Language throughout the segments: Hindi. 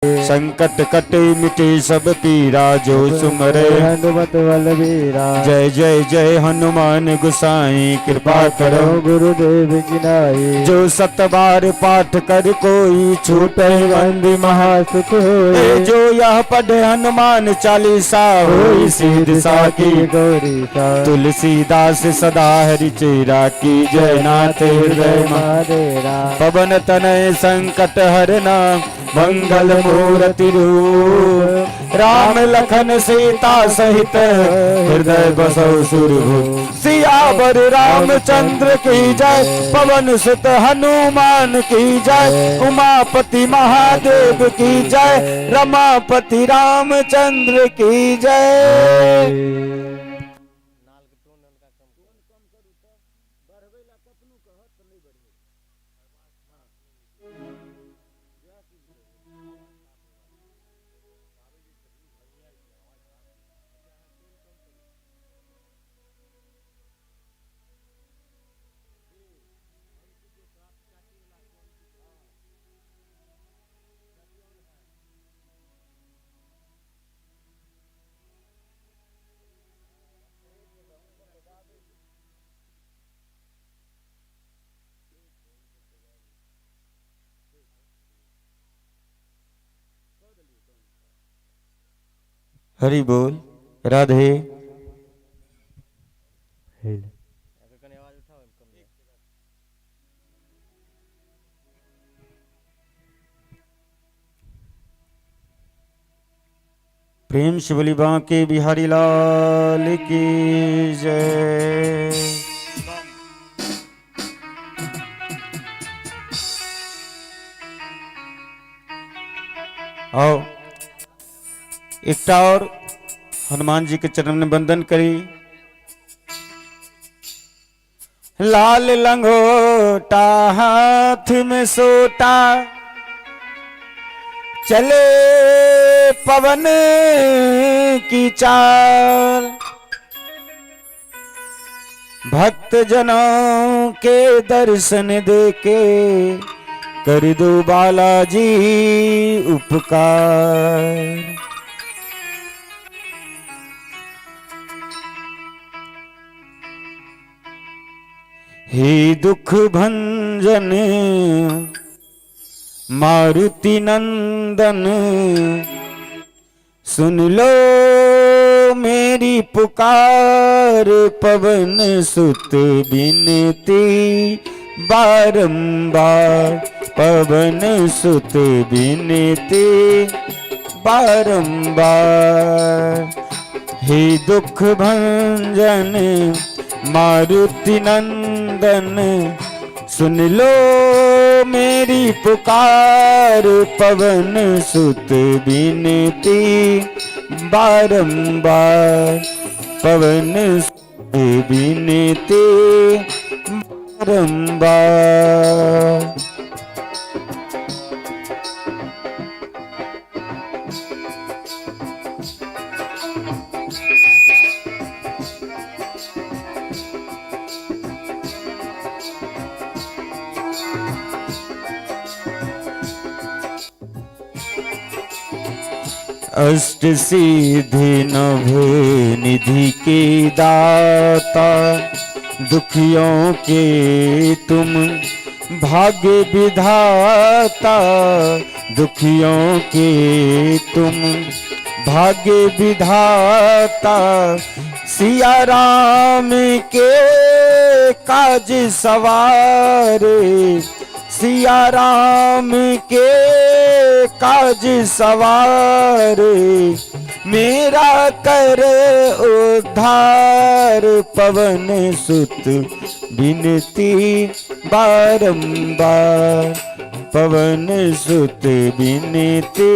संकट कटे मिटे सब पीरा जो सुमरे हनुमत बल बीरा। जय जय जय हनुमान गुसाई कृपा करो गुरुदेव की नाई। जो सत बार पाठ कर कोई छूटे बंदी महासुख ए होए। जो यह पढ़े हनुमान चालीसा होई सीध साकी गौरी सा। तुलसीदास सदा हरि चेरा की जय नाथ हृदय महादेरा। पवन तनय संकट हरना मंगल मूर्ति रूप राम लखन सीता सहित हृदय बसौ सुरभूप सियावर रामचंद्र की जय पवन सुत हनुमान की जय उमापति महादेव की जय रमापति रामचंद्र की जय। हरि बोल राधे। प्रेम से बोली बांके बिहारी लाल की जय। आओ एकटा और हनुमान जी के चरण में वंदन करी। लाल लंगोटा हाथ में सोटा चले पवन की चाल भक्त जनों के दर्शन देके कर दो बालाजी उपकार। हे दुख भंजन मारुति नंदन सुन लो मेरी पुकार पवन सुत बिनती बारंबार पवन सुत बिनती बारंबार। हे दुख भंजन मारुति नंदन सुन लो मेरी पुकार पवन सुत बिनती बारंबार पवन सुत बिनती बारंबार। अष्ट सिद्धि नभ निधि के दाता दुखियों के तुम भाग्य विधाता दुखियों के तुम भाग्य विधाता सिया राम के काज सवारे सिया राम के काज सवार मेरा कर उद्धार पवन सुत बिनती बारंबार पवन सुत बिनती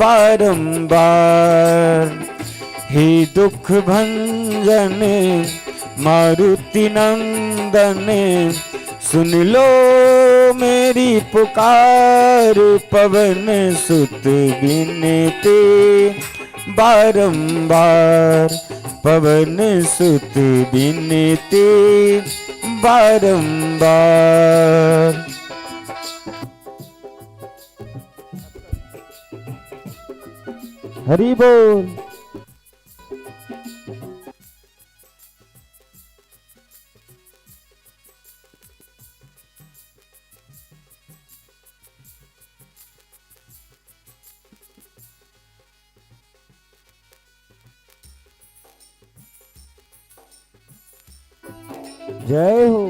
बारंबार। हे दुख भंजन मारुति नंदन सुन लो मेरी पुकार पवन सुत बिनती बारंबार पवन सुत बिनती बारंबार। हरि बोल। जय हो।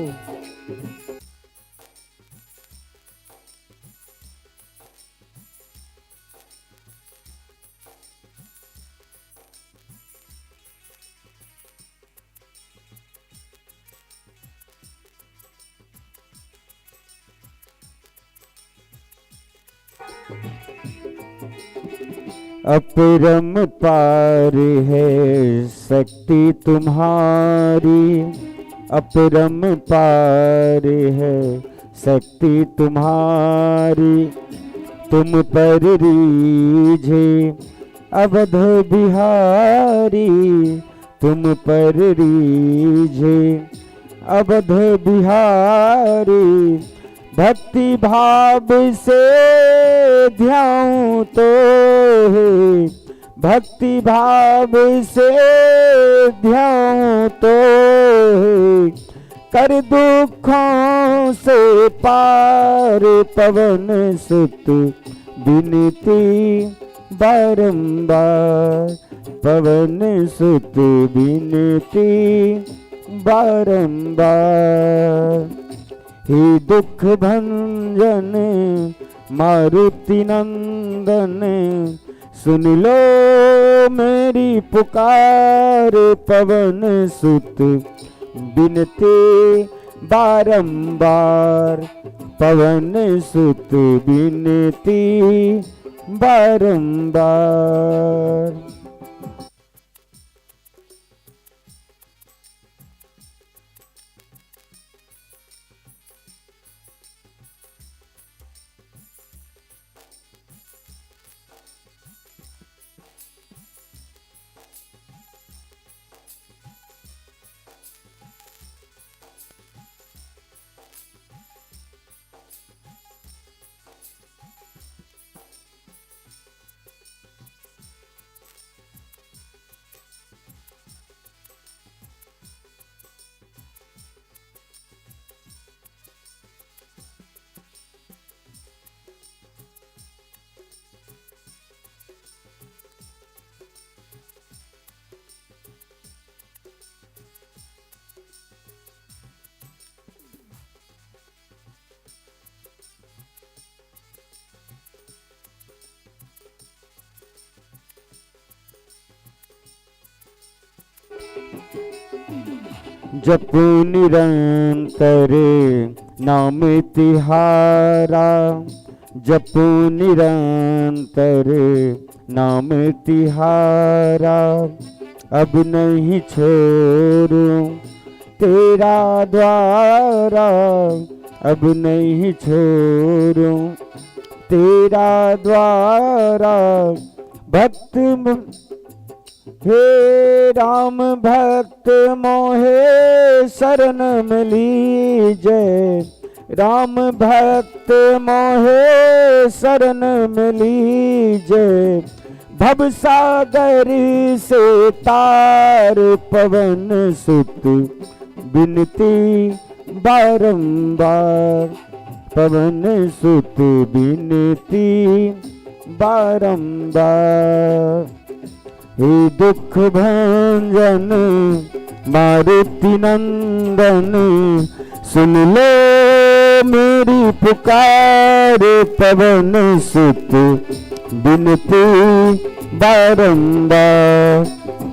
अपरम पार है शक्ति तुम्हारी, अपरम पार है शक्ति तुम्हारी। तुम पर रीझे अवध बिहारी, तुम पर रीझे अवध बिहारी। भक्ति भाव से ध्याऊं तो है, भक्ति भाव से ध्याऊं तो है। कर दुखों से पार पवन सुत बिनती बारंबार, पवन सुत बिनती बारंबार। हे दुख भंजन मारुति नंदन, सुन लो मेरी पुकार। पवन सुत बिनती बारंबार, पवन सुत बिनती बारंबार। जपू निरंतर नाम तिहारा, जपू निरंतर नाम तिहारा। अब नहीं छोड़ूं तेरा द्वारा, अब नहीं छोड़ूं तेरा द्वारा। भक्त हे राम भक्त मोहे शरण में लीजे, राम भक्त मोहे शरण में लीजे। भव सागर से तार पवन सुत बिनती बारंबार, पवन सुत बिनती बारंबार। हे दुख भंजन मारुति नंदन, सुन लो मेरी पुकार। पवन सुत बिनती बारंबार,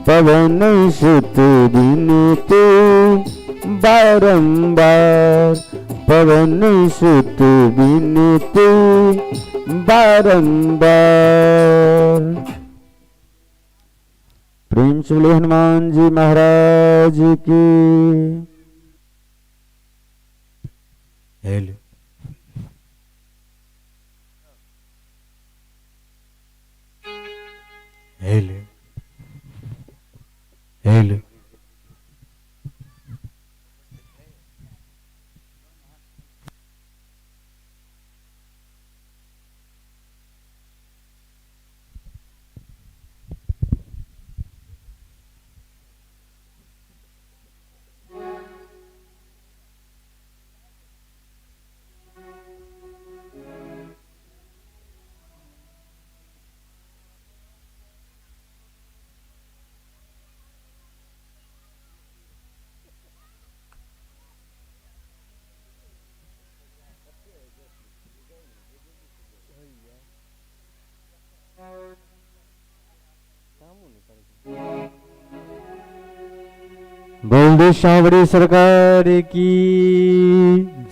पवन सुत बिनती बारंबार, पवन सुत बिनती बारंबार। प्रेम से बोले हनुमान जी महाराज की। हेलो हेलो हेलो बोल सांवरी सरकार की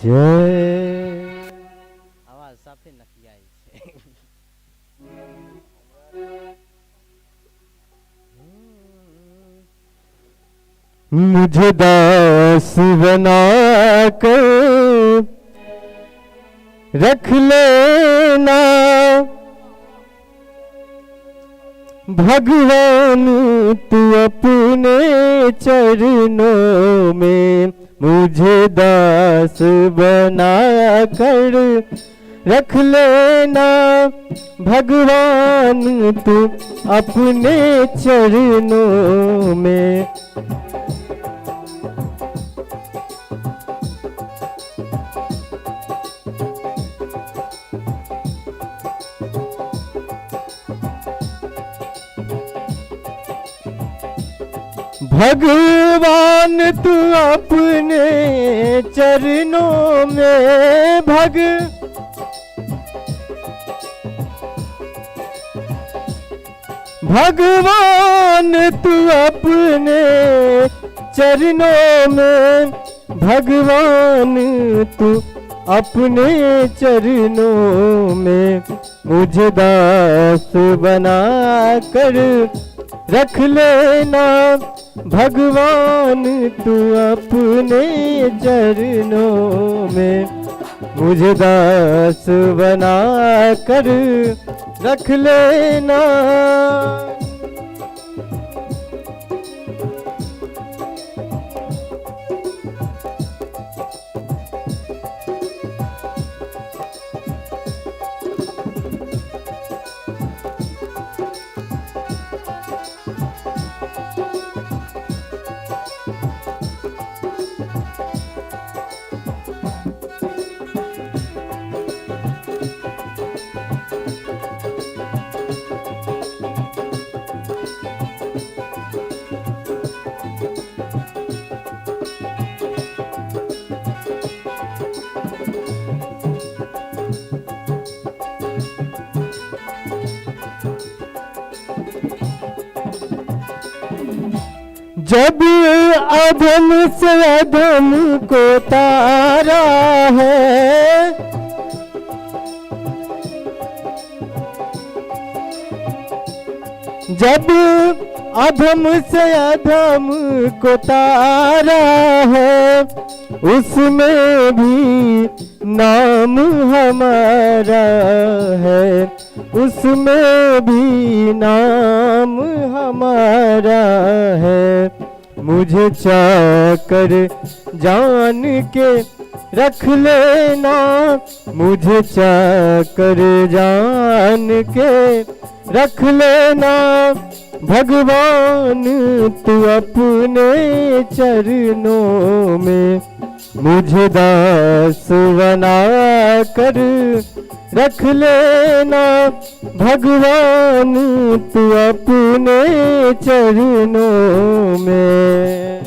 जय। आवाज साफे नखी आई छे। मुझे दास बना कर रख लेना भगवान तू अपने चरणों में। मुझे दास बना कर रख लेना भगवान तू अपने चरणों में। भगवान तू अपने चरणों में भगवान तू अपने चरणों में। भगवान तू अपने चरणों में। मुझे दास बना कर रख लेना भगवान तू अपने चरणों में। मुझे दास बना कर रख लेना। जब अधम से अधम को तारा है, जब अधम से अधम को तारा है, उसमें भी नाम हमारा है, उसमें भी नाम हमारा है। मुझे चाकर जान के रख लेना, मुझे चाकर जान के रख लेना भगवान तू अपने चरणों में। मुझे दास बना कर रख लेना भगवान तू अपने चरणों में।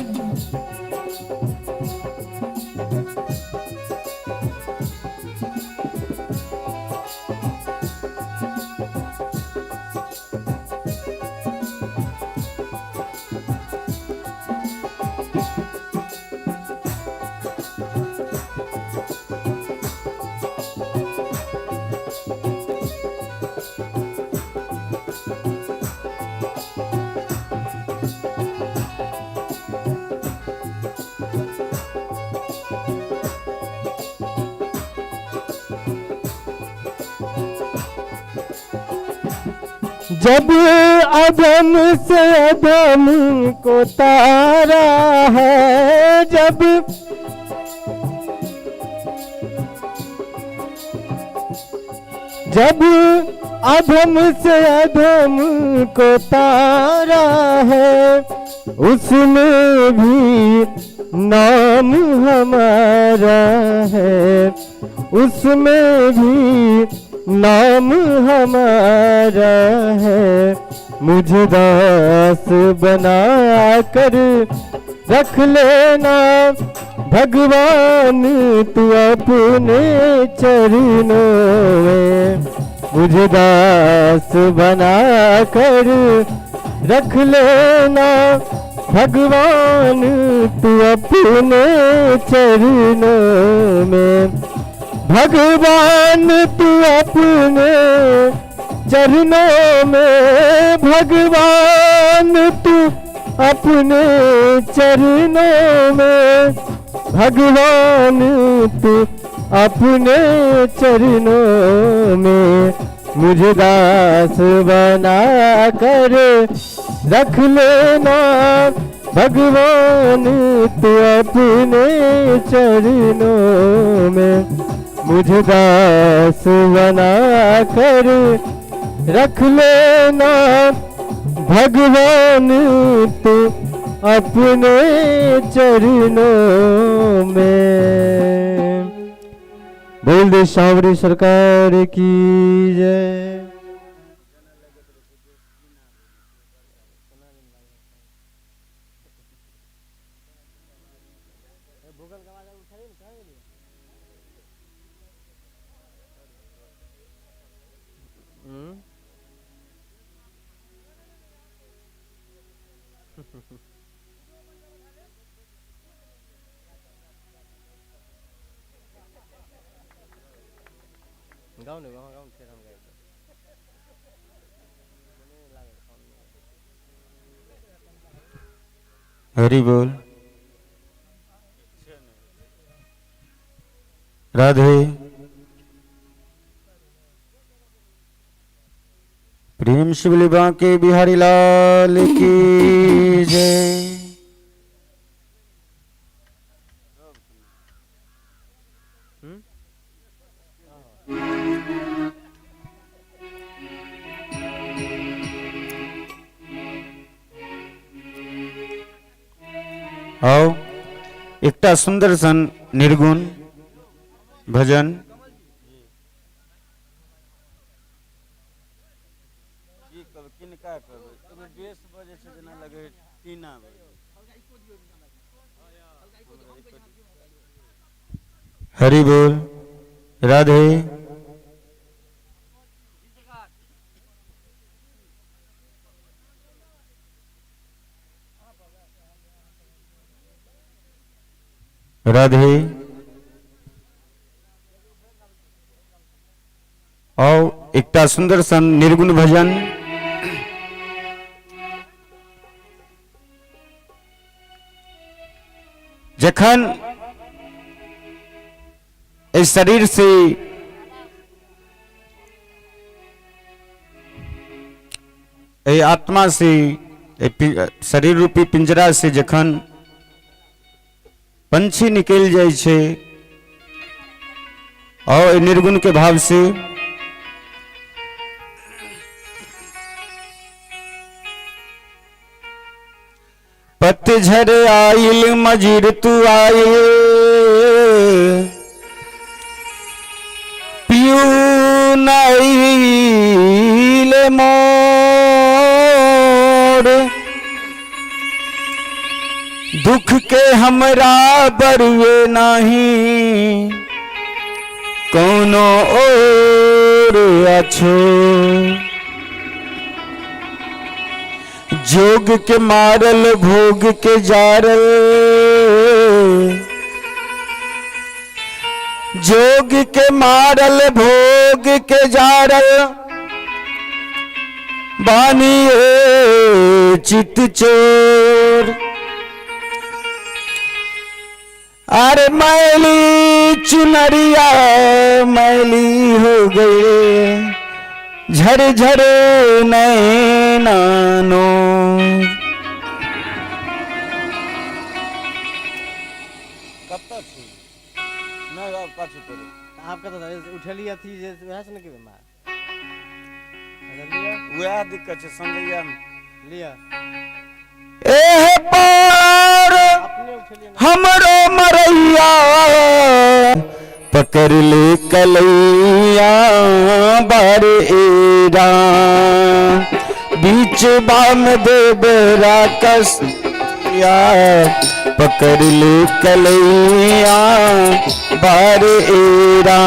जब अधम से अधम को तारा है, जब अधम से अधम को तारा है, उसमें भी नाम हमारा है, उसमें भी नाम हमारा है। मुझे दास बना कर रख लेना भगवान तू अपने चरणों में। मुझे दास बना कर रख लेना भगवान तू अपने चरणों में, भगवान तू अपने चरणों में, भगवान तू अपने चरणों में, भगवान तू अपने चरणों में, मुझे दास बना कर रख लेना, भगवान तू अपने चरणों में, मुझे दास बना कर रख लेना, भगवान तू अपने चरणों में। बोल दे सांवरी सरकार की जय। गाँव नहीं गाँव फिर हम गए हरि बोल। राधे प्रेम शिवली बांके बिहारी लाल की जय। आओ एकटा सुंदर सन निर्गुण भजन हरि बोल। राधे राधे। आओ एकटा सुंदर सन निर्गुण भजन जखन इस शरीर से आत्मा से शरीर रूपी पिंजरा से जखन पंछी निकल जाए छे और निर्गुण के भाव से पतझड़ आइल मजीर तू आइल पियू नाइल मोर दुख के हमरा बरुए नहीं कोनो और अच्छो जोग के मारल भोग के जारल जोग के मारल भोग के जारल बानिए चित चोर अरे मैली चुनरिया मैली हो गई झर झर नैनानो कब तक नहीं आप पाछू करो आपका तो उठलिया थी जे वहां से न के बीमार वह दिक्कत है संजैया लिया ए पार हमरो मरैया पकड़ ले कलैया बारे एरा बीच बाम देव राकस या पकड़ ले कलैया बारे एरा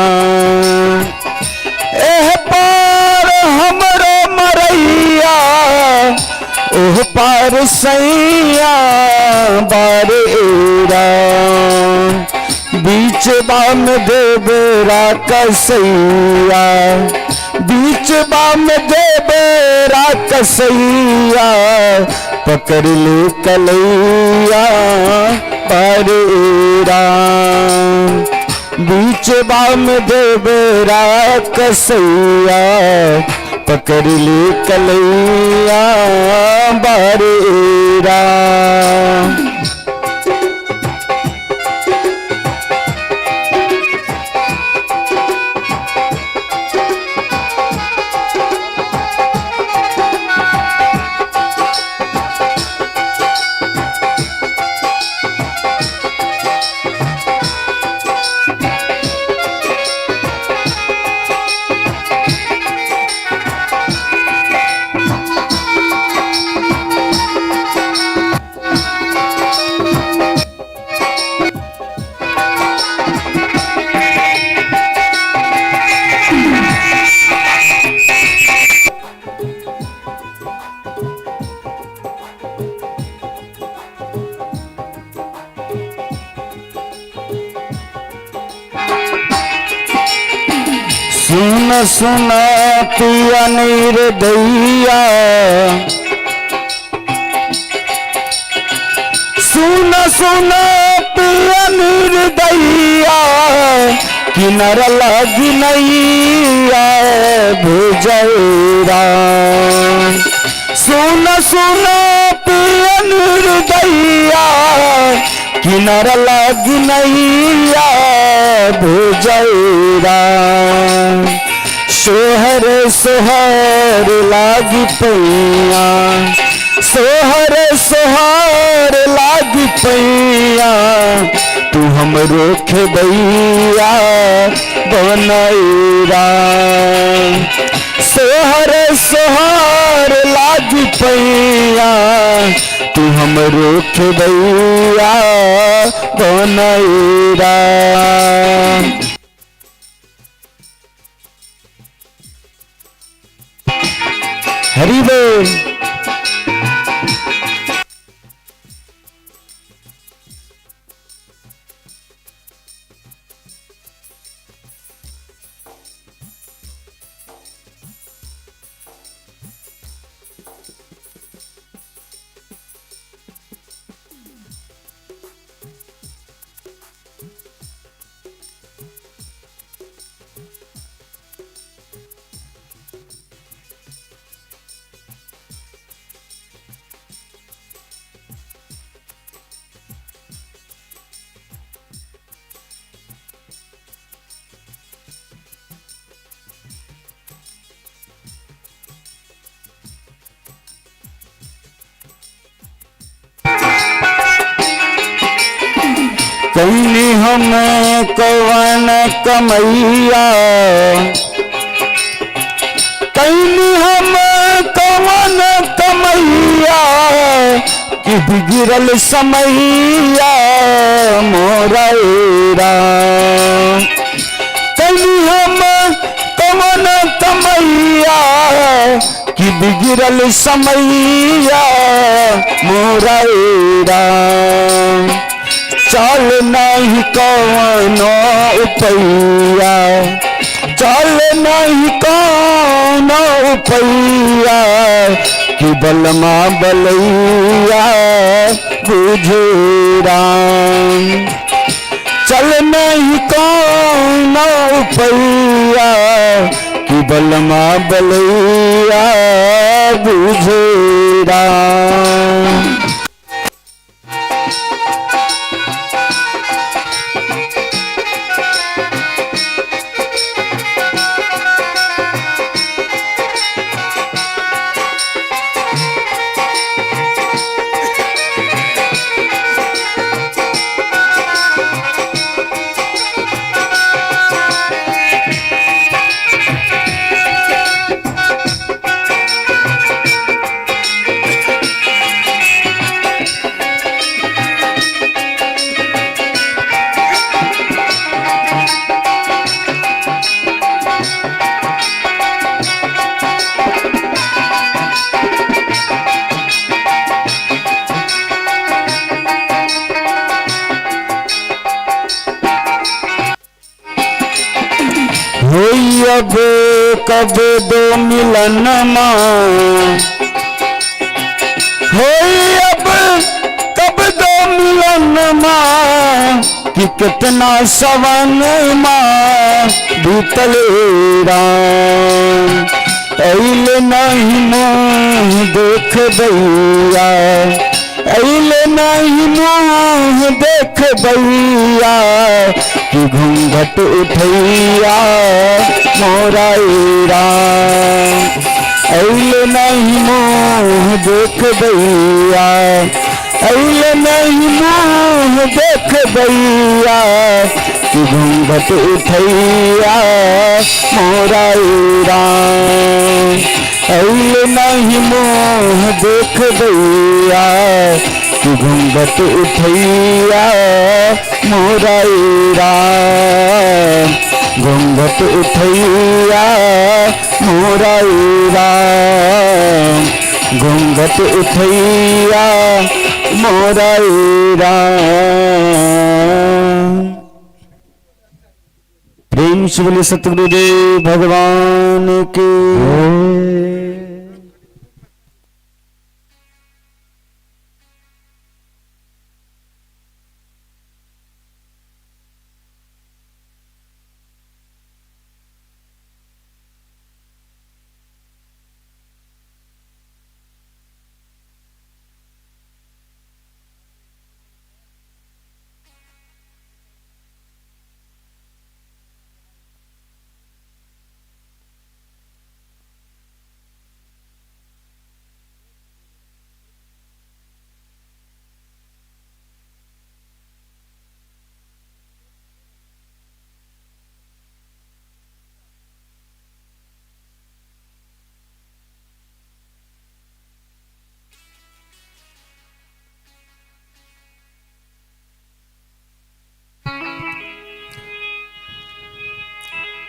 एह पार हमरो मरैया ओह पार सैया बारेरा बीच बाम देवरा कसैया बीच बाम देवरा कसैया पकड़ ले कलैया बारेरा बीच बाम देवरा कसैया पकड़ ले कलैया बारेरा सुन सुन पिया निर्दयिया सुन सुन पिया निर्दयिया किनर लगी नैया भेजरा सुन सुन पिया निर्दयिया किनर लगी नैया भेजरा सोहर सोहर लागी पैया सोहर सोहर लागी पैया तू हमरो खेबैया बनैरा सोहर सोहर लागी पैया तू हमरो खेबैया बनैरा हरि बोल। कैनी हमें कवन कमैया कैनी हमें कवन कमैया कि बिगड़ल समैया मोरा कैनी हम कवन कमैया कि बिगड़ल समैया मोरा चल नहीं कौनो उपैया चल नहीं कौनो उपैया कि बलमा बलैया बुझेरा चल नहीं कौनो उपैया कि बलमा बलैया बुझेरा कब दो मिलन माँ हो अब कब दो मिलन माँ कि कितना सवन माँ बीतल राम ऐल नहीं मुँह देख दैया ऐल नहीं मुँह देख दैया कि घूंघट उठैया मोरा राम ऐल नहीं मुँह देख दैया ऐल नहीं मुँह देख दैया कि घूंघट उठैया मोरा राम ऐल नहीं मुँह देख दैया कि घूंघट उठैया मोरा राम घूंघट उठैया मोरा राम घूंघट उठैया मोरा राम। प्रेम से बोले सतगुरुदेव भगवान की।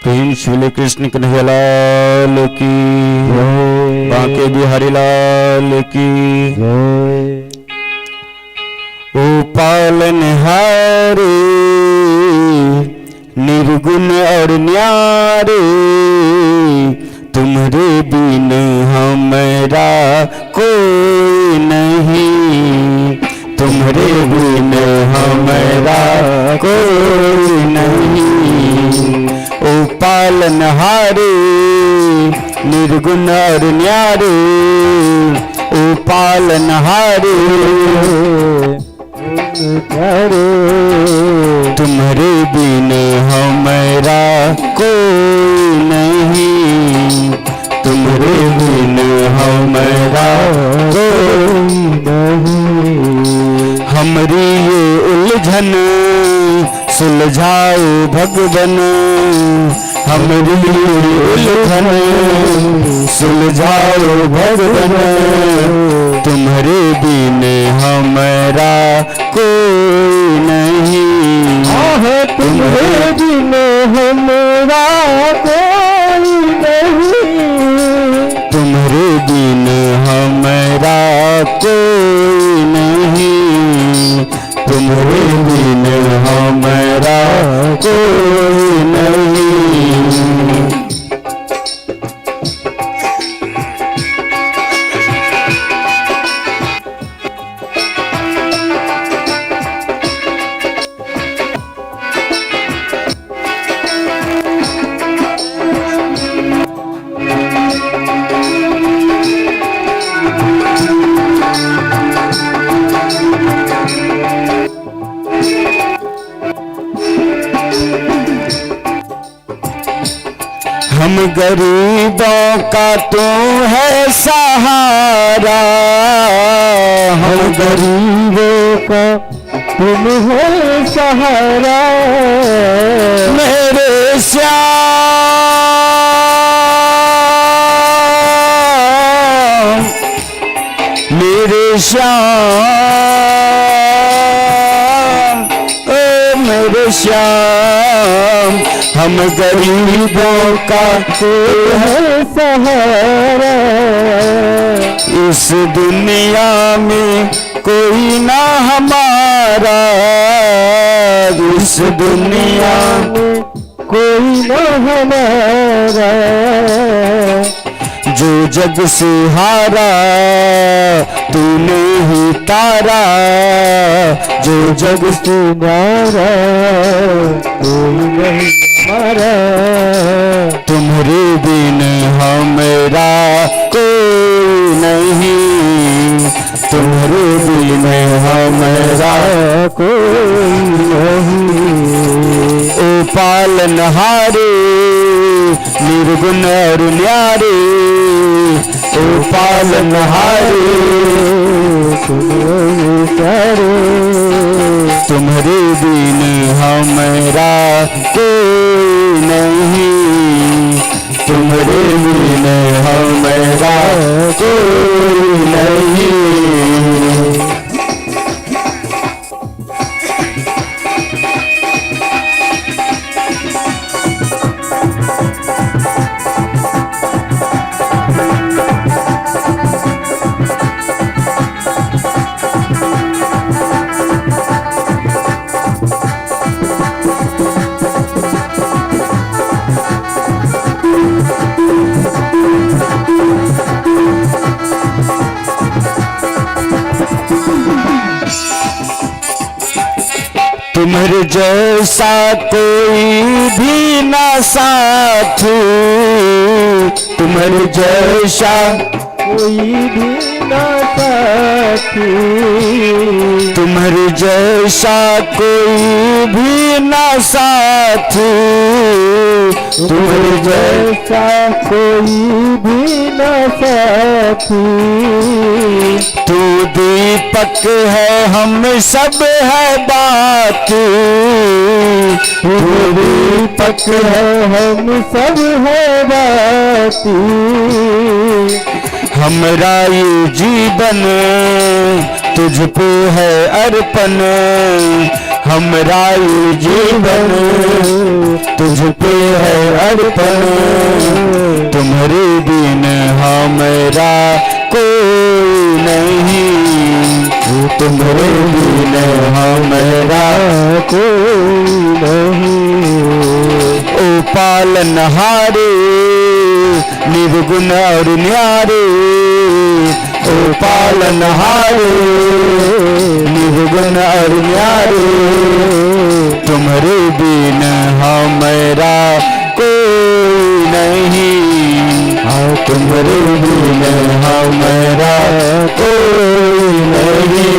प्रेम श्री कृष्ण कन्हैया लाल की, बांके बिहारी लाल की। ओ पालनहारे निर्गुण और न्यारे, तुम्हारे बिन हमारा कोई नहीं, तुम्हारे बिन हमारा कोई नहीं। ओ पालनहारे निर्गुण और न्यारे, ओ पालनहारे तुम्हारे बिन हमारा कोई नहीं, तुम्हारे बिन हमारा कोई नहीं। हमारी ये उलझन सुलझाओ भगवन, हमारी उलझन सुलझाओ भगवन, तुम्हारे बिन हमारा कोई नहीं, तुम्हारे बिन हमारा कोई नहीं, तुम्हारे बिन हमारा कोई नहीं, तुम्हारे बिन हमारा कोई नहीं। हम गरीबों का तू है सहारा, हम गरीबों का तुम है सहारा, मेरे श्याम मेरे श्याम, ओ मेरे श्याम, हम गरीबों का है सहारा, इस दुनिया में कोई ना हमारा, इस दुनिया में कोई न हमारा, जो जग से हारा तूने ही तारा, जो जग से नारा कोई नहीं हमारा, तुम्हारे बिन हमारा कोई नहीं, तुम्हारे बिन हमारा कोई नहीं। ओ पालनहारे निर्गुण और न्यारे, ओ पालनहारे तुम्हारे बिन हमारा कोई नहीं, तुम्हारे बिन हमारा कोई नहीं। तुम्हारे जैसा कोई भी ना साथ, तुम्हारे जैसा कोई भी ना साथी, तुम्हारे जैसा कोई भी ना साथ, तुम्हारे जैसा कोई भी ना साथी। तू दीपक है हम सब है बात, तू दीपक है हम सब है बाती, हमरा ये जीवन तुझ पे है अर्पण, हमरा ये जीवन तुझ पे है अर्पण, तुम्हारे बिन हमारा कोई नहीं, तुम्हारे बिन हमारा कोई नहीं। ओ पालनहारे निर्गुण और न्यारे, ओ पालनहारे निर्गुण और न्यारे, तुम्हारे बिन हमारा कोई नहीं, हाँ तुम्हारे बिन हमारा कोई नहीं।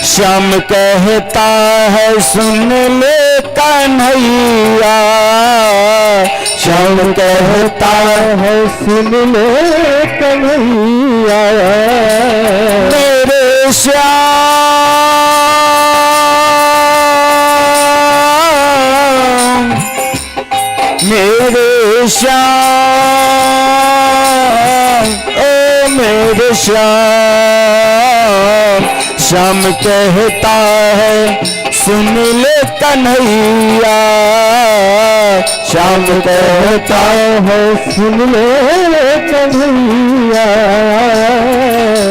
श्याम कहता है सुन ले कन्हैया, श्याम कहता है सुन ले कन्हैया, मेरे श्याम, मेरे श्याम, ओ मेरे श्याम, श्याम कहता है सुन ले कन्हैया, श्याम कहता है सुन ले कन्हैया,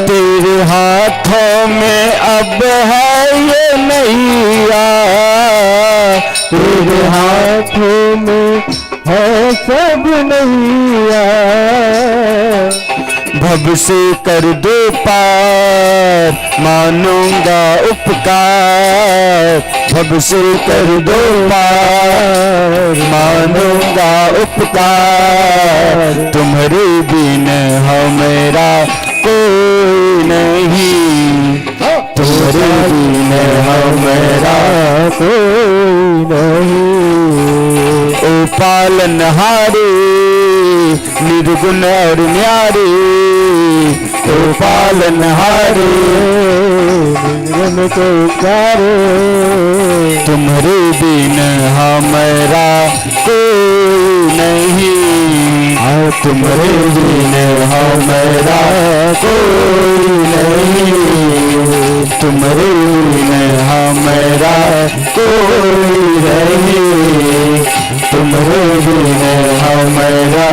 तेरे हाथों में अब है ये नैया, तेरे हाथों में है सब नैया, भव से कर दो पार मानूंगा उपकार, भव से कर दो पार मानूंगा उपकार, तुम्हारे बिन हमारा कोई नहीं, तुम्हारे बिन हमारा कोई नहीं। ओ पालनहारे निर्गुण और न्यारे तो पालनहारे निर्गुण को प्यारे तुम्हारे बिन हमारा कोई नहीं और तुम्हारे बिन हमारा कोई नहीं तुम्हारे बिन हमारा कोई नहीं तुम्हारे बिन हमारा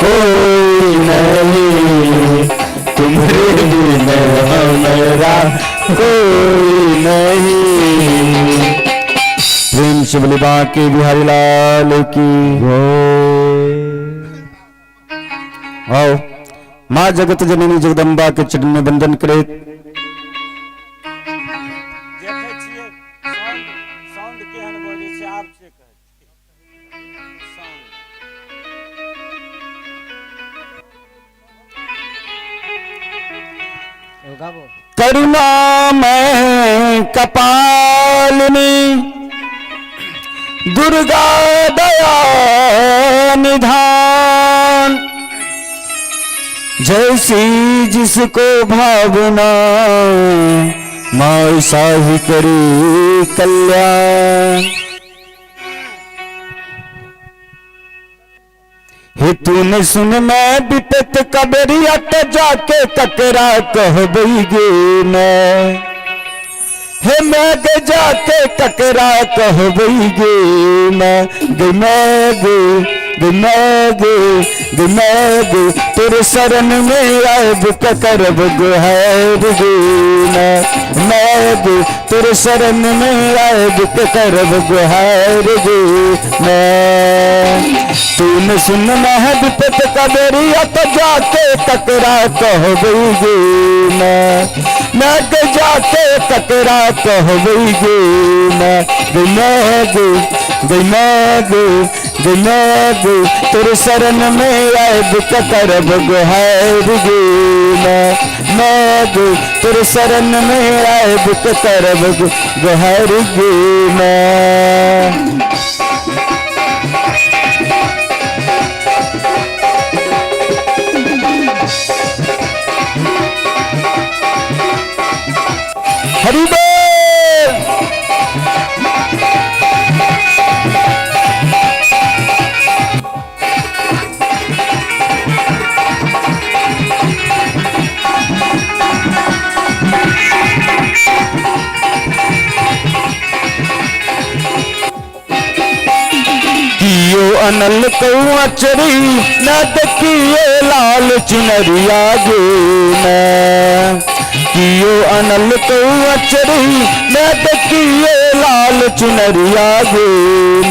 कोई नहीं तुम्हारे बिन हमारा कोई नहीं। प्रेम से बोले बांके बिहारी लाल की आओ माँ जगत जननी जगदम्बा के चरण में वंदन करे। गाबो करुणा मैं कपालिनी दुर्गा दया निधान जैसी जिसको भावना माँ साही करी कल्याण। हे तूने सुन मैं विपत कबरिया तो जाके ककरा कह गे मैं हे मैं गे जाके ककरा कह गे मैं गे तेरे शरण में आब करब गुहार गे मैं गे तेरे शरण में आब करब गुहार गे मैं। तूने सुनना है विपत कबरिया तो जाके ककरा कह गे मैं गे जाके ककरा कह गे मैं गे तेरे शरण में आब करब गुहार गे मैं गे तेरे शरण में आब करब गुहार गे मैं। हरि बोल। कियो अनल को अचरी न देखिए लाल चुनरिया गे मैं कियो अनल को अचरी न देखिए लाल चुनरिया गे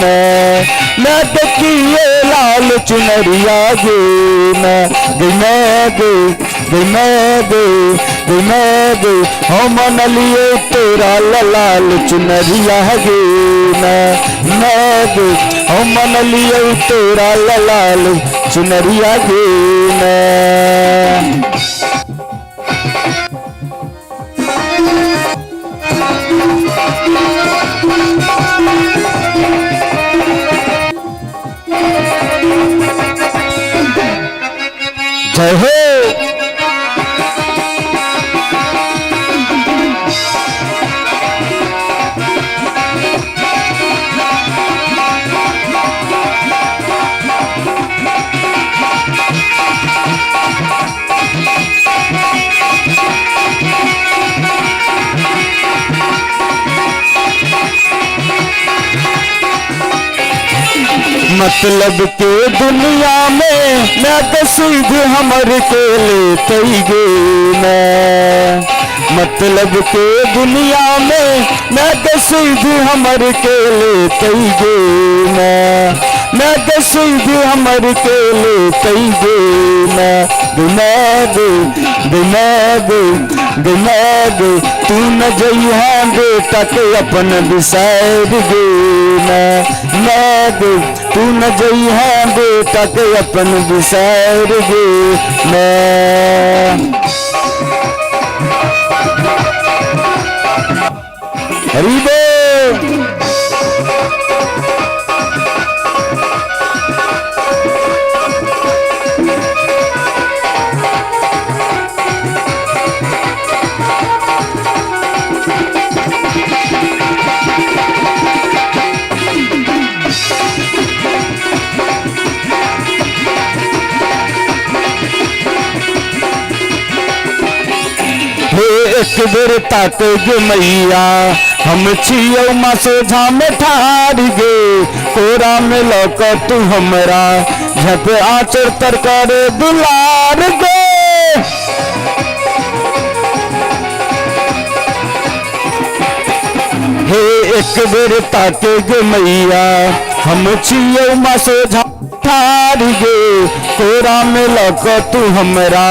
मैं देखिए लाल चुनरिया गे मैं गे हम मनलिए तेरा लाल चुनरिया गे मैं गे हम मनलिए तेरा लाल चुनरिया गे मैं। जय हो। मतलब के दुनिया में मैं तो सीधे हमर के लेते गे मैं मतलब के दुनिया में मैं तो सीधे हमर के लेते गे मैं तो सीधे हमर के लेते गे मैं तू न जइहा बेटा के अपन बिसार गे मैं तू न जइहा बेटा के अपन बिसार गे मैं। हरि बोल। एक बेर ताके गे मैया हम छियौ माँ सोझा में ठाड़ गे कोरा में लौक तू हमरा झप आचर तर करे दुलार गे हे एक बेर ताके गे मैया हम छियौ माँ सोझा ठाड़ गे कोरा में लौक तू हमरा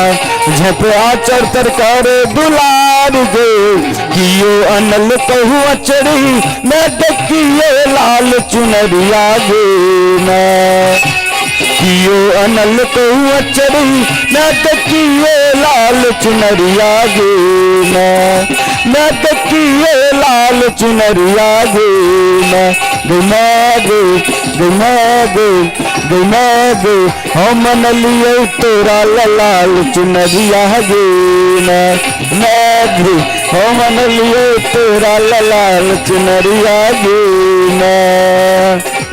झप आचर तर करे दुलार गे कियो अनल कहू अचड़ी मैं देखिए लाल चुनरिया गे मैं कियो अनल कहू अचड़ी मैं देखिए लाल चुनरिया गे मैं देखिए लाल चुनरिया गे गे हम नलियो तोरा लाल चुनरिया गे मैं हम नलियो तोरा लाल चुनरिया गे मैं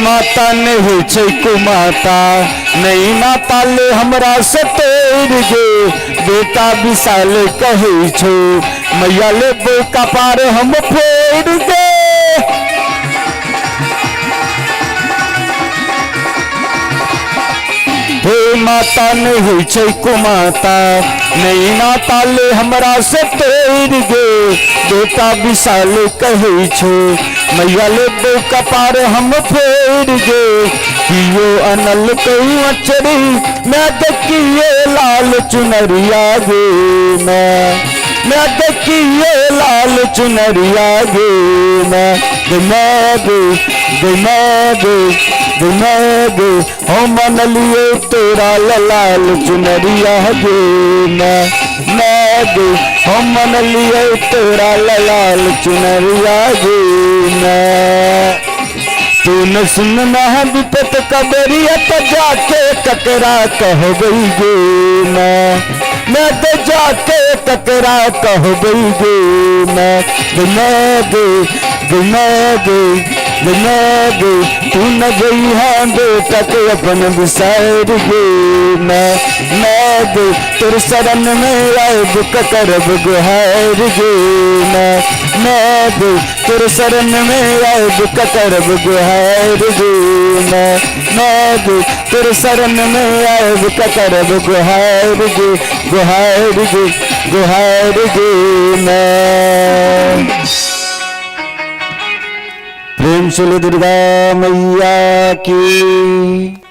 माता ने हो छै कुमाता नहीं माता ले हमरा से तोड़ गे बेटा विशाल कहे छो मैया ले बोका पार हम फोड़ गे हे माता ने हो छै कुमाता नहीं नाता ले हमरा से तोड़ गे बेटा विशाल कहे छो मैया ले बोका पार हम फोड़ गे कियो अनल कहू अचड़ी मैं देखिए लाल चुनरिया गे मैं देखिए लाल चुनरिया गे गे हम मनलिए तोरा लाल चुनरिया गे मैं गे हम मनलिए तोरा लाल चुनरिया गे मैं तू न सुनना विपत कबरिया तो जाके ककरा कह गई गे मैं तो जाके ककरा कह गई गे मैं गे तू न गई हाँ बेटा के अपन विसार गे मैं गे तेरे शरण में आए बुक करब गुहार गे मैं गे तेरे शरण में आए बुक करब गुहार गे मैं गे तेरे शरण में आए बुक करब गुहार गे मैं प्रेम से दुर्गा मैया की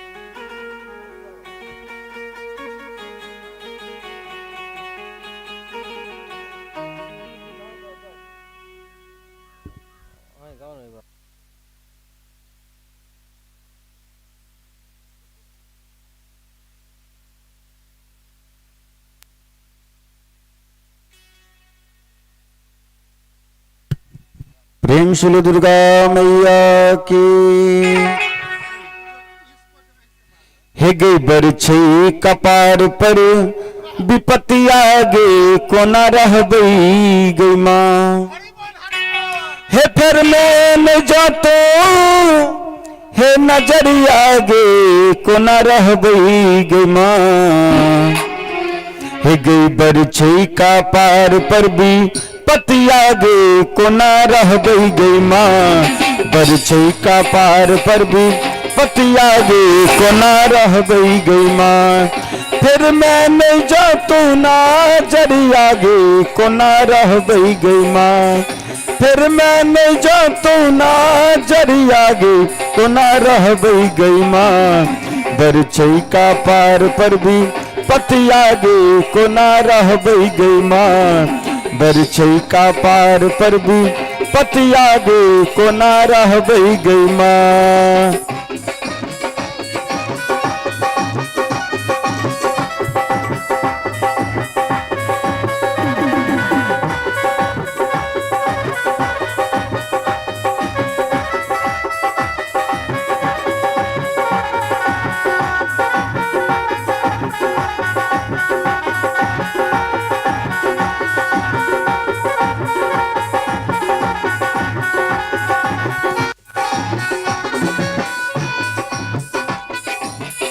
प्रेम से दुर्गा मैया की हे गई बरछी कपार पर विपत्ति आगे कोना रह गई माँ हे फिर मैं न जातो हे नजर आगे कोना रह गई माँ हे गई बरछी का पार पर भी पतिया गे कोना रह गई माँ बरछी का पार पर भी पतिया गे कोना रह गई माँ फिर मैं नहीं जातू ना जरिया गे कोना रह गई माँ फिर मैं नहीं जातू ना जरिया गे कोना रह गई माँ बरछी का पार पर भी पतिया गे कोना रह गई माँ बरछई का पार पर भी पतिया गे को ना रह गई माँ।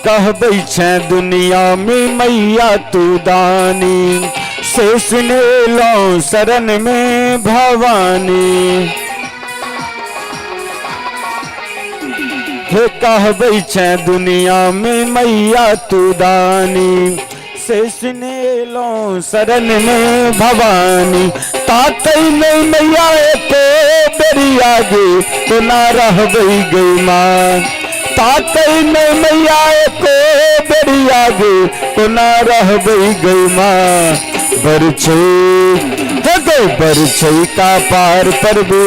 कहबै छे दुनिया में मैया तू दानी, से सुने लो शरण में भवानी। हे कहबै छे दुनिया में मैया तू दानी, से सुने लो शरण में भवानी। ताकई नहीं मैया को बेरी आगे तो ना रह गई माँ। ताकई नहीं मैया को बेरी आगे तो ना रह गई माँ। बरछई का पार पर भी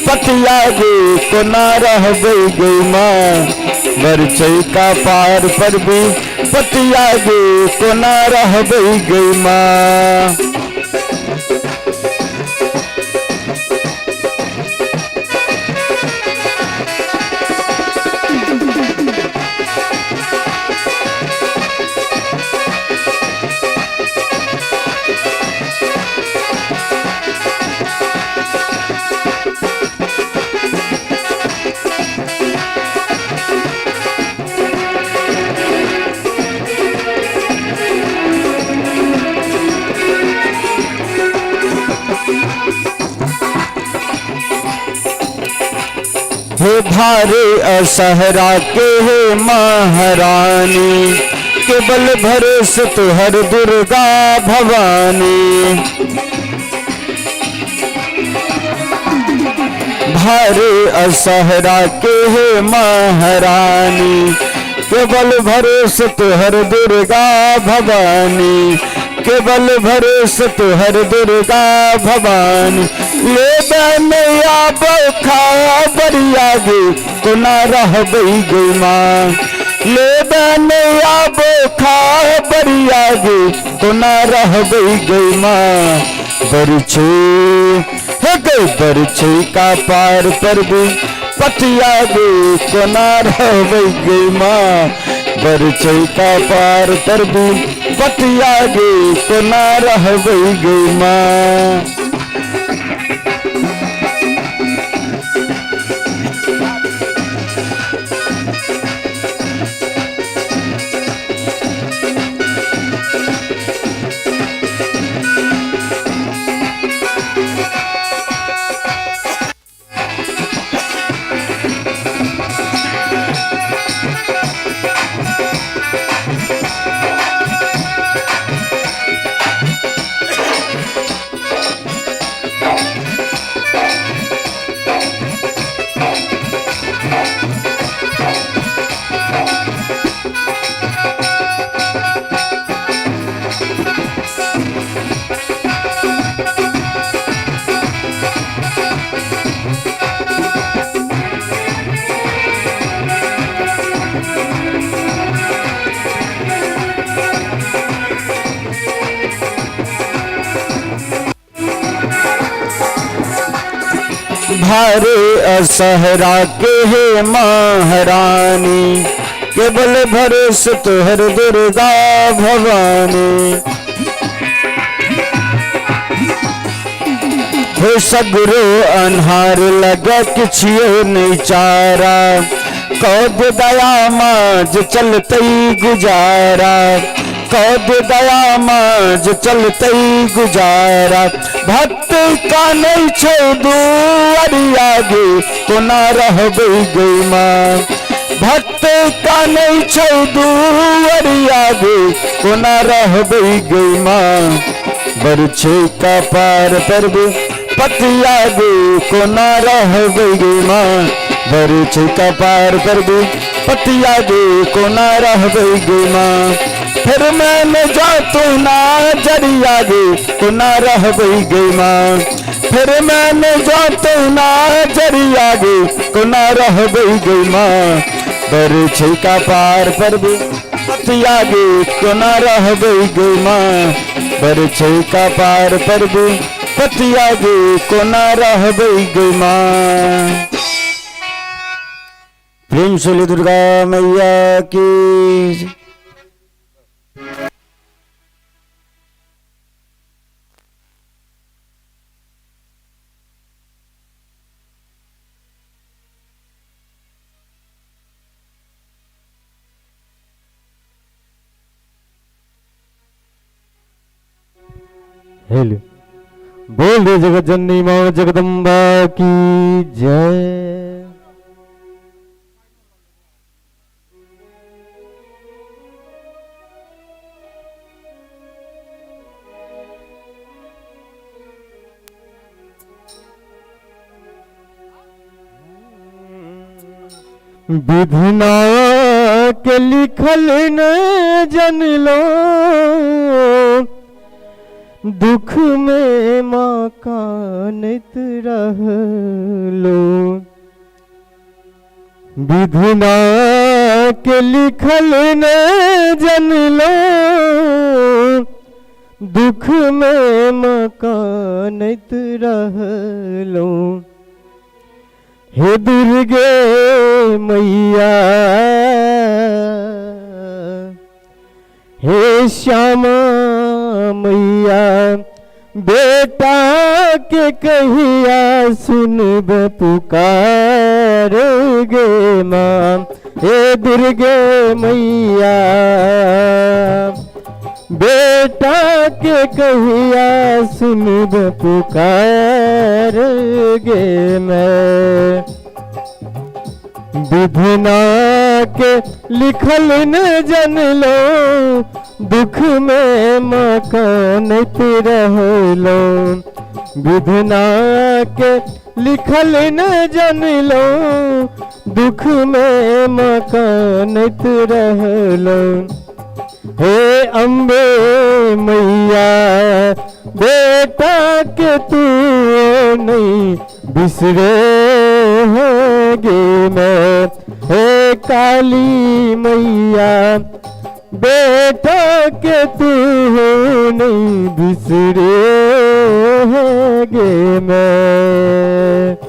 पतिया गे को ना रह गई माँ। बरछई का पार पर भी पतिया गे को ना रह गई माँ। हे भारे असहरा के हे महारानी, केवल भरोसे तुहर दुर्गा भवानी। भारे असहरा के हे महारानी, केवल भरोसे तुहर दुर्गा भवानी। केवल भरोसे तुहर दुर्गा भवानी। ले बनया बखा बरिया गे तो ना रह गई माँ। ले बनया बखा बरिया गे तो ना रह गई माँ। बरछई का पार पर भी पतिया गे को ना रह गई माँ। बरछई का पार पर भी पतिया गे को ना रह गई माँ। भारे असहरा के हे महारानी, केवल भरोसे तुहर दुर्गा भवानी। हो सगरो अन्हार लगा किछियो नहीं चारा, कद दया माज चलते गुजारा। कद दया माज चलते गुजारा। भक्त का नहीं छो दुआरिया गे तो ना रह गई माँ। भक्त का नहीं छो दुआरिया गे तो ना रह गई माँ। बरछई का पार पर भी पतिया गे को ना रह गई माँ। बरछई का पार पर भी पतिया गे को ना रह गई माँ। फिर मैंने जा तू ना जरिया गे को ना रह गई माँ, फिर मैंने जा तू ना जरिया गे को ना रह गई माँ, बर छिका पार पर भी पतिया गे को ना रह गई माँ, बर छिका पार पर भी पतिया गे को ना रह गई माँ। प्रेम से दुर्गा मैया की। हेलो बोल रे जगत जननी मां जगदम्बा की जय। विधना के लिखल न जन लो, दुख में माँ कानित रह लो। विधना के लिखल न जन लो, दुख में माँ कानित रह लो। हे दुर्गे मैया, हे श्यामा मैया, बेटा के कहिया सुनब पुकार गे माँ। हे दुर्गे मैया, बेटा के कहिया सुनब पुकार गे मैं। विधना के लिखल न जन लो, दुख में मकानत रह लो। विधना के लिखल न जन लो, दुख में मकानत रह लो। हे अम्बे मैया, बेटा के तू नहीं बिसरे होगे मैं। हे काली मैया, बेटा के तू नहीं बिसरे होगे मैं।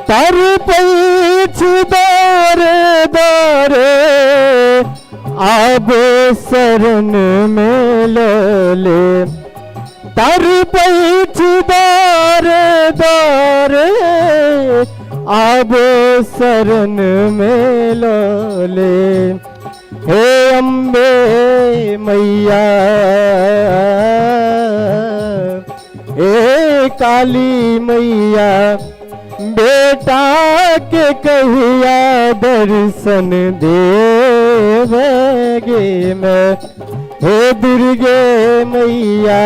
तर पैछ दारे दारे आबे शरण में ले। तर पैछ दारे दारे आबे शरण में ले। हे अम्बे मैया, हे काली मैया, बेटा के कहिया दर्शन देवगे मैं। हे दुर्गे मैया,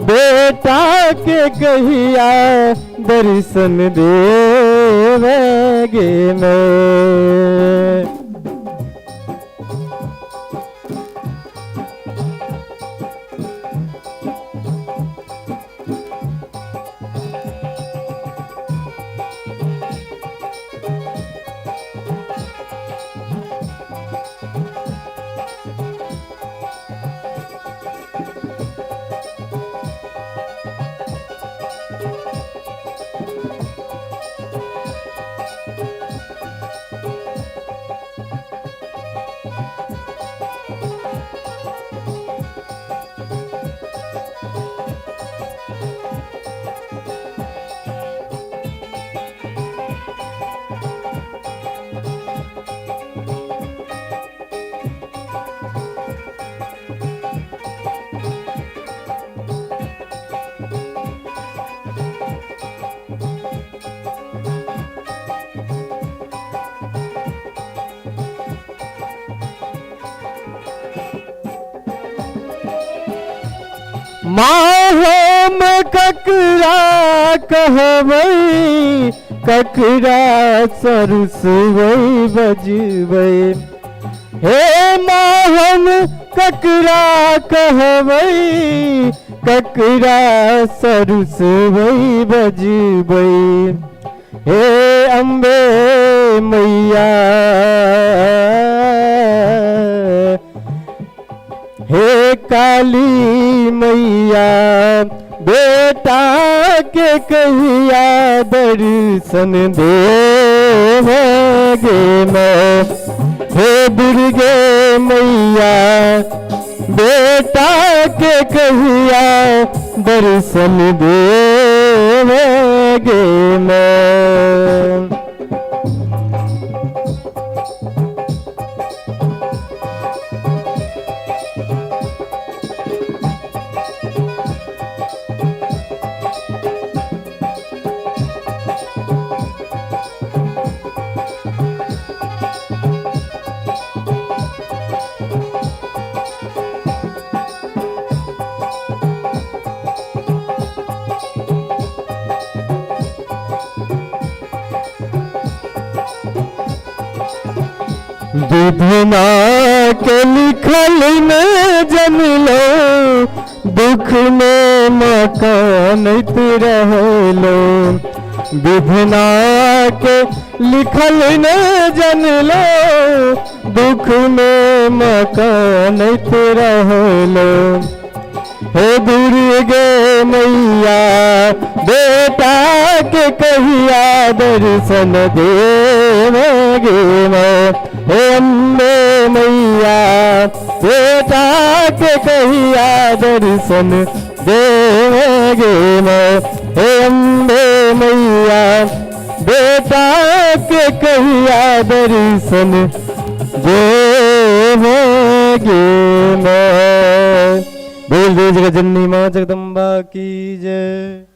बेटा के कहिया दर्शन देवगे मैं। माहम ककरा कहबै ककरा सरसबै बजबै हे माहम ककरा कहबै ककरा सरसबै बजबै हे अम्बे मैया हे काली मैया बेटा के कहिया दर्शन देवगे मैं हे दुर्गे मैया बेटा के कहिया दर्शन देवगे मैं विधना के लिखल में जन लो दुख में मकानत रहलो विधना के लिखल में जन लो दुख में मकानत रहलो हे दुर्गे मैया बेटा के कहिया दर्शन देवगे मैं हे अम्बे मैया बेटा के कहिया दर्शन देवगे मैं हे अम्बे मैया बेटा के कहिया दर्शन देवगे मैं। बोल दे जगत जननी माँ जगदम्बा की जय।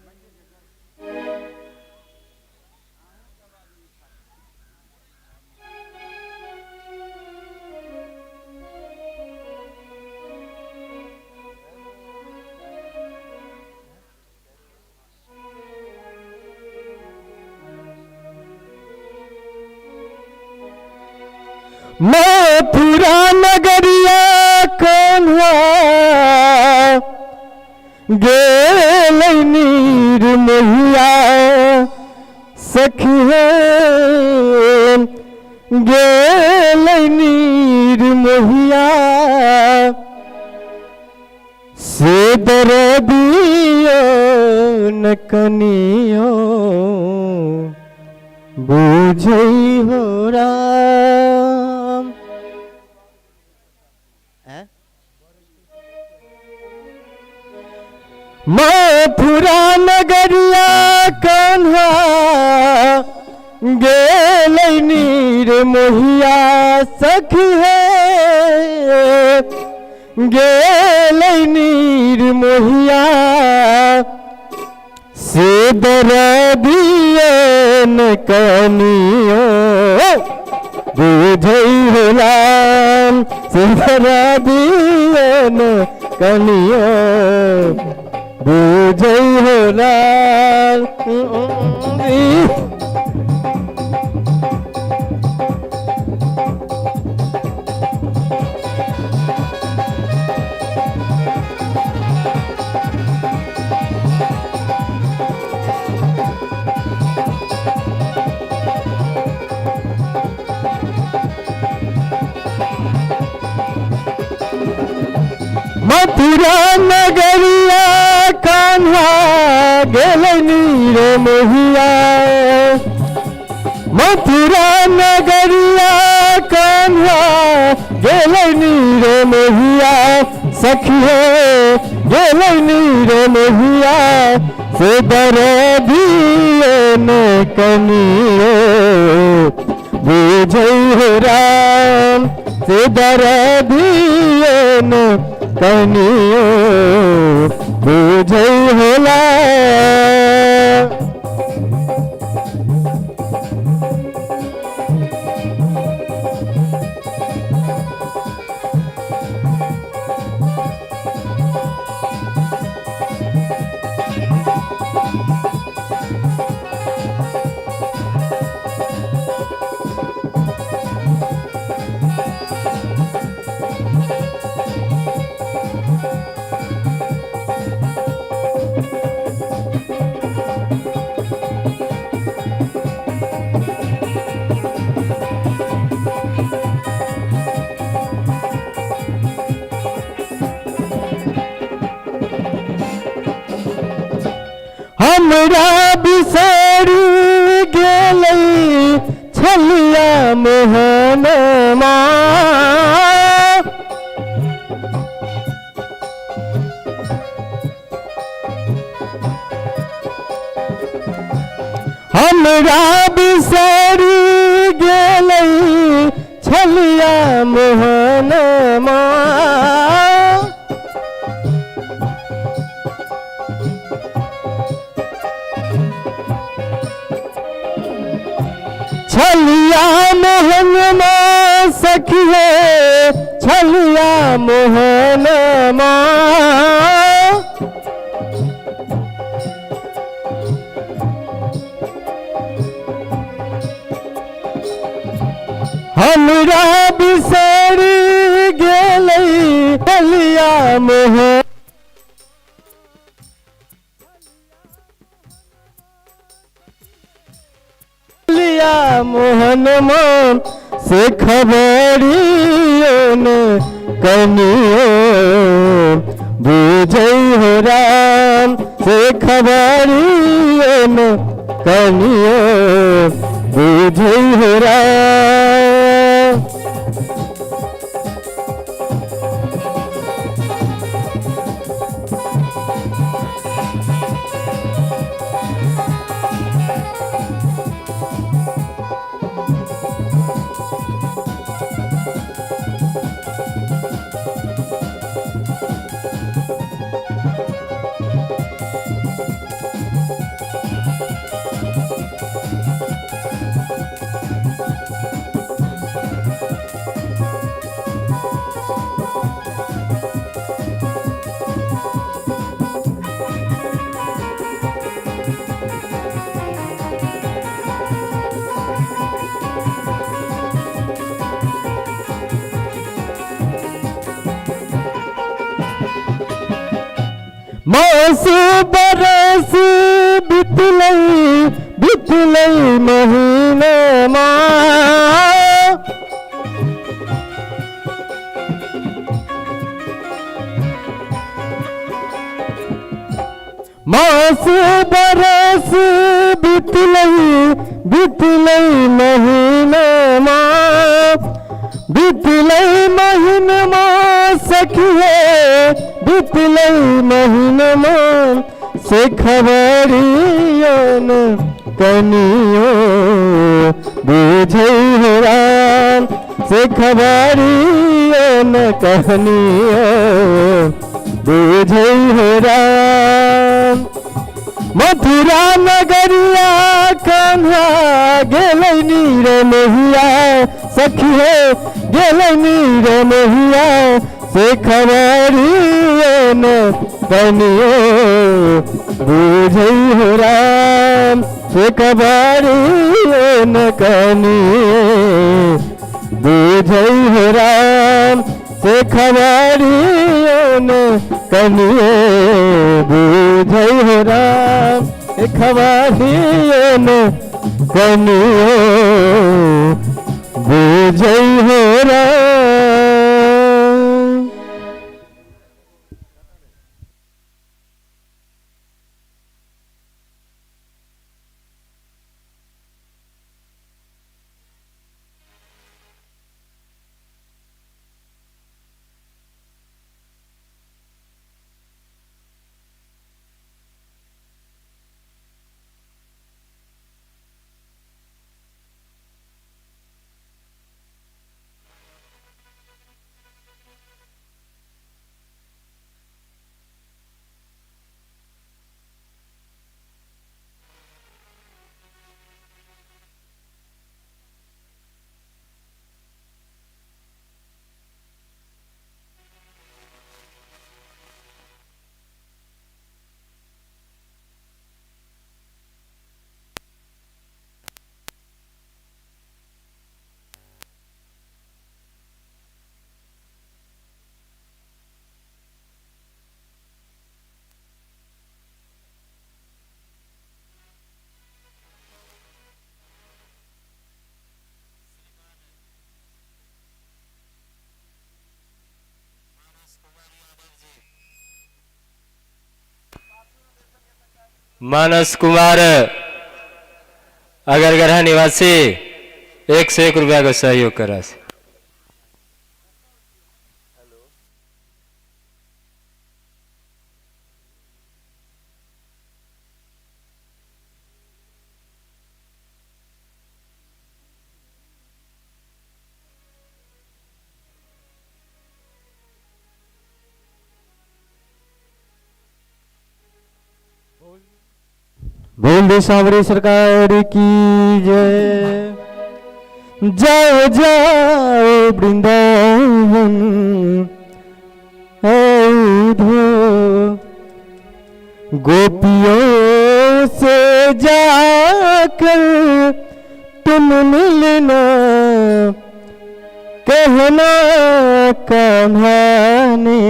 मथुरा नगरिया कन्हा गेल नीर मोहिया सखी गेल नीर मोहिया से दर्दियो न कनियो बुझै हो राम। मथुरा नगरिया कन्हा गेल नीर मोहिया सखी गेल नीर मोहिया से दर्दियन कनियो बुझै हो राम से दर्दियन कनियो बुझै हो राम। मथुरा नगरिया कान्हा गेल नीर मोहिया मथुरा नगरिया कान्हा गेल नीर मोहिया सखियो गेल नीर मोहिया से दर्दियन कनियो बुझै हो राम से दर्दियन कनियो बुझै होला। हमरा बिसरी गेलै छलिया मोहनमा हमरा बिसरी गेलै छलिया मोहनमा छलिया मोहनमा सखिए छलिया मोहनमा हमरा बिसरी गेलै छलिया मोहन लिया मोहन मान से खबरियो न कनियो बुझै हो राम से खबरियो न कनियो बुझै हो राम मास बरस बितलै बितलै महीना मास बरस बितलै बितलै महीना बितलै महीनमा सखिए बितलै महीनमा से खबरियो न कनियो बुझै हो राम से खबरियो न कनियो बुझै हो राम मथुरा नगरिया कान्हा गेलै नीर मोहिया सखिए गेलै नीर मोहिया से खबरियो न कनियो बुझै हो राम से खबरियो न कनियो बुझै हो राम से खबरियो न कनियो बुझै हो राम से खबरियो न कनियो बुझै हो राम। मानस कुमार अगरगढ़ा निवासी 101 रुपया का सहयोग करा से। बोल दे सांवरे सरकार की जय। जाओ जाओ वृंदावन औधो, गोपियों से जाकर तुम मिलना, कहना कान्हा ने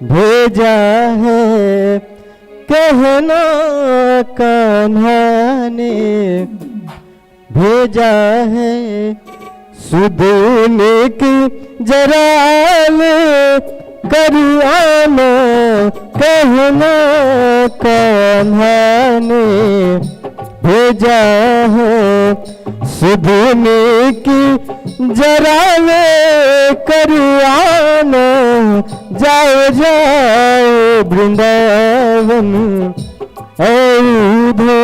भेजा है, कहना कान्हा ने भेजा है। सुदने की जरा ले कर आना, कहना कान्हा ने भेजा है। सुदने की जरा ले कर आना, जाओ जाओ वृंदावन औधो।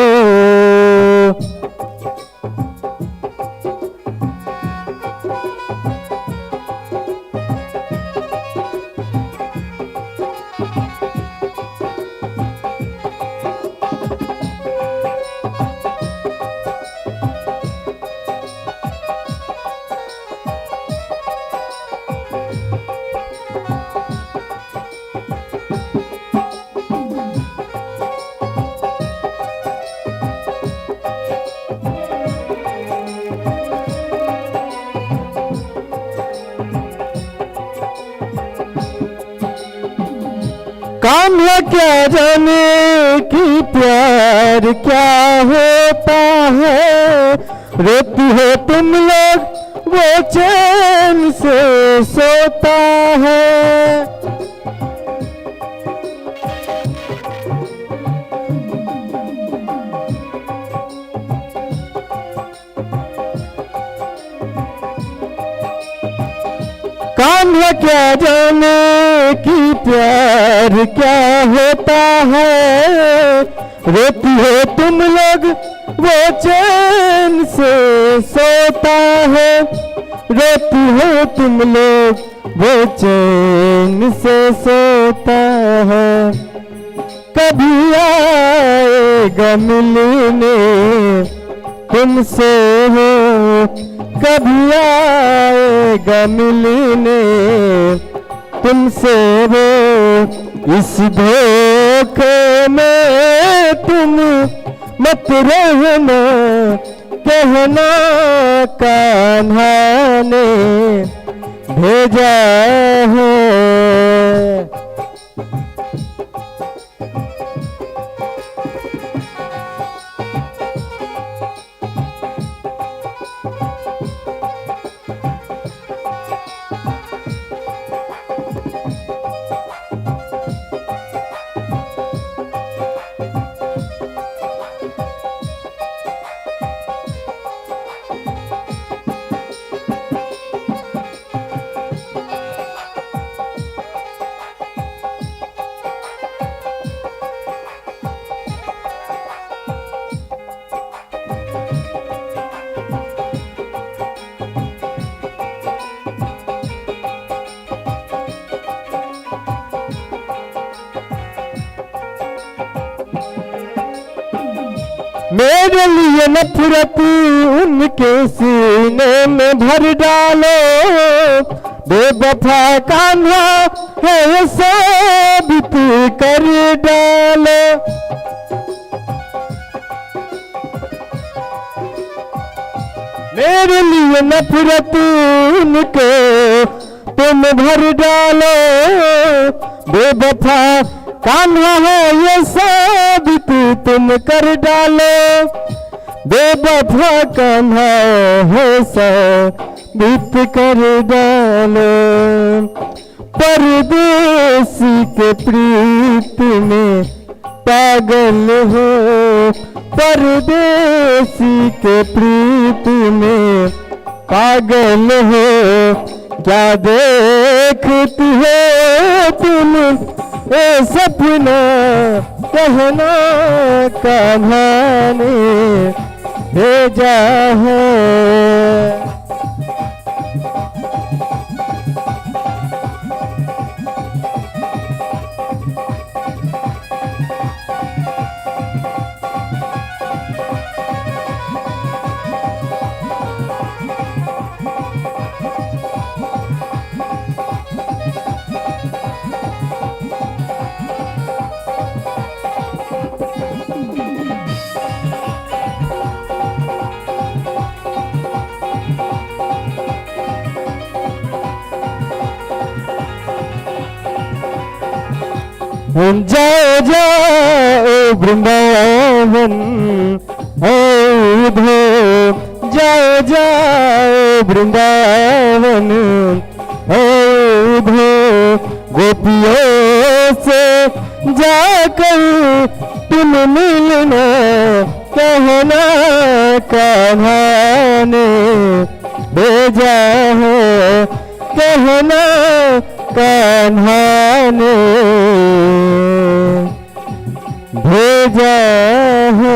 कान्हा क्या जाने कि प्यार क्या होता है, रोती हो तुम लोग वो चैन से सोता है। कान्हा क्या जाने कि प्यार क्या होता है, रोती हो तुम लोग वो चैन से सोता है। रोती हो तुम लोग वो चैन से सोता है। कभी आएगा मिलने तुमसे हो, कभी आएगा मिलने तुमसे वो। इस धोखे में तुम मत रहना, कहना कान्हा ने भेजा है। मेरे लिए नफरत उनके सीने में भर डालो, बेवफा कान्हा है ये साबित कर डालो। मेरे लिए नफरत उनके तुम भर डालो, बेवफा कान्हा है ये साबित तुम कर डालो। बेवफा कान्हा है साबित कर डालो। परदेसी के प्रीत में पागल हो परदेसी के प्रीत में, पागल हो क्या देखती हो तुम ए सपना, कहना कहानी भेजा है। जाओ जाओ वृंदावन उधो, जाओ जाओ वृंदावन उधो, गोपियों से जाकर तुम मिलना, कहना कहानी भेजा है, कहना कहानी भेजा है।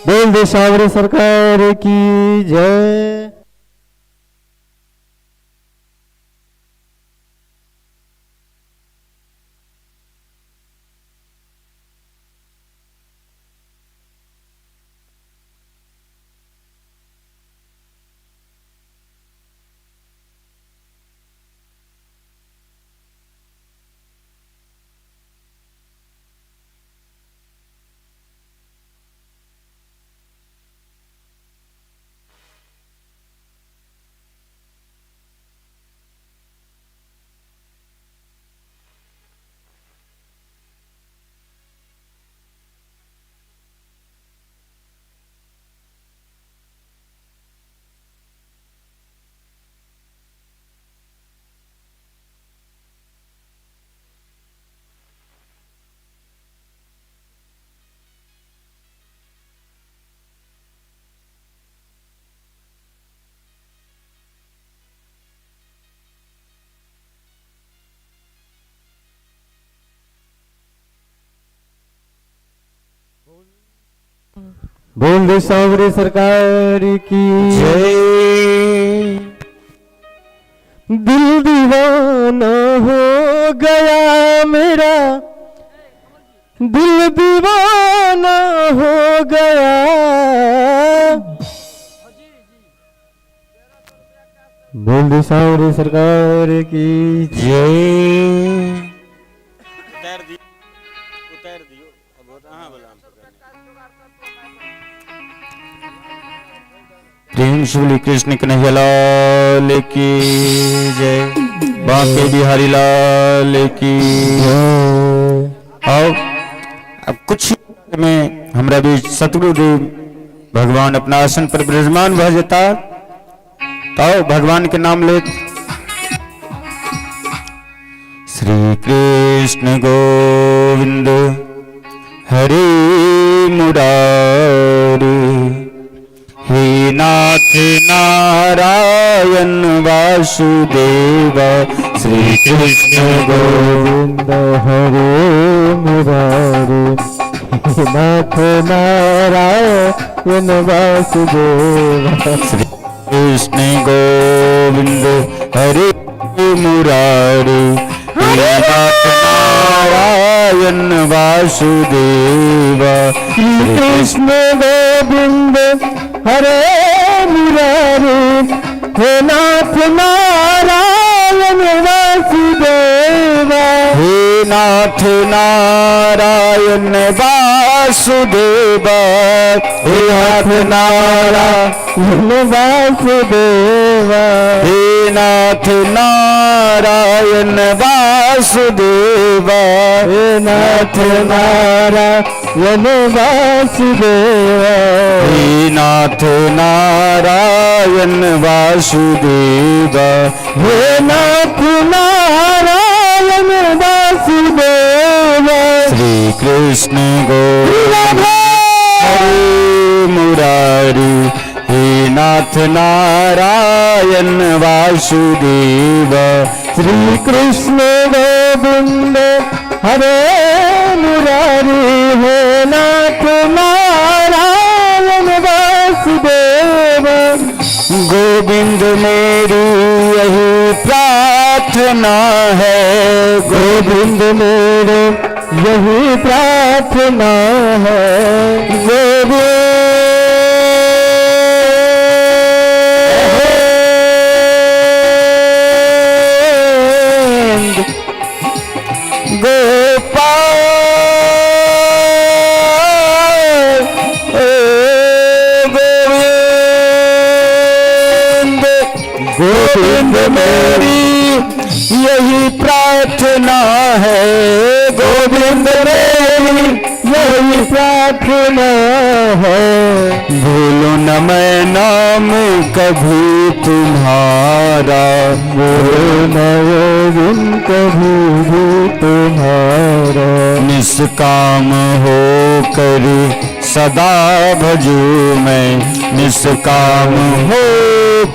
बोल दे सावरे सरकार की जय। बोल दे सावरे सरकार की जय। दिल दीवाना हो गया मेरा, दिल दीवाना हो गया, बोल दे सावरे सरकार की जय। उतार दियो अब हाँ बोला प्रेम श्री कृष्ण कन्हैया लाल की जय, बांके बिहारी लाल की जय। आओ अब कुछ में हमरा भी सतगुरुदेव भगवान अपना आसन पर विराजमान भऽ जेता, आओ भगवान के नाम ले। श्री कृष्ण गोविंद हरे मुरारी, हे नाथ नारायण वासुदेवा। श्री कृष्ण गोविंद हरे मुरारी, हे नाथ नारायण वासुदेवा। श्री कृष्ण गोविंद हरे मुरारी, हे नाथ नारायण वासुदेवा। श्री कृष्ण गोविंद हरे मुरारी, हे नाथ नारायण वासुदेवा। हे नाथ नारायण वासुदेवा, हे नाथ नारायण वासुदेवा, हे नाथ नारायण वासुदेवा, हे नाथ नारायण वासुदेवा, हे नाथ नारायण वासुदेवा, हे नाथ नारायण वासुदेवा। श्री कृष्ण कृष्ण गोविंद हरे मुरारी हे नाथ नारायण वासुदेव श्री कृष्ण गोविंद हरे मुरारी हे नाथ नारायण वासुदेव। गोविंद मेरी यही प्रार्थना है गोविंद मेरे यही प्रार्थना है। गोविंद गोपाल गोविंद गोविंद मेरी यही प्रार्थना है गोविंद मेरी यही प्रार्थना है। भूलो न मैं नाम कभी तुम्हारा बोलो न गोविंद कभी भी तुम्हारा। निष्काम हो कर सदा भजू मैं निष्काम हो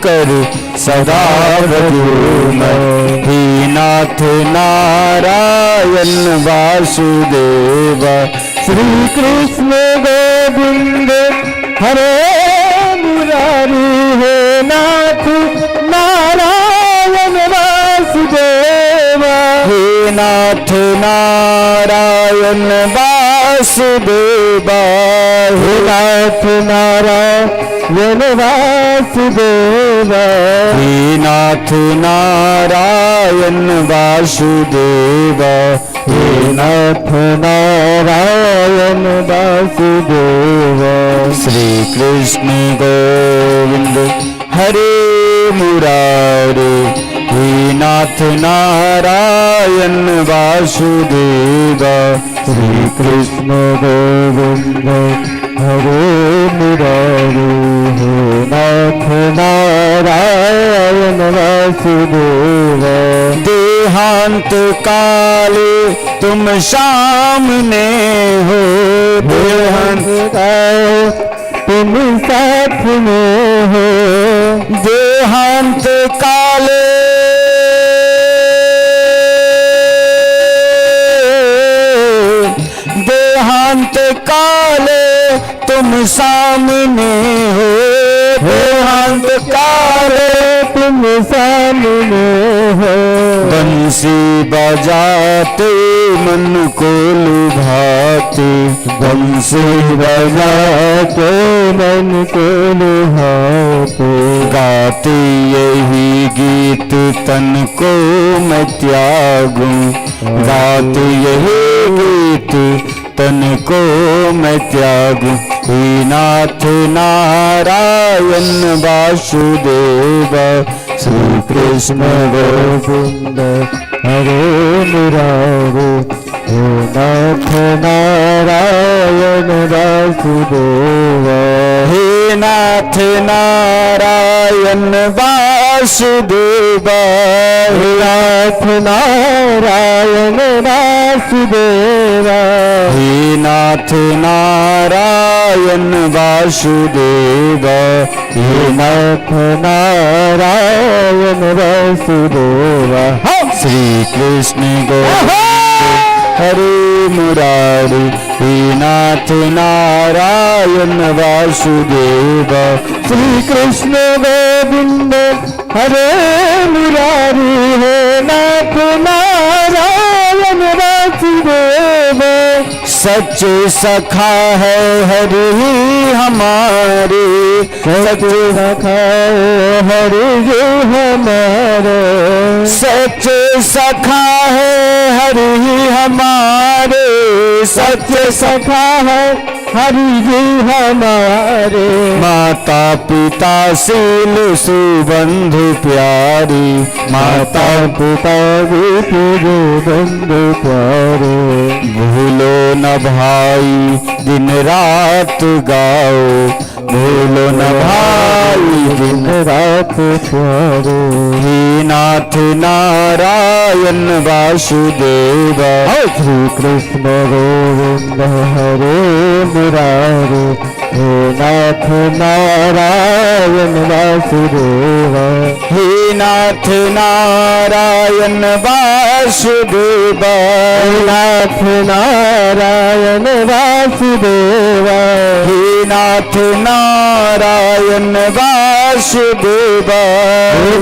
कर सदा भजू मैं हे नाथ नारायण वासुदेव। श्री कृष्ण गोविंद हरे मुरारी हे नाथ नारायण वासुदेव। हे नाथ नारायण वासुदेव हे नाथ नारायण वासुदेव। हे नाथ नारायण वासुदेव हे नाथ नारायण वासुदेव। श्री कृष्ण गोविंद हरे मुरारी हे नाथ नारायण वासुदेव। श्री कृष्ण गोविंद हरे मुरारी हे नाथ नारायण वासुदेव। देहांत काले तुम सामने हो देहांत काले तुम साथ में हो। देहांत काले देहांत काले तुम सामने हो देहांत काले तुम सामने हो। बंसी बजाते मन को लुभाते बंसी बजाते मन को लुभाते। गाते यही गीत तन को मैं त्यागूं गाते यही गीत तन को मैं त्यागूं। हे नाथ नारायण वासुदेव। श्री कृष्ण गोविंद हरे मुरारी हे नाथ नारायण वासुदेव। हे नाथ नारायण वासुदेव। हे नाथ नारायण वासुदेव। हे नाथ नारायण वासुदेव। हे नाथ नारायण वासुदेव। श्री कृष्ण गोविंद हरे मुरारी हे नाथ नारायण वासुदेव। श्री कृष्ण गोविंद हरे मुरारी हे नाथ नारायण वासुदेव। सच्चे सखा है हरि हमारे सच्चे सखा हरि जो हमारे। सच्चे सखा है हरि हमारे सच्चे सखा है हरि जी हमारे। माता पिता शील सुबंधु प्यारी माता पिता भी तुझे बंधु प्यारे। भूलो न भाई दिन रात गाओ भूलो न भाई दिन रात प्यारे। हे नाथ नारायण वासुदेव। श्री कृष्ण गोविंद गोविंद हरे मुरारे, हे नाथ नारायण वासुदेव, हे नाथ नारायण वासुदेव, नाथ नारायण वासुदेव, हे नाथ नारायण वासुदेव,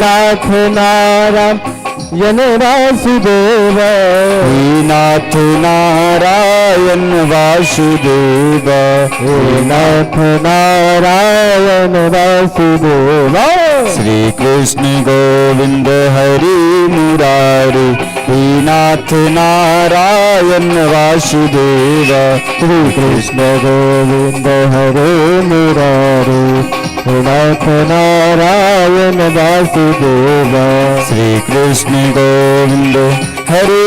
नाथ नारायण वासुदेव, हे नाथ नारायण वासुदेव, हे नाथ नारायण वासुदेव। श्री कृष्ण गोविंद हरि मुरारी, हे नाथ नारायण वासुदेव, श्री कृष्ण गोविंद हरे मुरारे, हे नाथ नारायण वासुदेव, श्री कृष्ण गोविंद हरे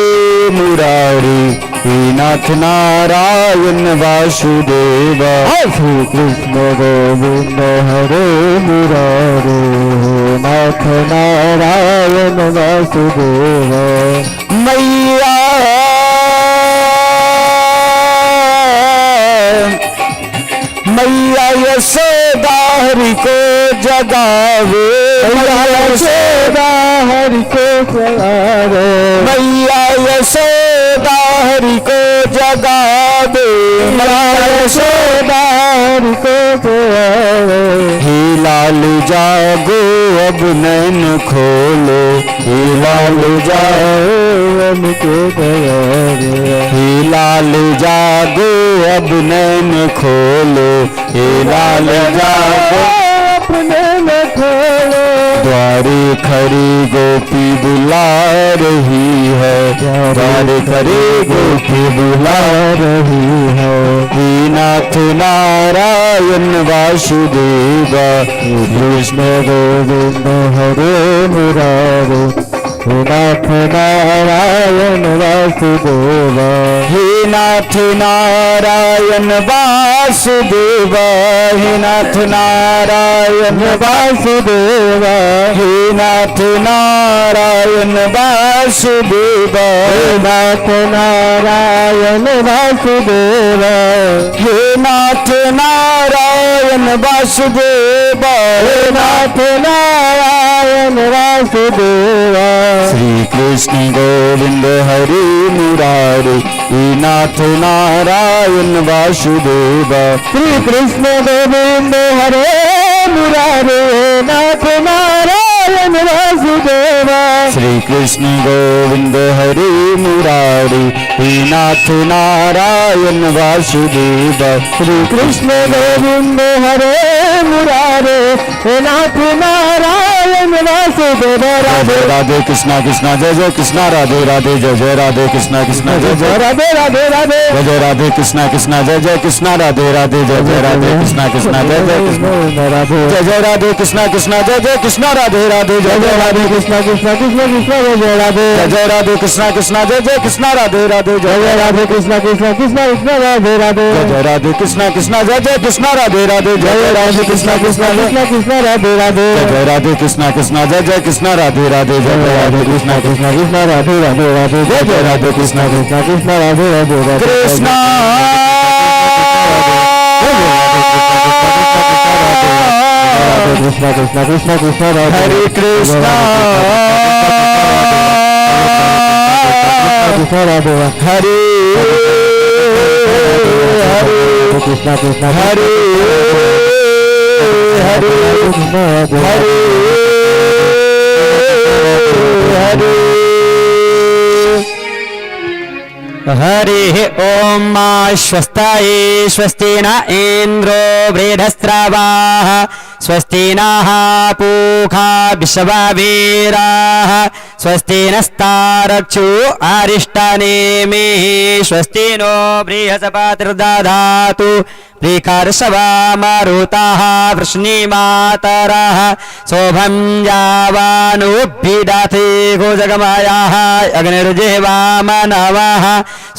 मुरारी, हे नाथ नारायण वासुदेव, श्री कृष्ण गोविंद हरे मुरारे, हे नाथ नारायण वासुदेव। मैया मैया यशोदा हरि को जगावे, मैया यशोदा हरि को जगावे, मैया यशोदा हरि को जगावे, मैया यशोदा हरि को जगावे। हे लाल जागो अब नैन खोलो, हे लाल जागो उनके जगावे, हे लाल जागो अब नैन खोलो, हे लाल जागो अपने में खोलो, द्वारे खड़ी गोपी बुला रही है, द्वारे खड़ी गोपी बुला रही है। हे नाथ नारायण वासुदेव, कृष्ण गोविंद हरे मुरारे, हे नाथ नारायण वासुदेव, हे नाथ नारायण वासुदेव, हे नाथ नारायण वासुदेव, हे नाथ नारायण वासुदेव, हे नाथ नारायण वासुदेव, हे नाथ नारायण वासुदेव, हे नाथ नारायण वासुदेव। श्री कृष्ण गोविंद हरि मुरारी, हे नाथ नारायण वासुदेव, श्री कृष्ण गोविंद हरे मुरारे, नाथ नारायण वासुदेव, श्री कृष्ण गोविंद हरि मुरारी, हे नाथ नारायण वासुदेव, श्री कृष्ण गोविंद हरे मुरारे, हे नाथ नारायण वासुदेव। राधे राधे कृष्णा कृष्णा जय जय कृष्णा, राधे राधे जय जय राधे कृष्णा कृष्णा जय जय राधे राधे राधे जय जय राधे कृष्णा कृष्णा जय जय कृष्णा, राधे राधे जय जय राधे कृष्णा कृष्णा जय जय कृष्णा, राधे जय जय राधे कृष्णा कृष्णा जय जय कृष्णा, राधे राधे जय जय राधे कृष्ण कृष्ण कृष्ण कृष्ण जय जय राधे, जय जय राधे कृष्णा कृष्णा जय जय कृष्णा, राधे राधे जय जय राधे कृष्ण कृष्ण कृष्ण कृष्ण राधे राधे, जय जय राधे कृष्णा कृष्णा जय जय कृष्णा, राधे राधे जय जय राधे कृष्णा कृष्णा कृष्ण कृष्ण राधे राधे, जय जय राधे कृष्णा कृष्णा जय जय कृष्णा, राधे राधे जय जय राधे कृष्णा कृष्ण कृष्ण राधे राधे राधे, जय जय राधे कृष्णा कृष्ण कृष्ण राधे राधे राधे, कृष्णा कृष्ण कृष्ण कृष्ण कृष्ण राधे, हरे कृष्णा कृष्ण राधे हरे हरे कृष्ण कृष्ण हरे हरे कृष्ण राधे हरे हरे हरि ओम मा स्वस्ताये स्वस्ति न इंद्रो वृधस्रवाः स्वस्ति नः पूषा विश्ववेदाः स्वस्ति नस्तारक्षो अरिष्टनेमिः स्वस्ति नो बृहस्पतिर्दधातु प्रीकर्षवा मरुतः वृष्णिमातरः शोभं यावानुभिदधे गोजगमयः अग्निर्जिह्वामनवः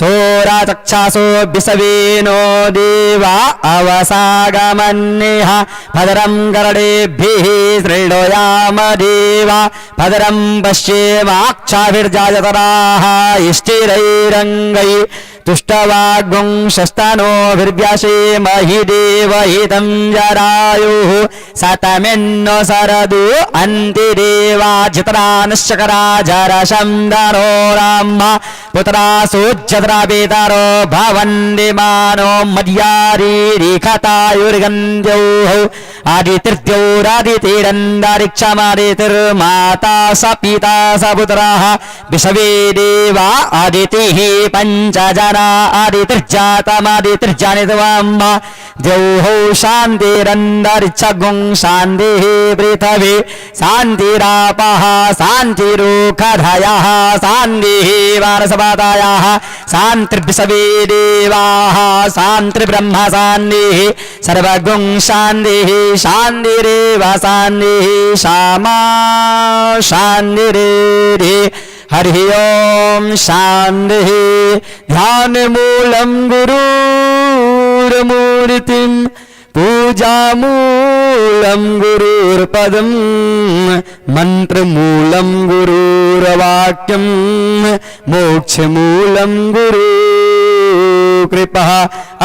सोराचक्षासो विषवेनो देवा अवसागमन्यः भद्रं कर्णेभिः शृणुयाम देवा भद्रं पश्येमाक्षाभिर्जायतराः स्थिरैरङ्गैः तुष्टवाग्गुं शस्तानोभिर्व्यासे महि देवहितं जरायुः सतमिन्नो सरदु अन्तिदेवाजितरानश्चकरा जरशन्दनो राम पुत्रासुज्जत्रा पितरो भवन्दिमानो मद्यारीरिखतायुर्गन्ध्योः आदितिर्द्यौरादितिरन्दरिक्षमादितिर्माता स पिता स पुत्रः विषवे देवा आदितिः पञ्चजना आदितिर्जातमादितिर्जनित्वम् द्यौः शान्तिरन्दरिक्षगुं शान्तिः पृथिवी शान्तिरापः शान्तिरुखधयः शान्तिः वारसपादायाः शान्तिर्विषवे देवाः शान्तिर्ब्रह्म शान्तिः सर्वगुं शान्तिः शान्तिरेव शान्तिः श्यामा शान्तिरेधि हरि ओम शान्तिः ध्यानमूलं गुरुर्मूर्तिं पूजामूलं गुरुर्पदं मन्त्रमूलं गुरुर्वाक्यं मोक्षमूलं गुरुकृपः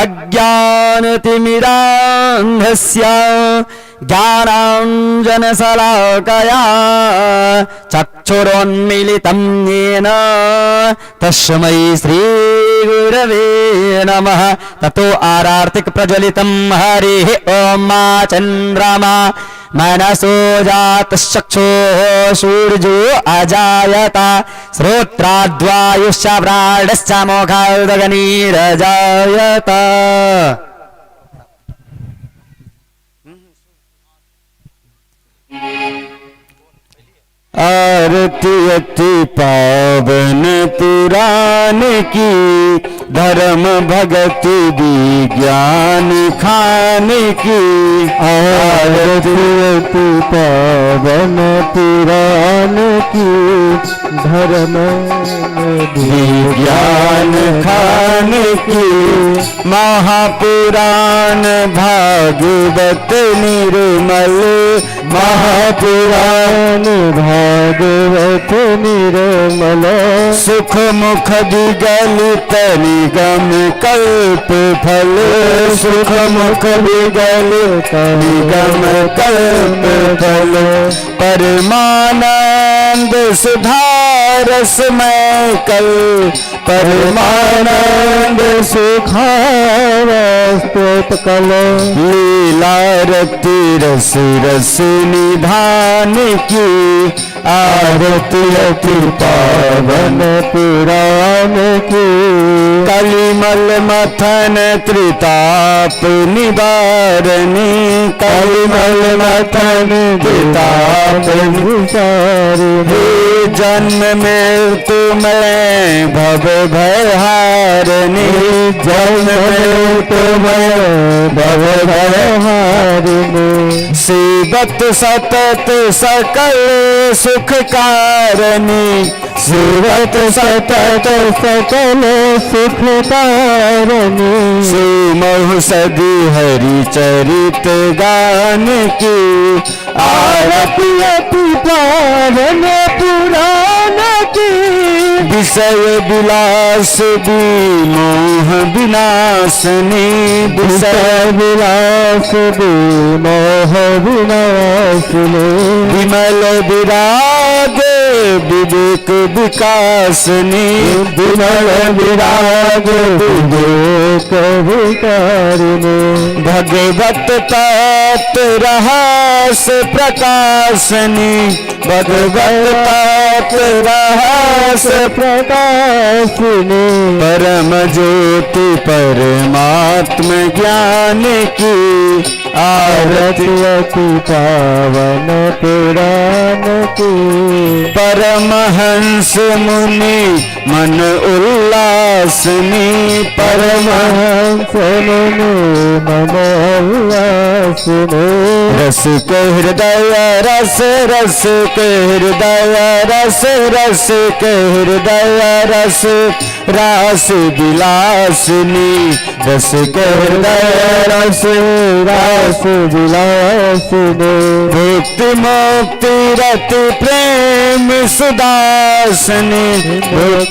अज्ञानतिमिरान्धस्य ज्ञानाञ्जनशलाकया चक्षुरोन्मीलितं येन तस्मै श्रीगुरवे नमः ततो आरार्तिक प्रज्वलितं हरिः ॐ मा चन्द्रमा मनसो जातश्चक्षुः सूर्यो अजायत श्रोत्राद्वायुश्च प्राणश्च मोक्षादगनीरजायत आरती अति पावन पुराण की धर्म भगति विज्ञान खान की आरती अति पावन पुराण की धर्म विज्ञान खान की महापुराण भागवत निर्मल महापुराण भागवत निर्मल सुख मुख विगलित निगम कल्प फल सुख मुख विगलित निगम कल्प फल परमानंद सुधारसमय कल परमानंद सुखारस्तोत कल लीला रति रस रस निधान की आरती अति पावन पुराण की कलिमल मथन त्रिताप निवारणी कलिमल मथन त्रिताप विचारिणी जन्म मृत्यु में भव भयहारिणी जन्म मृत्यु में भव भयहारिणी सेवत सतत सकल सुख कारणी सेवत सतत सकल सुख तारणी सुमहु सदी हरि चरित गान की आरती अति पावन पुराण की विषय विलास विमोह विनाशनी विषय विलास विमोह विनाशिनी विमल विराग विवेक विकासनी विमल विराग विवेक विकारिणी भगवत तत्व रहस प्रकाशनी भगवत तत्व रहस प्रकाशिनी परम ज्योति परमात्म ज्ञान की आरती अति पावन पुराण की परमहंस मुनि मन उल्लासनी परमहंस मुनि मन उल्लासिनी रस के हृदय रस रस के हृदय रस रस के हृदय रस रास विलासनी रस के हृदय रस रास विलासिनी भक्ति मुक्ति रति प्रेम सुदासनी भक्ति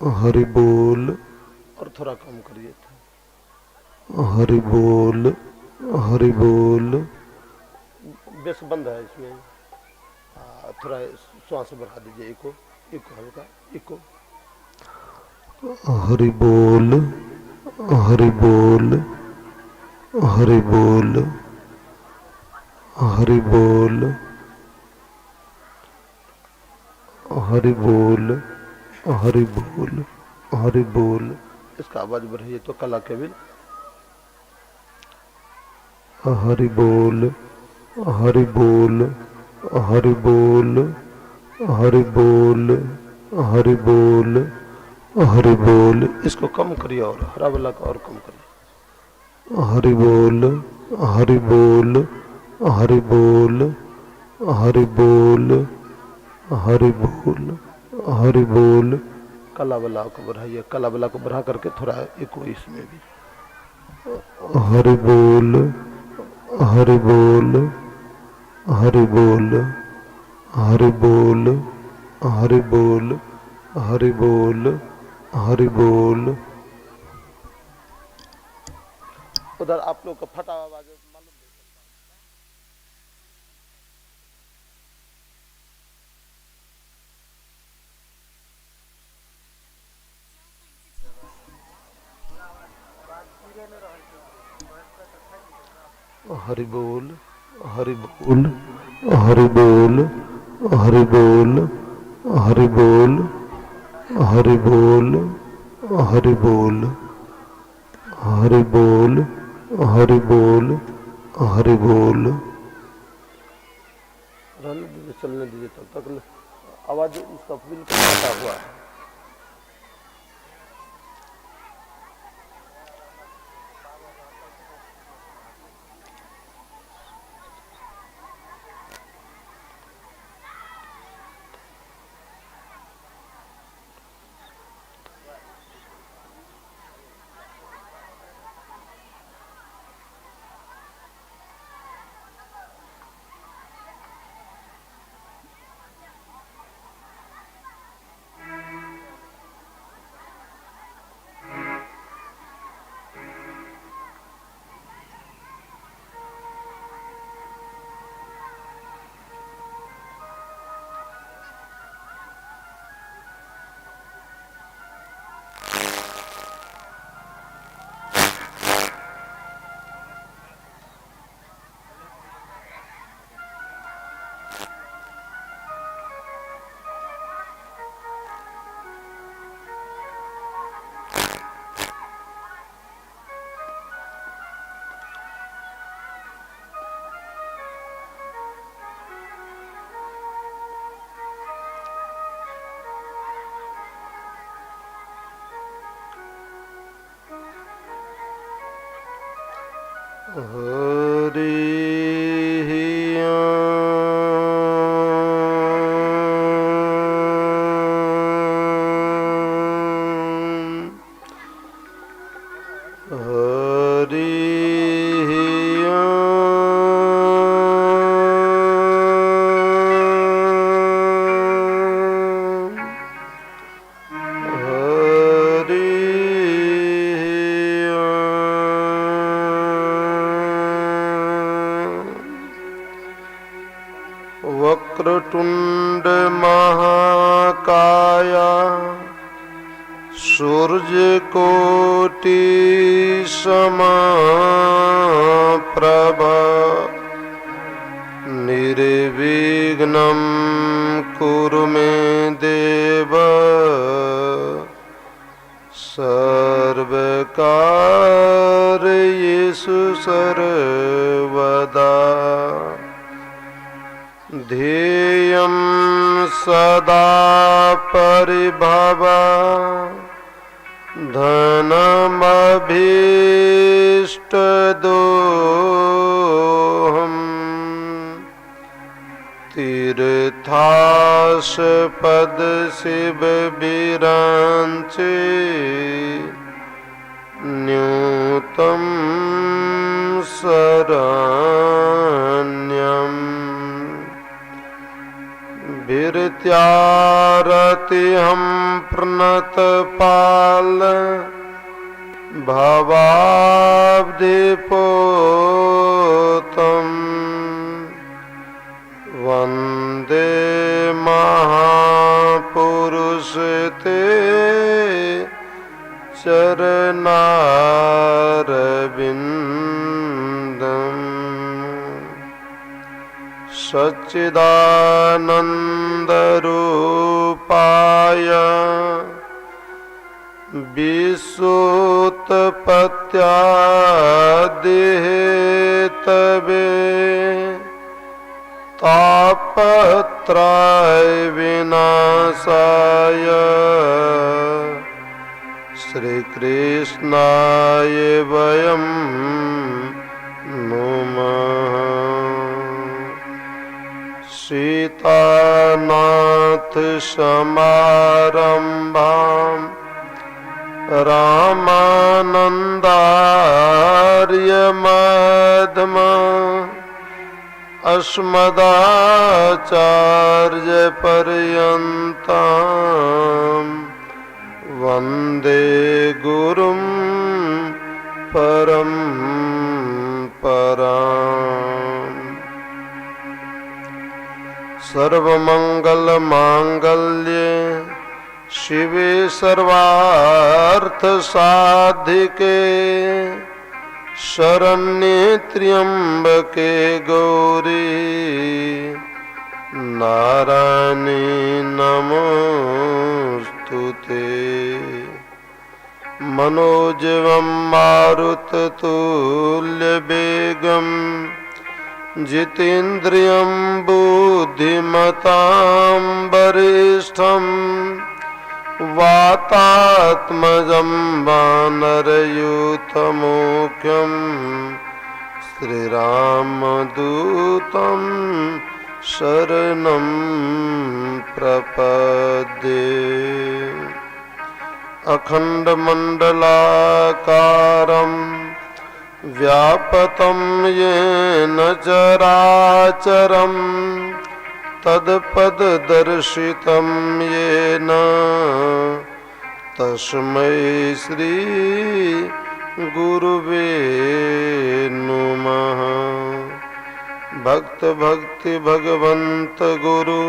हरि बोल। और थोड़ा कम करिए। हरि बोल, हरि बोल। बेस बंद है इसमें। थोड़ा श्वास बढ़ा दीजिए, इको इको हल्का इको। हरि बोल, हरि बोल, हरि बोल, हरि बोल, हरि बोल, हरि बोल, हरि बोल। इसका आवाज बढ़ाइए तो कला केवल। हरि बोल, हरि बोल, हरि बोल, हरि बोल, हरि बोल, हरि बोल। इसको कम करिए और हरा वाला को और कम करिए। हरि बोल, हरि बोल, हरि बोल, हरि बोल, हरि बोल, हरि बोल। कला वाला को बढ़ाइए, कला वाला को बढ़ा करके थोड़ा इको इसमें भी। हरि बोल, हरि बोल, हरि बोल, हरि बोल, हरि बोल, हरि बोल, हरि बोल। उधर आप लोग का फटा आवाज मालूम नहीं। हरि बोल, हरि बोल, हरि बोल, हरि बोल, हरि बोल, हरि बोल, हरि बोल, हरि बोल, हरि बोल, हरि बोल। रहने दीजिए, चलने दीजिए तब तक। आवाज इसका बिल्कुल फटा हुआ है। वक्रतुंड महाकाय सूर्यकोटि समप्रभ निर्विघ्नं कुरु मे देव सर्वकार्येषु सर्वदा। ध्येयं सदा परिभव धनमभीष्टदोहम् तीर्थास्पद शिव विरांचे न्यूतं शरण्यम्। भीर्त्यारतिहं अनत पाल भवाब्धिपोतम् वन्दे महापुरुष ते चरणारविन्दम् सच्चिदानन्दरूपाय विसुतपत्यादिहेतवे तापत्रय विनाशाय श्रीकृष्णाय वयं नमः। सीतानाथ समारंभां रामानन्दार्य मध्यमाम् अस्मदाचार्य पर्यन्तां वन्दे गुरुं परम्पराम्। सर्वमङ्गलमाङ्गल्ये शिवे सर्वार्थसाधिके शरण्ये त्र्यम्बके गौरी नारायणी नमोस्तुते। मनोजवं मारुततुल्यवेगं जितेन्द्रियं बुद्धिमतां वरिष्ठं वातात्मजं वानरयूथमुख्यं श्रीरामदूतं शरणं प्रपद्ये। अखण्डमण्डलाकारं व्यापतं येन चराचरं तत्पददर्शितं येन तस्मै श्री गुरुवे नमः। भक्त भक्ति भगवंत गुरु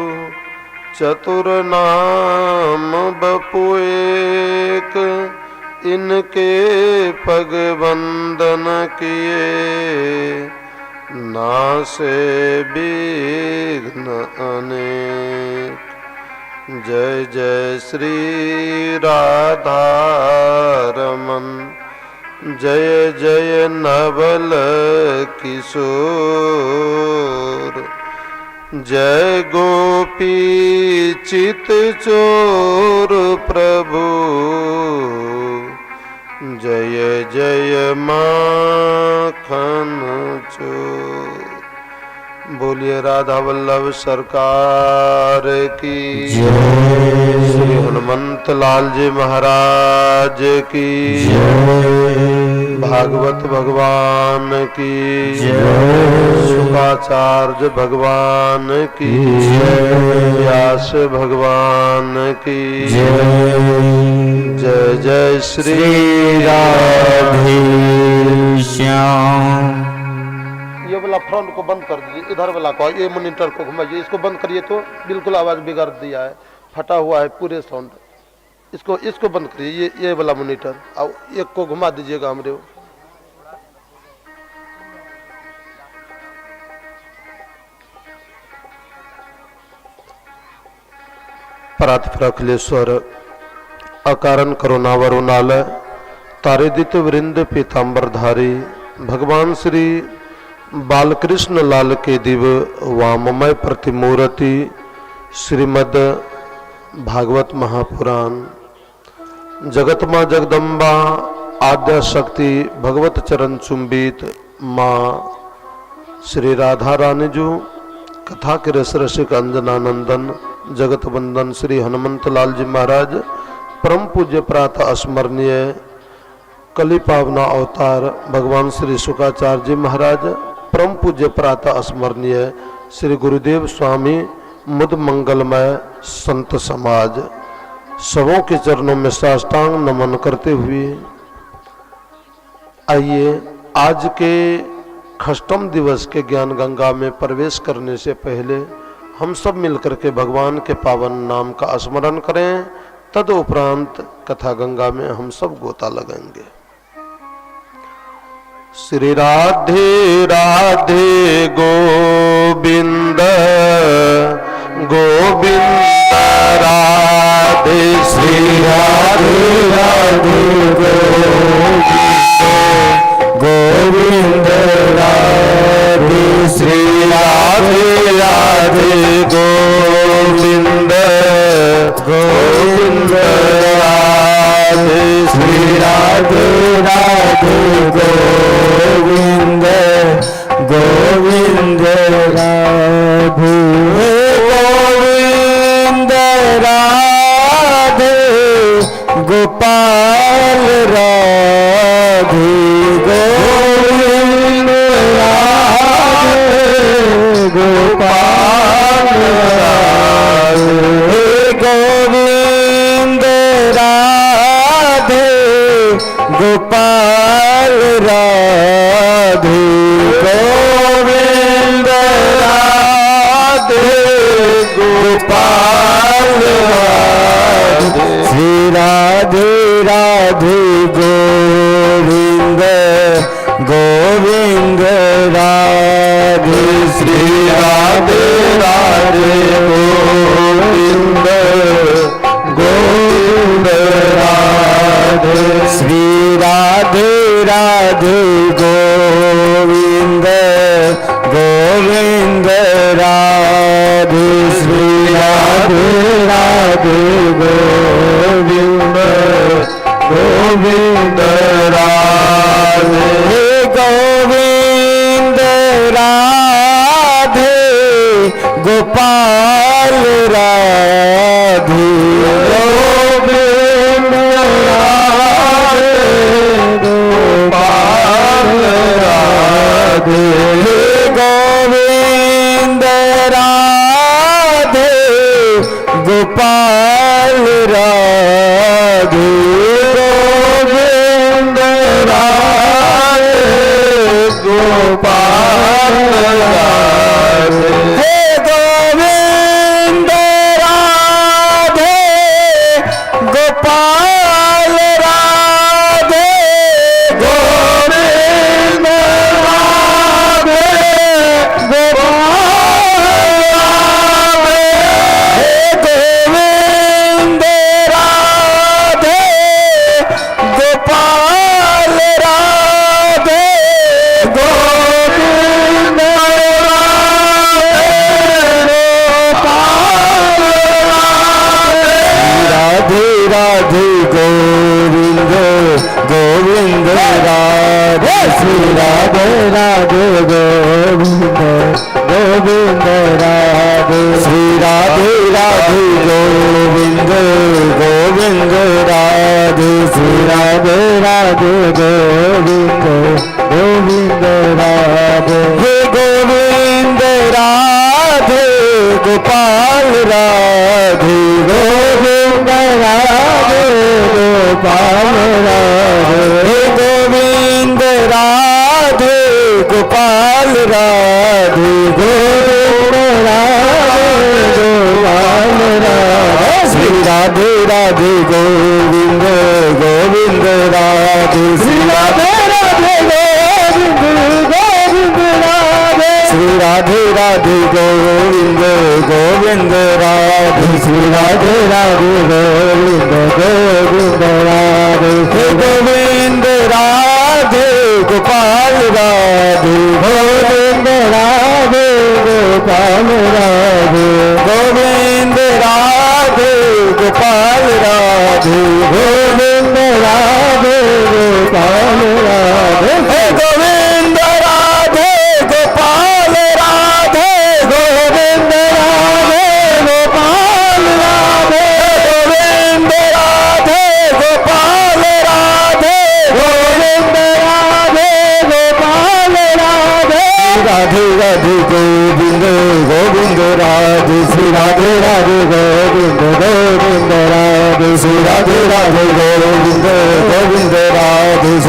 चतुर्नाम बपु एक, इनके पग वंदन किए नासे विघ्न अनेक। जय जय श्री राधा रमन, जय जय नवल किशोर, जय गोपी चित चोर प्रभु, जय जय माखन चोर। बोलिए राधा वल्लभ सरकार की जय। श्री हनुमंत लाल जी महाराज की जय। भागवत भगवान की जय। शुकाचार्य भगवान की जय। व्यास भगवान की जय। जय जय श्री राधे श्याम। ये वाला फ्रंट को बंद कर दीजिए, इधर वाला को, ये मॉनिटर को घुमाइए, इसको बंद करिए तो बिल्कुल आवाज बिगाड़ दिया है, फटा हुआ है पूरे साउंड। इसको बंद करिए, ये वाला मॉनिटर, और एक को घुमा दीजिएगा हमरे। परात्परखलेश्वर अकारण करुणावरुणालय तारेदित वृंद पीताम्बरधारी भगवान श्री बालकृष्ण लाल के दिव्य वाममय प्रतिमूर्ति श्रीमद् भागवत महापुराण। जगत माँ जगदम्बा आद्या शक्ति भगवत चरण चुंबित माँ श्री राधा रानी जो कथा के रस रसिक अंजनानंदन जगत वंदन श्री हनुमंत लाल जी महाराज परम पूज्य प्रातः स्मरणीय कली पावना अवतार भगवान श्री शुकाचार्य जी महाराज परम पूज्य प्रातः स्मरणीय श्री गुरुदेव स्वामी मुद मंगलमय संत समाज सबों के चरणों में साष्टांग नमन करते हुए आइए आज के खष्टम दिवस के ज्ञान गंगा में प्रवेश करने से पहले हम सब मिलकर के भगवान के पावन नाम का स्मरण करें। तदुपरांत कथा गंगा में हम सब गोता लगाएंगे। श्री राधे राधे गोविंद गोविंद राधे श्री राधे राधे गोविंद राधे श्री राधे राधे गोविंद गोविंद राधे श्री राधे राधे गोविंद गोविंद राधे गोविंद राधे गोपाल राधे गोविंद राधे गोपाल राधे गोविंद राधे गोपाल राधे गोविंद राधे गोपाल राधे श्री राधे राधे गोविंद गोविंद राधे श्री राधे राधे गोविंद गोविंद राधे श्री राधे राधे गोविंद गोविंद राधे श्री राधे राधे गोविंद गोविंद राधे गोविंद राधे गोपाल राधे गोविंद राधे गोपाल राधे गोविंद राधे गोपाल राधे गोविंद राधे गोपाल राधे हे गोविंद राधे गोपाल राधे गोविंद राधे गोपाल हे गोविंद राधे गोपाल राधे गोविंद राधे राधे गोविंद गोविंद राधे श्री राधे राधे गोविंद गोविंद राधे श्री राधे राधे गोविंद गोविंद राधे श्री राधे राधे गोविंद गोविंद राधे हे गोविंद राधे गोपाल राधे गोविंद राधे गोपाल राधे हे गोविंद राधे गोपाल राधे गोविंद राधे गोपाल राधे श्री राधे राधे गोविंद गोविंद राधे श्री राधे राधे गोविंद गोविंद राधे श्री राधे राधे गोविंद गोविंद राधे श्री राधे राधे गोविंद गोविंद राधे हे गोविंद राधे गोपाल राधे गोविंद राधे गोपाल राधे गोविंद राधे गोपाल राधे गोविंद राधे गोपाल राधे हे गोविंद राधे गोपाल राधे गोविंद राधे गोपाल राधे गोविंद राधे गोपाल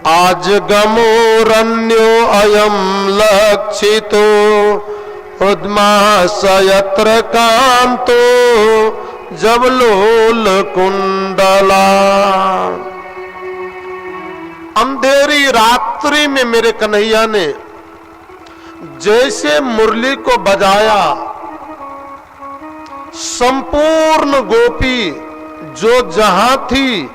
आज गमोरन्यो अयम लक्षितो उद्मासयत्र कांतो जब लोल कुंडला। अंधेरी रात्रि में मेरे कन्हैया ने जैसे मुरली को बजाया, संपूर्ण गोपी जो जहां थी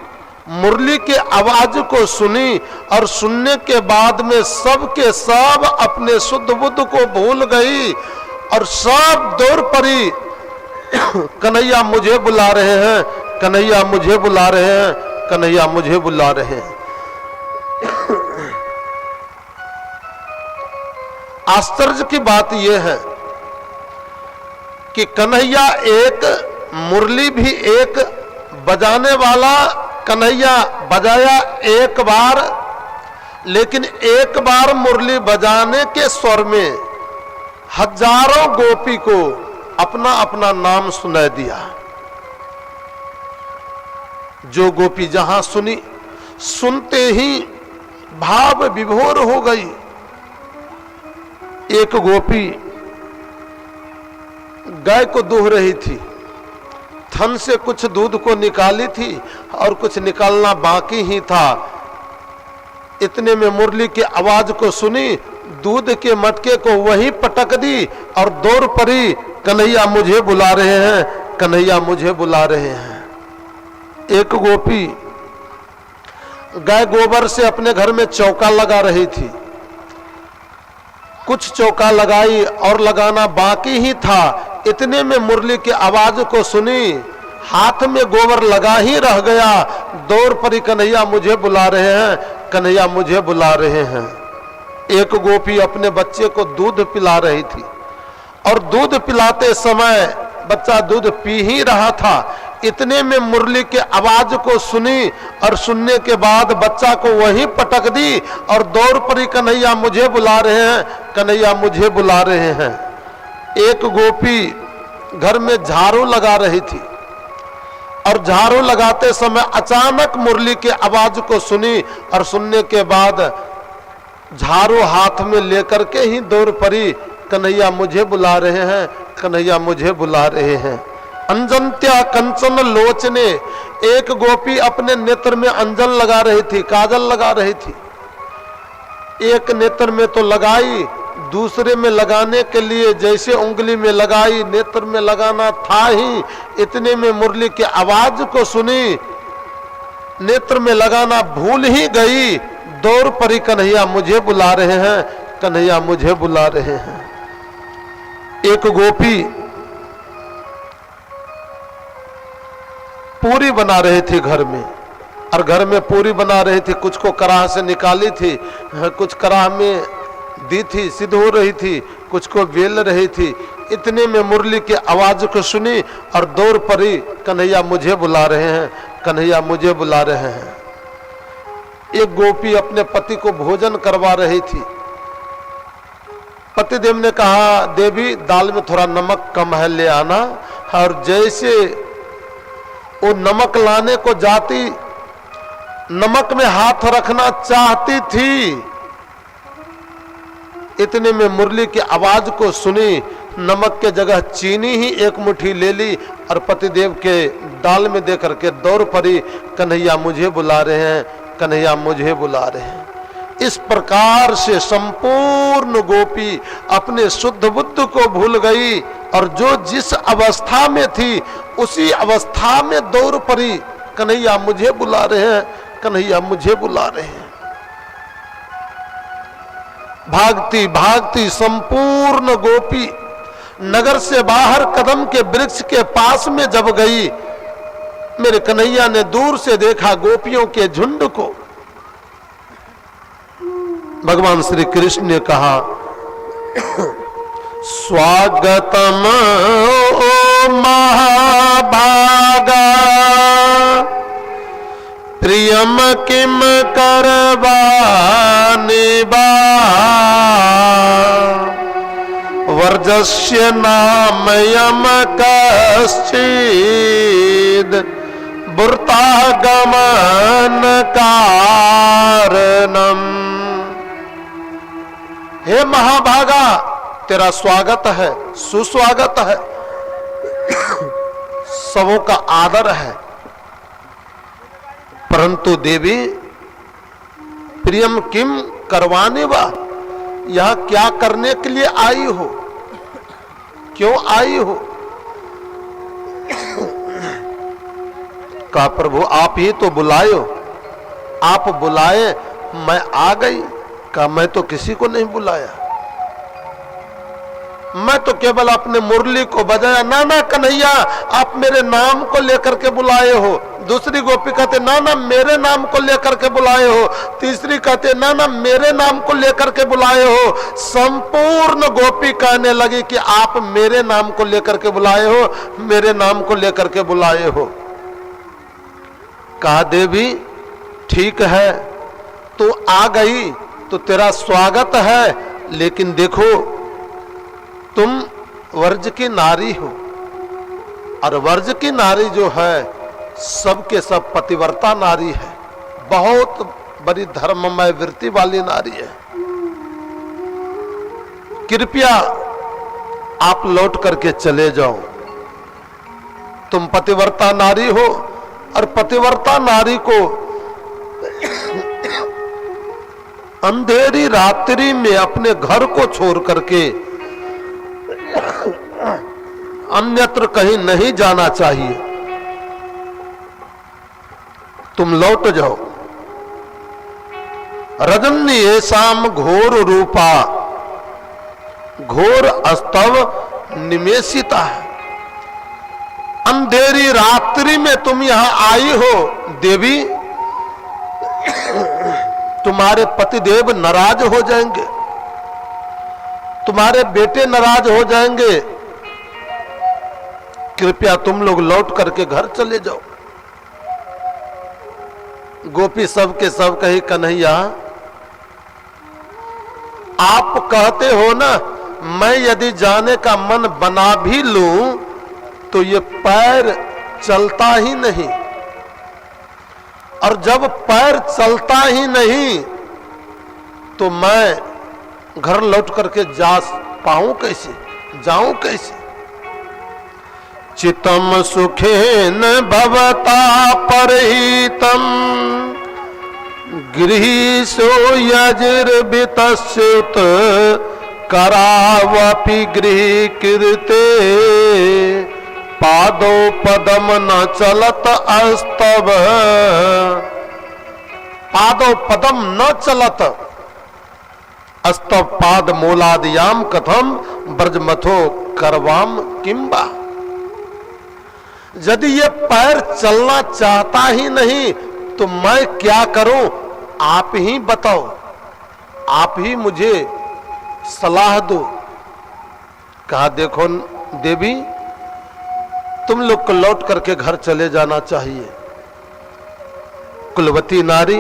मुरली के आवाज को सुनी और सुनने के बाद में सब के सब अपने शुद्ध बुद्ध को भूल गई और सब दौड़ पड़ी। कन्हैया मुझे बुला रहे हैं, कन्हैया मुझे बुला रहे हैं, कन्हैया मुझे बुला रहे हैं। आश्चर्य की बात यह है कि कन्हैया एक, मुरली भी एक, बजाने वाला कन्हैया बजाया एक बार, लेकिन एक बार मुरली बजाने के स्वर में हजारों गोपी को अपना अपना नाम सुनाई दिया। जो गोपी जहां सुनी, सुनते ही भाव विभोर हो गई। एक गोपी गाय को दूह रही थी, थन से कुछ दूध को निकाली थी और कुछ निकालना बाकी ही था। इतने में मुरली की आवाज को सुनी, दूध के मटके को वहीं पटक दी और दौड़ पड़ी। कन्हैया मुझे बुला रहे हैं, कन्हैया मुझे बुला रहे हैं। एक गोपी गाय गोबर से अपने घर में चौका लगा रही थी, कुछ चौका लगाई और लगाना बाकी ही था। इतने में मुरली की आवाज को सुनी, हाथ में गोबर लगा ही रह गया, दौड़ पड़ी। कन्हैया मुझे बुला रहे हैं, कन्हैया मुझे बुला रहे हैं। एक गोपी अपने बच्चे को दूध पिला रही थी और दूध पिलाते समय बच्चा दूध पी ही रहा था। इतने में मुरली के आवाज को सुनी और सुनने के बाद बच्चा को वहीं पटक दी और दौड़ पड़ी। कन्हैया मुझे बुला रहे हैं, कन्हैया मुझे बुला रहे हैं। एक गोपी घर में झाड़ू लगा रही थी और झाड़ू लगाते समय अचानक मुरली की आवाज को सुनी और सुनने के बाद झाड़ू हाथ में लेकर के ही दौड़ पड़ी। कन्हैया मुझे बुला रहे हैं, कन्हैया मुझे बुला रहे हैं। अंजंत्या कंचन लोचने, एक गोपी अपने नेत्र में अंजन लगा रही थी, काजल लगा रही थी। एक नेत्र में तो लगाई, दूसरे में लगाने के लिए जैसे उंगली में लगाई, नेत्र में लगाना था ही। इतने में मुरली की आवाज को सुनी, नेत्र में लगाना भूल ही गई, दौड़ पड़ी। कन्हैया मुझे बुला रहे हैं, कन्हैया मुझे बुला रहे हैं। एक गोपी पूरी बना रही थी घर में, और घर में पूरी बना रही थी, कुछ को कराह से निकाली थी, कुछ कराह में दी थी, सिद्ध हो रही थी, कुछ को बेल रही थी। इतने में मुरली की आवाज को सुनी और दौड़ पड़ी। कन्हैया मुझे बुला रहे हैं, कन्हैया मुझे बुला रहे हैं। एक गोपी अपने पति को भोजन करवा रही थी। पतिदेव ने कहा, देवी दाल में थोड़ा नमक कम है, ले आना। और जैसे वो नमक लाने को जाती, नमक में हाथ रखना चाहती थी, इतने में मुरली की आवाज को सुनी, नमक के जगह चीनी ही एक मुट्ठी ले ली और पतिदेव के दाल में दे करके दौड़ पड़ी। कन्हैया मुझे बुला रहे हैं, कन्हैया मुझे बुला रहे हैं। इस प्रकार से संपूर्ण गोपी अपने शुद्ध बुद्ध को भूल गई और जो जिस अवस्था में थी उसी अवस्था में दौड़ पड़ी। कन्हैया मुझे बुला रहे हैं, कन्हैया मुझे बुला रहे हैं। भागती भागती संपूर्ण गोपी नगर से बाहर कदम के वृक्ष के पास में जब गई, मेरे कन्हैया ने दूर से देखा गोपियों के झुंड को। भगवान श्री कृष्ण ने कहा, स्वागतम ओ महाभागा, प्रियम किम करवानि बा, वर्जस्य नाम यम कश्चिद बुरता गमन कारणम। हे महाभागा, तेरा स्वागत है, सुस्वागत है, सबों का आदर है। परंतु देवी प्रियम किम करवाने वा, यह क्या करने के लिए आई हो, क्यों आई हो? कहा प्रभु आप ही तो बुलाए हो, आप बुलाए मैं आ गई। कहा मैं तो किसी को नहीं बुलाया, मैं तो केवल अपने मुरली को बजाया। ना ना कन्हैया, आप मेरे नाम को लेकर के बुलाए हो। दूसरी गोपी कहते ना ना मेरे नाम को लेकर के बुलाए हो। तीसरी कहते ना ना मेरे नाम को लेकर के बुलाए हो। संपूर्ण गोपी कहने लगी कि आप मेरे नाम को लेकर के बुलाए हो, मेरे नाम को लेकर के बुलाए हो। कहा देवी ठीक है, तू आ गई तो तेरा स्वागत है, लेकिन देखो तुम वर्ज की नारी हो, और वर्ज की नारी जो है सबके सब पतिव्रता नारी है, बहुत बड़ी धर्ममय वृत्ति वाली नारी है। कृपया आप लौट करके चले जाओ। तुम पतिव्रता नारी हो, और पतिव्रता नारी को अंधेरी रात्रि में अपने घर को छोड़ करके अन्यत्र कहीं नहीं जाना चाहिए। तुम लौट जाओ। रजनी ऐसाम घोर रूपा, घोर अस्तव निमेषिता है। अंधेरी रात्रि में तुम यहां आई हो देवी, तुम्हारे पतिदेव नाराज हो जाएंगे, तुम्हारे बेटे नाराज हो जाएंगे। कृपया तुम लोग लौट करके घर चले जाओ। गोपी सब के सब कही कन्हैया आप कहते हो ना, मैं यदि जाने का मन बना भी लूं तो ये पैर चलता ही नहीं, और जब पैर चलता ही नहीं तो मैं घर लौट करके जा पाऊं कैसे, जाऊं कैसे? चितम सुखेन भवता परहितम गृहीशो यजिर्वितस्युत करावपि गृहीकृते पादो पदम न चलत अस्तव। पादो पदम न चलत अस्तव पाद मूलादियाम कथम ब्रजमथो करवाम किंबा। यदि ये पैर चलना चाहता ही नहीं तो मैं क्या करूं? आप ही बताओ, आप ही मुझे सलाह दो। कहा देखो देवी, तुम लोग को लौट करके घर चले जाना चाहिए। कुलवती नारी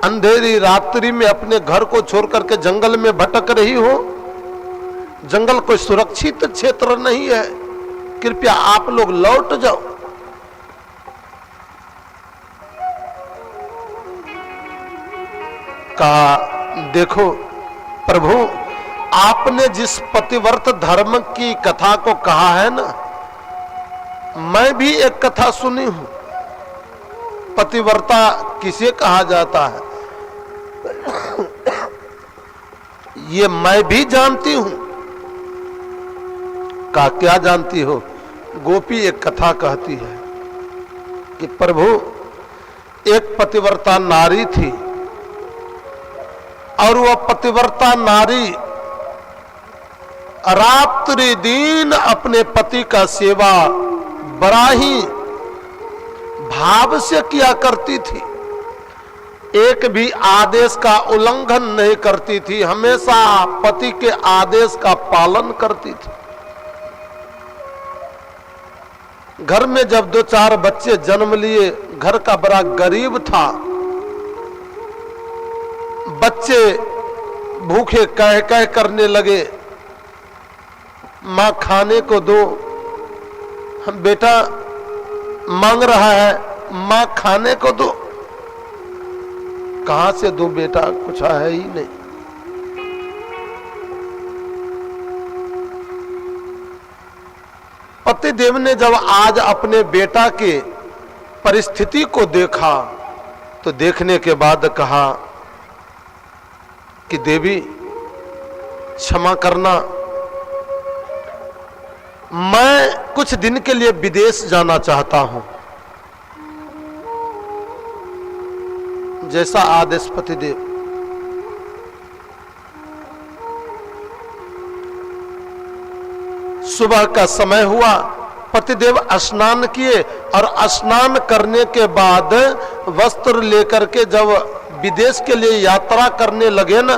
अंधेरी रात्रि में अपने घर को छोड़ करके जंगल में भटक रही हो। जंगल कोई सुरक्षित क्षेत्र नहीं है, कृपया आप लोग लौट जाओ। कहा देखो प्रभु, आपने जिस पतिव्रत धर्म की कथा को कहा है ना, मैं भी एक कथा सुनी हूं। पतिव्रता किसे कहा जाता है ये मैं भी जानती हूं। का क्या जानती हो? गोपी एक कथा कहती है कि प्रभु, एक पतिव्रता नारी थी, और वह पतिव्रता नारी रात्रि दिन अपने पति का सेवा बड़ा ही भाव से किया करती थी। एक भी आदेश का उल्लंघन नहीं करती थी, हमेशा पति के आदेश का पालन करती थी। घर में जब 2-4 बच्चे जन्म लिए, घर का बड़ा गरीब था, बच्चे भूखे कह कह करने लगे, मां खाने को दो। हम बेटा मांग रहा है, मां खाने को दो। कहां से दो बेटा, कुछ है ही नहीं। पतिदेव ने जब आज अपने बेटा के परिस्थिति को देखा तो देखने के बाद कहा कि देवी क्षमा करना, मैं कुछ दिन के लिए विदेश जाना चाहता हूं। जैसा आदेश पतिदेव। सुबह का समय हुआ, पतिदेव स्नान किए और स्नान करने के बाद वस्त्र लेकर के जब विदेश के लिए यात्रा करने लगे ना,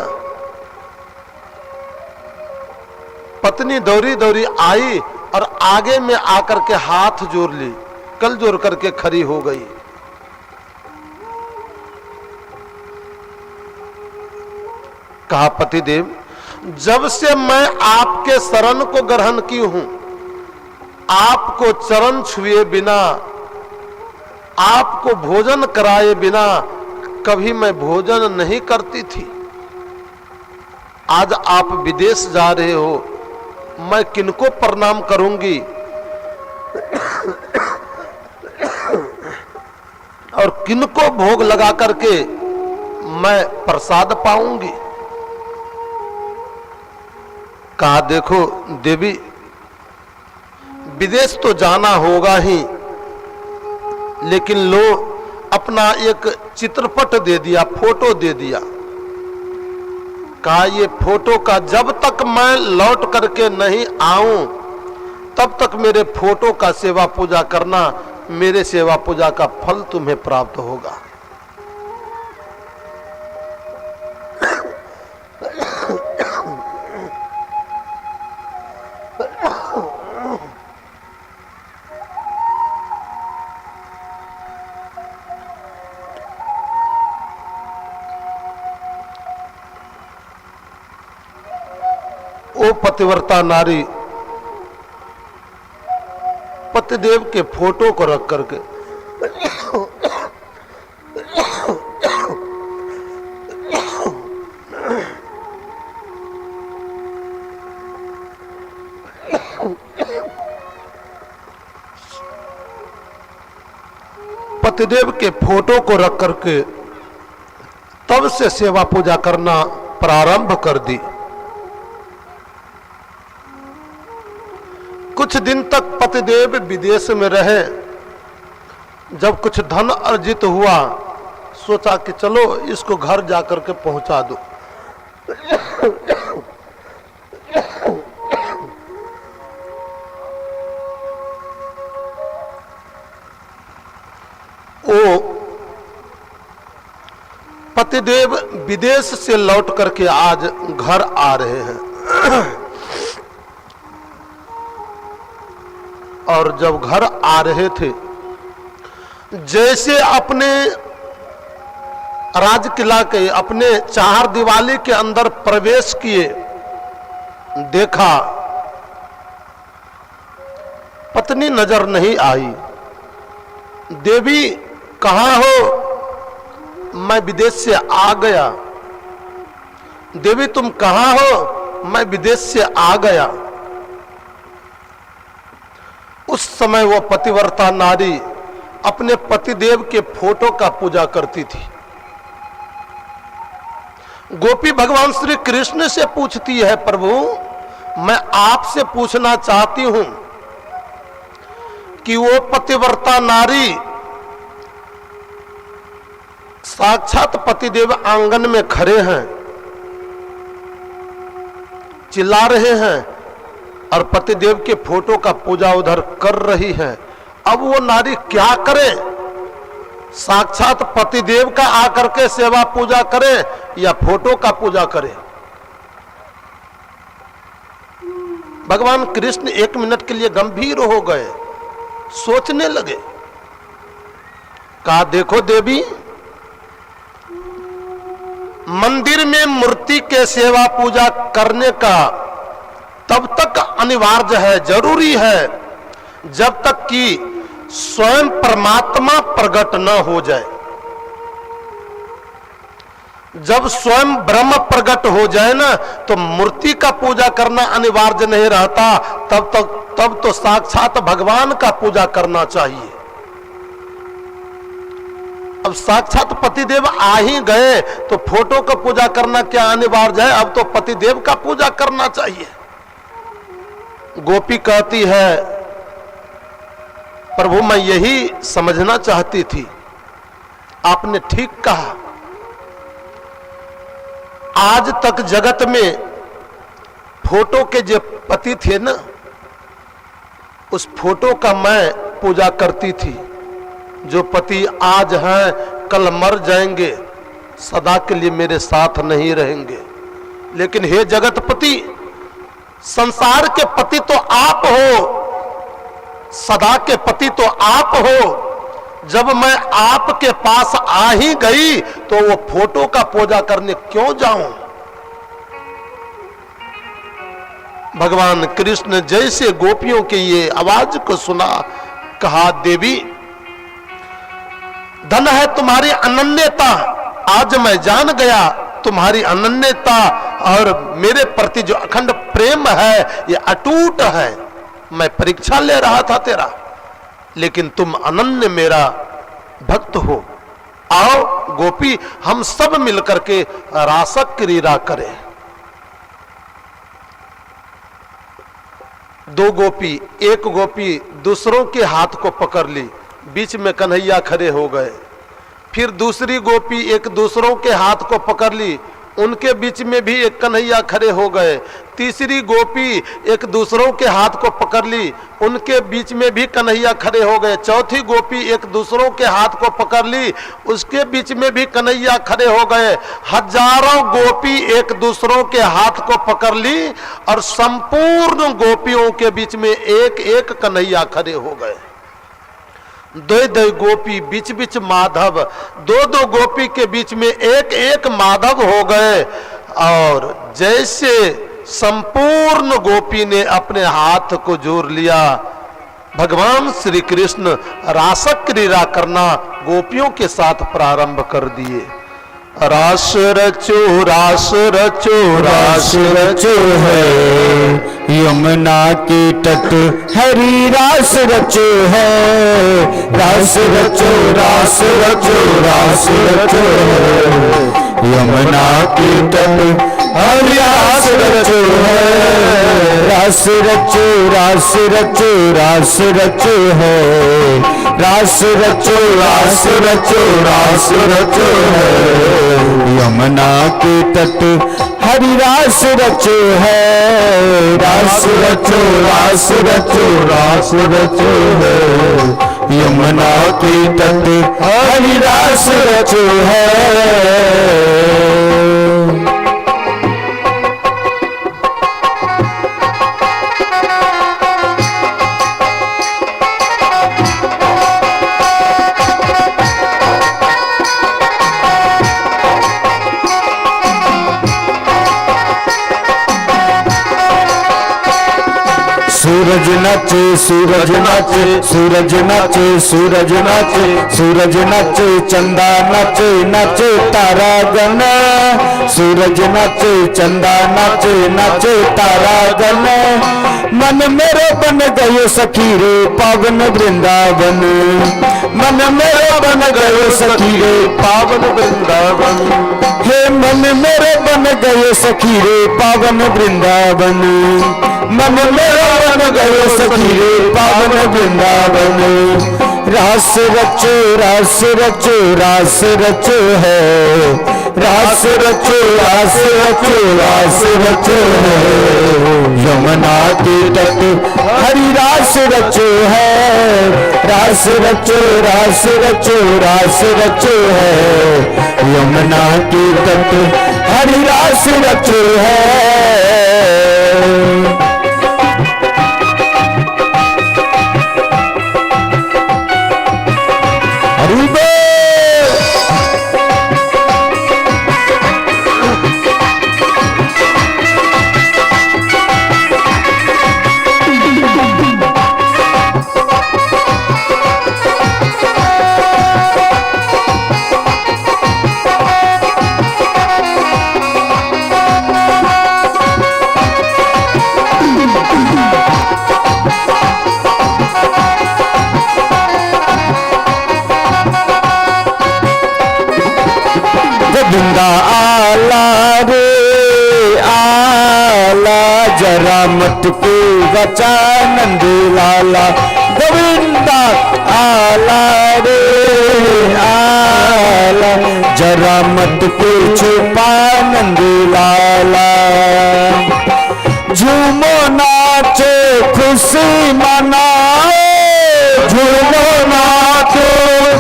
पत्नी दौड़ी दौड़ी आई और आगे में आकर के हाथ जोड़ ली, कल जोड़ करके खड़ी हो गई। कहा पतिदेव, जब से मैं आपके शरण को ग्रहण की हूं, आपको चरण छुए बिना, आपको भोजन कराए बिना कभी मैं भोजन नहीं करती थी। आज आप विदेश जा रहे हो, मैं किनको प्रणाम करूंगी और किनको भोग लगा करके मैं प्रसाद पाऊंगी। कहा देखो देवी, विदेश तो जाना होगा ही, लेकिन लो अपना एक चित्रपट दे दिया, फोटो दे दिया। कहा ये फोटो का जब तक मैं लौट करके नहीं आऊं तब तक मेरे फोटो का सेवा पूजा करना, मेरे सेवा पूजा का फल तुम्हें प्राप्त होगा। ओ पतिव्रता नारी पतिदेव के फोटो को रख करके पतिदेव के फोटो को रख करके तब से सेवा पूजा करना प्रारंभ कर दी। कुछ दिन तक पतिदेव विदेश में रहे। जब कुछ धन अर्जित हुआ, सोचा कि चलो इसको घर जाकर के पहुंचा दो। ओ पतिदेव विदेश से लौट करके आज घर आ रहे हैं और जब घर आ रहे थे, जैसे अपने राजकिला के अपने चार दीवाली के अंदर प्रवेश किए, देखा पत्नी नजर नहीं आई। देवी कहाँ हो? मैं विदेश से आ गया। देवी तुम कहाँ हो? मैं विदेश से आ गया। उस समय वो पतिव्रता नारी अपने पतिदेव के फोटो का पूजा करती थी। गोपी भगवान श्री कृष्ण से पूछती है, प्रभु मैं आपसे पूछना चाहती हूं कि वो पतिव्रता नारी साक्षात पतिदेव आंगन में खड़े हैं, चिल्ला रहे हैं और पतिदेव के फोटो का पूजा उधर कर रही है। अब वो नारी क्या करे? साक्षात पतिदेव का आकर के सेवा पूजा करे या फोटो का पूजा करे? भगवान कृष्ण एक मिनट के लिए गंभीर हो गए, सोचने लगे। कहा देखो देवी, मंदिर में मूर्ति के सेवा पूजा करने का तब तक अनिवार्य है, जरूरी है, जब तक कि स्वयं परमात्मा प्रकट न हो जाए। जब स्वयं ब्रह्म प्रकट हो जाए ना, तो मूर्ति का पूजा करना अनिवार्य नहीं रहता। तब तो साक्षात भगवान का पूजा करना चाहिए। अब साक्षात पतिदेव आ ही गए तो फोटो का पूजा करना क्या अनिवार्य है? अब तो पतिदेव का पूजा करना चाहिए। गोपी कहती है, प्रभु मैं यही समझना चाहती थी, आपने ठीक कहा। आज तक जगत में फोटो के जो पति थे ना, उस फोटो का मैं पूजा करती थी। जो पति आज हैं कल मर जाएंगे, सदा के लिए मेरे साथ नहीं रहेंगे। लेकिन हे जगतपति, संसार के पति तो आप हो, सदा के पति तो आप हो। जब मैं आपके पास आ ही गई तो वो फोटो का पूजा करने क्यों जाऊं? भगवान कृष्ण जैसे गोपियों के ये आवाज को सुना, कहा देवी धन है तुम्हारी अनन्यता। आज मैं जान गया तुम्हारी अनन्यता और मेरे प्रति जो अखंड प्रेम है ये अटूट है। मैं परीक्षा ले रहा था तेरा, लेकिन तुम अनन्य मेरा भक्त हो। आओ गोपी, हम सब मिलकर के रासक क्रीड़ा करें। दो गोपी, एक गोपी दूसरों के हाथ को पकड़ ली, बीच में कन्हैया खड़े हो गए। फिर दूसरी गोपी एक दूसरों के हाथ को पकड़ ली, उनके बीच में भी एक कन्हैया खड़े हो गए। तीसरी गोपी एक दूसरों के हाथ को पकड़ ली, उनके बीच में भी कन्हैया खड़े हो गए। चौथी गोपी एक दूसरों के हाथ को पकड़ ली, उसके बीच में भी कन्हैया खड़े हो गए। हजारों गोपी एक दूसरों के हाथ को पकड़ ली और संपूर्ण गोपियों के बीच में एक एक कन्हैया खड़े हो गए। दो दो गोपी बीच बीच माधव, दो दो गोपी के बीच में एक एक माधव हो गए। और जैसे संपूर्ण गोपी ने अपने हाथ को जोड़ लिया, भगवान श्री कृष्ण रासक क्रीड़ा करना गोपियों के साथ प्रारंभ कर दिए। रास रचो रास रचो रास रचो है, यमुना के तट हरी रास रचो है। रास रचो रास रचो रास रचो है, यमुना के तट हरी रास रचो है। रास रचो रास रचो रास रचो है, रास रचो रास रचो रास रचो है, यमुना के तट हरि रास रचो है। रास रचो रास रचो रास रचो है, यमुना के तट हरि रास रचो है। सूरज नाचे सूरज नाचे सूरज नाचे सूरज नाचे सूरज नाचे, चंदा नाचे नाचे तारा गण। सूरज नाचे चंदा नाचे नाचे तारा गण, मन मेरे बन गयो सखी रे पावन वृंदावन। मन मेरे बन गयो सखी रे पावन वृंदावन। हे मन मेरे बन गयो सखी रे पावन वृंदावन। मन मेरा बन गयो सखी रे पावन वृंदावन। रास रचो रास रचो रास रचो है, रास रचो रास रचो रास रचो है, यमुना के तट हरि रास रचो है। रास रचो रास रचो रास रचो है, यमुना के तट हरि रास रचो है। जरा मटके बचा नंद लाला गोविंदा आला रे आला जरा मटके छुपा नंद लाला झूमो नाचो खुशी मनाओ झूमो नाचो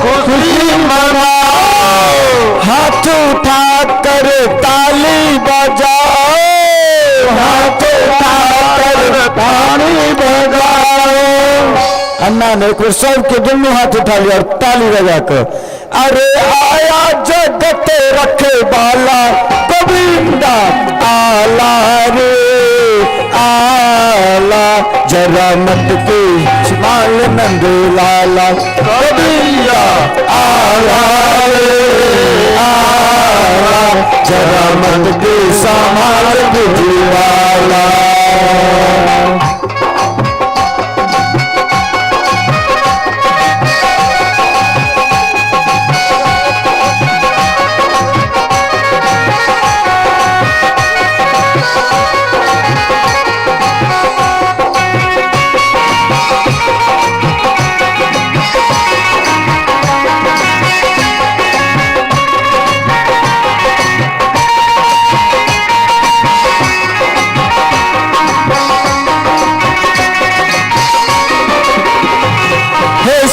खुशी मनाओ हाथ उठा कर ताली बजाओ हाथ उठा कर ताली बजाओ। अन्ना ने को सबके दोनों हाथ उठा लिया और ताली बजाकर अरे आया जगत रखे बाला गोविंदा आला रे आला जरा मटके माल नंद लाला गोविंदा आला रे आला जरा मटके सामाल बुझवाला।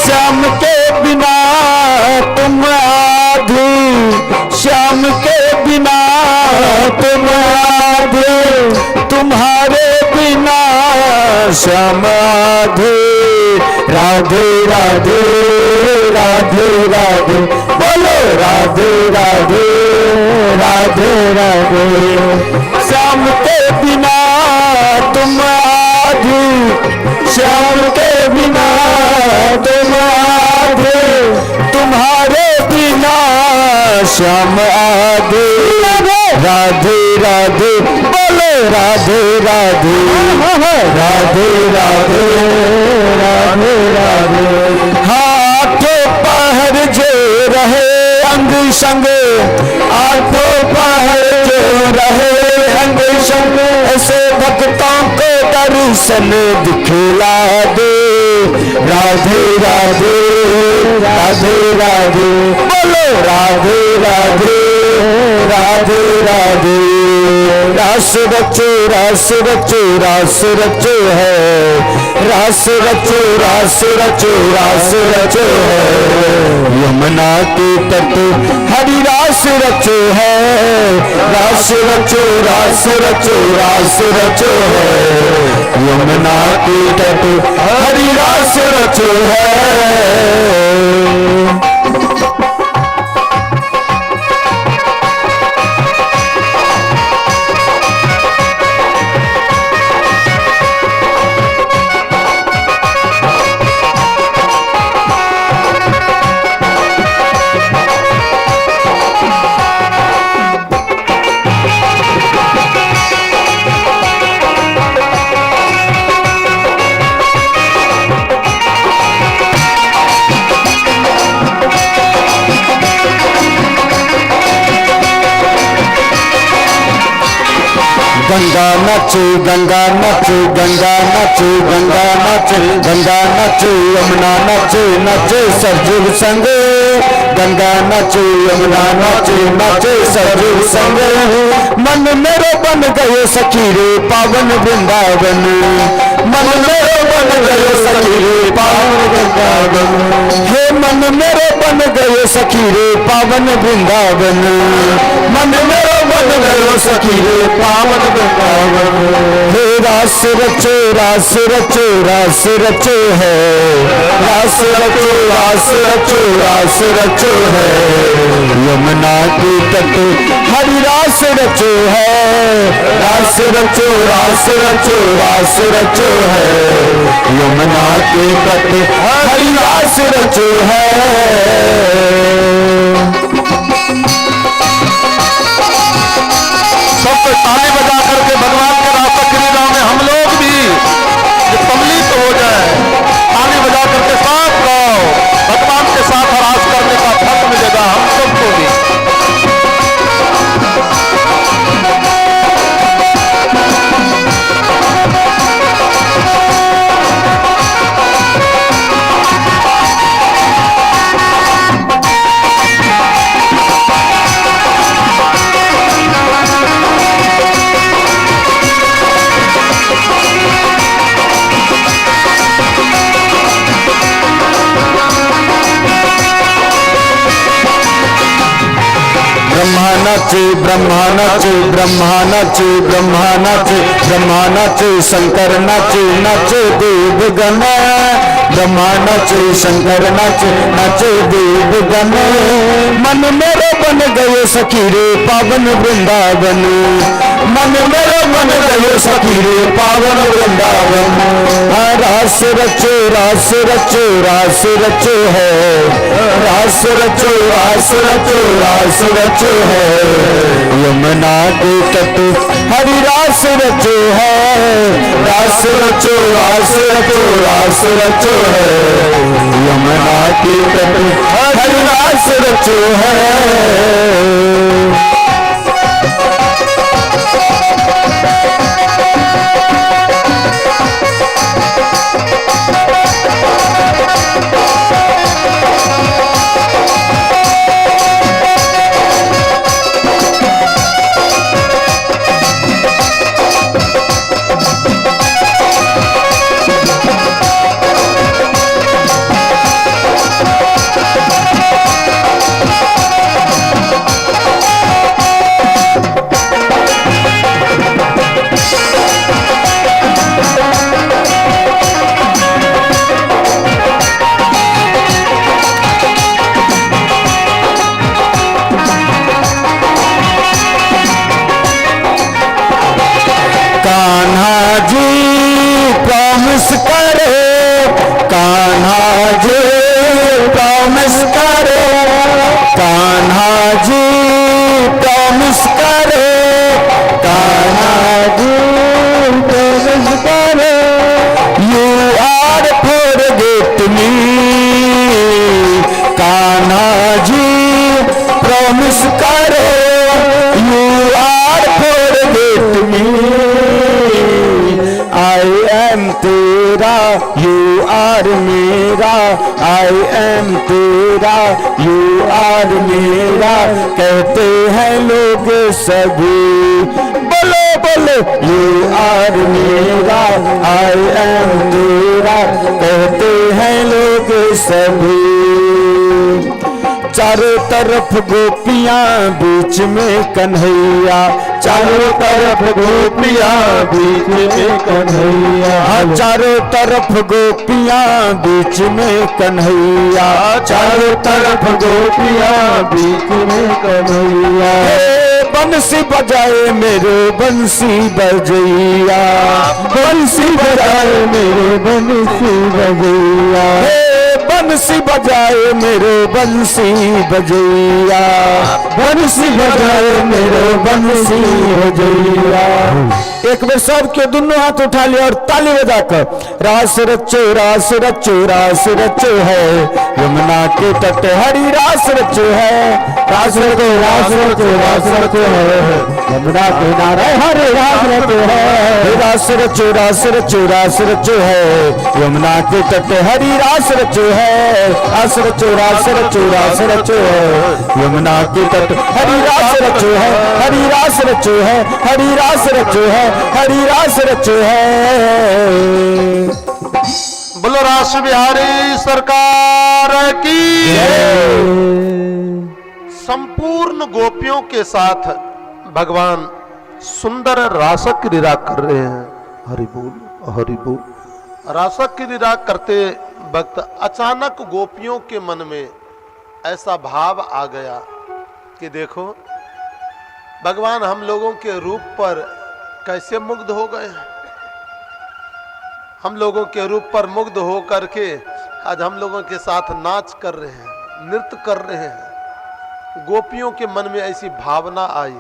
श्याम के बिना तुम आधे श्याम के बिना तुम आधे तुम्हारे बिना श्याम आधे राधे राधे राधे राधे बोलो राधे राधे राधे राधे श्याम के बिना तुम आधे श्याम के बिना तुम आधे तुम्हारे बिना श्याम आधे राधे राधे बोलो राधे राधे राधे राधे राधे राधे हाथों पहर जो रहे अंग संग आठों पहर जो रहे अंग संग ऐसे भक्तों को दर्शन दिखला दे राधे राधे राधे राधे बोलो राधे राधे राधे राधे रास रचो रास रचो रास रचो है रास रचो रास रचो रास रचो है यमुना के तट हरि रास रचो है रास रचो रास रचो रास रचो है यमुना के तट हरि रास रचो है। गंगा नाचे गंगा नाचे गंगा नाचे गंगा नाचे गंगा नाचे यमुना नाचे नाचे सरजुग संग गंगा नाचे यमुना नाचे नाचे सरजुग संग मन मेरो बन गयो सखी रे पावन वृंदावन मन मेरो बन गयो सखी रे पावन वृंदावन हे मन मेरो बन गयो सखी रे पावन वृंदावन मन मेरो बन गयो सखी रे पावन वृंदावन हे रास रचो रास रचो रास रचो है रास रचो रास रचो रास रचो है यमुना के तट हरि रास रचो है रास रचो रास रचो रास रचो है यमुना के तट हरि रास रचो है। सबको ताली बजा करके भगवान के रास्ता क्रीड़ा में हम लोग भी ये सम्मिलित हो जाए ताली बजा करके साथ गाओ भगवान के साथ रास करने का फल मिलेगा हम सबको भी। नाचे ब्रह्मा नाचे ब्रह्मा नाचे ब्रह्मा नाचे ब्रह्मा नाचे शंकर नाचे नाचे देवगण ब्रह्मा नाचे शंकर नाचे नाचे देवगण मन मेरे बन गए सखी रे पावन वृंदावन मन मेरे बन गए सखी रे पावन वृंदावन रास रचो रास रचो रास रचो है रास रचो रास रचो रास रचो है यमुना के तट हरि रास रचो है रास रचो रास रचो रास रचो है यमुना के तट हरि रास रचो है। कान्हा जी प्रॉमिस करो कान्हा जी प्रॉमिस करो कान्हा जी प्रॉमिस करो कान्हा जी प्रॉमिस करो you are forget me Kanha ji promise करो you are forget me I am तेरा you are मेरा I am तेरा you are मेरा कहते हैं लोग सभी बोलो बोलो you are मेरा I am तेरा कहते हैं लोग सभी चारों तरफ गोपियां बीच में कन्हैया चारों तरफ गोपियां बीच में कन्हैया चारों तरफ गोपियां बीच में कन्हैया चारों तरफ गोपियां बीच में कन्हैया बंसी बजाए मेरे बंसी बजैया बंसी बजाए मेरे बंसी बजैया बंसी बजाए मेरे बंसी बजैया बंसी बजाए मेरे बंसी बजैया। एक बार सबके दोनों हाथ उठा लिया और ताली बजाकर रास रचो रास रचो रास रचो है यमुना के तट हरि रास रचो है रास रचो रास रचो रास रचो है यमुना के नारे हरि रास रचो है रास रचो रास रचो रास रचो है यमुना के तट हरि रास रचो है रास रचो रास रचो रास रचो है यमुना के तट हरि रास रचो है हरि रास रचो है हरि रास रचो है हरि रास रचो है। बोलो रास बिहारी सरकार की संपूर्ण गोपियों के साथ भगवान सुंदर रासक क्रीड़ा कर रहे हैं। हरि बोल हरि बोल। रासक क्रीड़ा करते वक्त अचानक गोपियों के मन में ऐसा भाव आ गया कि देखो भगवान हम लोगों के रूप पर कैसे मुग्ध हो गए हैं। हम लोगों के रूप पर मुग्ध हो करके आज हम लोगों के साथ नाच कर रहे हैं नृत्य कर रहे हैं। गोपियों के मन में ऐसी भावना आई।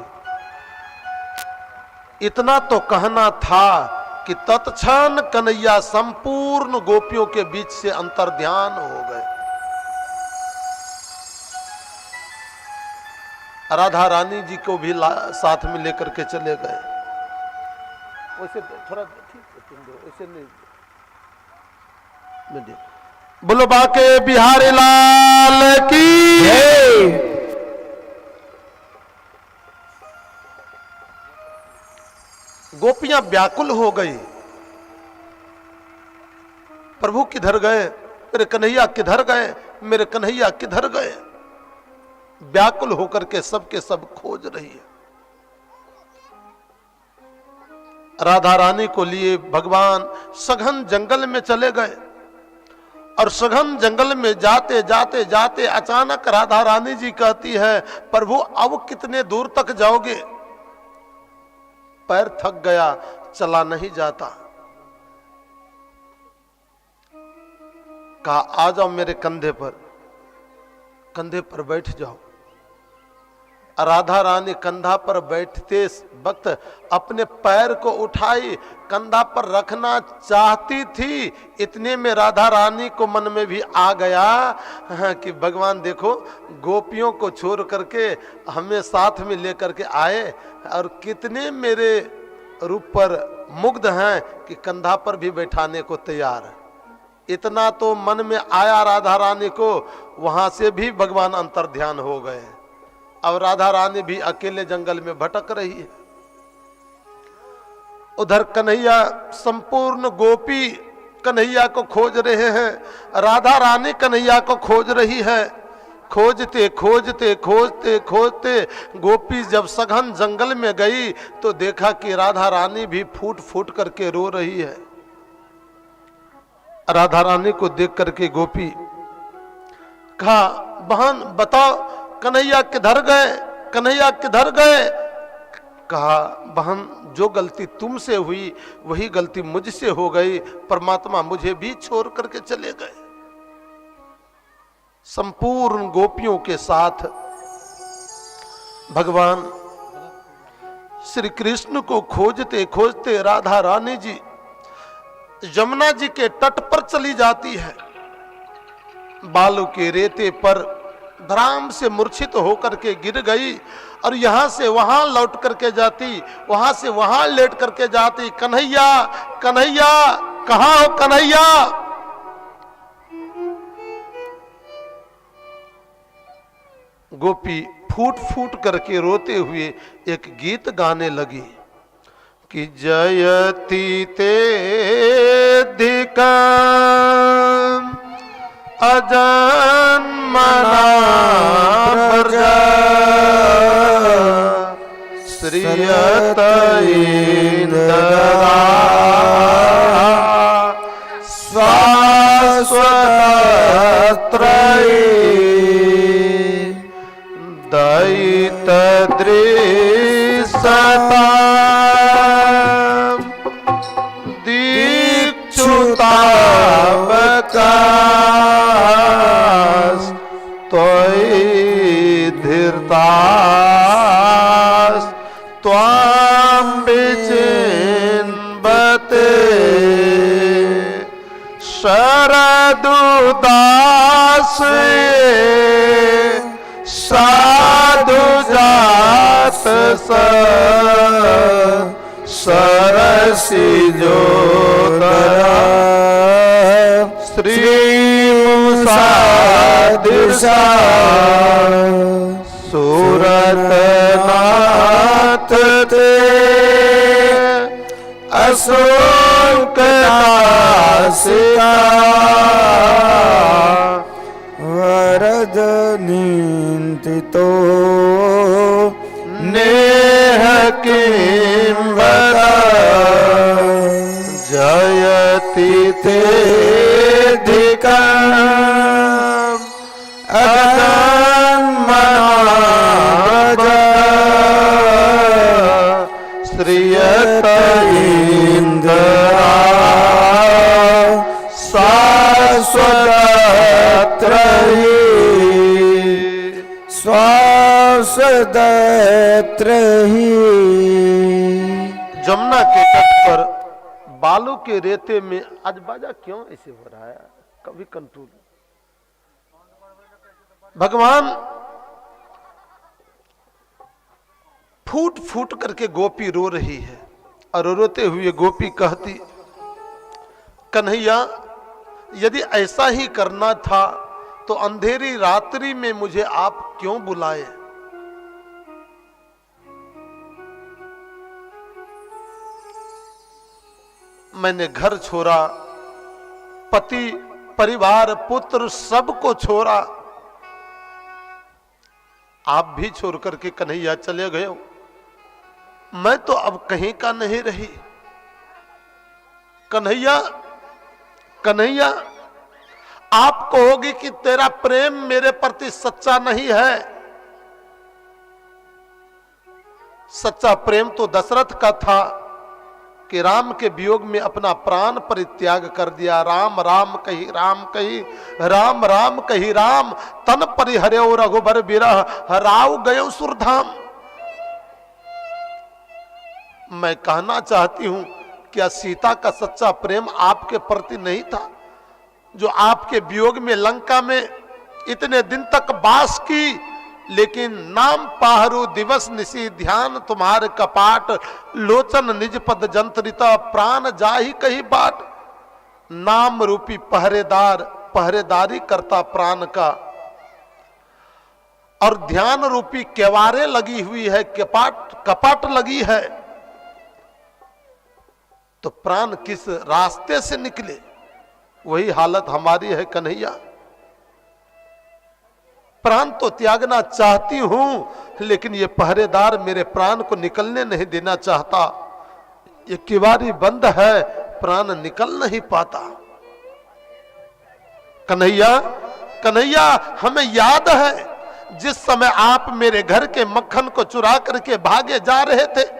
इतना तो कहना था कि तत्क्षण कन्हैया संपूर्ण गोपियों के बीच से अंतर्ध्यान हो गए। राधा रानी जी को भी साथ में लेकर के चले गए। वैसे थोड़ा ठीक है तुम दो वैसे नहीं मैं देख। बोलो बाके बिहारी लाल की। गोपियां व्याकुल हो गई। प्रभु किधर गए, मेरे कन्हैया किधर गए, मेरे कन्हैया किधर गए। व्याकुल होकर के सबके सब खोज रही है। राधा रानी को लिए भगवान सघन जंगल में चले गए और सघन जंगल में जाते जाते जाते अचानक राधा रानी जी कहती है, प्रभु अब कितने दूर तक जाओगे? पैर थक गया, चला नहीं जाता। कहा आ जाओ मेरे कंधे पर बैठ जाओ। राधा रानी कंधा पर बैठते वक्त अपने पैर को उठाई, कंधा पर रखना चाहती थी। इतने में राधा रानी को मन में भी आ गया कि भगवान देखो, गोपियों को छोड़ करके हमें साथ में लेकर के आए और कितने मेरे रूप पर मुग्ध हैं कि कंधा पर भी बैठाने को तैयार है। इतना तो मन में आया राधा रानी को, वहां से भी भगवान अंतर्ध्यान हो गए। अब राधा रानी भी अकेले जंगल में भटक रही है। उधर कन्हैया, संपूर्ण गोपी कन्हैया को खोज रहे हैं, राधा रानी कन्हैया को खोज रही है। खोजते खोजते खोजते खोजते गोपी जब सघन जंगल में गई तो देखा कि राधा रानी भी फूट फूट करके रो रही है। राधा रानी को देख करके गोपी कहा, बहन बताओ कन्हैया किधर गए, कन्हैया किधर गए? कहा, बहन जो गलती तुमसे हुई वही गलती मुझसे हो गई, परमात्मा मुझे भी छोड़ करके चले गए। संपूर्ण गोपियों के साथ भगवान श्री कृष्ण को खोजते खोजते राधा रानी जी यमुना जी के तट पर चली जाती है। बालू के रेते पर धराम से मूर्छित होकर के गिर गई और यहां से वहां लौट करके जाती, वहां से वहां लेट करके जाती। कन्हैया कन्हैया कहां हो कन्हैया? गोपी फूट फूट करके रोते हुए एक गीत गाने लगी कि जयति ते धिकं अजन्मना प्रजा श्रियत इंद्रा शाश्वतत्रयी दयित दृश्यता दीक्षुतावकाश त्वयि धीरतास त्वां विचिन्वते शरदुदास साधु जात सरसी जो श्री मुसादिशा सूरत नाथ ते अशोक नासिका वरद निंदितो नेह किं वदा जयति ते धिकं अजन्मना श्रियत इंद्रा शाश्वतत्रयी शाश्वतत्रयी। जमुना के तट पर बालू के रेते में आज बाजा क्यों ऐसे हो रहा है? कभी कंट्रोल। भगवान फूट फूट करके गोपी रो रही है और रोते हुए गोपी कहती, कन्हैया यदि ऐसा ही करना था तो अंधेरी रात्रि में मुझे आप क्यों बुलाए? मैंने घर छोड़ा, पति परिवार पुत्र सबको छोड़ा, आप भी छोड़ करके कन्हैया चले गए हो, मैं तो अब कहीं का नहीं रही। कन्हैया कन्हैया, आप कहोगी कि तेरा प्रेम मेरे प्रति सच्चा नहीं है। सच्चा प्रेम तो दशरथ का था कि राम के वियोग में अपना प्राण परित्याग कर दिया। राम राम कही राम कही, राम राम कही राम, तन परिहर्यो रघुबर बिरह, राव गयो सुरधाम। मैं कहना चाहती हूं, क्या सीता का सच्चा प्रेम आपके प्रति नहीं था, जो आपके वियोग में लंका में इतने दिन तक वास की, लेकिन नाम पाहरू दिवस निशी ध्यान तुम्हारे कपाट, लोचन निज पद जंत्रिता प्राण जाही कही बाट। नाम रूपी पहरेदार पहरेदारी करता प्राण का, और ध्यान रूपी केवारे लगी हुई है, कपाट लगी है, तो प्राण किस रास्ते से निकले। वही हालत हमारी है कन्हैया। प्राण तो त्यागना चाहती हूं, लेकिन ये पहरेदार मेरे प्राण को निकलने नहीं देना चाहता। ये किवारी बंद है, प्राण निकल नहीं पाता। कन्हैया कन्हैया, हमें याद है जिस समय आप मेरे घर के मक्खन को चुरा करके भागे जा रहे थे,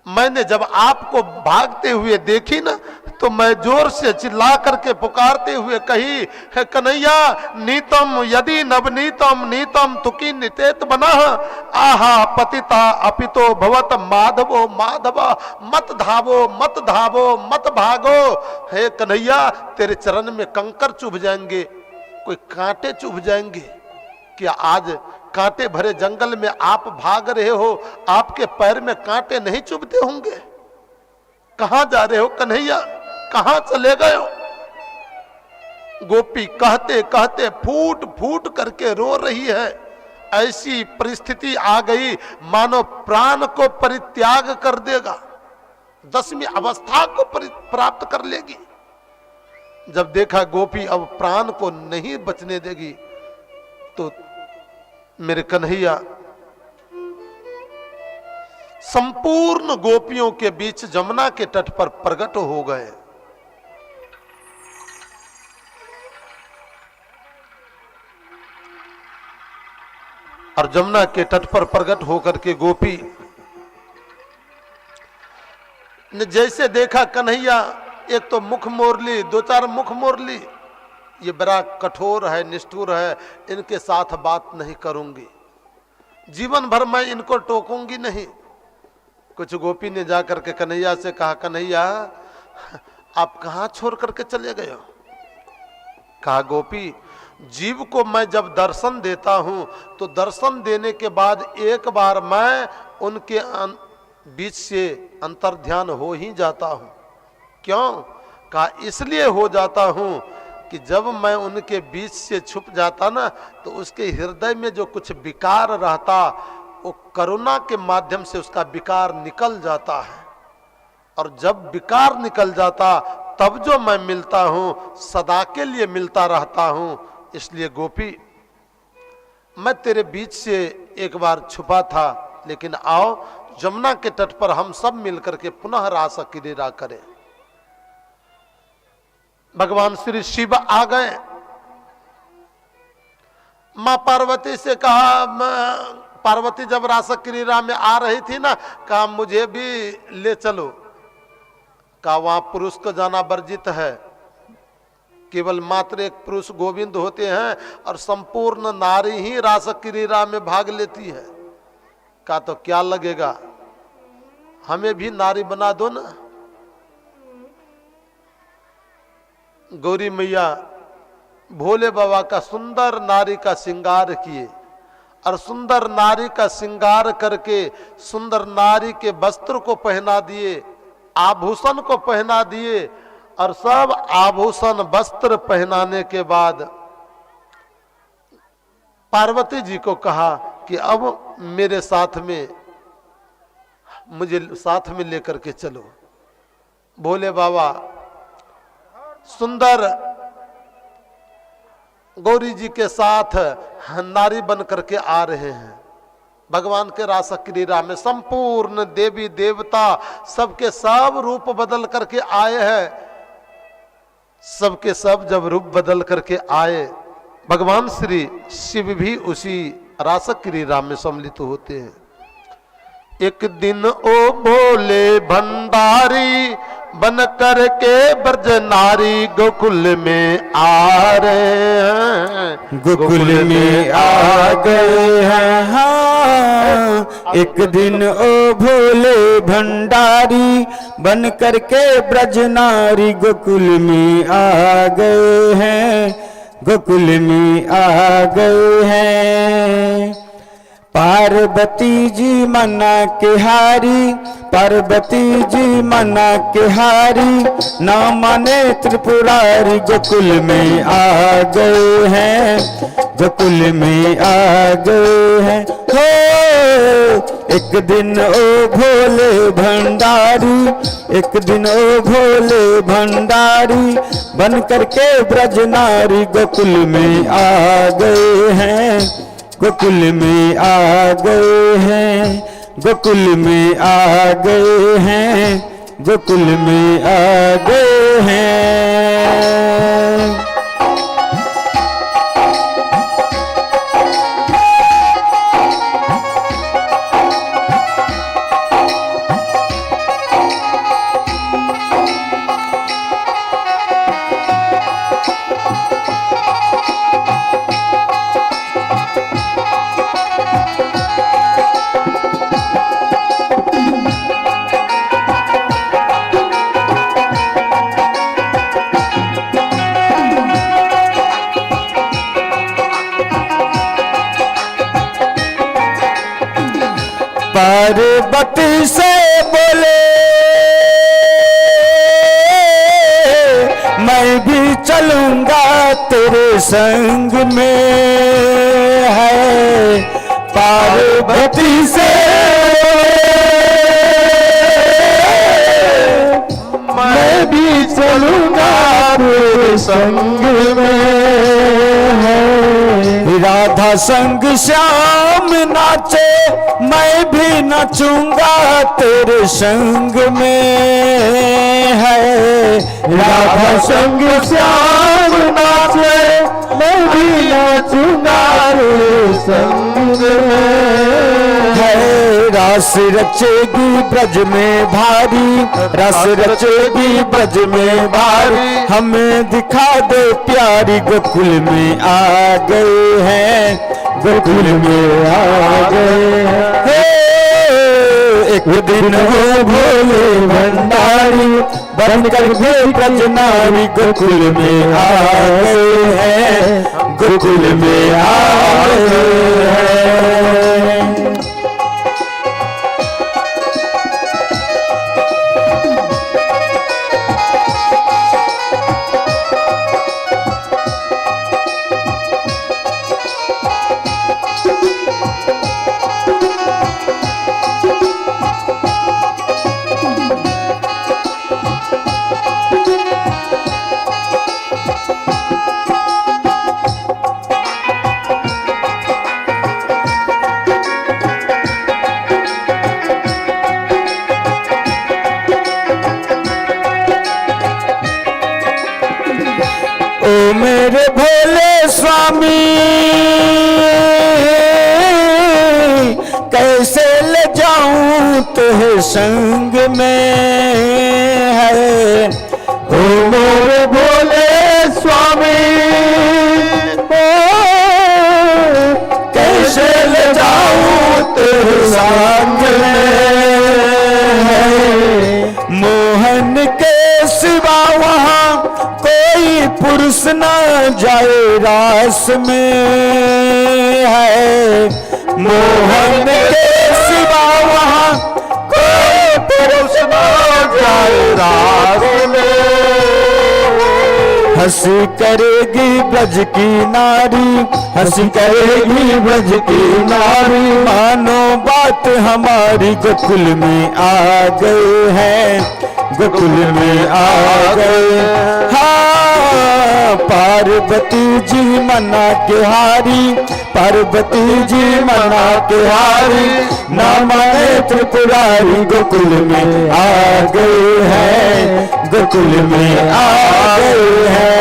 मैंने जब आपको भागते हुए देखी ना, तो मैं जोर से चिल्ला करके पुकारते हुए कही, है कन्हैया नीतम यदि नवनीतम नीतम तुकी नितेत बना, आहा पतिता अपितो भवत माधवो माधवा, मत धावो मत धावो मत भागो। हे कन्हैया, तेरे चरण में कंकर चुभ जाएंगे, कोई कांटे चुभ जाएंगे। क्या आज कांटे भरे जंगल में आप भाग रहे हो, आपके पैर में कांटे नहीं चुभते होंगे? कहां जा रहे हो कन्हैया, कहां चले गए हो? गोपी कहते कहते फूट फूट करके रो रही है। ऐसी परिस्थिति आ गई मानो प्राण को परित्याग कर देगा, 10वीं अवस्था को प्राप्त कर लेगी। जब देखा गोपी अब प्राण को नहीं बचने देगी, तो मेरे कन्हैया संपूर्ण गोपियों के बीच जमुना के तट पर प्रकट हो गए। और जमुना के तट पर प्रकट होकर के गोपी ने जैसे देखा कन्हैया, एक तो मुख मोर ली, 2-4 मुख मोर ली, ये बड़ा कठोर है, निष्ठुर है, इनके साथ बात नहीं करूंगी, जीवन भर मैं इनको टोकूंगी नहीं। कुछ गोपी ने जाकर के कन्हैया से कहा, कन्हैया आप कहां छोड़ करके चले गए हो? कहा, गोपी जीव को मैं जब दर्शन देता हूं, तो दर्शन देने के बाद एक बार मैं उनके बीच से अंतर्ध्यान हो ही जाता हूं। क्यों? कहा, इसलिए हो जाता हूं कि जब मैं उनके बीच से छुप जाता ना, तो उसके हृदय में जो कुछ विकार रहता, वो करुणा के माध्यम से उसका विकार निकल जाता है। और जब विकार निकल जाता, तब जो मैं मिलता हूं, सदा के लिए मिलता रहता हूं। इसलिए गोपी, मैं तेरे बीच से एक बार छुपा था, लेकिन आओ जमुना के तट पर हम सब मिलकर के पुनः रास क्रीड़ा करें। भगवान श्री शिव आ गए। मां पार्वती से कहा, पार्वती जब रास क्रीड़ा में आ रही थी ना, कहा मुझे भी ले चलो। कहा वहां पुरुष को जाना वर्जित है, केवल मात्र एक पुरुष गोविंद होते हैं, और संपूर्ण नारी ही रास क्रीड़ा में भाग लेती है। कहा तो क्या लगेगा, हमें भी नारी बना दो ना। गौरी मैया भोले बाबा का सुंदर नारी का श्रृंगार किए, और सुंदर नारी का श्रृंगार करके सुंदर नारी के वस्त्र को पहना दिए, आभूषण को पहना दिए। और सब आभूषण वस्त्र पहनाने के बाद पार्वती जी को कहा कि अब मेरे साथ में, मुझे साथ में लेकर के चलो। भोले बाबा सुंदर गौरी जी के साथ नारी बन करके आ रहे हैं। भगवान के रास क्रीड़ा में संपूर्ण देवी देवता सबके सब रूप बदल करके आए हैं। सबके सब जब रूप बदल करके आए, भगवान श्री शिव भी उसी रास क्रीड़ा में सम्मिलित होते हैं। एक दिन ओ भोले भंडारी बन कर के ब्रज नारी गोकुल में आ रहे हैं, गोकुल में आ गए हैं। हाँ, एक दिन ओ भोले भंडारी बन कर के ब्रज नारी गोकुल में आ गए हैं, गोकुल में आ गए हैं। पार्वती जी मना के हारी, पार्वती जी मना के हारी, ना माने त्रिपुरारी गोकुल में आ गए हैं, गोकुल में आ गए हैं। हो एक दिन ओ भोले भंडारी, एक दिन ओ भोले भंडारी बन करके ब्रज नारी गोकुल में आ गए हैं, गोकुल में आ गए हैं, गोकुल में आ गए हैं, गोकुल में आ गए हैं। पार्वती से बोले मैं भी चलूंगा तेरे संग में, है पार्वती से मैं भी चलूंगा तेरे संग में, है राधा संग श्याम नाचे मैं भी नाचूंगा तेरे संग में, है राधा संग श्याम नाचे मैं भी नाचूंगा तेरे संग में, है रास रचेगी ब्रज में भारी, रास रचेगी ब्रज में भारी, हमें दिखा दे प्यारी गोकुल में आ गए हैं, गोकुल में आ गए हैं। एक दिन वो भोले भंडारी बन कर के ब्रज नारी गोकुल में आ गए हैं, गोकुल में आ गए हैं। मेरे भोले स्वामी कैसे ले जाऊं तुझे संग में, है ओ मेरे भोले स्वामी कैसे ले जाऊं तुझे संग में, है मोहन के सिवा वहाँ कोई पुरुष न जाए रास में, है मोहन के सिवा वहाँ कोई पुरुष न जाए रास में, हंसी करेगी ब्रज की नारी, हंसी करेगी ब्रज की नारी, मानो बात हमारी गोकुल में आ गए हैं, गोकुल में आ गए। हाँ पार्वती जी मना के हारी, पार्वती जी मना के हारी, ना माने त्रिपुरारी गोकुल में आ गए हैं, गोकुल में आ गए हैं।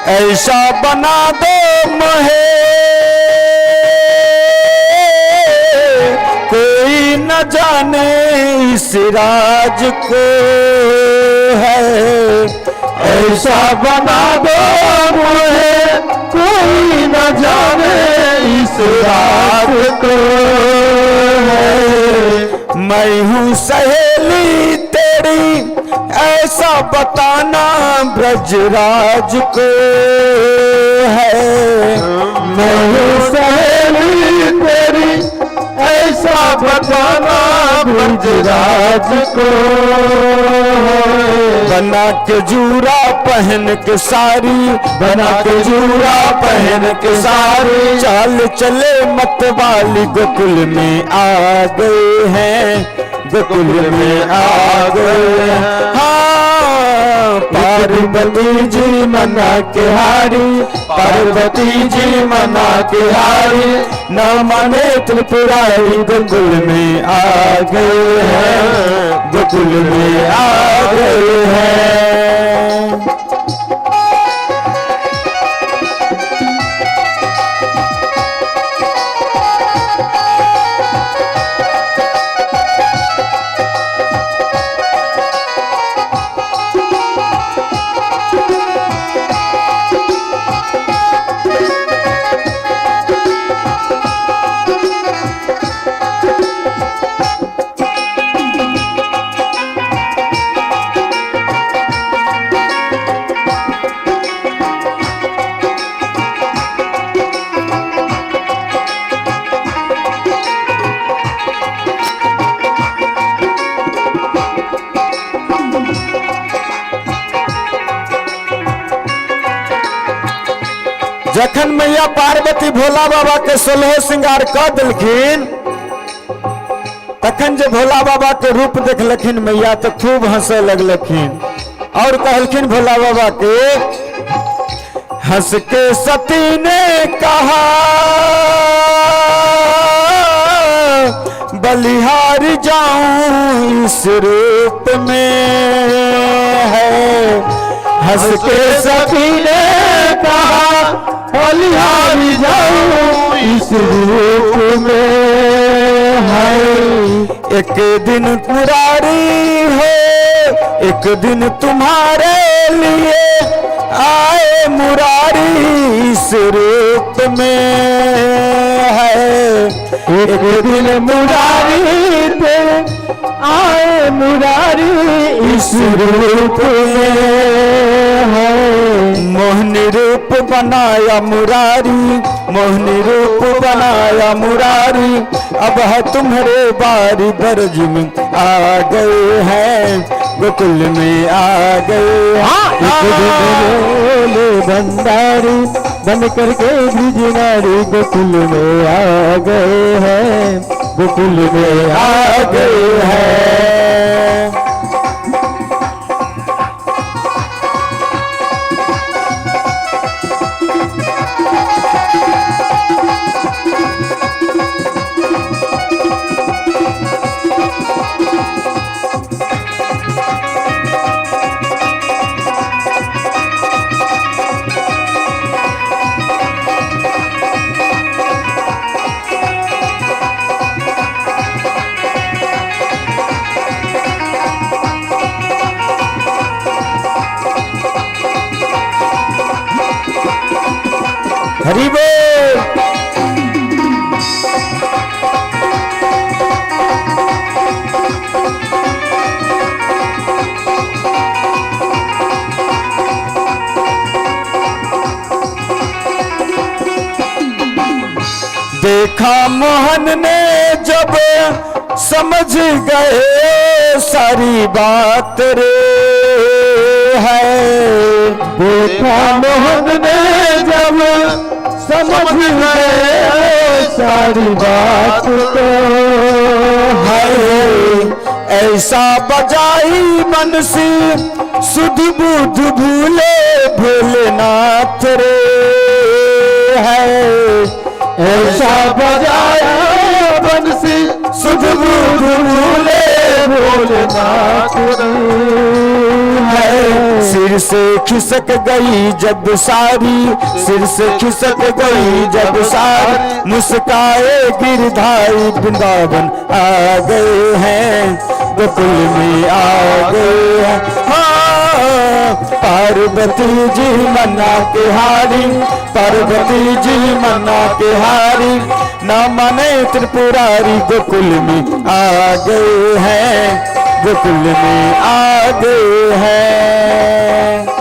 ऐसा बना दो महे कोई न जाने इस राज को है, ऐसा बना दो महे कोई न जाने इस राज को है। मैं हूँ सहेली तेरी ऐसा बताना ब्रजराज को है, मैं हूँ सहेली तेरी ऐसा बताना ब्रजराज को है। बना के जूरा पहन के सारी, बना के जूरा पहन के सारी, चाल चले मत वाली गोकुल में आ गए हैं, गोकुल में आ गए हैं। हाँ, पार्वती जी मना के हारी, पार्वती जी मना के हारी, न माने त्रिपुरारी गोकुल में आ गए हैं, गोकुल में आ गए हैं। जखन मैया पार्वती भोला बाबा के 16 श्रृंगार कर दिलखिन, तखन जे भोला बाबा के रूप देखलखिन मैया तो खूब हंसे लगलखिन और कहलखिन भोला बाबा के, हंस के सती ने कहा बलिहार जाऊं इस रूप में है, हंस के सती ने कहा बलिहार जाऊं इस रूप में है। एक दिन मुरारी हो, एक दिन तुम्हारे लिए आए मुरारी इस रूप में है, एक दिन मुरारी पे आए मुरारी इस रूप में है। मोहनी रूप बनाया मुरारी, मोहनी रूप बनाया मुरारी, अब है तुम्हारे बारी ब्रज में आ गए हैं, गोकुल में आ गए हैं। भंडारी बन करके ब्रिजनारी गोकुल में आ गए हैं, गोकुल में आ गए हैं। हरि बोल। देखा मोहन ने जब समझ गए सारी बात रे है। देखा मोहन ने जब समझ गए सारी बात को है। ऐसा बजाई बंसी सुध बुध भूले भोलेनाथ रे है। ऐसा बजाया बंसी सुध बुध भूले भोलेनाथ है। सिर से खिसक गई जब सारी, सिर से खिसक गई जब सारी, मुस्काए गिरधारी वृंदावन आ गए हैं, गोकुल में आ गए हैं। हाँ, पार्वती जी मना के हारी, पार्वती जी मना के हारी, ना माने त्रिपुरारी, गोकुल में आ गए हैं, गोकुल में आ गए हैं।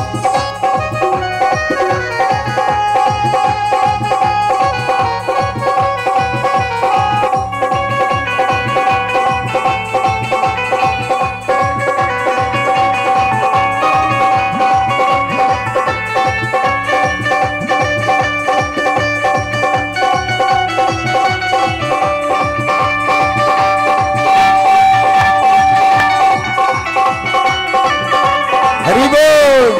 हरि बोल।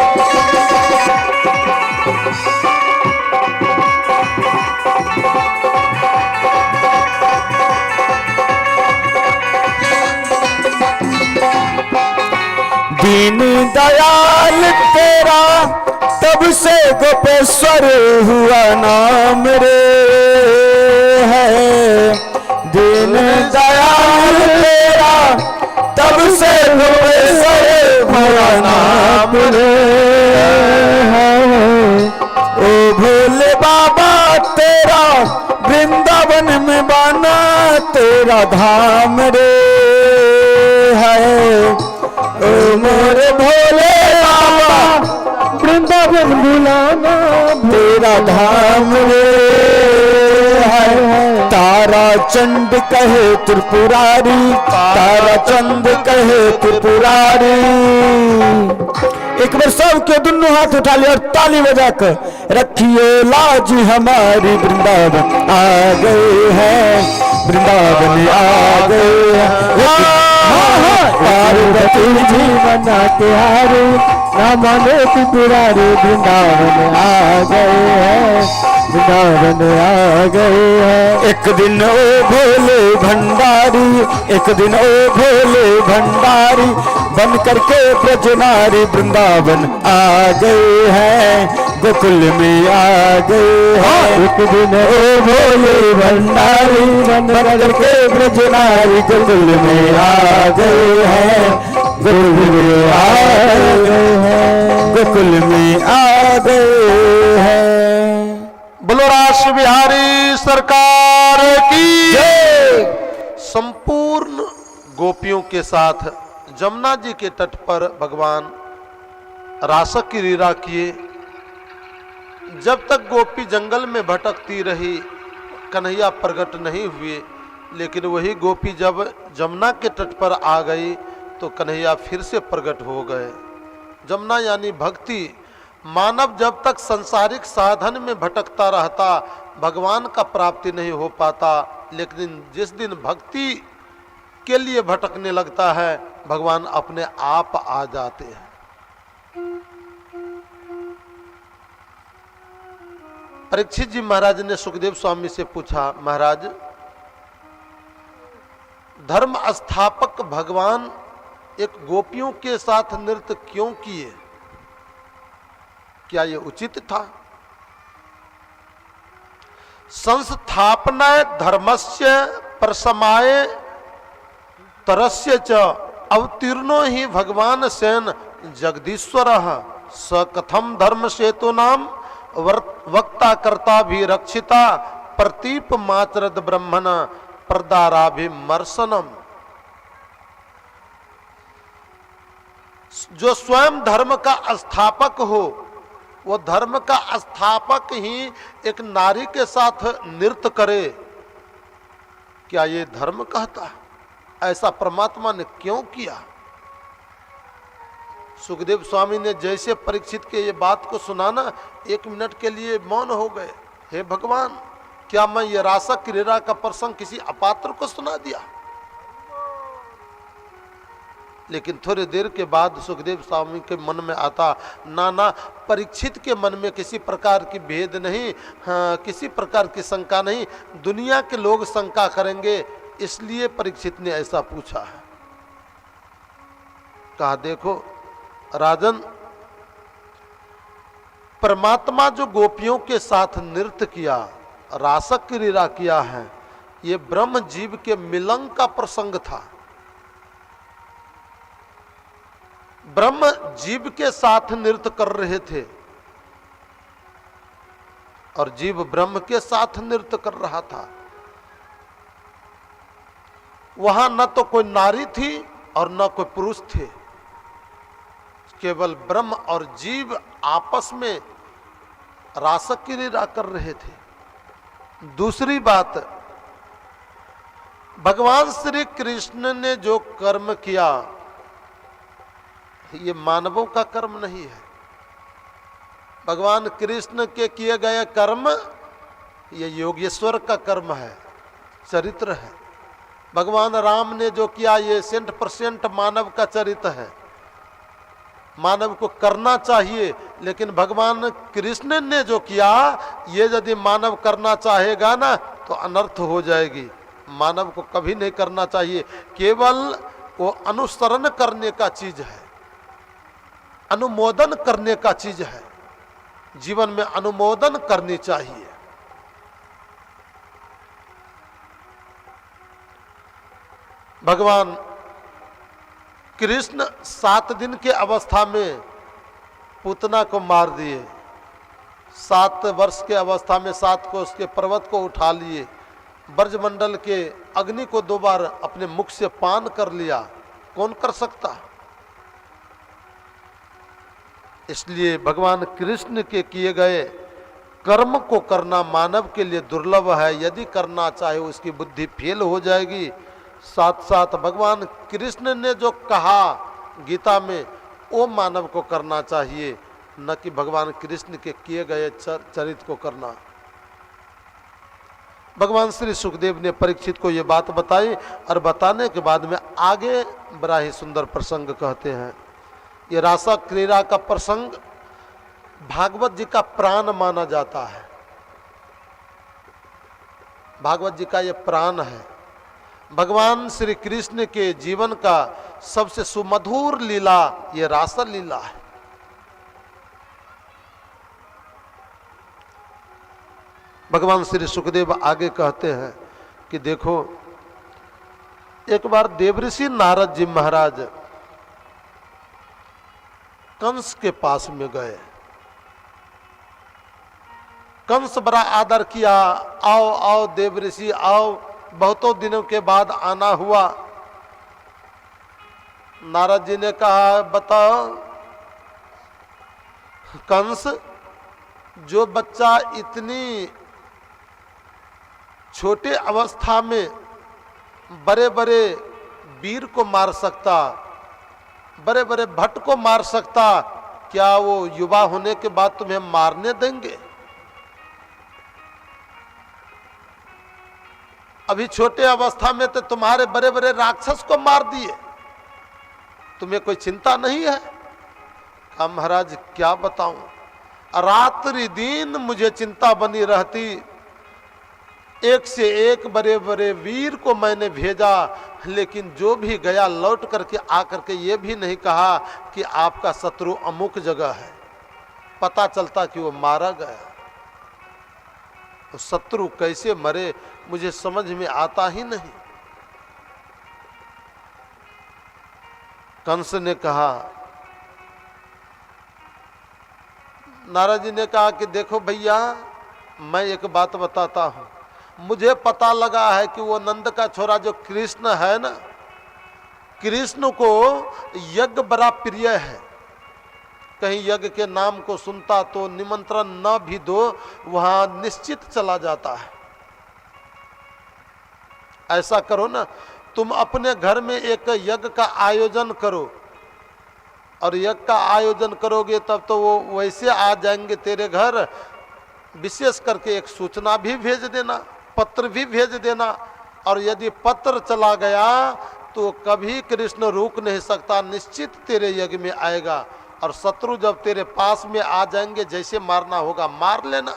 दीन दयाल तेरा तब से गोपेश्वर हुआ नाम रे है। दीन दयाल तेरा तब से गोपेश्वर हुआ नाम रे है। ओ भोले बाबा तेरा वृंदावन में बना तेरा धाम रे है। ओ मोरे भोले बाबा वृंदावन बुलाना तेरा धाम रे है। तारा चंद कहे त्रिपुरारी, तारा चंद कहे त्रिपुरारी। एक बार सबके दोनों हाथ उठा लिया और ताली बजाकर रखिए लाज हमारी, वृंदावन आ गए हैं, वृंदावन आ गए हैं। पार्वती जी मना के हारे, ना माने त्रिपुरारी, वृंदावन आ गए हैं, वृंदावन आ गए हैं। एक दिन ओ भोले भंडारी, एक दिन ओ भोले भंडारी, बन करके ब्रजनारी, वृंदावन आ गए हैं, गोकुल में आ गए हैं। एक दिन ओ भोले भंडारी, बन करके ब्रजनारी, गोकुल में आ गए हैं, गोकुल में आ गए हैं, गोकुल में आ गए हैं। बोलो राष्ट्र बिहारी सरकार की जय। संपूर्ण गोपियों के साथ जमुना जी के तट पर भगवान रासक की लीला किए। जब तक गोपी जंगल में भटकती रही, कन्हैया प्रकट नहीं हुए, लेकिन वही गोपी जब जमुना के तट पर आ गई तो कन्हैया फिर से प्रकट हो गए। जमुना यानी भक्ति। मानव जब तक सांसारिक साधन में भटकता रहता, भगवान का प्राप्ति नहीं हो पाता, लेकिन जिस दिन भक्ति के लिए भटकने लगता है, भगवान अपने आप आ जाते हैं। परीक्षित जी महाराज ने सुखदेव स्वामी से पूछा, महाराज धर्म स्थापक भगवान एक गोपियों के साथ नृत्य क्यों किए? क्या यह उचित था? संस्थापना धर्मस्य प्रसमाय तरस्य च अवतीर्णो ही भगवान सेन जगदीश्वर स कथम धर्म सेतु नाम वक्ता कर्ता भी रक्षिता प्रतीप मात्रद ब्रह्मण प्रदाराभिमर्शनम। जो स्वयं धर्म का स्थापक हो, वो धर्म का स्थापक ही एक नारी के साथ नृत्य करे, क्या ये धर्म कहता है? ऐसा परमात्मा ने क्यों किया? सुखदेव स्वामी ने जैसे परीक्षित के ये बात को सुनाना, 1 मिनट के लिए मौन हो गए। हे भगवान, क्या मैं ये रासा क्रीड़ा का प्रसंग किसी अपात्र को सुना दिया? लेकिन थोड़ी देर के बाद सुखदेव स्वामी के मन में आता, ना, परीक्षित के मन में किसी प्रकार की भेद नहीं, हाँ, किसी प्रकार की शंका नहीं। दुनिया के लोग शंका करेंगे, इसलिए परीक्षित ने ऐसा पूछा है। कहा, देखो राजन, परमात्मा जो गोपियों के साथ नृत्य किया, रासक क्रीड़ा किया है, ये ब्रह्म जीव के मिलन का प्रसंग था। ब्रह्म जीव के साथ नृत्य कर रहे थे और जीव ब्रह्म के साथ नृत्य कर रहा था। वहां न तो कोई नारी थी और न कोई पुरुष थे, केवल ब्रह्म और जीव आपस में रासक क्रीड़ा कर रहे थे। दूसरी बात, भगवान श्री कृष्ण ने जो कर्म किया, ये मानवों का कर्म नहीं है। भगवान कृष्ण के किए गए कर्म ये योगेश्वर का कर्म है, चरित्र है। भगवान राम ने जो किया ये 100% मानव का चरित्र है, मानव को करना चाहिए। लेकिन भगवान कृष्ण ने जो किया, ये यदि मानव करना चाहेगा ना तो अनर्थ हो जाएगी। मानव को कभी नहीं करना चाहिए, केवल वो अनुसरण करने का चीज है, अनुमोदन करने का चीज है। जीवन में अनुमोदन करनी चाहिए। भगवान कृष्ण 7 दिन के अवस्था में पूतना को मार दिए। 7 वर्ष के अवस्था में 7 को उसके पर्वत को उठा लिए। ब्रजमंडल के अग्नि को 2 बार अपने मुख से पान कर लिया। कौन कर सकता? इसलिए भगवान कृष्ण के किए गए कर्म को करना मानव के लिए दुर्लभ है। यदि करना चाहे उसकी बुद्धि फेल हो जाएगी। साथ साथ भगवान कृष्ण ने जो कहा गीता में, वो मानव को करना चाहिए, न कि भगवान कृष्ण के किए गए चरित्र को करना। भगवान श्री सुखदेव ने परीक्षित को ये बात बताई और बताने के बाद में आगे बड़ा ही सुंदर प्रसंग कहते हैं। ये रासा क्रीड़ा का प्रसंग भागवत जी का प्राण माना जाता है। भागवत जी का ये प्राण है। भगवान श्री कृष्ण के जीवन का सबसे सुमधुर लीला ये रासा लीला है। भगवान श्री सुखदेव आगे कहते हैं कि देखो, एक बार देवऋषि नारद जी महाराज कंस के पास में गए। कंस बड़ा आदर किया, आओ आओ देवऋषि आओ, बहुतों दिनों के बाद आना हुआ। नारद जी ने कहा, बताओ कंस, जो बच्चा इतनी छोटे अवस्था में बड़े बड़े वीर को मार सकता, बड़े बड़े भट्ट को मार सकता, क्या वो युवा होने के बाद तुम्हें मारने देंगे? अभी छोटे अवस्था में तो तुम्हारे बड़े बड़े राक्षस को मार दिए, तुम्हें कोई चिंता नहीं है? कहा, महाराज क्या बताऊं, रात्रि दिन मुझे चिंता बनी रहती। एक से एक बड़े बड़े वीर को मैंने भेजा, लेकिन जो भी गया लौट करके आकर के ये भी नहीं कहा कि आपका शत्रु अमुक जगह है। पता चलता कि वो मारा गया। तो शत्रु कैसे मरे मुझे समझ में आता ही नहीं। कंस ने कहा, नारद जी ने कहा कि देखो भैया, मैं एक बात बताता हूं। मुझे पता लगा है कि वो नंद का छोरा जो कृष्ण है ना, कृष्ण को यज्ञ बड़ा प्रिय है। कहीं यज्ञ के नाम को सुनता तो निमंत्रण न भी दो, वहां निश्चित चला जाता है। ऐसा करो ना, तुम अपने घर में एक यज्ञ का आयोजन करो, और यज्ञ का आयोजन करोगे तब तो वो वैसे आ जाएंगे तेरे घर। विशेष करके एक सूचना भी भेज देना, पत्र भी भेज देना, और यदि पत्र चला गया तो कभी कृष्ण रोक नहीं सकता, निश्चित तेरे यज्ञ में आएगा। और शत्रु जब तेरे पास में आ जाएंगे, जैसे मारना होगा मार लेना।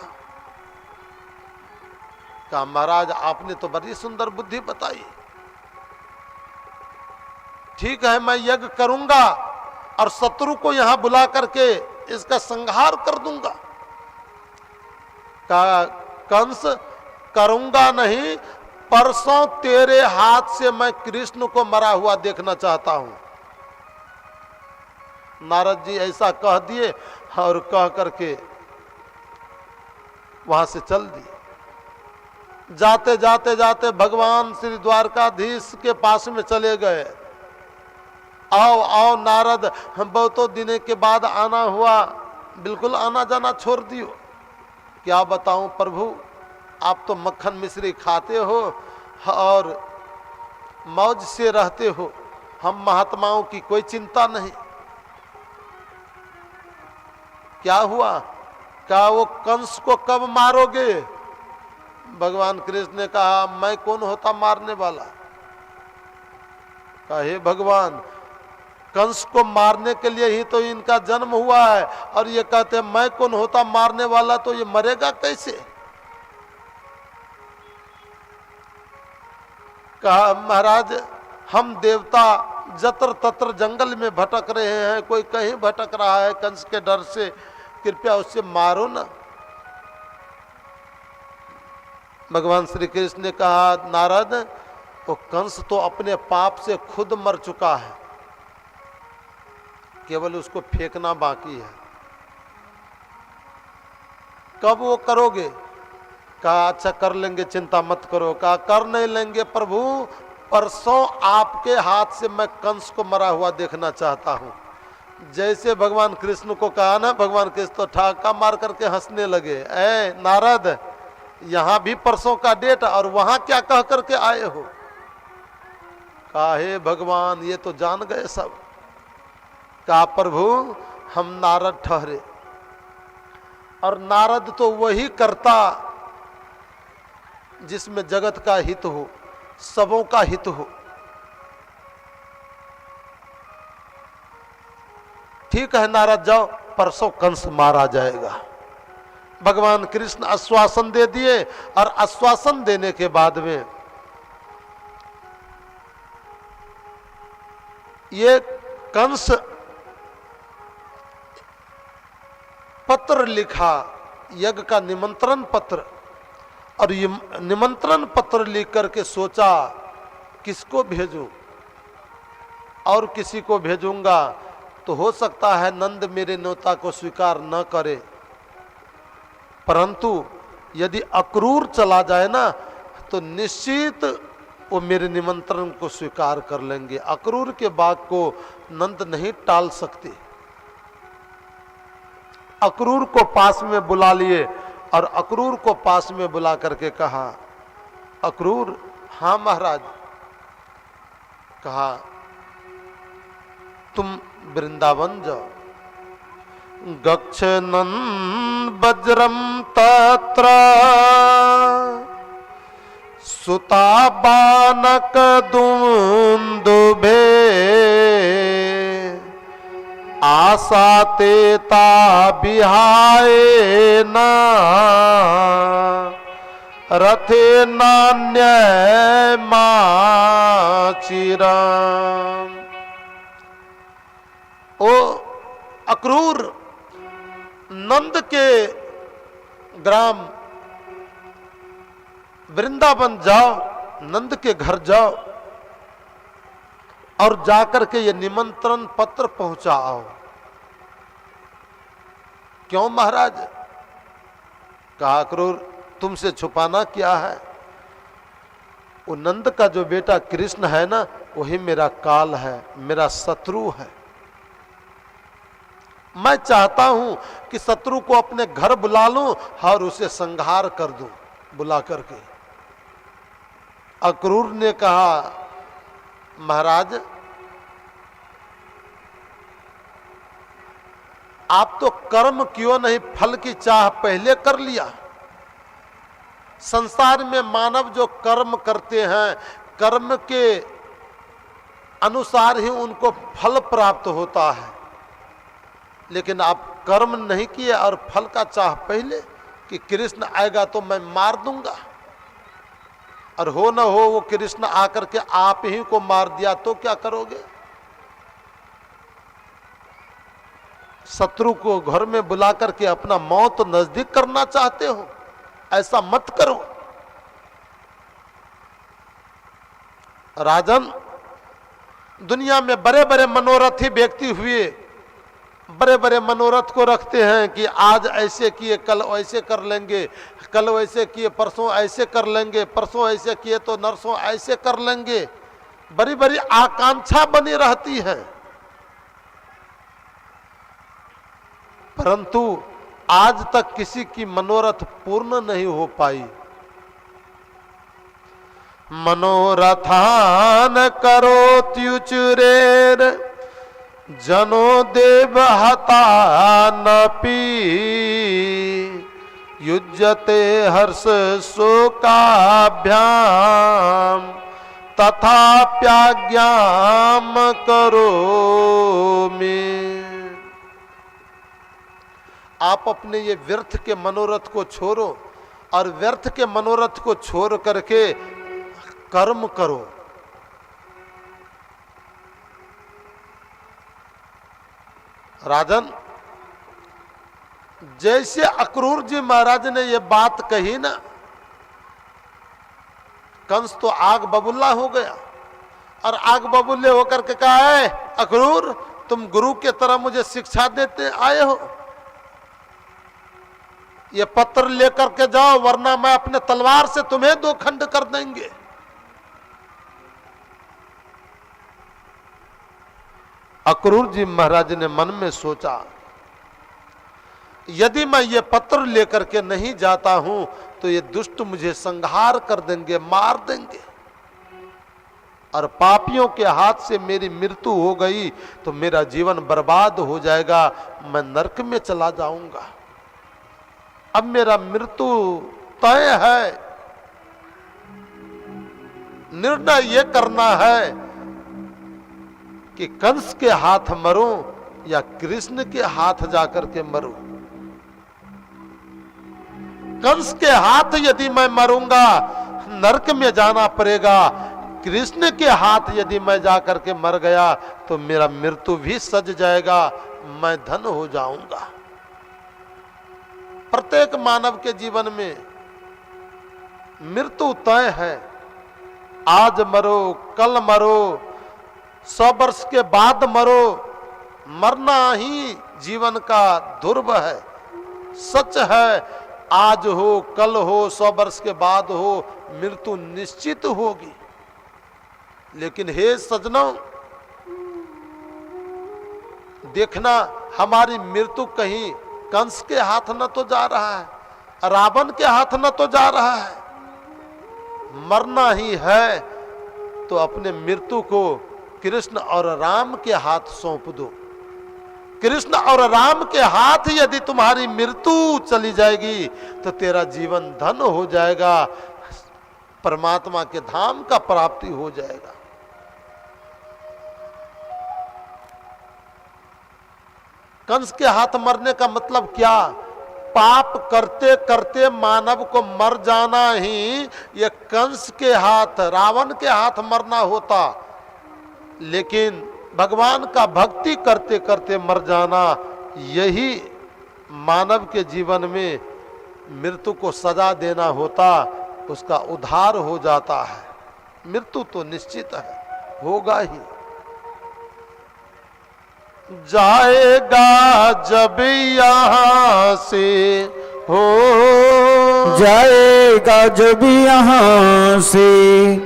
कहा महाराज आपने तो बड़ी सुंदर बुद्धि बताई, ठीक है मैं यज्ञ करूंगा और शत्रु को यहां बुला करके इसका संहार कर दूंगा। कहा कंस करूंगा नहीं, परसों तेरे हाथ से मैं कृष्ण को मरा हुआ देखना चाहता हूं। नारद जी ऐसा कह दिए और कह करके वहां से चल दिए। जाते जाते जाते भगवान श्री द्वारकाधीश के पास में चले गए। आओ आओ नारद, हम बहुतों दिनों के बाद आना हुआ, बिल्कुल आना जाना छोड़ दियो। क्या बताऊं प्रभु, आप तो मक्खन मिश्री खाते हो और मौज से रहते हो, हम महात्माओं की कोई चिंता नहीं। क्या हुआ? क्या वो कंस को कब मारोगे? भगवान कृष्ण ने कहा मैं कौन होता मारने वाला। कहा हे भगवान, कंस को मारने के लिए ही तो इनका जन्म हुआ है, और ये कहते हैं मैं कौन होता मारने वाला, तो ये मरेगा कैसे? कहा महाराज हम देवता जत्र तत्र जंगल में भटक रहे हैं, कोई कहीं भटक रहा है कंस के डर से, कृपया उससे मारो ना। भगवान श्री कृष्ण ने कहा नारद, वो कंस तो अपने पाप से खुद मर चुका है, केवल उसको फेंकना बाकी है। कब वो करोगे? कहा अच्छा कर लेंगे, चिंता मत करो। कहा कर नहीं लेंगे प्रभु, परसों आपके हाथ से मैं कंस को मरा हुआ देखना चाहता हूं। जैसे भगवान कृष्ण को कहा ना, भगवान कृष्ण तो ठाका मार करके हंसने लगे। ए नारद, यहां भी परसों का डेट और वहां क्या कह करके आए हो? कहा हे भगवान ये तो जान गए सब। कहा प्रभु हम नारद ठहरे, और नारद तो वही करता जिसमें जगत का हित हो, सबों का हित हो। ठीक है नारद जाओ, परसों कंस मारा जाएगा। भगवान कृष्ण आश्वासन दे दिए, और आश्वासन देने के बाद में ये कंस पत्र लिखा, यज्ञ का निमंत्रण पत्र, और ये निमंत्रण पत्र लिख करके सोचा किसको भेजूं, और किसी को भेजूंगा तो हो सकता है नंद मेरे न्योता को स्वीकार न करे, परंतु यदि अक्रूर चला जाए ना तो निश्चित वो मेरे निमंत्रण को स्वीकार कर लेंगे। अक्रूर के बात को नंद नहीं टाल सकते। अक्रूर को पास में बुला लिए, और अक्रूर को पास में बुला करके कहा अक्रूर, हाँ महाराज। कहा तुम वृंदावन जाओ, गच्छनन् वज्रम तत्र सुता बानक दुन्दुभे आसाते ता बिहाए न रथे नान्य माचिराम। ओ अक्रूर, नंद के ग्राम वृंदावन जाओ, नंद के घर जाओ, और जाकर के ये निमंत्रण पत्र पहुंचाओ। क्यों महाराज? कहा अक्रूर तुमसे छुपाना क्या है? वो नंद का जो बेटा कृष्ण है ना, वही मेरा काल है, मेरा शत्रु है। मैं चाहता हूं कि शत्रु को अपने घर बुला लूं और उसे संहार कर दूं बुला करके। अक्रूर ने कहा, महाराज आप तो कर्म क्यों नहीं, फल की चाह पहले कर लिया। संसार में मानव जो कर्म करते हैं, कर्म के अनुसार ही उनको फल प्राप्त होता है, लेकिन आप कर्म नहीं किए और फल का चाह पहले कि कृष्ण आएगा तो मैं मार दूंगा, और हो न हो वो कृष्ण आकर के आप ही को मार दिया तो क्या करोगे। शत्रु को घर में बुला करके अपना मौत नजदीक करना चाहते हो, ऐसा मत करो। राजन, दुनिया में बड़े बड़े मनोरथी व्यक्ति हुए, बड़े बड़े मनोरथ को रखते हैं कि आज ऐसे किए कल ऐसे कर लेंगे, कल वैसे किए परसों ऐसे कर लेंगे, परसों ऐसे किए तो नरसों ऐसे कर लेंगे। बड़ी बड़ी आकांक्षा बनी रहती है, परंतु आज तक किसी की मनोरथ पूर्ण नहीं हो पाई। मनोरथान करोत्युचुरेर जनो देव हता नपि युज्यते हर्ष शोकाभ्याम तथाप्याज्ञाम करोमि। आप अपने ये व्यर्थ के मनोरथ को छोड़ो और व्यर्थ के मनोरथ को छोड़ करके कर्म करो। राजन, जैसे अक्रूर जी महाराज ने ये बात कही ना, कंस तो आग बबूला हो गया और आग बबूले होकर के कहा है, अक्रूर तुम गुरु के तरह मुझे शिक्षा देते आए हो, ये पत्र लेकर के जाओ वरना मैं अपने तलवार से तुम्हें दो खंड कर देंगे। अक्रूर जी महाराज ने मन में सोचा, यदि मैं ये पत्र लेकर के नहीं जाता हूं तो ये दुष्ट मुझे संहार कर देंगे, मार देंगे, और पापियों के हाथ से मेरी मृत्यु हो गई तो मेरा जीवन बर्बाद हो जाएगा, मैं नरक में चला जाऊंगा। अब मेरा मृत्यु तय है, निर्णय ये करना है कि कंस के हाथ मरूं या कृष्ण के हाथ जाकर के मरूं। कंस के हाथ यदि मैं मरूंगा नरक में जाना पड़ेगा, कृष्ण के हाथ यदि मैं जाकर के मर गया तो मेरा मृत्यु भी सज जाएगा, मैं धन हो जाऊंगा। प्रत्येक मानव के जीवन में मृत्यु तय है, आज मरो कल मरो 100 वर्ष के बाद मरो, मरना ही जीवन का ध्रुव है, सच है। आज हो कल हो 100 वर्ष के बाद हो, मृत्यु निश्चित होगी। लेकिन हे सज्जनों, देखना हमारी मृत्यु कहीं कंस के हाथ न तो जा रहा है, रावण के हाथ न तो जा रहा है। मरना ही है तो अपने मृत्यु को कृष्ण और राम के हाथ सौंप दो। कृष्ण और राम के हाथ यदि तुम्हारी मृत्यु चली जाएगी तो तेरा जीवन धन हो जाएगा, परमात्मा के धाम का प्राप्ति हो जाएगा। कंस के हाथ मरने का मतलब क्या? पाप करते करते मानव को मर जाना ही ये कंस के हाथ, रावण के हाथ मरना होता, लेकिन भगवान का भक्ति करते करते मर जाना, यही मानव के जीवन में मृत्यु को सजा देना होता, उसका उद्धार हो जाता है। मृत्यु तो निश्चित है, होगा ही। जाएगा जब यहाँ से हो, जाएगा जब यहाँ से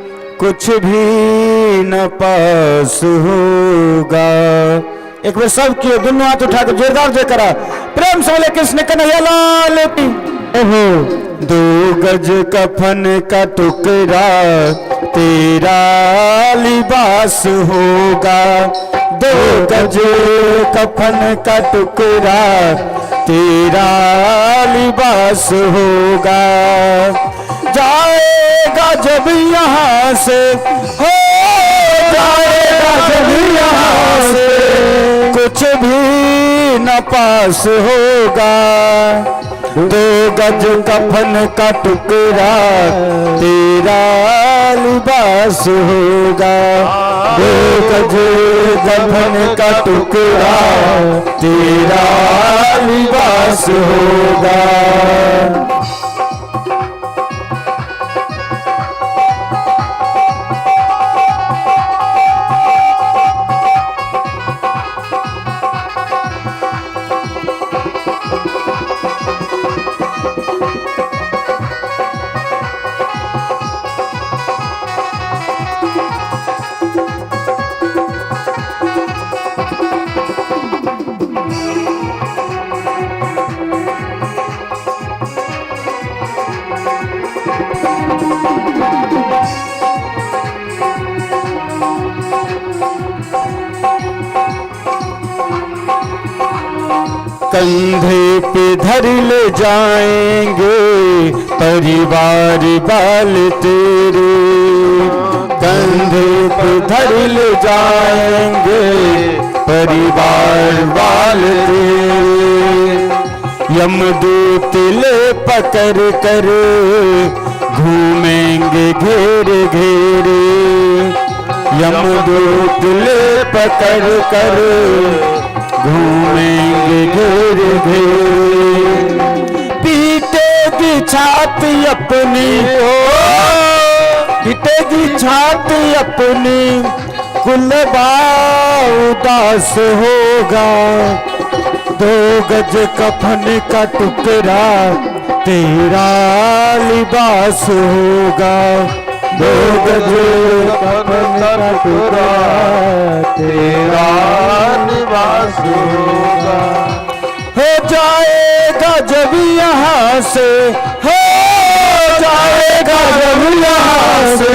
कुछ भी न पास होगा। एक बार सब किए दोनों हाथ उठा के जोरदार जय करा, प्रेम से बोले कृष्ण कन्हैया लाल की। ओहो दो गज कफन का टुकड़ा तेरा लिबास होगा, दो गज कफन का टुकड़ा तेरा लिबास होगा। जाएगा जब यहाँ से, हो जाएगा जब यहाँ से, कुछ भी न पास होगा। दो गज कफन का टुकड़ा तेरा लिबास होगा, दो गज कफन का टुकड़ा तेरा लिबास होगा। कंधे पे धर ले जाएंगे परिवार बाल तेरे, कंधे पे धर ले जाएंगे परिवार बाल तेरे। यमदूत ले पकड़ कर घूमेंगे घेरे घेरे, यमदूत ले पकड़ कर घूमेंगे घेरे घेरे। पीटेगी छाती अपनी, पीटेगी छाती अपनी, कुलबा उदास होगा। दो गज कफन का टुकड़ा तेरा लिबास होगा, दो गज कफन का टुकड़ा तेरा लिबास होगा। हो जाएगा जब यहाँ से, हो जाएगा जब यहाँ से,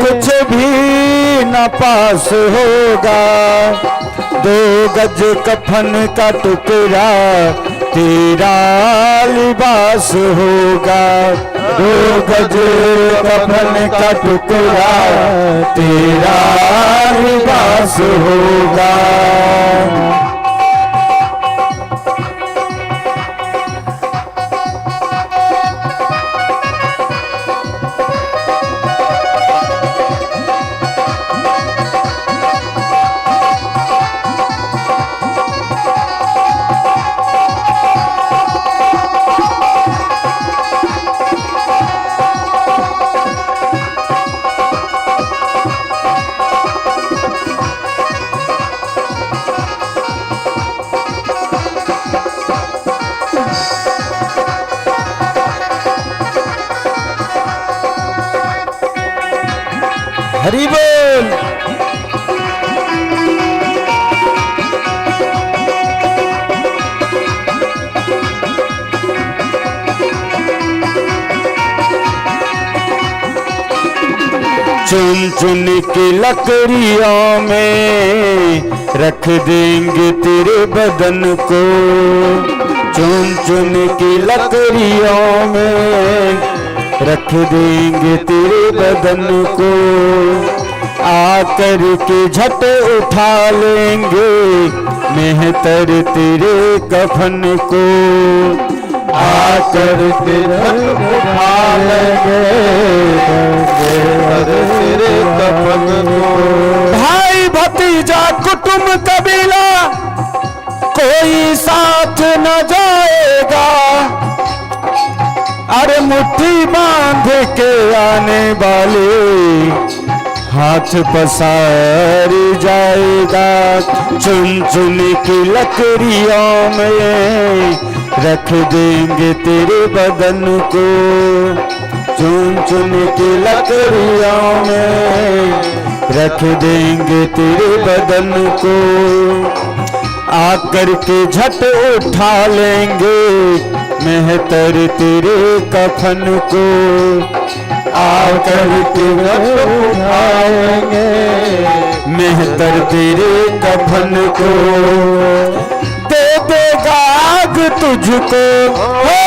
कुछ भी न पास होगा। दो गज कफन का टुकड़ा तेरा लिबास होगा, दो गज कफन का टुकड़ा तेरा लिबास होगा। हरि बोल। चुन चुन के लकड़ियों में रख देंगे तेरे बदन को, चुन चुन के लकड़ियों में रख देंगे तेरे बदन को। आकर के झट उठा लेंगे मेहतर तेरे कफन को, आकर के झट उठा लेंगे तेरे कफन को। भाई भतीजा कुटुंब कबीला कोई साथ न जाएगा, अरे मुट्ठी बांध के आने वाले हाथ पसार जाएगा। चुन चुन की लकड़ियों में रख देंगे तेरे बदन को, चुन चुन की लकड़ियों में रख देंगे तेरे बदन को। आकर के झट उठा लेंगे मेहतर तेरे कफन को आकर के उठाएंगे, मेहतर तेरे कफन को दे देगा आग तुझको, हो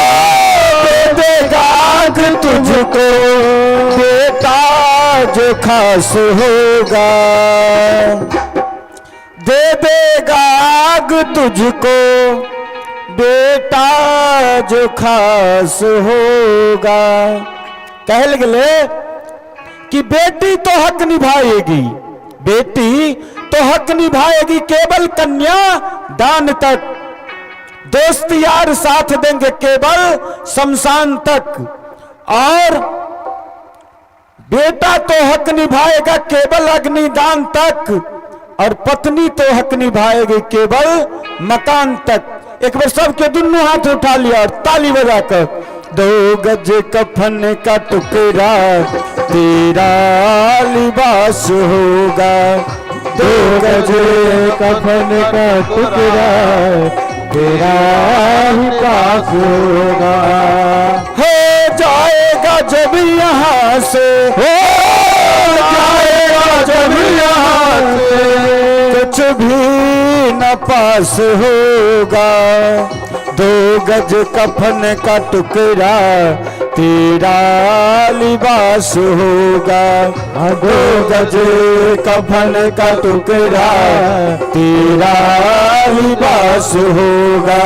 दे देगा आग तुझको, बेटा जो खास होगा, दे देगा आग तुझको, बेटा जो खास होगा। कह लगे कि बेटी तो हक निभाएगी, बेटी तो हक निभाएगी केवल कन्या दान तक, दोस्त यार साथ देंगे केवल शमशान तक, और बेटा तो हक निभाएगा केवल अग्निदान तक, और पत्नी तो हक निभाएगी केवल मकान तक। एक बार सबके दोनों हाथ उठा लिया और ताली बजाकर, 2 गज कफन का टुकड़ा तेरा लिबास होगा, 2 गज कफन का टुकड़ा तेरा लिबास होगा। हो जाएगा जब यहाँ से, हो जाएगा जब यहाँ से, कुछ भी न पास होगा, 2 गज कफन का टुकड़ा तेरा लिबास होगा, 2 गज कफन का टुकड़ा तेरा लिबास होगा।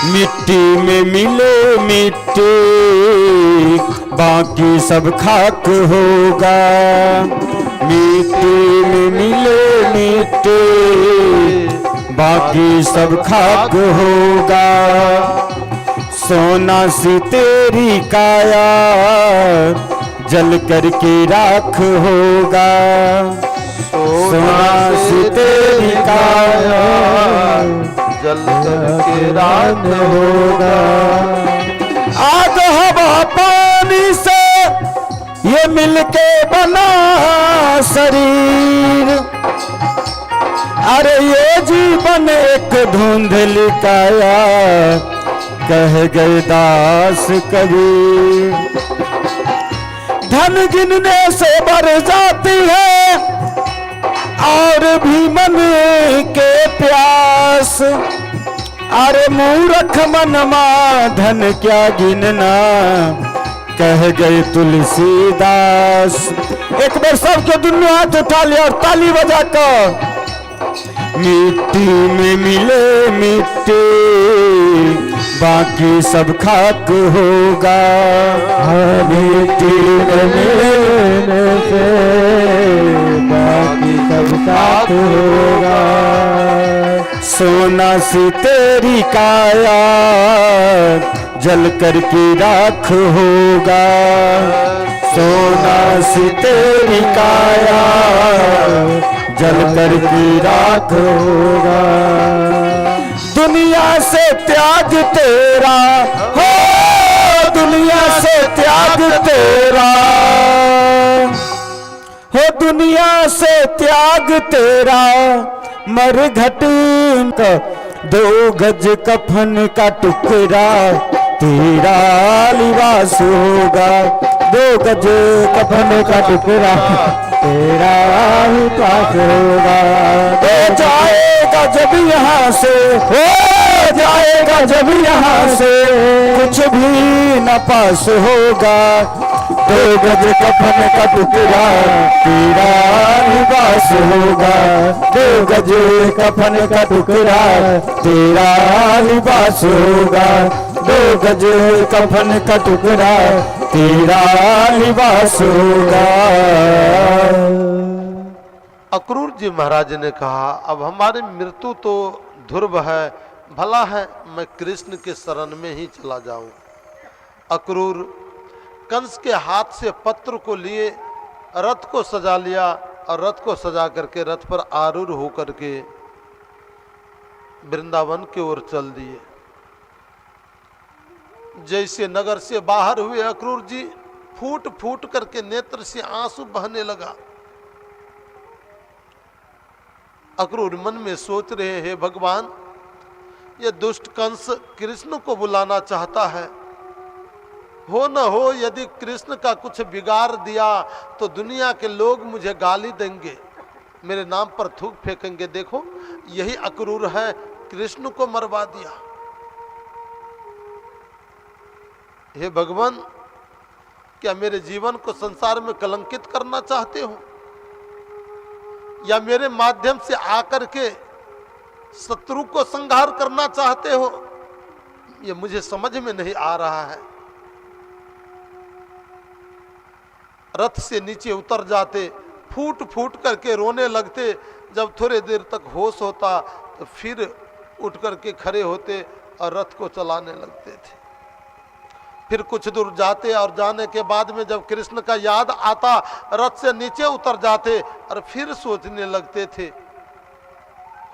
मिट्टी में मिले मिट्टी, बाकी सब खाक होगा, मिट्टी में मिले मिट्टी, बाकी सब खाक होगा, सोना सी तेरी काया जल करके राख होगा, सोना सी तेरी काया जल करके राख होगा। आग हवा पानी से ये मिलके बना शरीर, अरे ये जीवन एक धुंधली काया, कह गए दास कबीर। धन गिनने से बढ़ जाती है और भी मन के प्यास, अरे मूर्ख मनमा धन क्या गिनना, कह गए तुलसीदास। एक बार सबके दोनों हाथ उठा लिया और ताली बजाकर, मिट्टी में मिले मिट्टी, बाकी सब खाक होगा, मिट्टी में मिलने से बाकी सब खाक होगा, सोना सी तेरी काया जल करके राख होगा, सोना सी तेरी काया जल करके राख होगा। दुनिया से त्याग तेरा, हो दुनिया से त्याग तेरा, हो दुनिया से त्याग तेरा, मर घट का 2 गज कफन का टुकड़ा तेरा लिबास होगा, 2 गज कफन का टुकड़ा तेरा लिबास होगा। हो जाएगा जब यहाँ से, हो जाएगा जब यहाँ से, कुछ भी न पास होगा, दो गज कफन का टुकड़ा तेरा लिबास होगा, दो गज कफन का टुकड़ा तेरा लिबास होगा, दो गज कफन का टुकड़ा तेरा लिबास होगा। अक्रूर जी महाराज ने कहा, अब हमारी मृत्यु तो ध्रुव है, भला है मैं कृष्ण के शरण में ही चला जाऊं। अक्रूर कंस के हाथ से पत्र को लिए रथ को सजा लिया और रथ को सजा करके रथ पर आरूढ़ होकर के वृंदावन की ओर चल दिए। जैसे नगर से बाहर हुए अक्रूर जी, फूट फूट करके नेत्र से आंसू बहने लगा। अक्रूर मन में सोच रहे हैं, भगवान ये दुष्ट कंस कृष्ण को बुलाना चाहता है, हो न हो यदि कृष्ण का कुछ बिगाड़ दिया तो दुनिया के लोग मुझे गाली देंगे, मेरे नाम पर थूक फेंकेंगे। देखो यही अक्रूर है, कृष्ण को मरवा दिया। हे भगवान, क्या मेरे जीवन को संसार में कलंकित करना चाहते हो, या मेरे माध्यम से आकर के शत्रु को संहार करना चाहते हो, ये मुझे समझ में नहीं आ रहा है। रथ से नीचे उतर जाते, फूट फूट करके रोने लगते। जब थोड़े देर तक होश होता तो फिर उठ करके खड़े होते और रथ को चलाने लगते थे। फिर कुछ दूर जाते और जाने के बाद में जब कृष्ण का याद आता, रथ से नीचे उतर जाते और फिर सोचने लगते थे,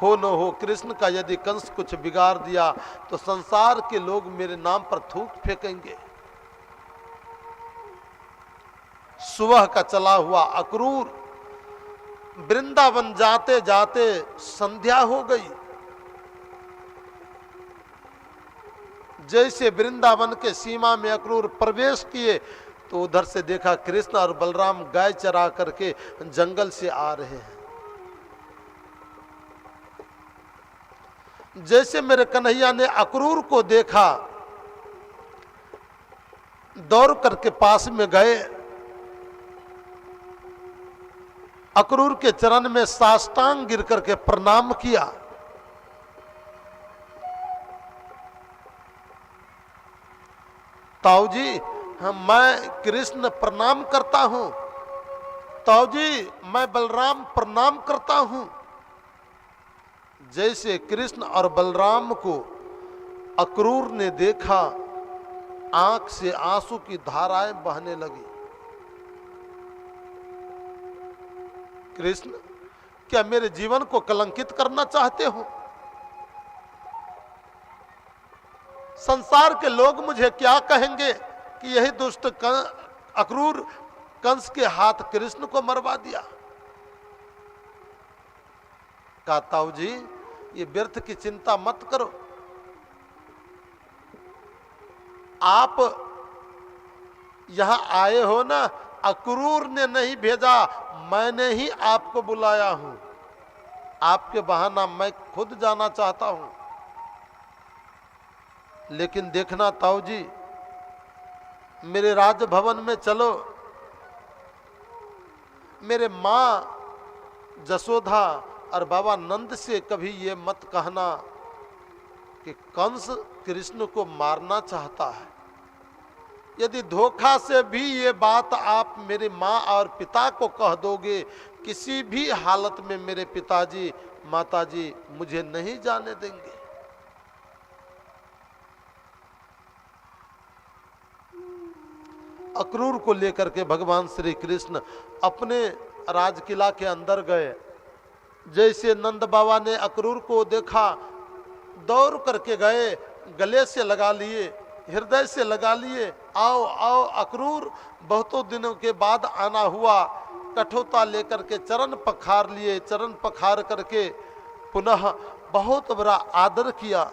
हो न हो कृष्ण का यदि कंस कुछ बिगाड़ दिया तो संसार के लोग मेरे नाम पर थूक फेंकेंगे। सुबह का चला हुआ अक्रूर वृंदावन जाते जाते संध्या हो गई। जैसे वृंदावन के सीमा में अक्रूर प्रवेश किए तो उधर से देखा कृष्ण और बलराम गाय चरा करके जंगल से आ रहे हैं। जैसे मेरे कन्हैया ने अक्रूर को देखा, दौड़ करके पास में गए, अक्रूर के चरण में साष्टांग गिर करके प्रणाम किया। ताऊ जी मैं कृष्ण प्रणाम करता हूं, ताऊ जी मैं बलराम प्रणाम करता हूं। जैसे कृष्ण और बलराम को अक्रूर ने देखा, आंख से आंसू की धाराएं बहने लगी। कृष्ण, क्या मेरे जीवन को कलंकित करना चाहते हो? संसार के लोग मुझे क्या कहेंगे कि यही दुष्ट अक्रूर कंस के हाथ कृष्ण को मरवा दिया। कहा ताऊ जी ये व्यर्थ की चिंता मत करो, आप यहां आए हो ना, अक्रूर ने नहीं भेजा, मैंने ही आपको बुलाया हूं। आपके बहाना मैं खुद जाना चाहता हूं। लेकिन देखना ताऊ जी, मेरे राजभवन में चलो, मेरे मां जसोधा और बाबा नंद से कभी ये मत कहना कि कंस कृष्ण को मारना चाहता है। यदि धोखा से भी ये बात आप मेरे माँ और पिता को कह दोगे, किसी भी हालत में मेरे पिताजी माताजी मुझे नहीं जाने देंगे। अक्रूर को लेकर के भगवान श्री कृष्ण अपने राजकिला के अंदर गए। जैसे नंद बाबा ने अक्रूर को देखा, दौड़ करके गए, गले से लगा लिए, हृदय से लगा लिए, आओ आओ अक्रूर, बहुतों दिनों के बाद आना हुआ। कठोता लेकर के चरण पखार लिए, चरण पखार करके पुनः बहुत बड़ा आदर किया।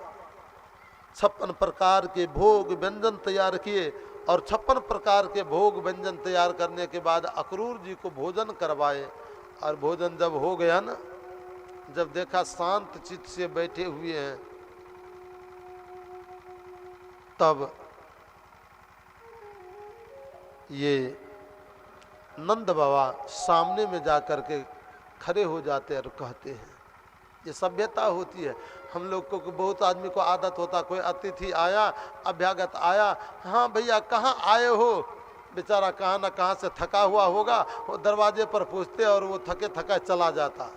56 प्रकार के भोग व्यंजन तैयार किए और 56 प्रकार के भोग व्यंजन तैयार करने के बाद अक्रूर जी को भोजन करवाए। और भोजन जब हो गया ना, जब देखा शांत चित्त से बैठे हुए हैं, तब ये नंद बाबा सामने में जा कर के खड़े हो जाते हैं और कहते हैं, ये सभ्यता होती है। हम लोग को बहुत आदमी को आदत होता, कोई अतिथि आया, अभ्यागत आया, हाँ भैया कहाँ आए हो, बेचारा कहाँ ना कहाँ से थका हुआ होगा, वो दरवाजे पर पूछते और वो थके थका चला जाता।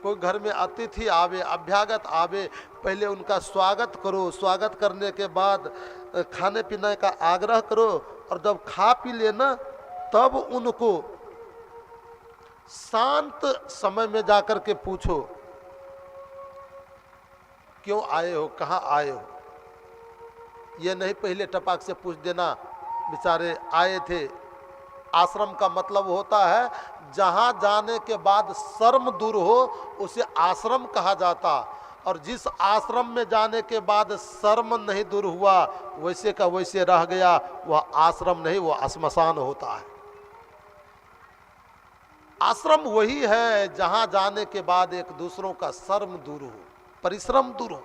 कोई घर में अतिथि आवे, अभ्यागत आवे, पहले उनका स्वागत करो, स्वागत करने के बाद खाने पीने का आग्रह करो, और जब खा पी लेना तब उनको शांत समय में जाकर के पूछो क्यों आए हो, कहाँ आए हो। ये नहीं पहले टपाक से पूछ देना बेचारे आए थे। आश्रम का मतलब होता है जहाँ जाने के बाद शर्म दूर हो उसे आश्रम कहा जाता, और जिस आश्रम में जाने के बाद शर्म नहीं दूर हुआ, वैसे का वैसे रह गया, वह आश्रम नहीं, वह श्मशान होता है। आश्रम वही है जहां जाने के बाद एक दूसरों का शर्म दूर हो, परिश्रम दूर हो।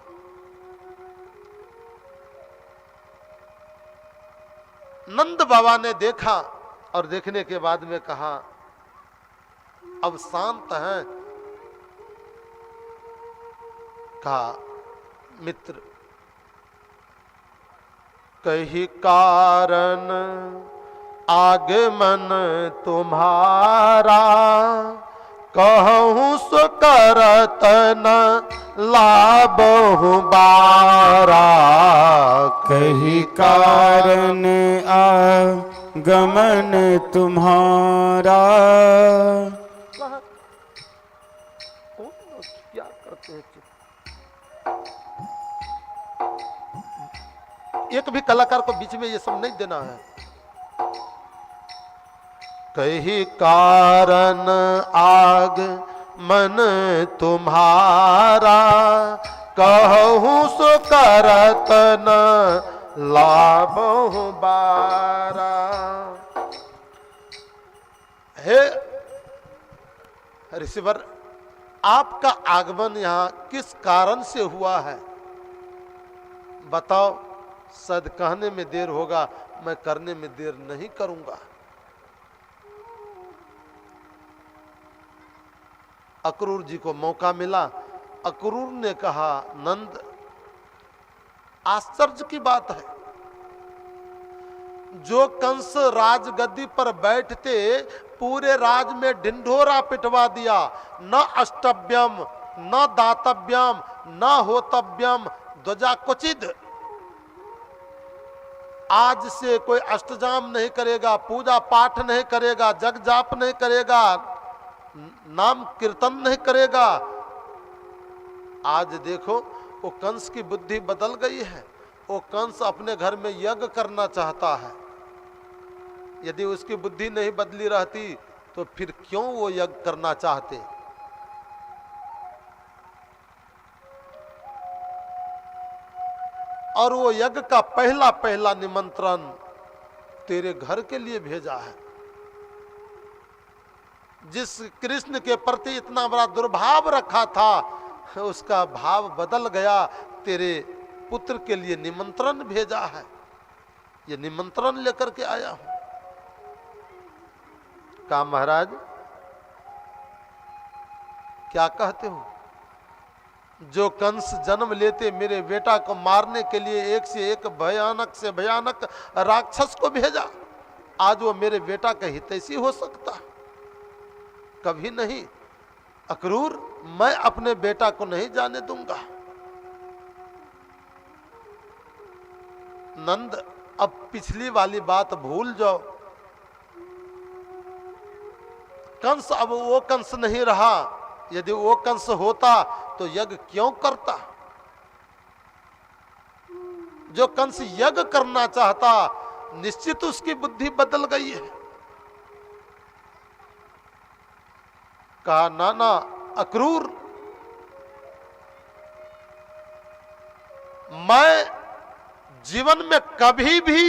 नंद बाबा ने देखा और देखने के बाद में कहा अब शांत हैं। कहा मित्र कही कारण आगमन तुम्हारा, कहूँ सो करत न लाबहु बारा। कही कारण आगमन तुम्हारा। क्या करते हैं? एक भी कलाकार को बीच में ये सब नहीं देना है। कही कारण आग मन तुम्हारा, कहूँ सो करत न लाबहु बारा। हे ऋषिवर, आपका आगमन यहाँ किस कारण से हुआ है बताओ। सद कहने में देर होगा, मैं करने में देर नहीं करूंगा। अक्रूर जी को मौका मिला। अक्रूर ने कहा नंद आश्चर्य की बात है, जो कंस राजगद्दी पर बैठते पूरे राज में ढिंढोरा पिटवा दिया, न अष्टभ्यम न दातव्यम न होतव्यम ध्वजा क्वचिद। आज से कोई अष्टजाम नहीं करेगा, पूजा पाठ नहीं करेगा, जग जाप नहीं करेगा, नाम कीर्तन नहीं करेगा। आज देखो वो कंस की बुद्धि बदल गई है। वो कंस अपने घर में यज्ञ करना चाहता है। यदि उसकी बुद्धि नहीं बदली रहती तो फिर क्यों वो यज्ञ करना चाहते। और वो यज्ञ का पहला पहला निमंत्रण तेरे घर के लिए भेजा है। जिस कृष्ण के प्रति इतना बड़ा दुर्भाव रखा था, उसका भाव बदल गया। तेरे पुत्र के लिए निमंत्रण भेजा है। ये निमंत्रण लेकर के आया हूं। कहा महाराज क्या कहते हो। जो कंस जन्म लेते मेरे बेटा को मारने के लिए एक से एक भयानक से भयानक राक्षस को भेजा, आज वो मेरे बेटा का हितैषी हो सकता है? कभी नहीं। अक्रूर, मैं अपने बेटा को नहीं जाने दूंगा। नंद, अब पिछली वाली बात भूल जाओ। कंस अब वो कंस नहीं रहा। यदि वो कंस होता तो यज्ञ क्यों करता। जो कंस यज्ञ करना चाहता, निश्चित उसकी बुद्धि बदल गई है। कहा नाना अक्रूर, मैं जीवन में कभी भी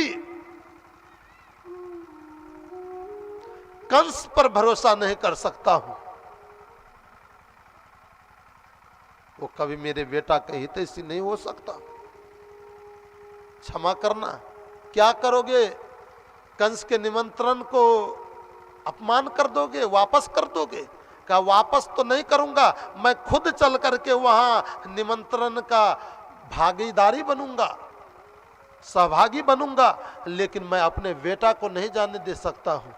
कंस पर भरोसा नहीं कर सकता हूं। वो कभी मेरे बेटा का हितैषी नहीं हो सकता। क्षमा करना। क्या करोगे? कंस के निमंत्रण को अपमान कर दोगे, वापस कर दोगे? कहा वापस तो नहीं करूंगा, मैं खुद चल करके वहां निमंत्रण का भागीदारी बनूंगा, सहभागी बनूंगा, लेकिन मैं अपने बेटा को नहीं जाने दे सकता हूं।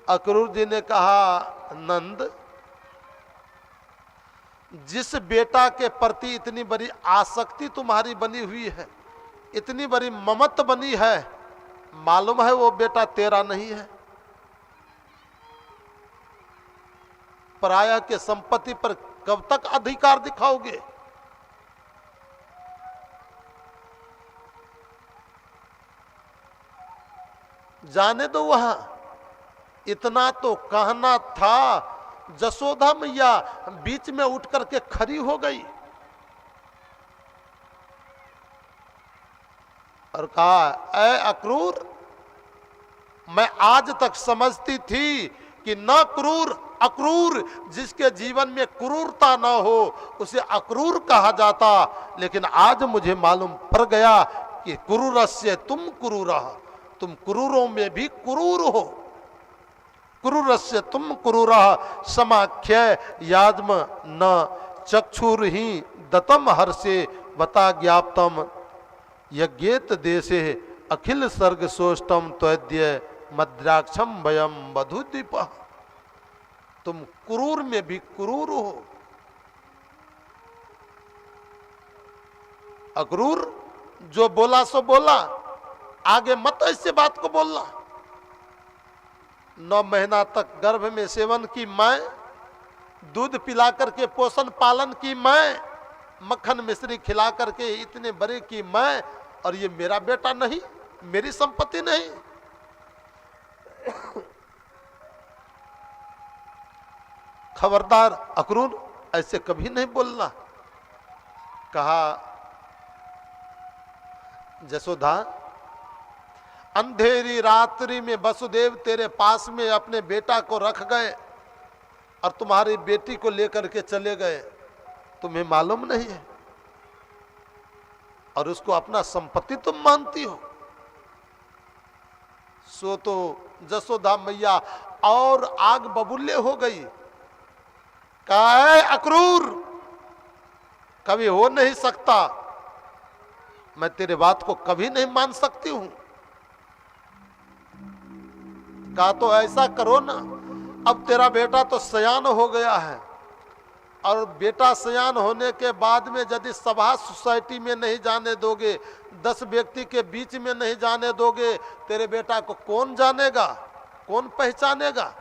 अक्रूर जी ने कहा, नंद, जिस बेटा के प्रति इतनी बड़ी आसक्ति तुम्हारी बनी हुई है, इतनी बड़ी ममत बनी है, मालूम है वो बेटा तेरा नहीं है। पराया के संपत्ति पर कब तक अधिकार दिखाओगे? जाने दो वहां। इतना तो कहना था, जसोदा मैया बीच में उठ करके खड़ी हो गई और कहा, ऐ अक्रूर, मैं आज तक समझती थी कि न क्रूर अक्रूर, जिसके जीवन में क्रूरता न हो उसे अक्रूर कहा जाता, लेकिन आज मुझे मालूम पड़ गया कि क्रूरस्य तुम क्रूरः, तुम क्रूरों में भी क्रूर हो। क्रूरस्य तुम क्रूरः समाख्य याज्म न चक्षुर्हि दतम हर्षे बता ज्ञाप्तम यज्ञेत देशे अखिल सर्ग सोष्टम त्वद्य मद्राक्षम वयम वधुदीप। तुम क्रूर में भी क्रूर हो। अक्रूर जो बोला सो बोला, आगे मत ऐसे बात को बोलना। 9 महीना तक गर्भ में सेवन की मैं, दूध पिला करके पोषण पालन की मैं, मक्खन मिश्री खिला करके इतने बड़े की मैं, और ये मेरा बेटा नहीं, मेरी संपत्ति नहीं। खबरदार अक्रूर, ऐसे कभी नहीं बोलना। कहा, जसोदा, अंधेरी रात्रि में वसुदेव तेरे पास में अपने बेटा को रख गए और तुम्हारी बेटी को लेकर के चले गए, तुम्हें मालूम नहीं है, और उसको अपना संपत्ति तुम मानती हो। सो तो जसोदा मैया और आग बबूले हो गई। कहा, अक्रूर, कभी हो नहीं सकता, मैं तेरे बात को कभी नहीं मान सकती हूं। कहा, तो ऐसा करो ना, अब तेरा बेटा तो सयान हो गया है, और बेटा सयान होने के बाद में यदि सभा सोसाइटी में नहीं जाने दोगे, 10 व्यक्ति के बीच में नहीं जाने दोगे, तेरे बेटा को कौन जानेगा, कौन पहचानेगा?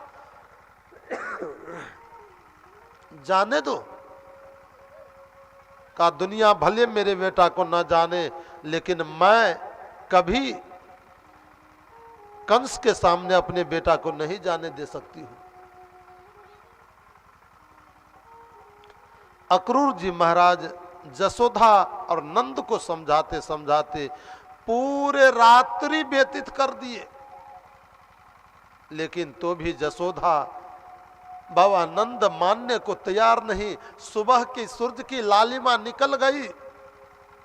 जाने दो। का दुनिया भले मेरे बेटा को न जाने, लेकिन मैं कभी कंस के सामने अपने बेटा को नहीं जाने दे सकती हूं। अक्रूर जी महाराज जसोदा और नंद को समझाते समझाते पूरे रात्रि व्यतीत कर दिए, लेकिन तो भी जसोदा बाबा नंद मानने को तैयार नहीं। सुबह की सूरज की लालिमा निकल गई।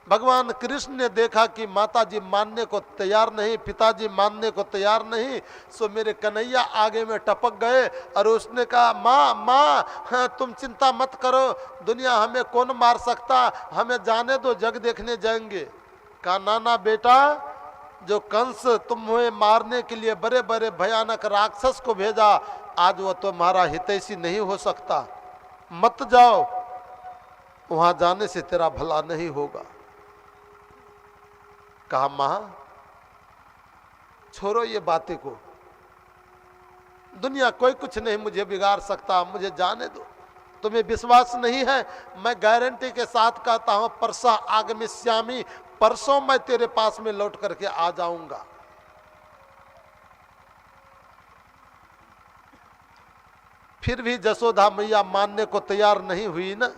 भगवान कृष्ण ने देखा कि माताजी मानने को तैयार नहीं, पिताजी मानने को तैयार नहीं, सो मेरे कन्हैया आगे में टपक गए और उसने कहा, माँ माँ, हाँ, तुम चिंता मत करो, दुनिया हमें कौन मार सकता, हमें जाने दो, जग देखने जाएंगे। कहा, नाना बेटा, जो कंस तुम्हें मारने के लिए बड़े बड़े भयानक राक्षस को भेजा, आज वो तुम्हारा हितैषी नहीं हो सकता, मत जाओ, वहां जाने से तेरा भला नहीं होगा। कहा, मां, छोड़ो ये बातें को, दुनिया कोई कुछ नहीं मुझे बिगाड़ सकता, मुझे जाने दो। तुम्हें विश्वास नहीं है, मैं गारंटी के साथ कहता हूं, परसा आगमिष्यामि, परसों मैं तेरे पास में लौट करके आ जाऊंगा। फिर भी जसोदा मैया मानने को तैयार नहीं हुई ना।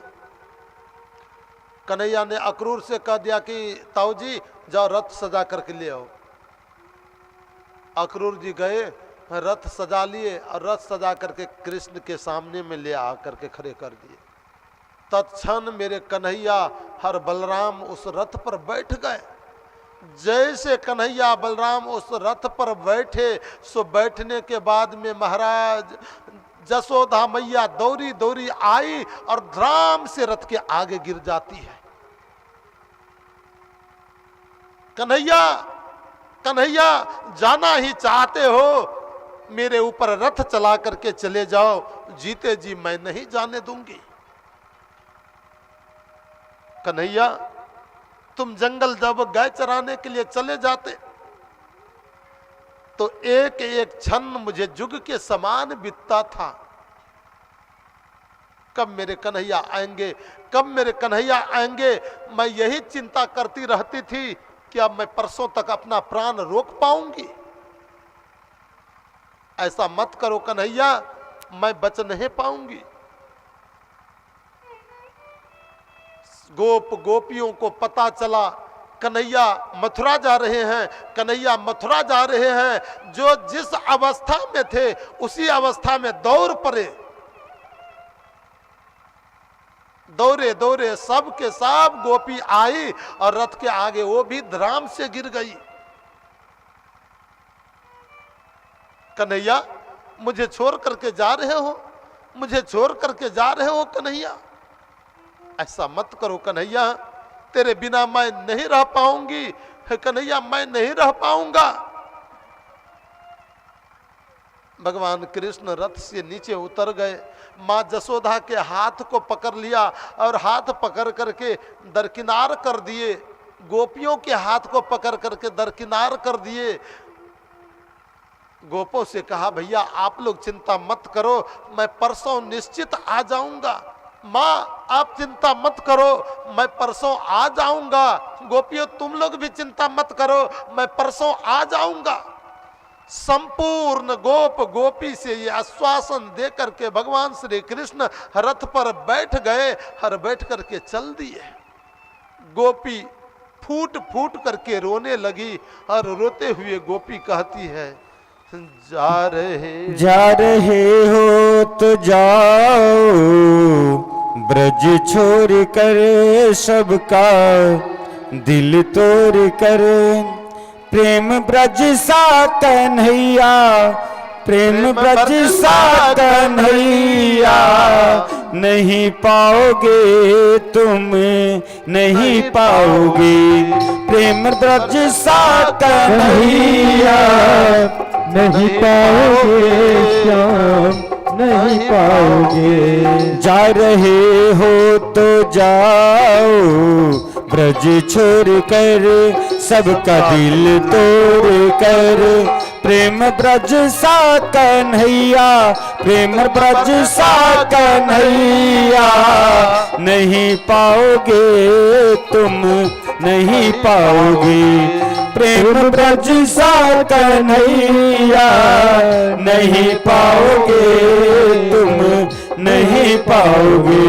कन्हैया ने अक्रूर से कह दिया कि ताऊ जी जाओ रथ सजा करके ले आओ। अक्रूर जी गए, रथ सजा लिए और रथ सजा करके कृष्ण के सामने में ले आ करके खड़े कर दिए। तत्क्षण मेरे कन्हैया हर बलराम उस रथ पर बैठ गए जैसे कन्हैया बलराम उस रथ पर बैठे, सो बैठने के बाद में महाराज जसोदा मैया दौड़ी दौड़ी आई और धड़ाम से रथ के आगे गिर जाती है। कन्हैया कन्हैया जाना ही चाहते हो, मेरे ऊपर रथ चला करके चले जाओ, जीते जी मैं नहीं जाने दूंगी। कन्हैया तुम जंगल जब गाय चराने के लिए चले जाते तो एक एक क्षण मुझे जुग के समान बीतता था। कब मेरे कन्हैया आएंगे, कब मेरे कन्हैया आएंगे, मैं यही चिंता करती रहती थी कि अब मैं परसों तक अपना प्राण रोक पाऊंगी। ऐसा मत करो कन्हैया, मैं बच नहीं पाऊंगी। गोप गोपियों को पता चला कन्हैया मथुरा जा रहे हैं, कन्हैया मथुरा जा रहे हैं। जो जिस अवस्था में थे उसी अवस्था में दौड़ पड़े, दौड़े दौड़े सब के सब गोपी आई और रथ के आगे वो भी धड़ाम से गिर गई। कन्हैया मुझे छोड़ करके जा रहे हो, मुझे छोड़ करके जा रहे हो कन्हैया, ऐसा मत करो कन्हैया, तेरे बिना मैं नहीं रह पाऊंगी। कन्हैया मैं नहीं रह पाऊंगा। भगवान कृष्ण रथ से नीचे उतर गए, मां जसोदा के हाथ को पकड़ लिया और हाथ पकड़ करके दरकिनार कर दिए, गोपियों के हाथ को पकड़ करके दरकिनार कर दिए। गोपों से कहा भैया आप लोग चिंता मत करो, मैं परसों निश्चित आ जाऊंगा। माँ आप चिंता मत करो, मैं परसों आ जाऊंगा। गोपियों तुम लोग भी चिंता मत करो, मैं परसों आ जाऊंगा। संपूर्ण गोप गोपी से ये आश्वासन दे करके भगवान श्री कृष्ण रथ पर बैठ गए और बैठ करके चल दिए। गोपी फूट फूट करके रोने लगी और रोते हुए गोपी कहती है जा रहे हो तो जाओ, ब्रज छोड़ कर सबका दिल तोड़ कर, प्रेम ब्रज सा कन्हैया, प्रेम ब्रज सा कन्हैया, नहीं पाओगे तुम नहीं पाओगे, प्रेम ब्रज सा कन्हैया नहीं पाओगे श्याम नहीं पाओगे। जा रहे हो तो जाओ, ब्रज छोड़ कर सबका दिल तोड़ कर, प्रेम ब्रज सा कन्हैया, प्रेम ब्रज सा कन्हैया, नहीं पाओगे तुम नहीं पाओगे, प्रेम ब्रज सा कन्हैया, नहीं पाओगे तुम नहीं पाओगे।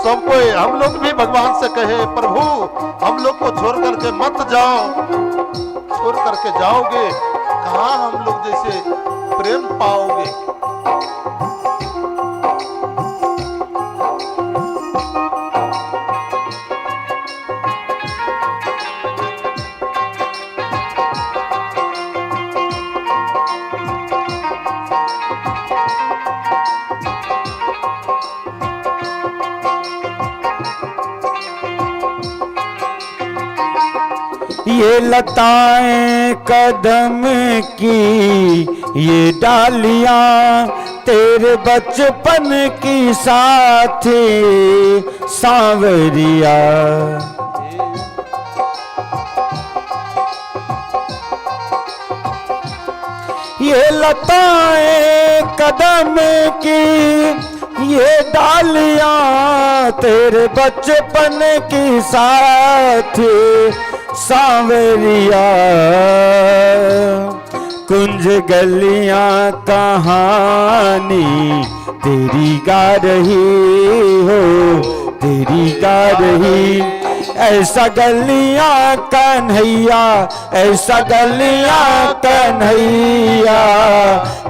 सब कोई हम लोग भी भगवान से कहे प्रभु हम लोग को छोड़ करके मत जाओ, छोड़ करके जाओगे कहाँ हम लोग जैसे प्रेम पाओगे। ये लताएं कदम की ये डालियां तेरे बचपन की साथी सांवरिया, ये लताएं कदम की ये डालियां तेरे बचपन की साथी सांवरिया, कुंज गलियां कहानी तेरी गा रही हो, तेरी गा रही। ऐसा गलियां कन्हैया, ऐसा गलियां कन्हैया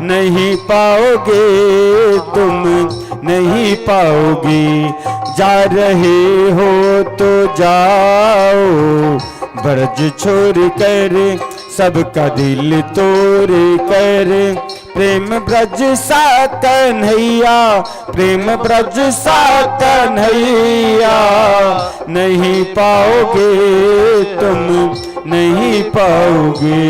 नहीं पाओगे तुम, नहीं पाओगे। जा रहे हो तो जाओ ब्रज छोड़ कर, सबका दिल तोड़ कर। प्रेम ब्रज सा कन्हैया, प्रेम ब्रज सा कन्हैया नहीं पाओगे तुम, नहीं पाओगे।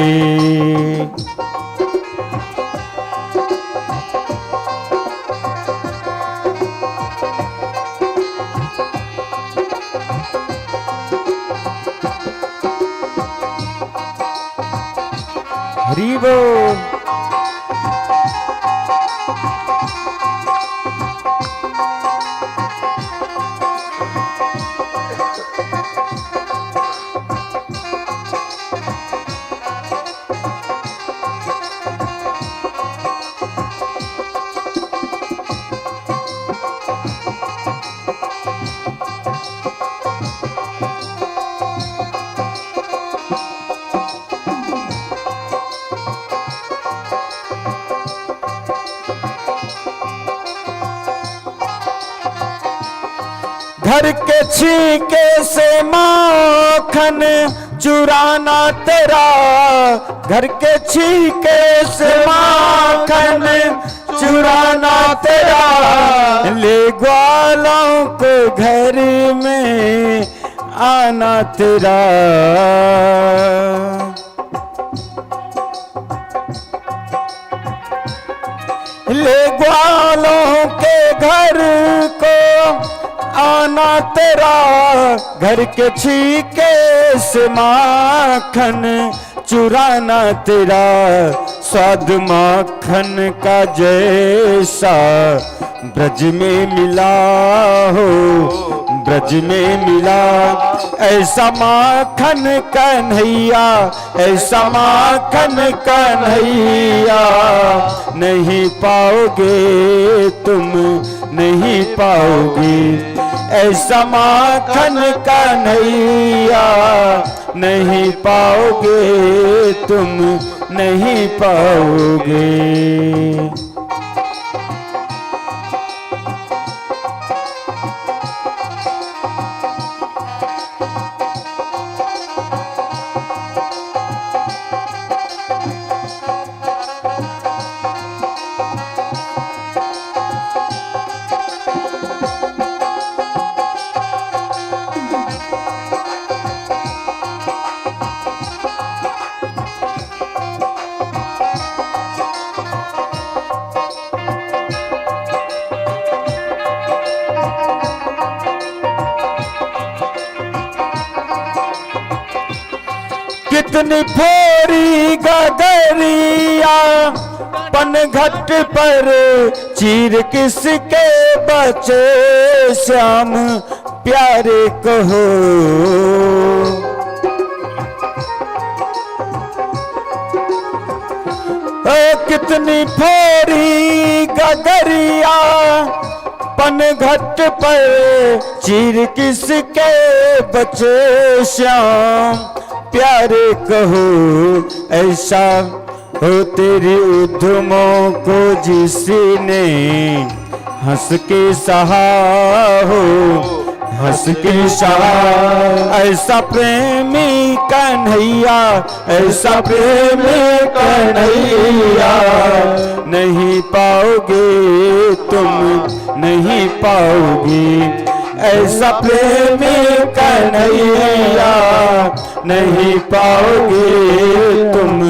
हरि बोल। घर के छीके से माखन चुराना तेरा, घर के छीके से माखन चुराना तेरा। ले ग्वालों को घर में आना तेरा। ले ग्वालों के घर को आना तेरा। घर के छीके से माखन चुराना तेरा। स्वाद माखन का जैसा ब्रज में मिला हो, ब्रज में मिला। ऐसा माखन कन्हैया, ऐसा माखन कन्हैया नहीं पाओगे तुम, नहीं पाओगे। ऐसा माखन कन्हैया नहीं पाओगे तुम, नहीं पाओगे। कितनी फोरी गगरिया पनघट पर चीर किसके बचे श्याम प्यारे कहो। कितनी फोरी गगरिया पनघट पर चीर किसके बचे श्याम प्यारे कहो। ऐसा हो तेरी उद्यमों को जिसने हंस के सहा हो, हंस के सहा। ऐसा प्रेमी कन्हैया, ऐसा प्रेमी कन्हैया नहीं पाओगे तुम, नहीं पाओगे। ऐसा प्रेमी कन्हैया नहीं पाओगे तुम,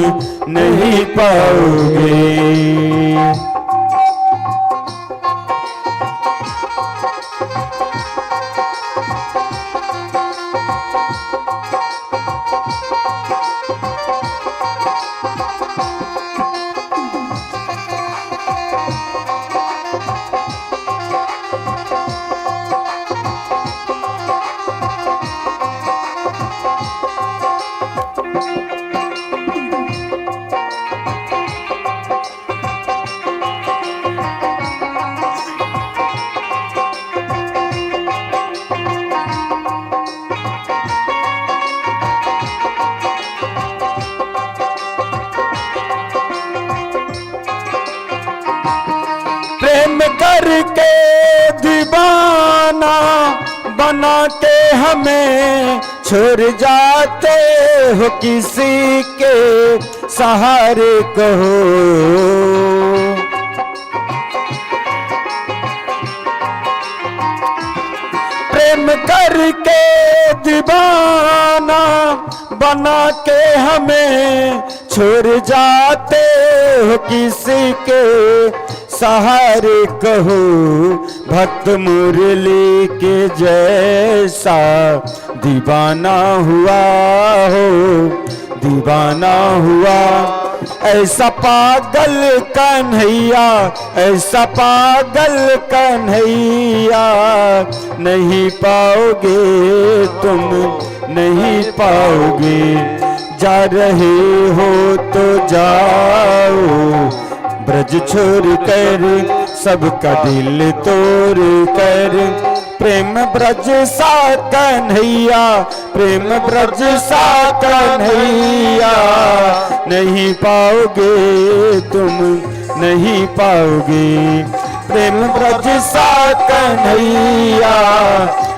नहीं पाओगे। करके दीवाना बना के हमें छोड़ जाते हो, किसी के सहारे कहो। प्रेम करके दीवाना बना के हमें छोड़ जाते हो, किसी के सहारे कहो। भक्त मुरली के जैसा दीवाना हुआ हो, दीवाना हुआ। ऐसा पागल कन्हैया, ऐसा पागल कन्हैया नहीं पाओगे तुम, नहीं पाओगे। जा रहे हो तो जाओ, ब्रज छोड़ कर सबका दिल तोड़ कर। प्रेम ब्रज सा कन्हैया, प्रेम ब्रज सा कन्हैया नहीं पाओगे तुम, नहीं पाओगे। प्रेम ब्रज सा कन्हैया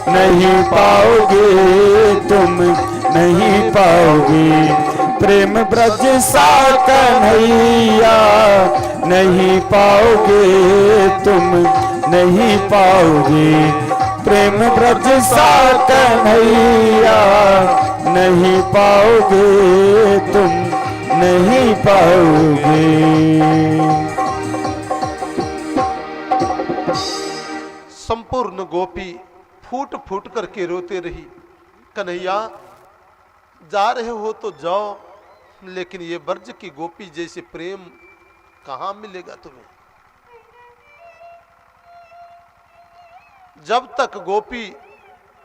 नहीं पाओगे तुम, नहीं पाओगे। प्रेम ब्रज सा कन्हैया नहीं पाओगे तुम, नहीं पाओगे। प्रेम ब्रज सा कन्हैया नहीं पाओगे तुम, नहीं पाओगे। संपूर्ण गोपी फूट फूट करके रोते रही, कन्हैया जा रहे हो तो जाओ, लेकिन ये ब्रज की गोपी जैसे प्रेम कहां मिलेगा तुम्हें। जब तक गोपी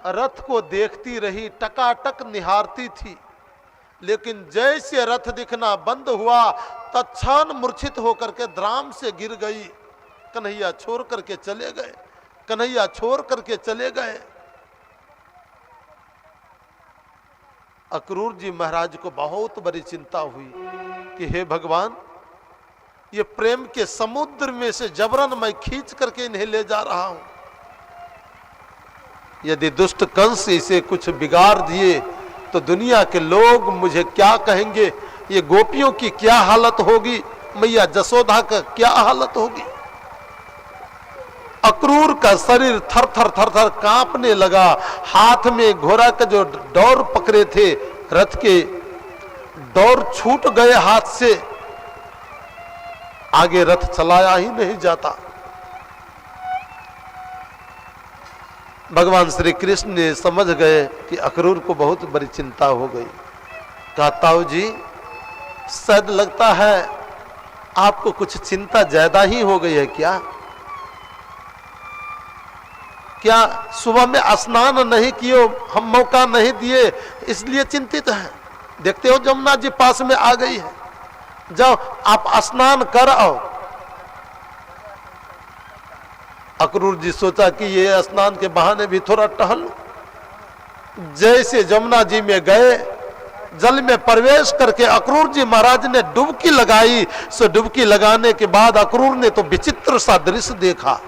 रथ को देखती रही, टकाटक निहारती थी, लेकिन जैसे रथ दिखना बंद हुआ तत्क्षण मूर्छित होकर के द्राम से गिर गई। कन्हैया छोड़ करके चले गए, कन्हैया छोड़ करके चले गए। अक्रूर जी महाराज को बहुत बड़ी चिंता हुई कि हे भगवान, ये प्रेम के समुद्र में से जबरन मैं खींच करके इन्हें ले जा रहा हूं। यदि दुष्ट कंस इसे कुछ बिगाड़ दिए तो दुनिया के लोग मुझे क्या कहेंगे, ये गोपियों की क्या हालत होगी, मैया जसोदा का क्या हालत होगी। अक्रूर का शरीर थर थर थर थर कांपने लगा। हाथ में घोड़ा का जो डोर पकड़े थे रथ के, डोर छूट गए हाथ से, आगे रथ चलाया ही नहीं जाता। भगवान श्री कृष्ण ने समझ गए कि अक्रूर को बहुत बड़ी चिंता हो गई। कहा ताऊ जी, शायद लगता है आपको कुछ चिंता ज्यादा ही हो गई है क्या? क्या सुबह में स्नान नहीं किए, हम मौका नहीं दिए इसलिए चिंतित हैं? देखते हो जमुना जी पास में आ गई है, जाओ आप स्नान कर आओ। अक्रूर जी सोचा कि ये स्नान के बहाने भी थोड़ा टहल। जैसे जमुना जी में गए, जल में प्रवेश करके अक्रूर जी महाराज ने डुबकी लगाई। सो डुबकी लगाने के बाद अक्रूर ने तो विचित्र सा दृश्य देखा।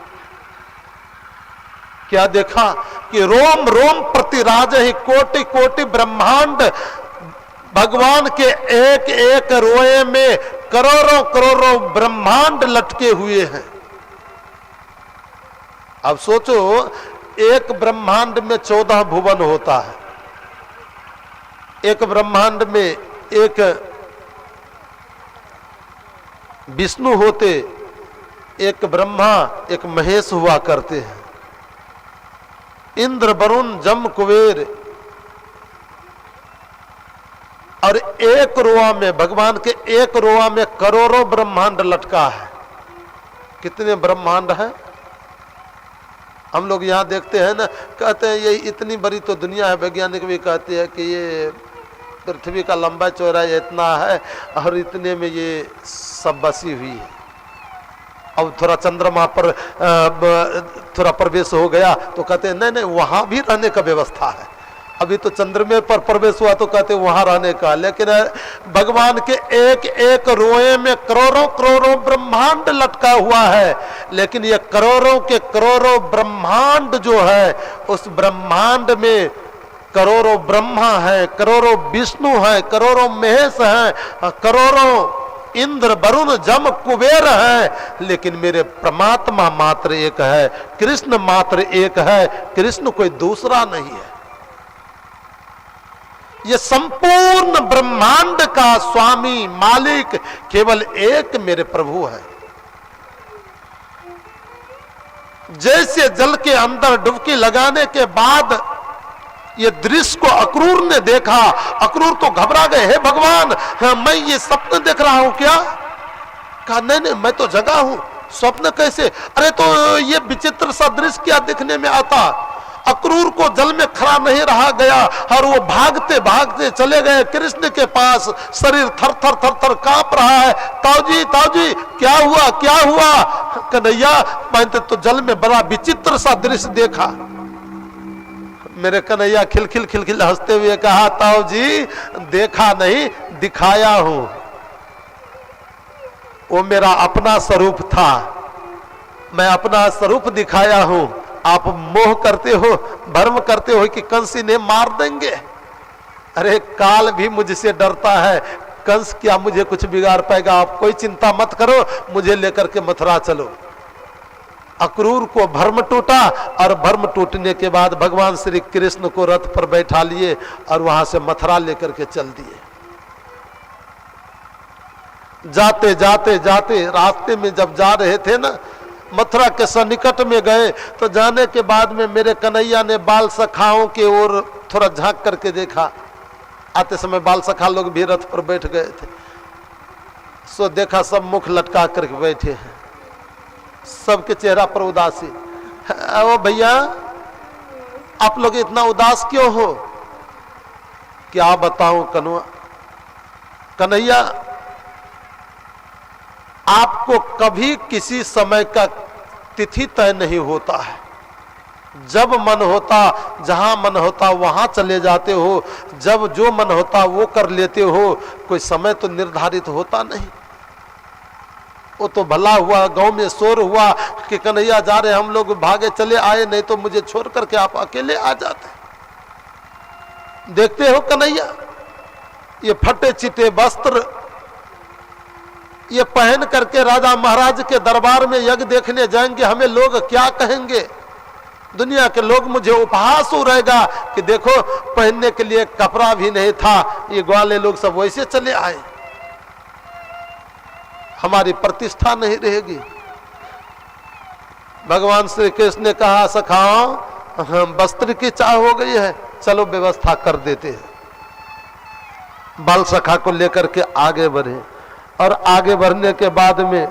क्या देखा कि रोम रोम प्रतिराज ही कोटि कोटि ब्रह्मांड, भगवान के एक एक रोए में करोड़ों करोड़ों ब्रह्मांड लटके हुए हैं। अब सोचो, एक ब्रह्मांड में 14 भुवन होता है, एक ब्रह्मांड में एक विष्णु होते, एक ब्रह्मा एक महेश हुआ करते हैं। इंद्र वरुण जम कुबेर, और एक रोआ में, भगवान के एक रोआ में करोड़ों ब्रह्मांड लटका है। कितने ब्रह्मांड हैं? हम लोग यहाँ देखते हैं ना, कहते हैं ये इतनी बड़ी तो दुनिया है, वैज्ञानिक भी कहते हैं कि ये पृथ्वी का लंबा चौड़ाई इतना है और इतने में ये सब बसी हुई है। अब थोड़ा चंद्रमा पर थोड़ा प्रवेश हो गया तो कहते हैं नहीं नहीं, वहाँ भी रहने का व्यवस्था है। अभी तो चंद्रमा पर प्रवेश हुआ तो कहते वहां रहने का, लेकिन भगवान के एक एक रोए में करोड़ों करोड़ों ब्रह्मांड लटका हुआ है। लेकिन ये करोड़ों के करोड़ों ब्रह्मांड जो है, उस ब्रह्मांड में करोड़ों ब्रह्मा है, करोड़ों विष्णु है, करोड़ों महेश है, करोड़ों इंद्र वरुण जम कुबेर है, लेकिन मेरे परमात्मा मात्र एक है, कृष्ण मात्र एक है, कृष्ण कोई दूसरा नहीं है। ये संपूर्ण ब्रह्मांड का स्वामी मालिक केवल एक मेरे प्रभु है। जैसे जल के अंदर डुबकी लगाने के बाद ये दृश्य को अक्रूर ने देखा, अक्रूर तो घबरा गए, हे भगवान मैं ये स्वप्न देख रहा हूं क्या? कहा नहीं नहीं मैं तो जगा हूं, स्वप्न कैसे? अरे तो ये विचित्र सा दृश्य क्या दिखने में आता? अक्रूर को जल में खड़ा नहीं रहा गया और वो भागते भागते चले गए कृष्ण के पास। शरीर थर थर थर थर कांप रहा है। ताऊजी ताऊजी क्या हुआ क्या हुआ? कन्हैया मैंने तो जल में बड़ा विचित्र सा दृश्य देखा। मेरे कन्हैया खिलखिल खिलखिल हंसते हुए कहा, ताऊ जी देखा नहीं दिखाया हूं, वो मेरा अपना स्वरूप था, मैं अपना स्वरूप दिखाया हूं। आप मोह करते हो, भ्रम करते हो कि कंस ने मार देंगे। अरे काल भी मुझसे डरता है, कंस क्या मुझे कुछ बिगाड़ पाएगा? आप कोई चिंता मत करो, मुझे लेकर के मथुरा चलो। अक्रूर को भ्रम टूटा और भ्रम टूटने के बाद भगवान श्री कृष्ण को रथ पर बैठा लिए और वहां से मथुरा लेकर के चल दिए। जाते जाते जाते रास्ते में जब जा रहे थे ना, मथुरा के सन्निकट में गए तो जाने के बाद में मेरे कन्हैया ने बाल सखाओं की ओर थोड़ा झांक करके देखा। आते समय बाल सखा लोग भी रथ पर बैठ गए थे। सो देखा सब मुख लटका करके बैठे हैं, सबके चेहरा पर उदासी। ओ भैया आप लोग इतना उदास क्यों हो? क्या बताऊं कन्हैया, आपको कभी किसी समय का तिथि तय नहीं होता है। जब मन होता, जहां मन होता वहां चले जाते हो, जब जो मन होता वो कर लेते हो, कोई समय तो निर्धारित होता नहीं। वो तो भला हुआ गांव में शोर हुआ कि कन्हैया जा रहे, हम लोग भागे चले आए, नहीं तो मुझे छोड़ करके आप अकेले आ जाते। देखते हो कन्हैया, ये फटे चिटे वस्त्र ये पहन करके राजा महाराज के दरबार में यज्ञ देखने जाएंगे, हमें लोग क्या कहेंगे? दुनिया के लोग मुझे उपहास हो रहेगा कि देखो पहनने के लिए कपड़ा भी नहीं था, ये ग्वाले लोग सब वैसे चले आए, हमारी प्रतिष्ठा नहीं रहेगी। भगवान श्री कृष्ण ने कहा, सखाओ वस्त्र की चाह हो गई है, चलो व्यवस्था कर देते हैं। बाल सखा को लेकर के आगे बढ़े और आगे बढ़ने के बाद में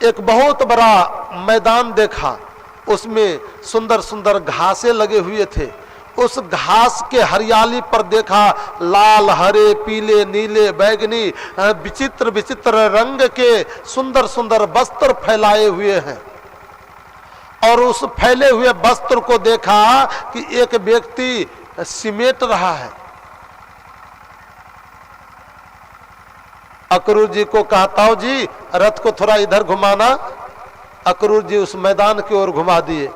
एक बहुत बड़ा मैदान देखा, उसमें सुंदर सुंदर घासें लगे हुए थे। उस घास के हरियाली पर देखा लाल हरे पीले नीले बैगनी विचित्र विचित्र रंग के सुंदर सुंदर वस्त्र फैलाए हुए हैं। और उस फैले हुए वस्त्र को देखा कि एक व्यक्ति सिमेट रहा है। अक्रूर जी को कहा, ताऊ जी रथ को थोड़ा इधर घुमाना। अक्रूर जी उस मैदान की ओर घुमा दिए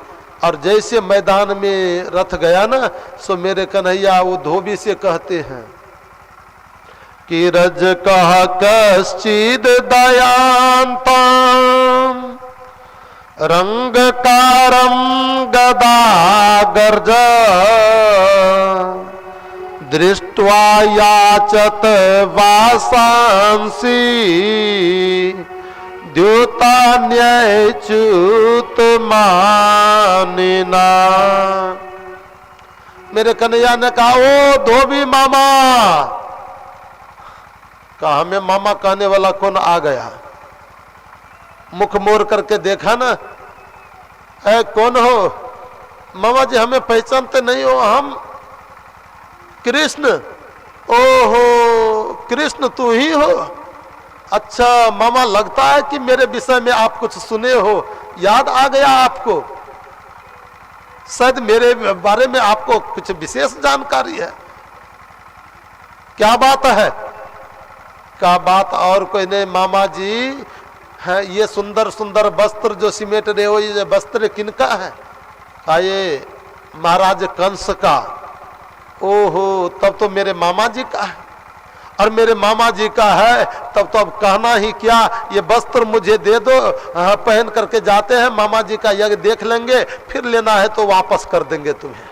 और जैसे मैदान में रथ गया ना, सो मेरे कन्हैया वो धोबी से कहते हैं कि रज कह कश्चिद दयांतम रंग कारम गदा गर्ज दृष्ट्वा याचत वासांसी द्योतान्यच्युत मानिना। मेरे कन्हैया ने कहा, ओ धोबी मामा। कहा हमें मामा कहने वाला कौन आ गया? मुख मोड़ करके देखा ना, ऐ कौन हो? मामा जी हमें पहचानते नहीं हो, हम कृष्ण। ओहो कृष्ण तू ही हो? अच्छा मामा, लगता है कि मेरे विषय में आप कुछ सुने हो, याद आ गया आपको। शायद मेरे बारे में आपको कुछ विशेष जानकारी है। क्या बात है? क्या बात और कोई नहीं मामा जी है। ये सुंदर सुंदर वस्त्र जो सिमेट रहे हो, ये वस्त्र किनका है? का ये महाराज कंस का। ओहो, तब तो मेरे मामा जी का है। और मेरे मामा जी का है तब तो अब कहना ही क्या। ये वस्त्र मुझे दे दो, पहन करके जाते हैं, मामा जी का यज्ञ देख लेंगे, फिर लेना है तो वापस कर देंगे तुम्हें।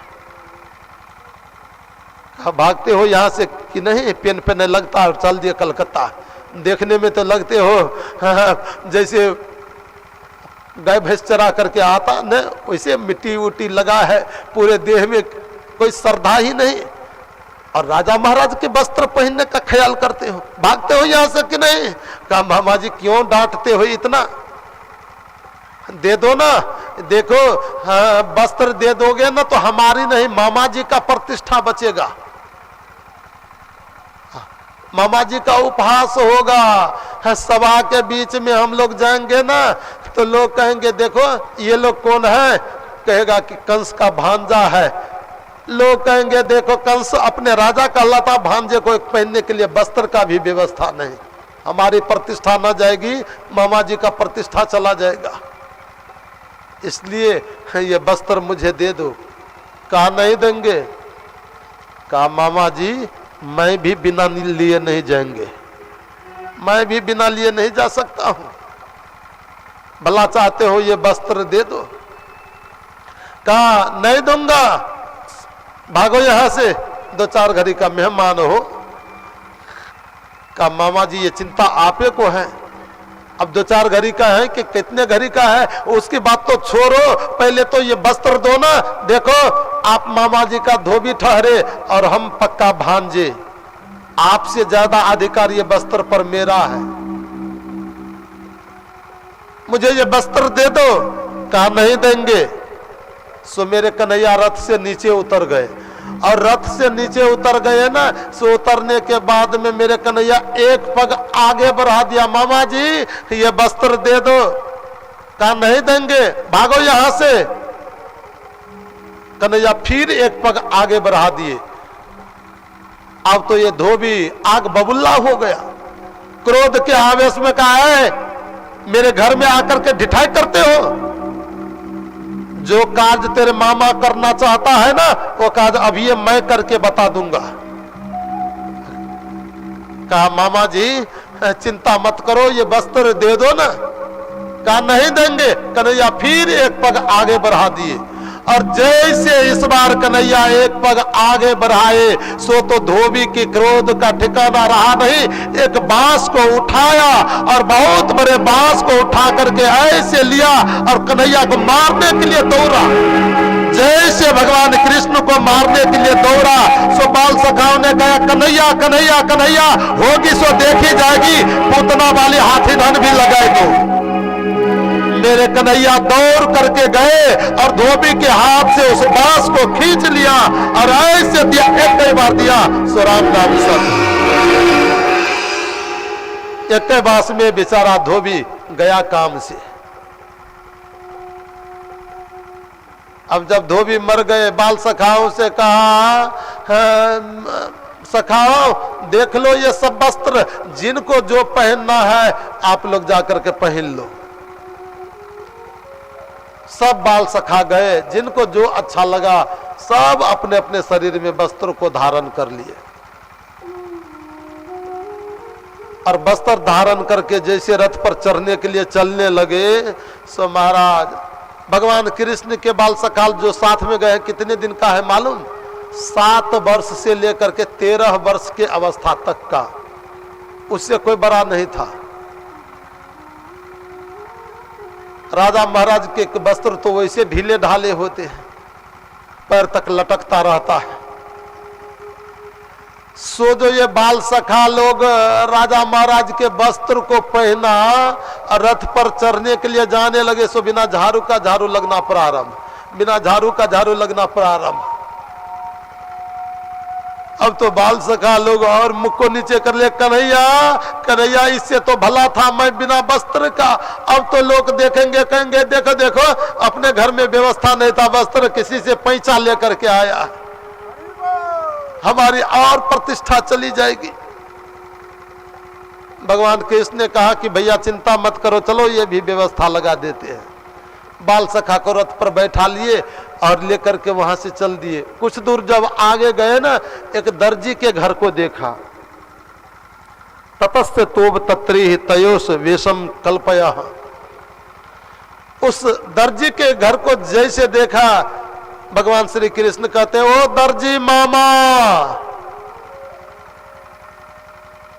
भागते हो यहाँ से कि नहीं? पेन पे नहीं लगता और चल दिए कलकत्ता। देखने में तो लगते हो जैसे गाय भैंस चरा करके आता न, वैसे मिट्टी उट्टी लगा है पूरे देह में, कोई श्रद्धा ही नहीं। और राजा महाराज के वस्त्र पहनने का ख्याल करते हो, भागते हो यहाँ से कि नहीं? कहा मामा जी क्यों डांटते हो इतना? दे दो ना। देखो वस्त्र दे दोगे ना तो हमारी नहीं, मामा जी का प्रतिष्ठा बचेगा। मामा जी का उपहास होगा। सभा के बीच में हम लोग जाएंगे ना तो लोग कहेंगे देखो ये लोग कौन है? कहेगा कि कंस का भांजा है। लोग कहेंगे देखो कंस अपने राजा का लाता, भांजे को पहनने के लिए वस्त्र का भी व्यवस्था नहीं। हमारी प्रतिष्ठा न जाएगी, मामा जी का प्रतिष्ठा चला जाएगा। इसलिए ये वस्त्र मुझे दे दो। कहा नहीं देंगे। कहा मामा जी मैं भी बिना लिए नहीं जाएंगे, मैं भी बिना लिए नहीं जा सकता हूं। भला चाहते हो ये वस्त्र दे दो। कहा नहीं दूंगा, भागो यहां से, 2-4 घड़ी का मेहमान हो। कहा मामा जी ये चिंता आपे को है। अब 2-4 घड़ी का है कि कितने घड़ी का है उसकी बात तो छोड़ो, पहले तो ये वस्त्र दो ना। देखो आप मामा जी का धोबी ठहरे और हम पक्का भांजे, आपसे ज्यादा अधिकार ये वस्त्र पर मेरा है, मुझे ये वस्त्र दे दो। कहा नहीं देंगे। सो मेरे कन्हैया रथ से नीचे उतर गए, और रथ से नीचे उतर गए ना, सो उतरने के बाद में मेरे कन्हैया एक पग आगे बढ़ा दिया। मामा जी ये वस्त्र दे दो। कहा नहीं देंगे, भागो यहां से। कन्हैया फिर एक पग आगे बढ़ा दिए। अब तो ये धोबी आग बबुल्ला हो गया, क्रोध के आवेश में कहा है मेरे घर में आकर के ढिठाई करते हो? जो कार्य तेरे मामा करना चाहता है ना वो कार्य अभी ये मैं करके बता दूंगा। कहा मामा जी चिंता मत करो, ये वस्त्र दे दो ना। कहा नहीं देंगे। कन्हैया फिर एक पग आगे बढ़ा दिए, और जैसे इस बार कन्हैया एक पग आगे बढ़ाए सो तो धोबी के क्रोध का ठिकाना रहा नहीं। एक बांस को उठाया और बहुत बड़े बांस को उठा करके ऐसे लिया और कन्हैया को मारने के लिए दौड़ा। जैसे भगवान कृष्ण को मारने के लिए दौड़ा सो बाल सखाओं ने कहा कन्हैया कन्हैया कन्हैया, होगी सो देखी जाएगी, पूतना वाली हाथी धन भी लगाएगी। मेरे कन्हैया दौड़ करके गए और धोबी के हाथ से उस बांस को खींच लिया और ऐसे दिया, एक कई बार दिया सो राम नाम सत। एक बांस में बेचारा धोबी गया काम से। अब जब धोबी मर गए, बाल सखाओं से कहा सखाओ देख लो ये सब वस्त्र, जिनको जो पहनना है आप लोग जाकर के पहन लो। सब बाल सखा गए, जिनको जो अच्छा लगा सब अपने अपने शरीर में वस्त्र को धारण कर लिए। और वस्त्र धारण करके जैसे रथ पर चढ़ने के लिए चलने लगे सो महाराज भगवान कृष्ण के बाल सखाल जो साथ में गए कितने दिन का है मालूम? 7 वर्ष से लेकर के 13 वर्ष के अवस्था तक का, उससे कोई बड़ा नहीं था। राजा महाराज के वस्त्र तो वैसे ढीले ढाले होते हैं, पैर तक लटकता रहता है। सो जो ये बाल सखा लोग राजा महाराज के वस्त्र को पहना और रथ पर चढ़ने के लिए जाने लगे सो बिना झाड़ू का झाड़ू लगना प्रारंभ, बिना झाड़ू का झाड़ू लगना प्रारंभ। अब तो बाल सखा लोग और मुख को नीचे कर ले, कन्हैया कन्हैया इससे तो भला था मैं बिना वस्त्र का। अब तो लोग देखेंगे कहेंगे देखो देखो अपने घर में व्यवस्था नहीं था, वस्त्र किसी से पैसा लेकर के आया, हमारी और प्रतिष्ठा चली जाएगी। भगवान कृष्ण ने कहा कि भैया चिंता मत करो, चलो ये भी व्यवस्था लगा देते हैं। बाल सखा को रथ पर बैठा लिए और लेकर के वहां से चल दिए। कुछ दूर जब आगे गए ना, एक दर्जी के घर को देखा। ततस्थ तोब तत्री तयोस वेशम कल्पया। उस दर्जी के घर को जैसे देखा, भगवान श्री कृष्ण कहते हैं ओ दर्जी मामा।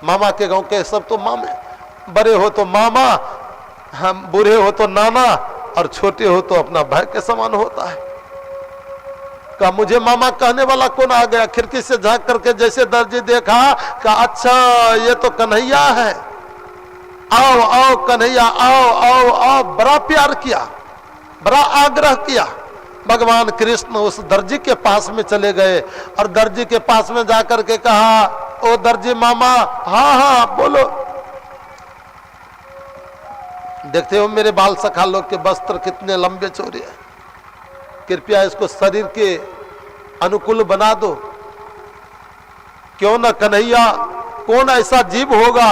मामा के गांव के सब तो मामे, बड़े हो तो मामा, हम बूढ़े हो तो नाना, और छोटे हो तो अपना भाई के समान होता है। कहा मुझे मामा कहने वाला कौन आ गया? खिड़की से झांक करके जैसे दर्जी देखा, कहा अच्छा ये तो कन्हैया है, आओ आओ कन्हैया आओ आओ आओ। बड़ा प्यार किया, बड़ा आग्रह किया। भगवान कृष्ण उस दर्जी के पास में चले गए और दर्जी के पास में जाकर के कहा ओ दर्जी मामा। हाँ हाँ बोलो। देखते हो मेरे बाल सखा लोग के वस्त्र कितने लंबे चौड़े हैं, कृपया इसको शरीर के अनुकूल बना दो। क्यों ना कन्हैया, कौन ऐसा जीव होगा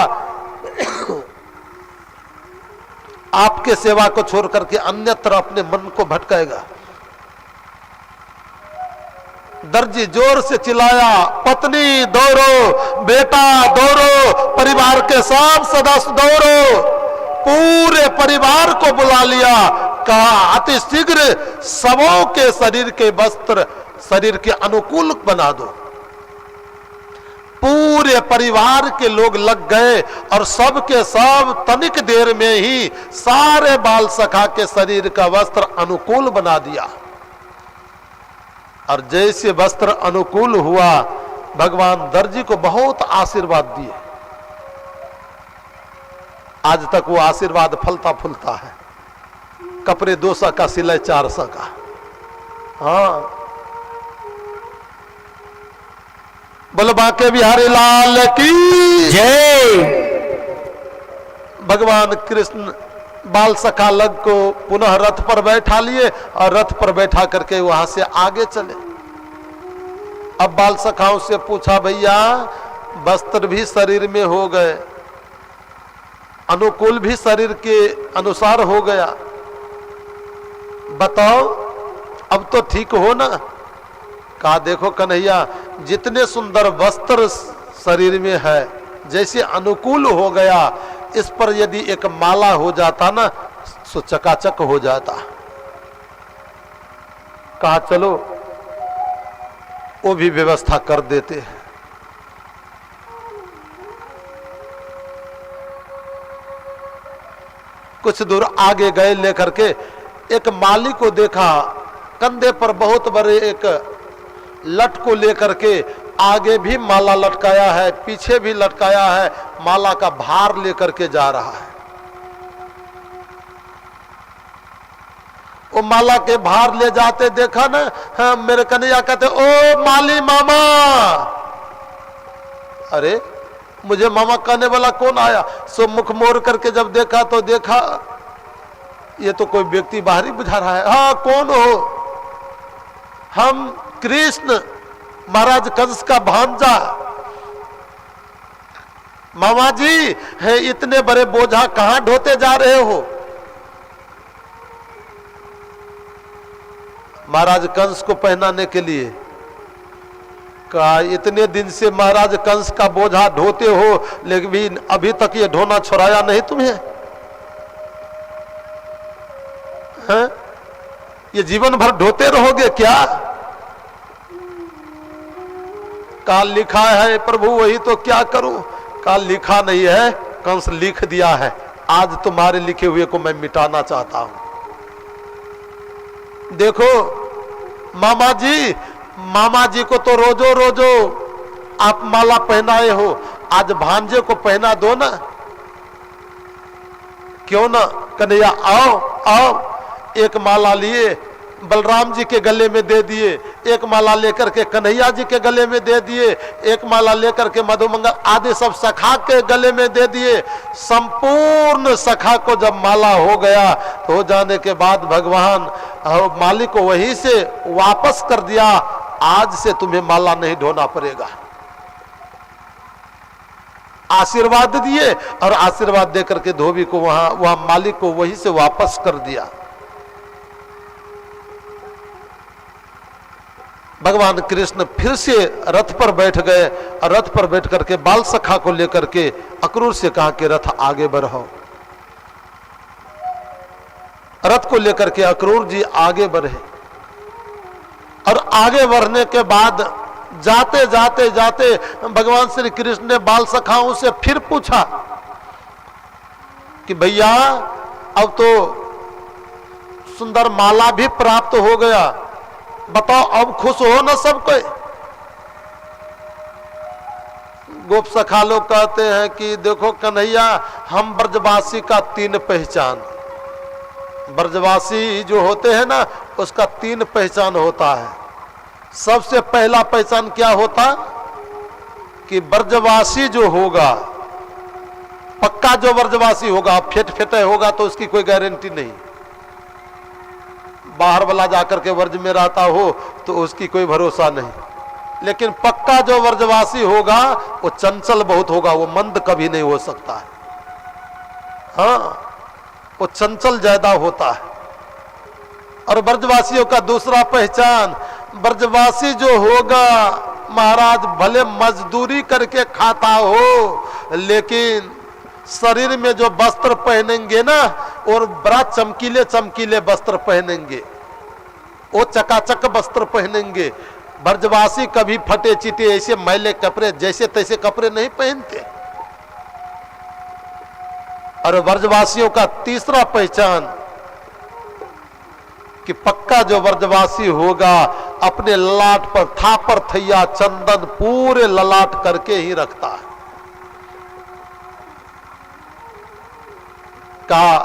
आपके सेवा को छोड़ करके अन्यत्र अपने मन को भटकाएगा। दर्जी जोर से चिल्लाया, पत्नी दौड़ो, बेटा दौड़ो, परिवार के सब सदस्य दौड़ो। पूरे परिवार को बुला लिया, कहा अति शीघ्र सबों के शरीर के वस्त्र शरीर के अनुकूल बना दो। पूरे परिवार के लोग लग गए और सब के सब तनिक देर में ही सारे बाल सखा के शरीर का वस्त्र अनुकूल बना दिया। और जैसे वस्त्र अनुकूल हुआ, भगवान दर्जी को बहुत आशीर्वाद दिए। आज तक वो आशीर्वाद फलता फूलता है। कपड़े 200 का, सिलाई 400 का। हाँ, बोलो बांके बिहारी लाल की जय। भगवान कृष्ण बाल सखा लग को पुनः रथ पर बैठा लिए और रथ पर बैठा करके वहां से आगे चले। अब बाल सखाओं से पूछा, भैया वस्त्र भी शरीर में हो गए, अनुकूल भी शरीर के अनुसार हो गया, बताओ अब तो ठीक हो ना? कहा देखो कन्हैया, जितने सुंदर वस्त्र शरीर में है, जैसे अनुकूल हो गया, इस पर यदि एक माला हो जाता ना तो चकाचक हो जाता। कहा चलो वो भी व्यवस्था कर देते हैं। कुछ दूर आगे गए लेकर के एक माली को देखा, कंधे पर बहुत बड़े एक लट को लेकर के आगे भी माला लटकाया है, पीछे भी लटकाया है, माला का भार लेकर के जा रहा है। वो माला के भार ले जाते देखा ना, हाँ, मेरे कन्हैया कहते ओ माली मामा। अरे मुझे मामा कहने वाला कौन आया? सो मुख मोड़ करके जब देखा तो देखा ये तो कोई व्यक्ति बाहरी बुझा रहा है। हाँ कौन हो? हम कृष्ण, महाराज कंस का भांजा। मामा जी है, इतने बड़े बोझा कहां ढोते जा रहे हो? महाराज कंस को पहनाने के लिए। कहा इतने दिन से महाराज कंस का बोझा ढोते हो, लेकिन अभी तक ये ढोना छुड़ाया नहीं तुम्हें? हैं? ये जीवन भर ढोते रहोगे क्या? काल लिखा है प्रभु, वही तो क्या करूं? काल लिखा नहीं है, कंस लिख दिया है। आज तुम्हारे लिखे हुए को मैं मिटाना चाहता हूं। देखो मामा जी को तो रोजो रोजो आप माला पहनाए हो, आज भांजे को पहना दो ना। क्यों ना? कन्हैया आओ आओ। एक माला लिए बलराम जी के गले में दे दिए, एक माला लेकर के कन्हैया जी के गले में दे दिए, एक माला लेकर के मधुमंगल आदि सब सखा के गले में दे दिए। संपूर्ण सखा को जब माला हो गया तो हो जाने के बाद भगवान मालिक को वहीं से वापस कर दिया, आज से तुम्हें माला नहीं ढोना पड़ेगा। आशीर्वाद दिए और आशीर्वाद देकर के धोबी को वहां मालिक को वहीं से वापस कर दिया। भगवान कृष्ण फिर से रथ पर बैठ गए और रथ पर बैठ करके बाल सखा को लेकर के अक्रूर से कहा कि रथ आगे बढ़ाओ। रथ को लेकर के अक्रूर जी आगे बढ़े और आगे बढ़ने के बाद जाते जाते जाते भगवान श्री कृष्ण ने बाल सखाओं से फिर पूछा कि भैया अब तो सुंदर माला भी प्राप्त हो गया, बताओ अब खुश हो ना सब कोई। गोप सखा लोग कहते हैं कि देखो कन्हैया, हम ब्रजवासी का 3 पहचान, ब्रजवासी जो होते हैं ना उसका 3 पहचान होता है। सबसे पहला पहचान क्या होता कि ब्रजवासी जो होगा, पक्का जो ब्रजवासी होगा, फेटे होगा तो उसकी कोई गारंटी नहीं। बाहर वाला जाकर के ब्रज में रहता हो तो उसकी कोई भरोसा नहीं, लेकिन पक्का जो ब्रजवासी होगा वो चंचल बहुत होगा, वो मंद कभी नहीं हो सकता है। हाँ, वो चंचल ज्यादा होता है। और ब्रजवासियों का दूसरा पहचान, ब्रजवासी जो होगा महाराज भले मजदूरी करके खाता हो, लेकिन शरीर में जो वस्त्र पहनेंगे ना और बड़ा चमकीले चमकीले वस्त्र पहनेंगे, वो चकाचक वस्त्र पहनेंगे। ब्रजवासी कभी फटे चिटे ऐसे मैले कपड़े जैसे तैसे कपड़े नहीं पहनते। और ब्रजवासियों का तीसरा पहचान कि पक्का जो ब्रजवासी होगा अपने ललाट पर थापर थैया चंदन पूरे ललाट करके ही रखता है। कहा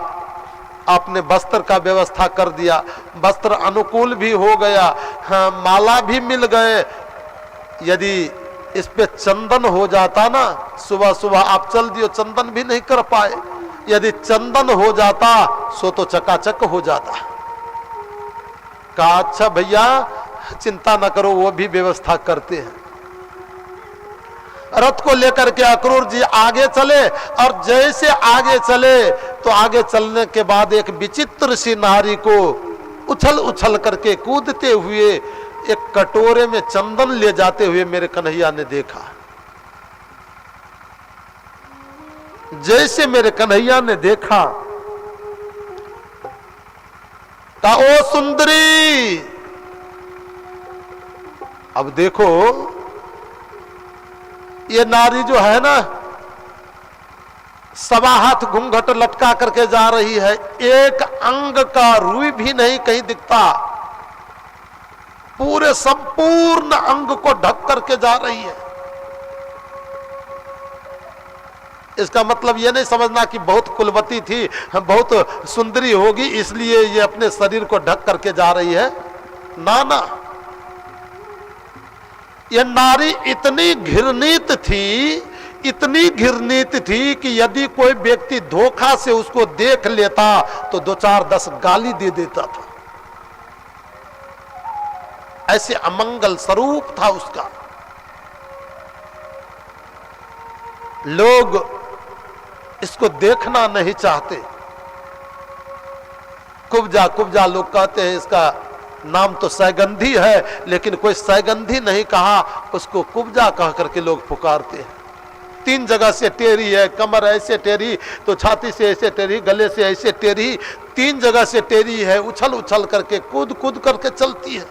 आपने वस्त्र का व्यवस्था कर दिया, वस्त्र अनुकूल भी हो गया, हाँ, माला भी मिल गए। यदि इस पे चंदन हो जाता ना, सुबह सुबह आप चल दियो चंदन भी नहीं कर पाए, यदि चंदन हो जाता सो तो चकाचक हो जाता। कहा अच्छा भैया चिंता न करो, वो भी व्यवस्था करते हैं। रथ को लेकर के अक्रूर जी आगे चले और जैसे आगे चले तो आगे चलने के बाद एक विचित्र सी नारी को उछल उछल करके कूदते हुए एक कटोरे में चंदन ले जाते हुए मेरे कन्हैया ने देखा। जैसे मेरे कन्हैया ने देखा, कहा ओ सुंदरी, अब देखो ये नारी जो है ना 1.25 हाथ घूंघट लटका करके जा रही है, एक अंग का रुई भी नहीं कहीं दिखता, पूरे संपूर्ण अंग को ढक करके जा रही है। इसका मतलब यह नहीं समझना कि बहुत कुलवती थी, बहुत सुंदरी होगी इसलिए ये अपने शरीर को ढक करके जा रही है, ना ना। यह नारी इतनी घृणित थी, इतनी घृणित थी कि यदि कोई व्यक्ति धोखा से उसको देख लेता तो 2-4-10 गाली दे देता था। ऐसे अमंगल स्वरूप था उसका। लोग इसको देखना नहीं चाहते। कुब्जा कुब्जा लोग कहते हैं, इसका नाम तो सैगंधी है लेकिन कोई सैगंधी नहीं कहा, उसको कुब्जा कह करके लोग पुकारते हैं। 3 जगह से टेढ़ी है, कमर ऐसे टेढ़ी तो छाती से ऐसे टेढ़ी, गले से ऐसे टेढ़ी, 3 जगह से टेढ़ी है, उछल उछल करके कूद कूद करके चलती है।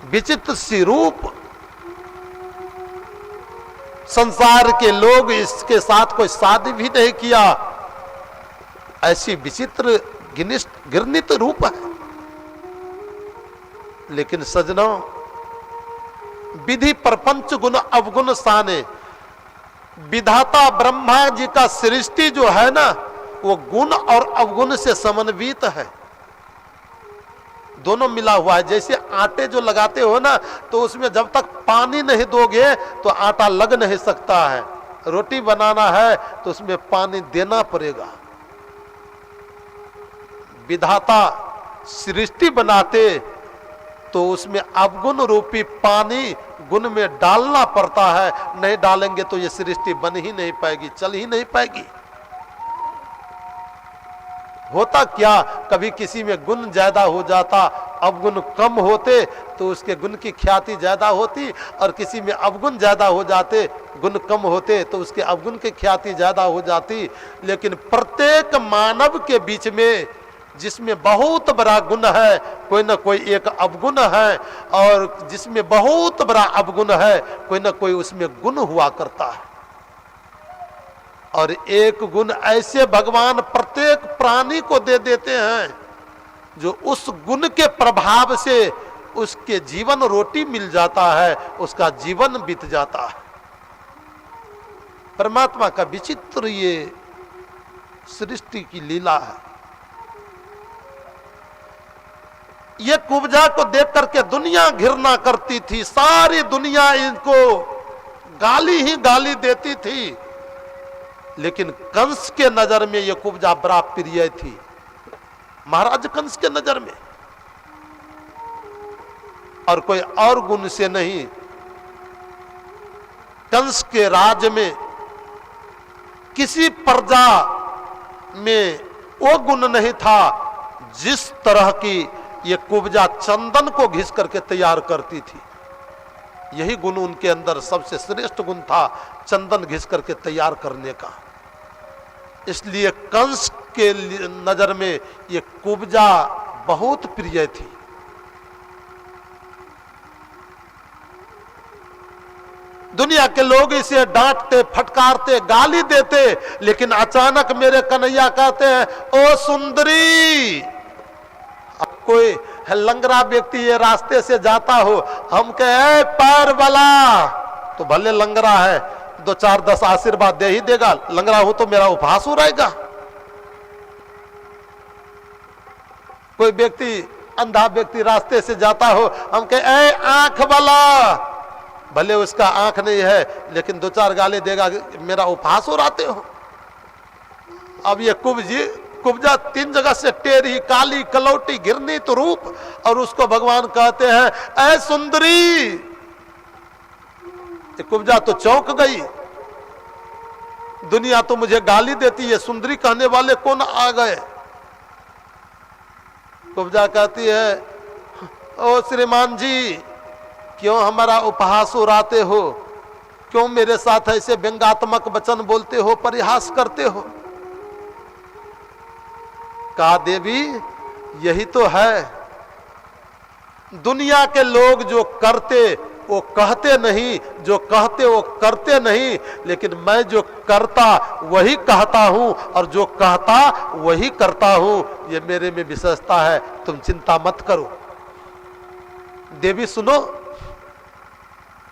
विचित्र सी रूप। संसार के लोग इसके साथ कोई शादी भी नहीं किया, ऐसी विचित्र घृणित रूप है। लेकिन सजनों, विधि प्रपंच गुण अवगुण साने, विधाता ब्रह्मा जी का सृष्टि जो है ना वो गुण और अवगुण से समन्वित है। दोनों मिला हुआ है। जैसे आटे जो लगाते हो ना, तो उसमें जब तक पानी नहीं दोगे तो आटा लग नहीं सकता है। रोटी बनाना है तो उसमें पानी देना पड़ेगा। विधाता सृष्टि बनाते तो उसमें अवगुण रूपी पानी गुण में डालना पड़ता है। नहीं डालेंगे तो ये सृष्टि बन ही नहीं पाएगी, चल ही नहीं पाएगी। होता क्या, कभी किसी में गुण ज्यादा हो जाता, अवगुण कम होते तो उसके गुण की ख्याति ज्यादा होती, और किसी में अवगुण ज्यादा हो जाते, गुण कम होते तो उसके अवगुण की ख्याति ज्यादा हो जाती। लेकिन प्रत्येक मानव के बीच में जिसमें बहुत बड़ा गुण है, कोई ना कोई एक अवगुण है, और जिसमें बहुत बड़ा अवगुण है, कोई ना कोई उसमें गुण हुआ करता है। और एक गुण ऐसे भगवान प्रत्येक प्राणी को दे देते हैं जो उस गुण के प्रभाव से उसके जीवन रोटी मिल जाता है, उसका जीवन बीत जाता है। परमात्मा का विचित्र ये सृष्टि की लीला है। ये कुब्जा को देख करके दुनिया घृणा करती थी, सारी दुनिया इनको गाली ही गाली देती थी। लेकिन कंस के नजर में ये कुब्जा बड़ा प्रिय थी, महाराज कंस के नजर में, और कोई और गुण से नहीं। कंस के राज में किसी प्रजा में वो गुण नहीं था जिस तरह की ये कुब्जा चंदन को घिस करके तैयार करती थी। यही गुण उनके अंदर सबसे श्रेष्ठ गुण था, चंदन घिस करके तैयार करने का। इसलिए कंस के नजर में ये कुब्जा बहुत प्रिय थी। दुनिया के लोग इसे डांटते, फटकारते, गाली देते, लेकिन अचानक मेरे कन्हैया कहते हैं, ओ सुंदरी। अब कोई लंगड़ा व्यक्ति ये रास्ते से जाता हो, हम कहे पैर वाला, तो भले लंगड़ा है, 2-4-10 आशीर्वाद दे ही देगा। लंगड़ा हो तो मेरा उपहास हो रहेगा। कोई व्यक्ति, अंधा व्यक्ति रास्ते से जाता हो, हम कहे ए आंख वाला, भले उसका आंख नहीं है, लेकिन 2-4 गाली देगा, मेरा उपहास हो रहते हो। अब ये कुब्जा 3 जगह से टेढ़ी, काली, कलौटी, घिरनी तो रूप, और उसको भगवान कहते हैं ऐ सुंदरी। कुब्जा तो चौंक गई, दुनिया तो मुझे गाली देती है, सुंदरी कहने वाले कौन आ गए। कुब्जा कहती है, ओ श्रीमान जी, क्यों हमारा उपहास उड़ाते हो, क्यों मेरे साथ ऐसे व्यंग्यात्मक वचन बोलते हो, परिहास करते हो। कहा देवी यही तो है, दुनिया के लोग जो करते वो कहते नहीं, जो कहते वो करते नहीं, लेकिन मैं जो करता वही कहता हूं, और जो कहता वही करता हूं। ये मेरे में विशेषता है, तुम चिंता मत करो। देवी सुनो,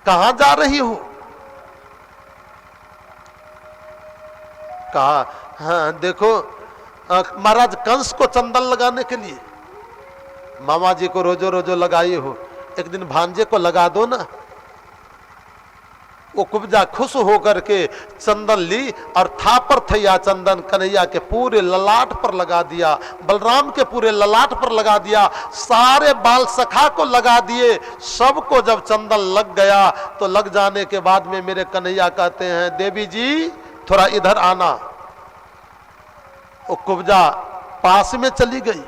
कहां जा रही हो। कहा हाँ देखो, महाराज कंस को चंदन लगाने के लिए मामा जी को रोजो रोजो लगाई हो, एक दिन भांजे को लगा दो ना। वो कुब्जा खुश होकर के चंदन ली, और था पर थैया चंदन कन्हैया के पूरे ललाट पर लगा दिया, बलराम के पूरे ललाट पर लगा दिया, सारे बाल सखा को लगा दिए। सबको जब चंदन लग गया तो लग जाने के बाद में मेरे कन्हैया कहते हैं, देवी जी थोड़ा इधर आना। वो कुब्जा पास में चली गई,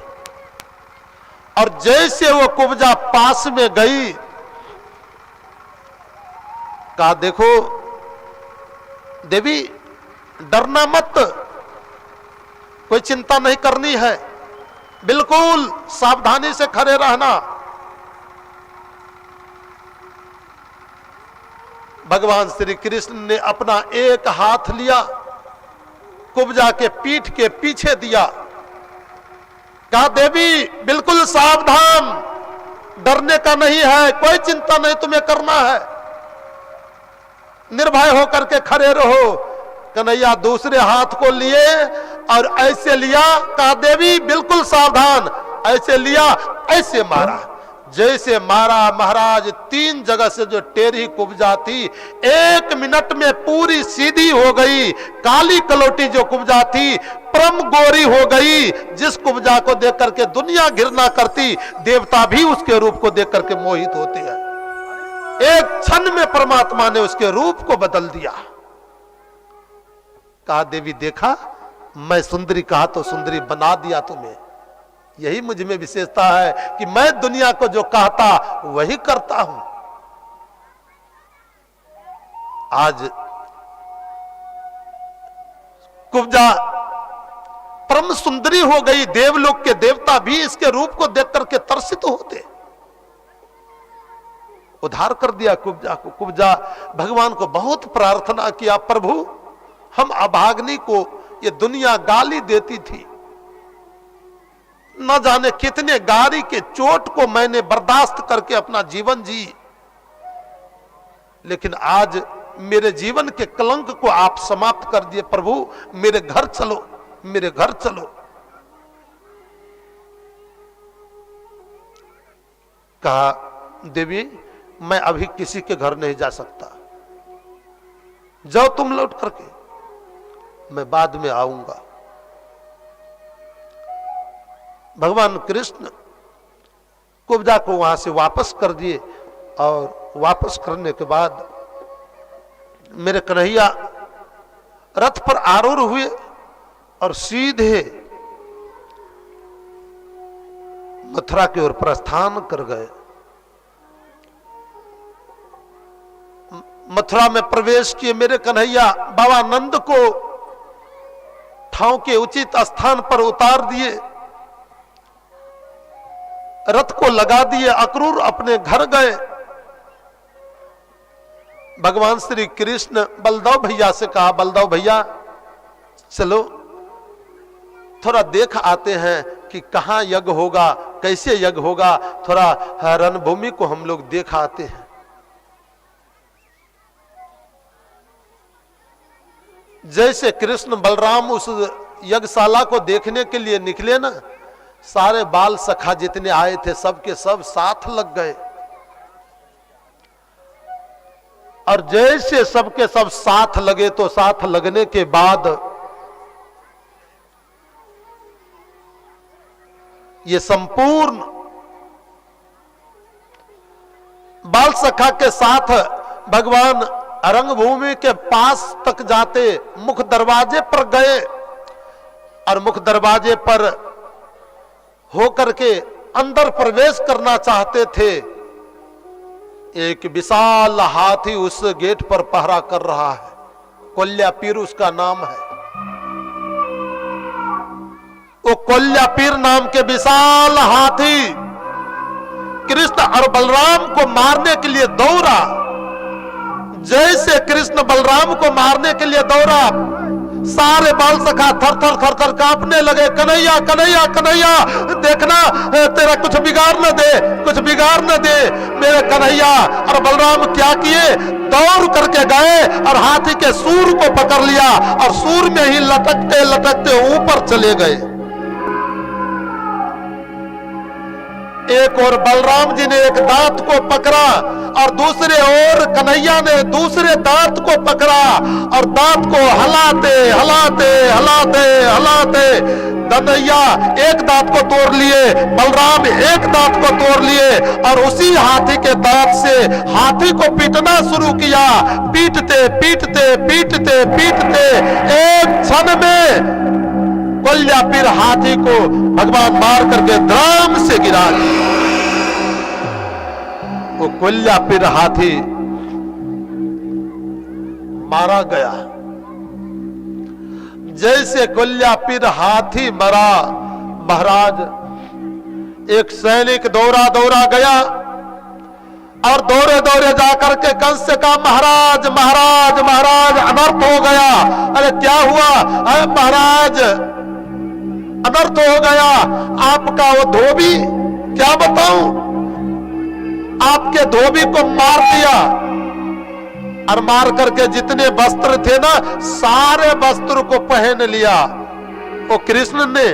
और जैसे वो कुब्जा पास में गई, कहा देखो देवी डरना मत, कोई चिंता नहीं करनी है, बिल्कुल सावधानी से खड़े रहना। भगवान श्री कृष्ण ने अपना एक हाथ लिया, कुब्जा के पीठ के पीछे दिया, कहा देवी बिल्कुल सावधान, डरने का नहीं है, कोई चिंता नहीं तुम्हें करना है, निर्भय होकर के खड़े रहो। कन्हैया दूसरे हाथ को लिए और ऐसे लिया, कहा देवी बिल्कुल सावधान, ऐसे लिया, ऐसे मारा। जैसे मारा महाराज, 3 जगह से जो टेढ़ी कुब्जा थी 1 मिनट में पूरी सीधी हो गई। काली कलोटी जो कुब्जा थी परम गोरी हो गई। जिस कुब्जा को देख करके दुनिया घृणा करती, देवता भी उसके रूप को देख करके मोहित होते हैं। एक क्षण में परमात्मा ने उसके रूप को बदल दिया। कहा देवी देखा, मैं सुंदरी कहा तो सुंदरी बना दिया तुम्हें। यही मुझ में विशेषता है कि मैं दुनिया को जो कहता वही करता हूं। आज कुब्जा परम सुंदरी हो गई। देवलोक के देवता भी इसके रूप को देख करके तरसित होते। उद्धार कर दिया कुब्जा को। कुब्जा भगवान को बहुत प्रार्थना किया, प्रभु हम अभाग्नि को ये दुनिया गाली देती थी, न जाने कितने गारी के चोट को मैंने बर्दाश्त करके अपना जीवन जी, लेकिन आज मेरे जीवन के कलंक को आप समाप्त कर दिए। प्रभु मेरे घर चलो, मेरे घर चलो। कहा देवी मैं अभी किसी के घर नहीं जा सकता, जाओ तुम लौट करके, मैं बाद में आऊंगा। भगवान कृष्ण कुब्जा को वहां से वापस कर दिए और वापस करने के बाद मेरे कन्हैया रथ पर आरूढ़ हुए और सीधे मथुरा की ओर प्रस्थान कर गए। मथुरा में प्रवेश किए मेरे कन्हैया, बाबा नंद को ठाव के उचित स्थान पर उतार दिए, रथ को लगा दिए, अक्रूर अपने घर गए। भगवान श्री कृष्ण बलदेव भैया से कहा, बलदेव भैया चलो थोड़ा देख आते हैं कि कहां यज्ञ होगा, कैसे यज्ञ होगा, थोड़ा रणभूमि को हम लोग देख आते हैं। जैसे कृष्ण बलराम उस यज्ञशाला को देखने के लिए निकले ना, सारे बाल सखा जितने आए थे सबके सब साथ लग गए। और जैसे सबके सब साथ लगे तो साथ लगने के बाद ये संपूर्ण बाल सखा के साथ भगवान रंगभूमि के पास तक जाते मुख दरवाजे पर गए और मुख दरवाजे पर होकर के अंदर प्रवेश करना चाहते थे। एक विशाल हाथी उस गेट पर पहरा कर रहा है, कोल्लापीर उसका नाम है। वो कोल्लापीर नाम के विशाल हाथी कृष्ण और बलराम को मारने के लिए दौड़ा। जैसे कृष्ण बलराम को मारने के लिए दौड़ा, सारे बाल सखा थर थर थर थर कांपने लगे। कन्हैया कन्हैया कन्हैया देखना तेरा कुछ बिगाड़ न दे, कुछ बिगाड़ न दे। मेरे कन्हैया और बलराम क्या किए, दौड़ करके गए और हाथी के सूर को पकड़ लिया और सूर में ही लटकते लटकते ऊपर चले गए। एक और बलराम जी ने एक दांत को पकड़ा और दूसरे ओर कन्हैया ने दूसरे दांत को पकड़ा और दांत को हलाते हलाते हलाते हलाते कन्हैया एक दांत को तोड़ लिए, बलराम एक दांत को तोड़ लिए और उसी हाथी के दांत से हाथी को पीटना शुरू किया। पीटते पीटते पीटते पीटते एक क्षण में कोल्लापीर हाथी को भगवान मार करके द्राम से गिरा दिया। वो कोल्लापीर हाथी मारा गया। जैसे कोल्लापीर हाथी मरा, महाराज एक सैनिक दौड़ा दौड़ा गया और दौड़े दौड़े जाकर के कंस से कहा, महाराज महाराज महाराज अनर्थ हो गया। अरे क्या हुआ? अरे महाराज अनर्थ हो गया, आपका वो धोबी, क्या बताऊं, आपके धोबी को मार दिया और मार करके जितने वस्त्र थे ना सारे वस्त्र को पहन लिया। वो कृष्ण ने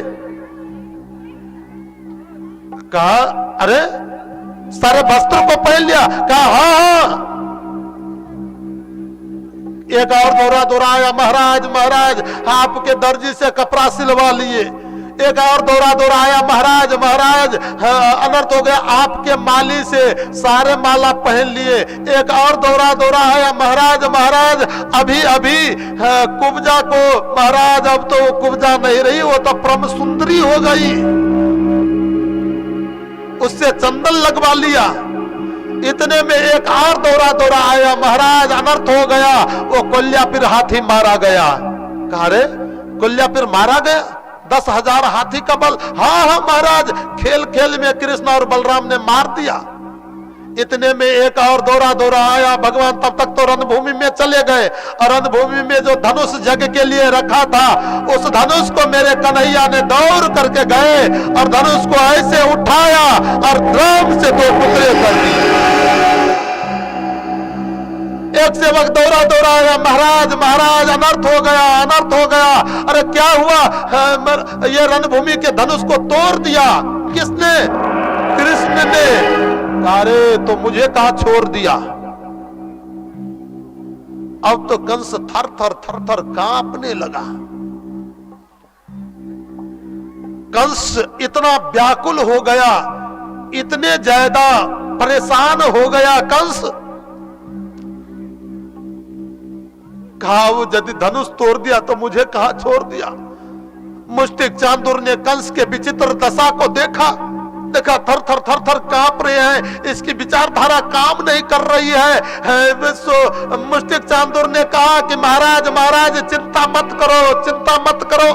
कहा अरे सारे वस्त्र को पहन लिया? कहा हाँ हाँ। एक और दौरा दोहराया, महाराज महाराज आपके दर्जी से कपड़ा सिलवा लिए। एक और दौरा दोहराया, महाराज महाराज अनर्थ हो गया, आपके माली से सारे माला पहन लिए। एक और दौरा दोहराया, महाराज महाराज अभी अभी कुब्जा को, महाराज अब तो कुब्जा नहीं रही, वो तो परम सुंदरी हो गई, उससे चंदन लगवा लिया। इतने में एक और दौरा दोहराया, महाराज अनर्थ हो गया, वो कोल्यापिर हाथी मारा गया। कहा रे कोल्यापिर मारा गया? 10,000 हाथी का बल? हाँ हाँ महाराज, खेल खेल में कृष्ण और बलराम ने मार दिया। इतने में एक और दौरा आया, भगवान तब तक तो रणभूमि में चले गए, और रणभूमि में जो धनुष जग के लिए रखा था, उस धनुष को मेरे कन्हैया ने दौड़ करके गए और धनुष को ऐसे उठाया और ड्रम से 2 टुकड़े कर दिए। एक सेवक दौरा आया, महाराज महाराज अनर्थ हो गया, अनर्थ हो गया। अरे क्या हुआ? ये रणभूमि के धनुष को तोड़ दिया। किसने? कृष्ण ने। अरे तो मुझे कहा छोड़ दिया? अब तो कंस थर थर कांपने लगा। कंस इतना व्याकुल हो गया, इतने ज्यादा परेशान हो गया कंस। कहा वो यदि धनुष तोड़ दिया तो मुझे कहा छोड़ दिया? मुष्टिक चांदुर ने कंस के विचित्र दशा को देखा, थर थर कांप रहे हैं, इसकी विचारधारा काम नहीं कर रही है। मुष्टिक चांदुर ने कहा कि महाराज महाराज चिंता मत करो, चिंता मत करो,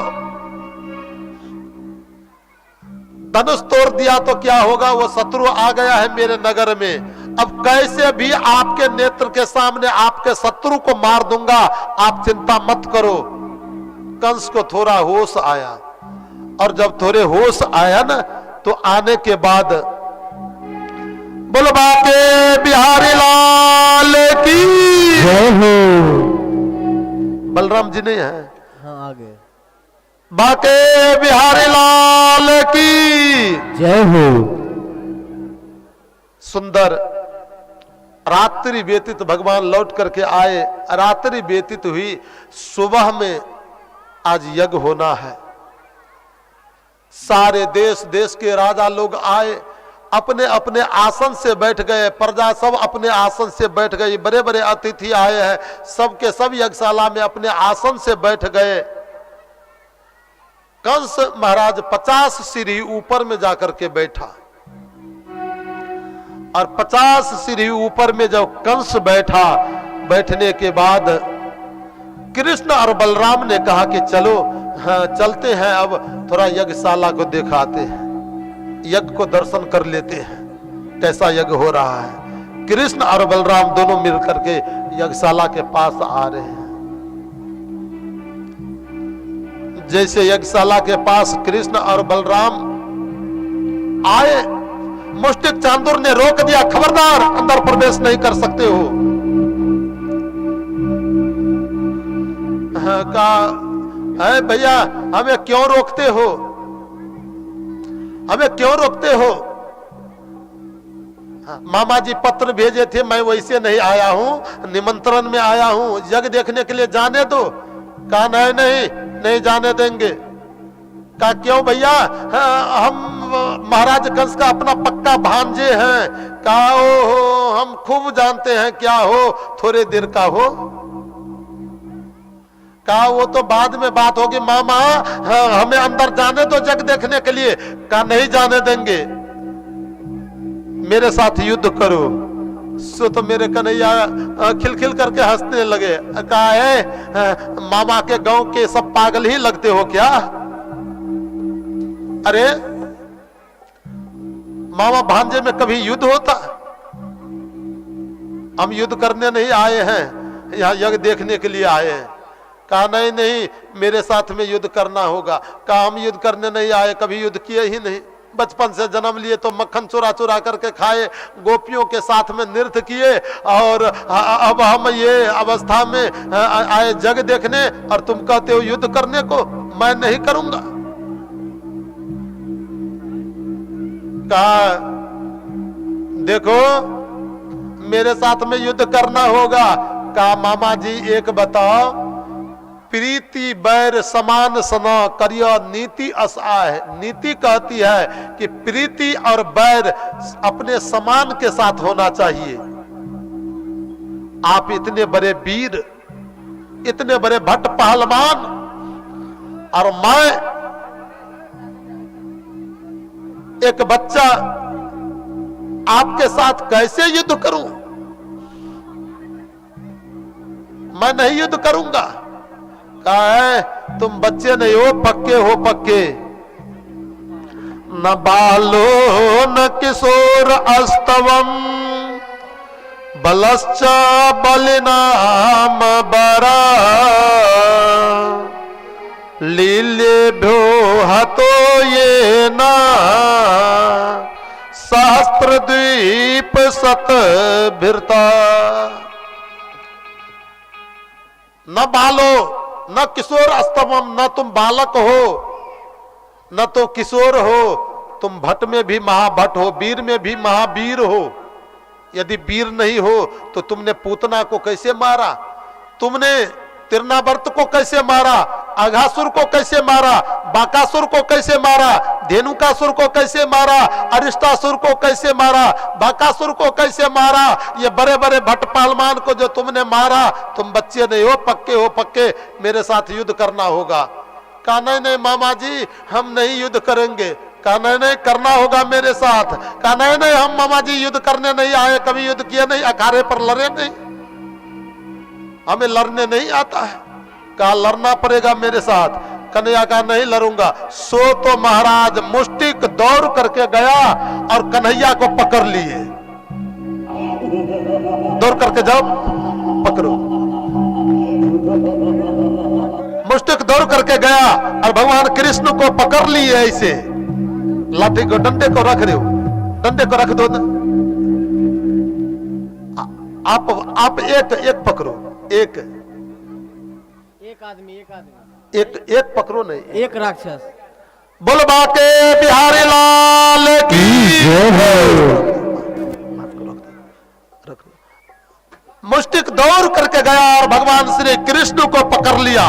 धनुष तोड़ दिया तो क्या होगा? वो शत्रु आ गया है मेरे नगर में, अब कैसे भी आपके नेत्र के सामने आपके शत्रु को मार दूंगा, आप चिंता मत करो। कंस को थोड़ा होश आया, और जब थोड़े होश आया ना, तो आने के बाद बोलो बाके बिहारी लाल की जय हो। बलराम जी नहीं है? हाँ आगे। बाके बिहारी लाल की जय हो। सुंदर रात्रि व्यतीत भगवान लौट करके आए, रात्रि व्यतीत हुई, सुबह में आज यज्ञ होना है। सारे देश के राजा लोग आए, अपने अपने आसन से बैठ गए, प्रजा सब अपने आसन से बैठ गई, बड़े बड़े अतिथि आए हैं, सबके सब यज्ञशाला में अपने आसन से बैठ गए। कंस महाराज 50 सीढ़ी ऊपर में जाकर के बैठा, और 50 सीढ़ी ऊपर में जब कंस बैठा, बैठने के बाद कृष्ण और बलराम ने कहा कि चलो हाँ चलते हैं, अब थोड़ा यज्ञशाला को दिखाते हैं, यज्ञ को दर्शन कर लेते हैं कैसा यज्ञ हो रहा है। कृष्ण और बलराम दोनों मिलकर के यज्ञशाला के पास आ रहे हैं। जैसे यज्ञशाला के पास कृष्ण और बलराम आए, मुष्टिक चांदुर ने रोक दिया, खबरदार अंदर प्रवेश नहीं कर सकते हो। कहा है भैया हमें क्यों रोकते हो, हमें क्यों रोकते हो? मामा जी पत्र भेजे थे, मैं वैसे नहीं आया हूं, निमंत्रण में आया हूं, यज्ञ देखने के लिए, जाने दो। कहा नहीं नहीं नहीं जाने देंगे। कहा क्यों भैया? हम महाराज कंस का अपना पक्का भांजे हैं। कहा ओ हम खूब जानते हैं क्या हो, थोड़े देर का हो। कहा वो तो बाद में बात होगी मामा, हमें अंदर जाने दो जग देखने के लिए। कहा नहीं जाने देंगे, मेरे साथ युद्ध करो। सो तो मेरे कन्हैया खिलखिल करके हंसने लगे। कहा है मामा के गांव के सब पागल ही लगते हो क्या? अरे मामा भांजे में कभी युद्ध होता? हम युद्ध करने नहीं आए हैं, यहाँ यज्ञ देखने के लिए आए हैं। कहा नहीं नहीं मेरे साथ में युद्ध करना होगा। कहा हम युद्ध करने नहीं आए, कभी युद्ध किए ही नहीं, बचपन से जन्म लिए तो मक्खन चुरा चुरा करके खाए, गोपियों के साथ में नृत्य किए, और अब हम ये अवस्था में आए जग देखने, और तुम कहते हो युद्ध करने को? मैं नहीं करूंगा। कहा देखो मेरे साथ में युद्ध करना होगा। कहा मामा जी एक बताओ, प्रीति बैर समान सना करियो नीति असा है। नीति कहती है कि प्रीति और बैर अपने समान के साथ होना चाहिए। आप इतने बड़े वीर, इतने बड़े भट्ट पहलवान, और मैं एक बच्चा आपके साथ कैसे युद्ध करूं? मैं नहीं युद्ध करूंगा। कहा है तुम बच्चे नहीं हो, पक्के हो पक्के। न बालो न किशोर अस्तवम बलश्च बलिनाम बरा लील्येभ्यो हतो ये न सहस्त्र द्वीप सत भिरता। न बालो न किशोर अस्तमम, न तुम बालक हो न तो किशोर हो, तुम भट्ट में भी महाभट्ट हो, वीर में भी महावीर हो। यदि वीर नहीं हो तो तुमने पूतना को कैसे मारा? तुमने तिरनावर्त को कैसे मारा? अघासुर को कैसे मारा? बाकासुर को कैसे मारा? धेनुकासुर को कैसे मारा? अरिष्टासुर को कैसे मारा? बाकासुर को कैसे मारा? ये बड़े बड़े भट्ट पहलवान को जो तुमने मारा, तुम बच्चे नहीं हो, पक्के हो पक्के, मेरे साथ युद्ध करना होगा। कहा नहीं नहीं मामा जी हम नहीं युद्ध करेंगे। कहा नहीं नहीं करना होगा मेरे साथ। कहा नहीं नहीं हम मामा जी युद्ध करने नहीं आए, कभी युद्ध किए नहीं, अखाड़े पर लड़े नहीं, हमें लड़ने नहीं आता है। कहा लड़ना पड़ेगा मेरे साथ। कन्हैया का नहीं लड़ूंगा। सो तो महाराज मुष्टिक दौड़ करके गया और कन्हैया को पकड़ लिए। दौड़ करके जाओ पकड़ो। मुष्टिक दौड़ करके गया और भगवान कृष्ण को पकड़ लिए। ऐसे लाठी को, डंडे को रख रहे हो, डंडे को रख दो ना। आप एक पकड़ो, एक आदमी एक पकड़ो नहीं, एक राक्षस। बोलबा के बिहारी लाल की रख। मुष्टिक दौड़ करके गया और भगवान श्री कृष्ण को पकड़ लिया।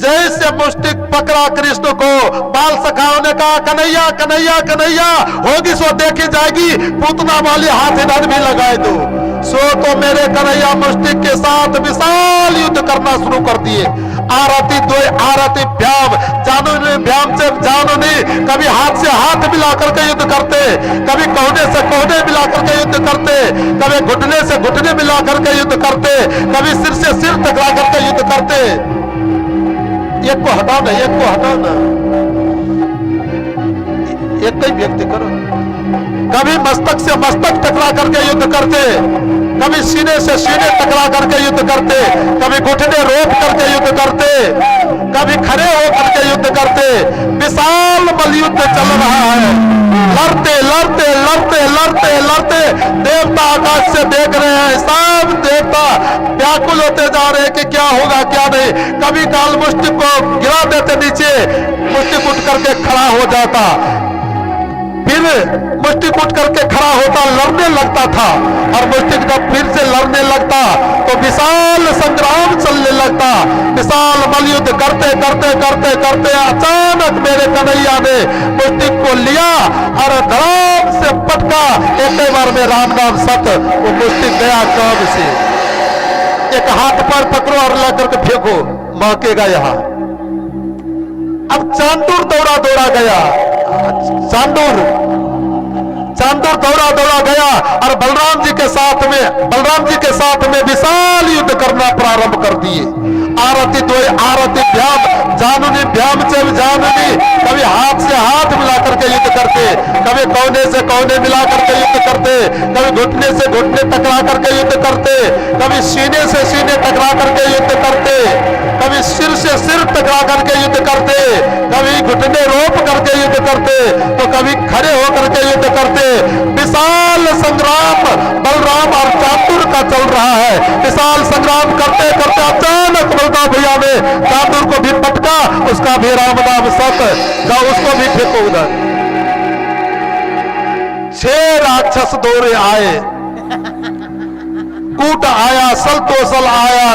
जैसे मुष्टिक पकड़ा कृष्ण को, बाल सखाओं ने कहा कन्हैया कन्हैया कन्हैया, होगी सो देखी जाएगी, पूतना वाली हाथ इधर भी लगाए दो। सो तो मेरे कन्हैया मुष्टिक के साथ विशाल युद्ध करना शुरू कर दिए। आरती दो आरती भ्याम जानू भ्याम से जानू नहीं, कभी हाथ से हाथ मिला करके युद्ध करते, कभी कोहने से कोहने मिला करके युद्ध करते, कभी घुटने से घुटने मिला करके युद्ध करते, कभी सिर से सिर टकरा करके युद्ध करते। एक को हटाओ ना, एक को हटाओ ना, एक ही व्यक्ति करो। कभी मस्तक से मस्तक टकरा करके युद्ध करते, कभी सीने से सीने टकरा करके युद्ध करते, कभी घुटने रोक करके युद्ध करते, कभी खड़े हो करके युद्ध करते। विशाल मलयुद्ध चल रहा है। लड़ते लड़ते लड़ते लड़ते लड़ते देवता आकाश से देख रहे हैं। सब देवता व्याकुल होते जा रहे हैं कि क्या होगा क्या नहीं। कभी काल मुष्टि को गिरा देते नीचे, मुष्टि उठ करके खड़ा हो जाता, फिर मुष्टि उठ करके खड़ा होता, लड़ने लगता था। और मुष्टि जब फिर से लड़ने लगता तो विशाल संग्राम चलने लगता। विशाल मलयुद्ध करते करते करते करते अचानक मेरे कन्हैया ने मुष्टि को लिया और धड़ाम से पटका। एक बार में राम नाम सत, वो मुष्टि गया काम से। एक हाथ पर पकड़ो और ला करके फेंको, महकेगा यहाँ। अब चांदूर दौड़ा दौड़ा गया, चांदूर दौड़ा दौड़ा गया और बलराम जी के साथ में विशाल युद्ध करना प्रारंभ कर दिए। आरती दो आरती भ्याम जानूनी भ्याम से जानूनी, कभी हाथ से हाथ मिला करके युद्ध करते, कभी कोने से कोने मिला करके युद्ध करते, कभी घुटने से घुटने टकरा करके युद्ध करते, कभी सीने से सीने टकरा करके युद्ध करते, कभी सिर से सिर टकरा करके युद्ध करते, कभी घुटने रोप करके युद्ध करते, तो कभी खड़े होकर के युद्ध करते। विशाल संग्राम बलराम और चातुर का चल रहा है। विशाल संग्राम करते करते अचानक बलराम भैया ने चातुर को भी पटका, उसका भी राम नाम सत, जाओ उसको भी फेंको उधर। 6 राक्षस दौड़े आए, कूट आया, सल तो सल आया,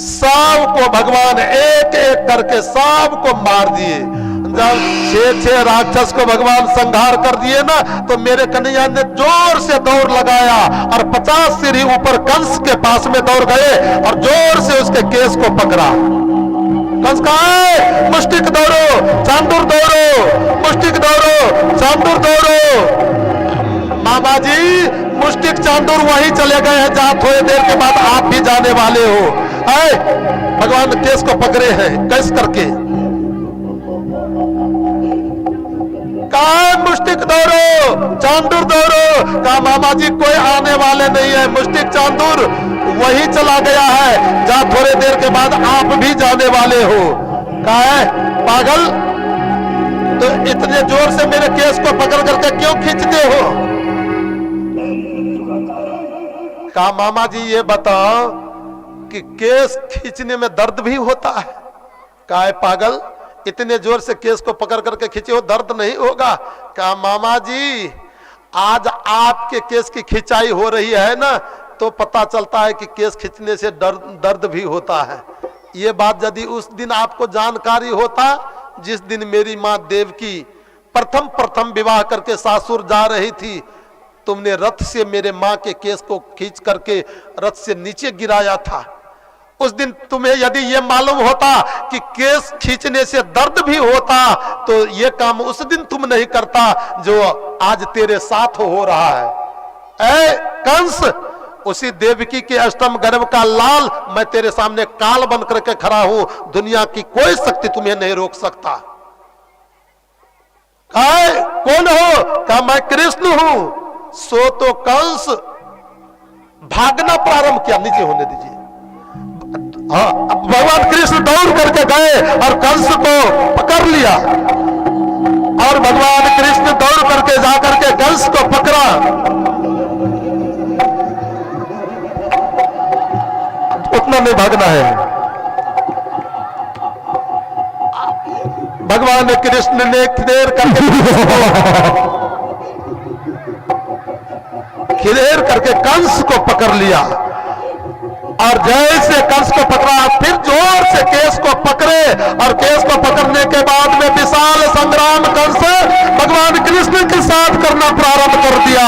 सबको भगवान एक एक करके सबको मार दिए। जब 6 राक्षस को भगवान संहार कर दिए ना, तो मेरे कन्हैया ने जोर से दौड़ लगाया और 50 सीढ़ी ऊपर कंस के पास में दौड़ गए और जोर से उसके केस को पकड़ा। कंस कहा है, मुष्टिक दौड़ो, चांदूर दौड़ो, मुष्टिक दौड़ो, चांदूर दौड़ो। मामा जी मुष्टिक चांदूर वहीं चले गए हैं जहां थोड़ी देर के बाद आप भी जाने वाले हो। भगवान केस को पकड़े हैं कैस करके। कहा मुष्टिक दौड़ो, चांदूर दौड़ो। कहा मामा जी कोई आने वाले नहीं है, मुष्टिक चांदूर वही चला गया है जहां थोड़ी देर के बाद आप भी जाने वाले हो। कहा है पागल, तो इतने जोर से मेरे केस को पकड़ करके क्यों खींचते हो? कहा मामा जी ये बताओ कि केस खींचने में दर्द भी होता है? कहा है पागल, इतने जोर से केस को पकड़ करके खींचे हो, दर्द नहीं होगा? कहा मामा जी आज आपके केस की खिंचाई हो रही है ना, तो पता चलता है कि केस खींचने से दर्द भी होता है। ये बात यदि उस दिन आपको जानकारी होता जिस दिन मेरी माँ देवकी प्रथम विवाह करके सासुर जा रही थी, तुमने रथ से मेरे माँ के केस को खींच करके रथ से नीचे गिराया था, उस दिन तुम्हें यदि ये मालूम होता कि केस खींचने से दर्द भी होता, तो ये काम उस दिन तुम नहीं करता जो आज तेरे साथ हो रहा है। ऐ कंस, उसी देवकी के अष्टम गर्भ का लाल मैं तेरे सामने काल बन करके खड़ा हूं, दुनिया की कोई शक्ति तुम्हें नहीं रोक सकता। कौन हो? कहा मैं कृष्ण हूं। सो तो कंस भागना प्रारंभ किया, नीचे होने दीजिए। हाँ, भगवान कृष्ण दौड़ करके गए और कंस को पकड़ लिया, और भगवान कृष्ण दौड़ करके जाकर के कंस को पकड़ा। उतना नहीं भागना है। भगवान कृष्ण ने खिलेर करके कंस को पकड़ लिया, और जैसे कंस को पकड़ा फिर जोर से केस को पकड़े, और केस को पकड़ने के बाद में विशाल संग्राम कंस भगवान कृष्ण के साथ करना प्रारंभ कर दिया।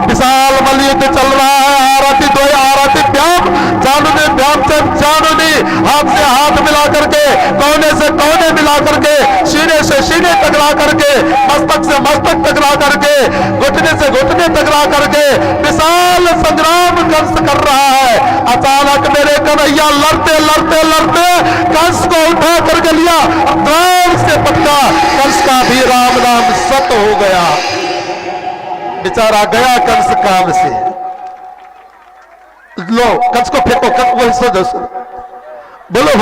विशाल मलयुद्ध चल रहा है, आरती दो आरती व्याम जानने व्याम जाननी, हाथ से हाथ मिला करके, कोने से कोने मिला करके, सीने से सीने टकरा करके, मस्तक से मस्तक टकरा करके, घुटने से घुटने टकरा करके विशाल संग्राम कंस कर रहा है। अचानक मेरे कन्हैया लड़ते लड़ते लड़ते कंस को उठा करके लिया, काम से पकड़ा, कंस का भी राम नाम सत हो गया। बेचारा गया कंस काम से। लो कंस को फेंको, बोलो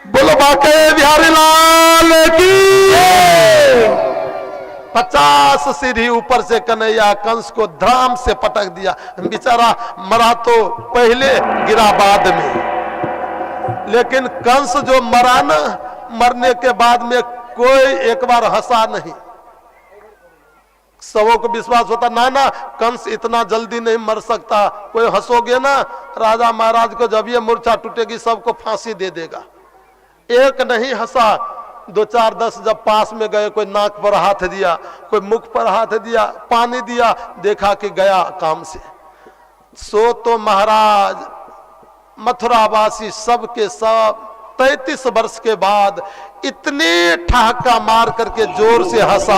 बोलो बाके बिहारी लाल की। 50 सीढ़ी ऊपर से कन्हैया कंस को धराम से पटक दिया। बेचारा मरा तो पहले गिरा बाद में, लेकिन कंस जो मरा ना, मरने के बाद में कोई एक बार हंसा नहीं। सबों को विश्वास होता ना कंस इतना जल्दी नहीं मर सकता, कोई हंसोगे ना राजा महाराज को, जब ये मूर्छा टूटेगी सबको फांसी दे देगा। एक नहीं हंसा, 2 4 10 जब पास में गए, कोई नाक पर हाथ दिया, कोई मुख पर हाथ दिया, पानी दिया, देखा कि गया काम से। सो तो महाराज मथुरावासी सब के सब 33 वर्ष के बाद इतने ठहाका मार करके जोर से हंसा,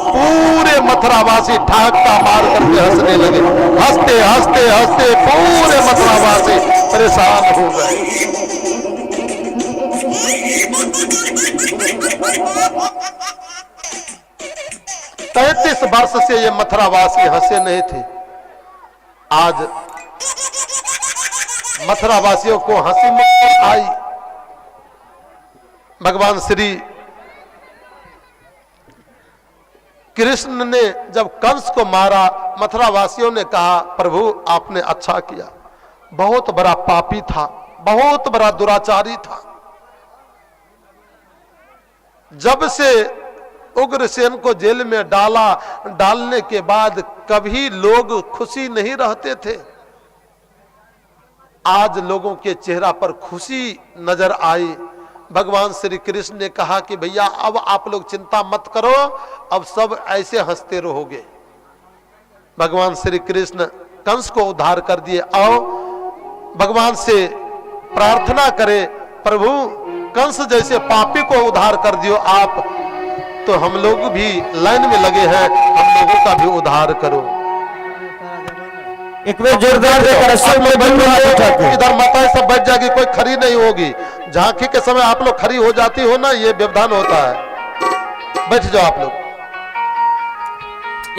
पूरे मथुरावासी ठहाका मार करके हंसने लगे। हंसते हंसते हंसते पूरे मथुरावासी परेशान हो गए। 33 वर्ष से ये मथुरावासी हंसे नहीं थे। आज मथुरावासियों को हंसी मुस्कुराहट आई। भगवान श्री कृष्ण ने जब कंस को मारा, मथुरावासियों ने कहा प्रभु आपने अच्छा किया, बहुत बड़ा पापी था, बहुत बड़ा दुराचारी था। जब से उग्रसेन को जेल में डाला, डालने के बाद कभी लोग खुशी नहीं रहते थे। आज लोगों के चेहरा पर खुशी नजर आई। भगवान श्री कृष्ण ने कहा कि भैया अब आप लोग चिंता मत करो, अब सब ऐसे हंसते रहोगे। भगवान श्री कृष्ण कंस को उद्धार कर दिए। आओ भगवान से प्रार्थना करें, प्रभु कंस जैसे पापी को उद्धार कर दियो आप, तो हम लोग भी लाइन में लगे हैं, हम लोगों का भी उद्धार करो। एक बार जोरदार देकर सब में बंद इधर माताएं सब बैठ जाएगी, कोई खड़ी नहीं होगी। झांकी के समय आप लोग खड़ी हो जाती हो ना, ये व्यवधान होता है। बैठ जाओ आप लोग।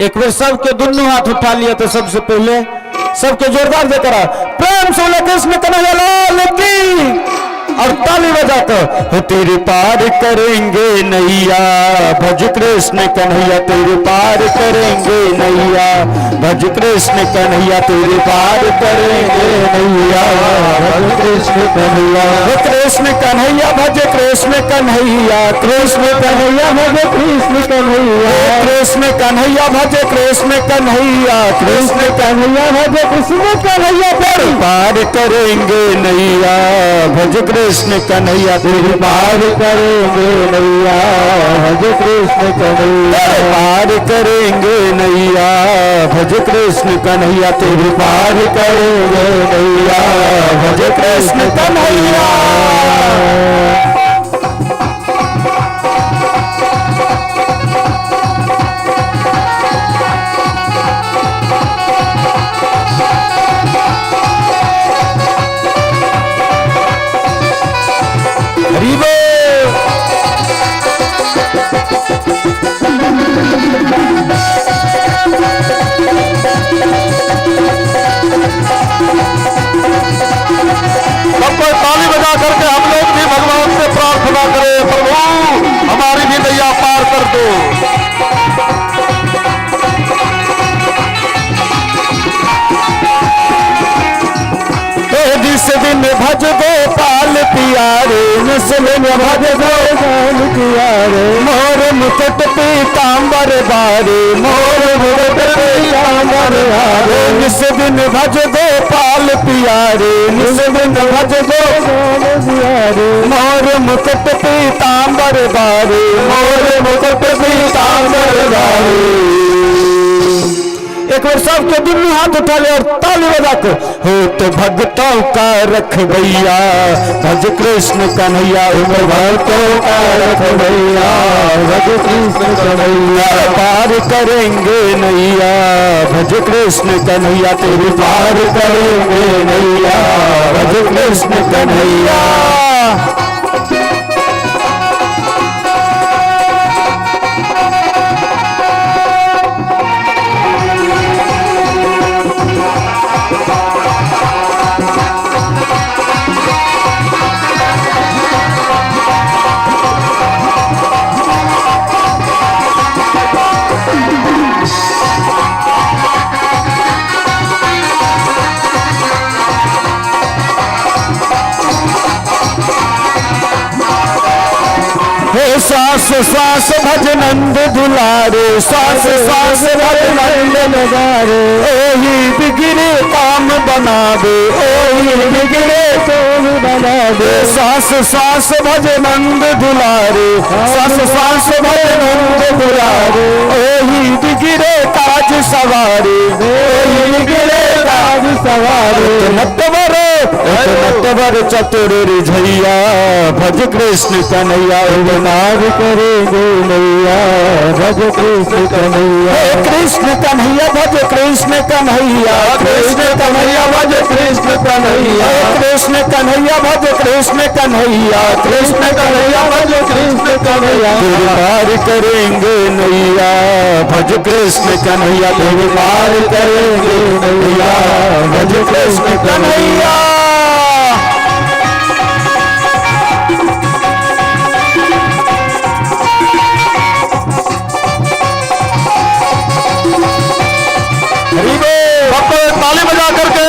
एक बार सबके दोनों हाथ उठा लिया तो सबसे पहले सबके जोरदार देकर प्रेम से बोले कृष्ण कन्हैया लाल की, और ताली बजाकर तेरे पार करेंगे नैया, भज कृष्ण कन्हैया तेरे पार करेंगे नैया, भज कृष्ण कन्हैया तेरे पार करेंगे नैया, भज कृष्ण कन्हैया, कृष्ण कन्हैया भज कृष्ण कन्हैया, कृष्ण कन्हैया भज कृष्ण कन्हैया, कृष्ण कन्हैया भज कृष्ण कन्हैया, कृष्ण कन्हैया भज कृष्ण कन्हैया पार करेंगे नैया, भज कृष्ण कन्हैया तेरे पार करेंगे नैया, भज कृष्ण कन्हैया पार करेंगे नैया, भज कृष्ण कन्हैया तेरे पार करेंगे नैया, भज कृष्ण कन्हैया। सबको ताली बजा करके हम लोग भी भगवान से प्रार्थना करें, प्रभु हमारी भी नैया पार कर दो। जिस दिन भज गोपाल पियारे, मुस्लिम भज गोपाल पियारे, मोर मुकुट पीताम्बर बारे, मोर मुकुट पीताम्बर बारे, जिस दिन भज गोपाल पियारे, जिस दिन भज गोपाल पियारे, मोर मुकुट पीताम्बर बारे, मोर मुकुट पीताम्बर बारे। एक बार सबके दोनों हाथ उठा ले और ताली बजा कर हो तो भक्तों का रख भैया, भज कृष्ण कन्हैया भक्तों का रख भैया, भज कृष्ण कन्हैया पार करेंगे नैया, भज कृष्ण कन्हैया तेरे पार करेंगे नैया, भज कृष्ण कन्हैया। श्वास श्वास भज नंद दुलारे, श्वास श्वास भज नंद नगारे, ओही बिगड़े काम बनावे, ओही बिगड़े काम बनावे, श्वास श्वास भज नंद दुलारे, श्वास श्वास भज नंद दुलारे, ओही बिगड़े काज सवारे, ओही बिगड़े काज सवारे, नटवरे नटवर चतुर रिझैया, भज कृष्ण कन्हैया नार करेंगे नैया, भज कृष्ण कन्हैया, कृष्ण कन्हैया भज कृष्ण कन्हैया, कृष्ण कन्हैया भज कृष्ण कन्हैया, कृष्ण कन्हैया भज कृष्ण कन्हैया, कृष्ण कन्हैया भज कृष्ण कन्हैया पार करेंगे नैया, भज कृष्ण कन्हैया पार करेंगे नैया, भज कृष्ण कन्हैया। ताली बजा करके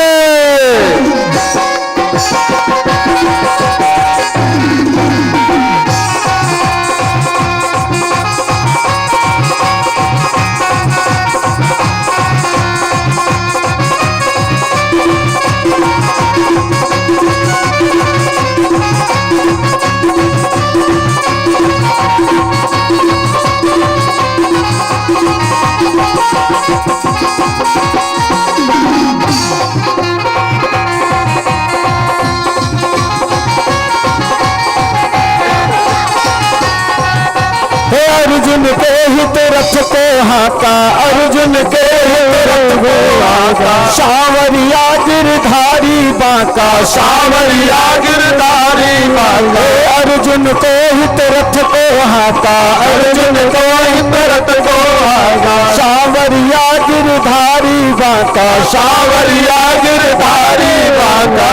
अर्जुन के हित रथ को हाका, अर्जुन के हित रथ को हाका। सांवरिया गिरधारी बांका, सांवरिया गिरधारी बांका। अर्जुन को हित रथ को हाका, अर्जुन को हित रथ को हाका। सांवरिया गिरधारी बांका, सांवरिया गिरधारी बांका।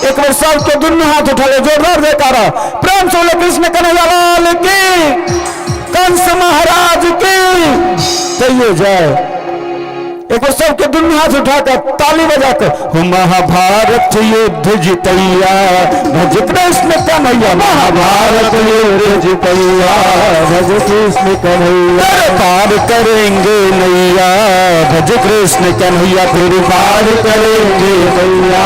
एक बार सबके दोनों हाथ उठा ले, जोरदार जयकारा, प्रेम से बोलो कृष्ण कन्हैया लाल की, कंस महाराज की जय जय। एक बार सबके दोनों हाथ उठाकर ताली बजाकर, हो महाभारत युद्ध जितैया भज कृष्ण कन्हैया, महाभारत युद्ध जितैया भज कृष्ण कन्हैया। पार करेंगे नैया भज कृष्ण कन्हैया, फिर पार करेंगे नैया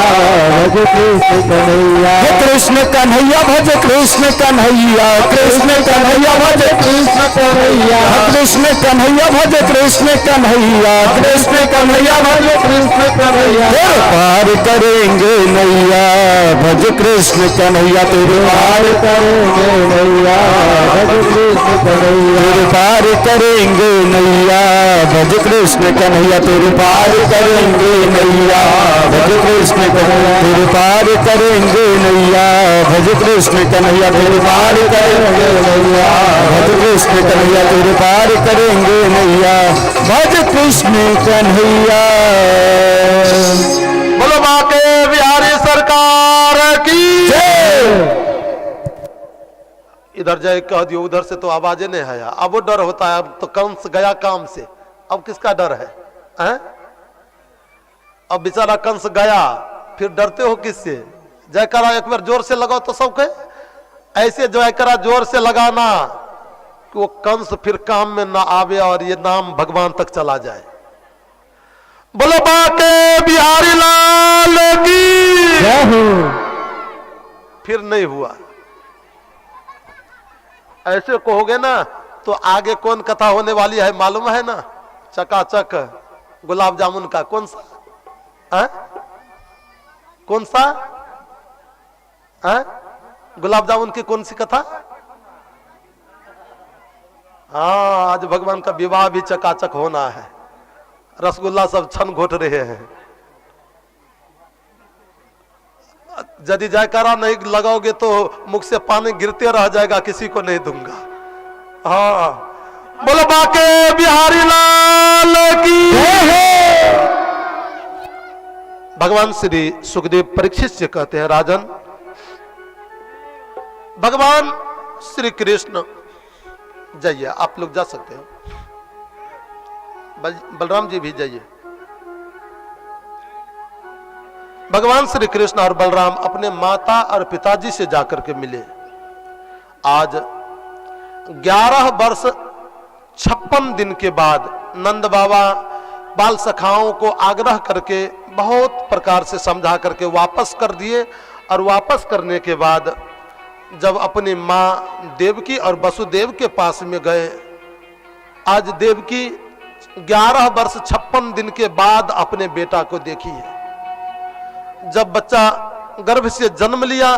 भज कृष्ण कन्हैया। कृष्ण कन्हैया भज कृष्ण कन्हैया, कृष्ण कन्हैया भज कृष्ण कन्हैया, कृष्ण कन्हैया भज कृष्ण कन्हैया, कृष्ण कन्हैया भज कृष्ण कन्हैया। पार करेंगे नैया भज कृष्ण कन्हैया, तेरे पार करेंगे नैया भज कृष्ण कन्हैया, तेरे पार करेंगे नैया भज कृष्ण कन्हैया, तेरे पार करेंगे नैया भज कृष्ण कन्हैया, तेरे पार करेंगे नैया भज कृष्ण कन्हैया, तेरे पार करेंगे नैया भज कृष्ण कन्हैया, तेरे पार करेंगे नैया भज कृष्ण कन्हैया। बोलो बाके बिहारी सरकार की जय। इधर जाए कह दियो, उधर से तो आवाजें नहीं आया। अब वो डर होता है, अब तो कंस गया काम से, अब किसका डर है, हैं? अब बेचारा कंस गया, फिर डरते हो किससे? जयकारा एक बार जोर से लगाओ तो सब कहे। ऐसे जयकारा जोर से लगाना कि वो कंस फिर काम में ना आवे और ये नाम भगवान तक चला जाए। बोलो बाके बिहारी लाल की जय हो। फिर नहीं हुआ। ऐसे कहोगे ना तो आगे कौन कथा होने वाली है मालूम है ना? चकाचक गुलाब जामुन का कौन सा है? कौन सा है? गुलाब जामुन की कौन सी कथा? हाँ, आज भगवान का विवाह भी चकाचक होना है। रसगुल्ला सब छन घोट रहे हैं। यदि जयकारा नहीं लगाओगे तो मुख से पानी गिरते रह जाएगा, किसी को नहीं दूंगा। हाँ, बोलो बाके बिहारी लाल की। भगवान श्री सुखदेव परीक्षित से कहते हैं, राजन, भगवान श्री कृष्ण, जाइए आप लोग जा सकते हो, बलराम जी भी जाइए। भगवान श्री कृष्ण और बलराम अपने माता और पिताजी से जाकर के मिले। आज 11 वर्ष 56 दिन के बाद नंद बाबा बाल सखाओं को आग्रह करके बहुत प्रकार से समझा करके वापस कर दिए। और वापस करने के बाद जब अपनी माँ देवकी और वसुदेव के पास में गए, आज देवकी 11 वर्ष 56 दिन के बाद अपने बेटा को देखी है। जब बच्चा गर्भ से जन्म लिया,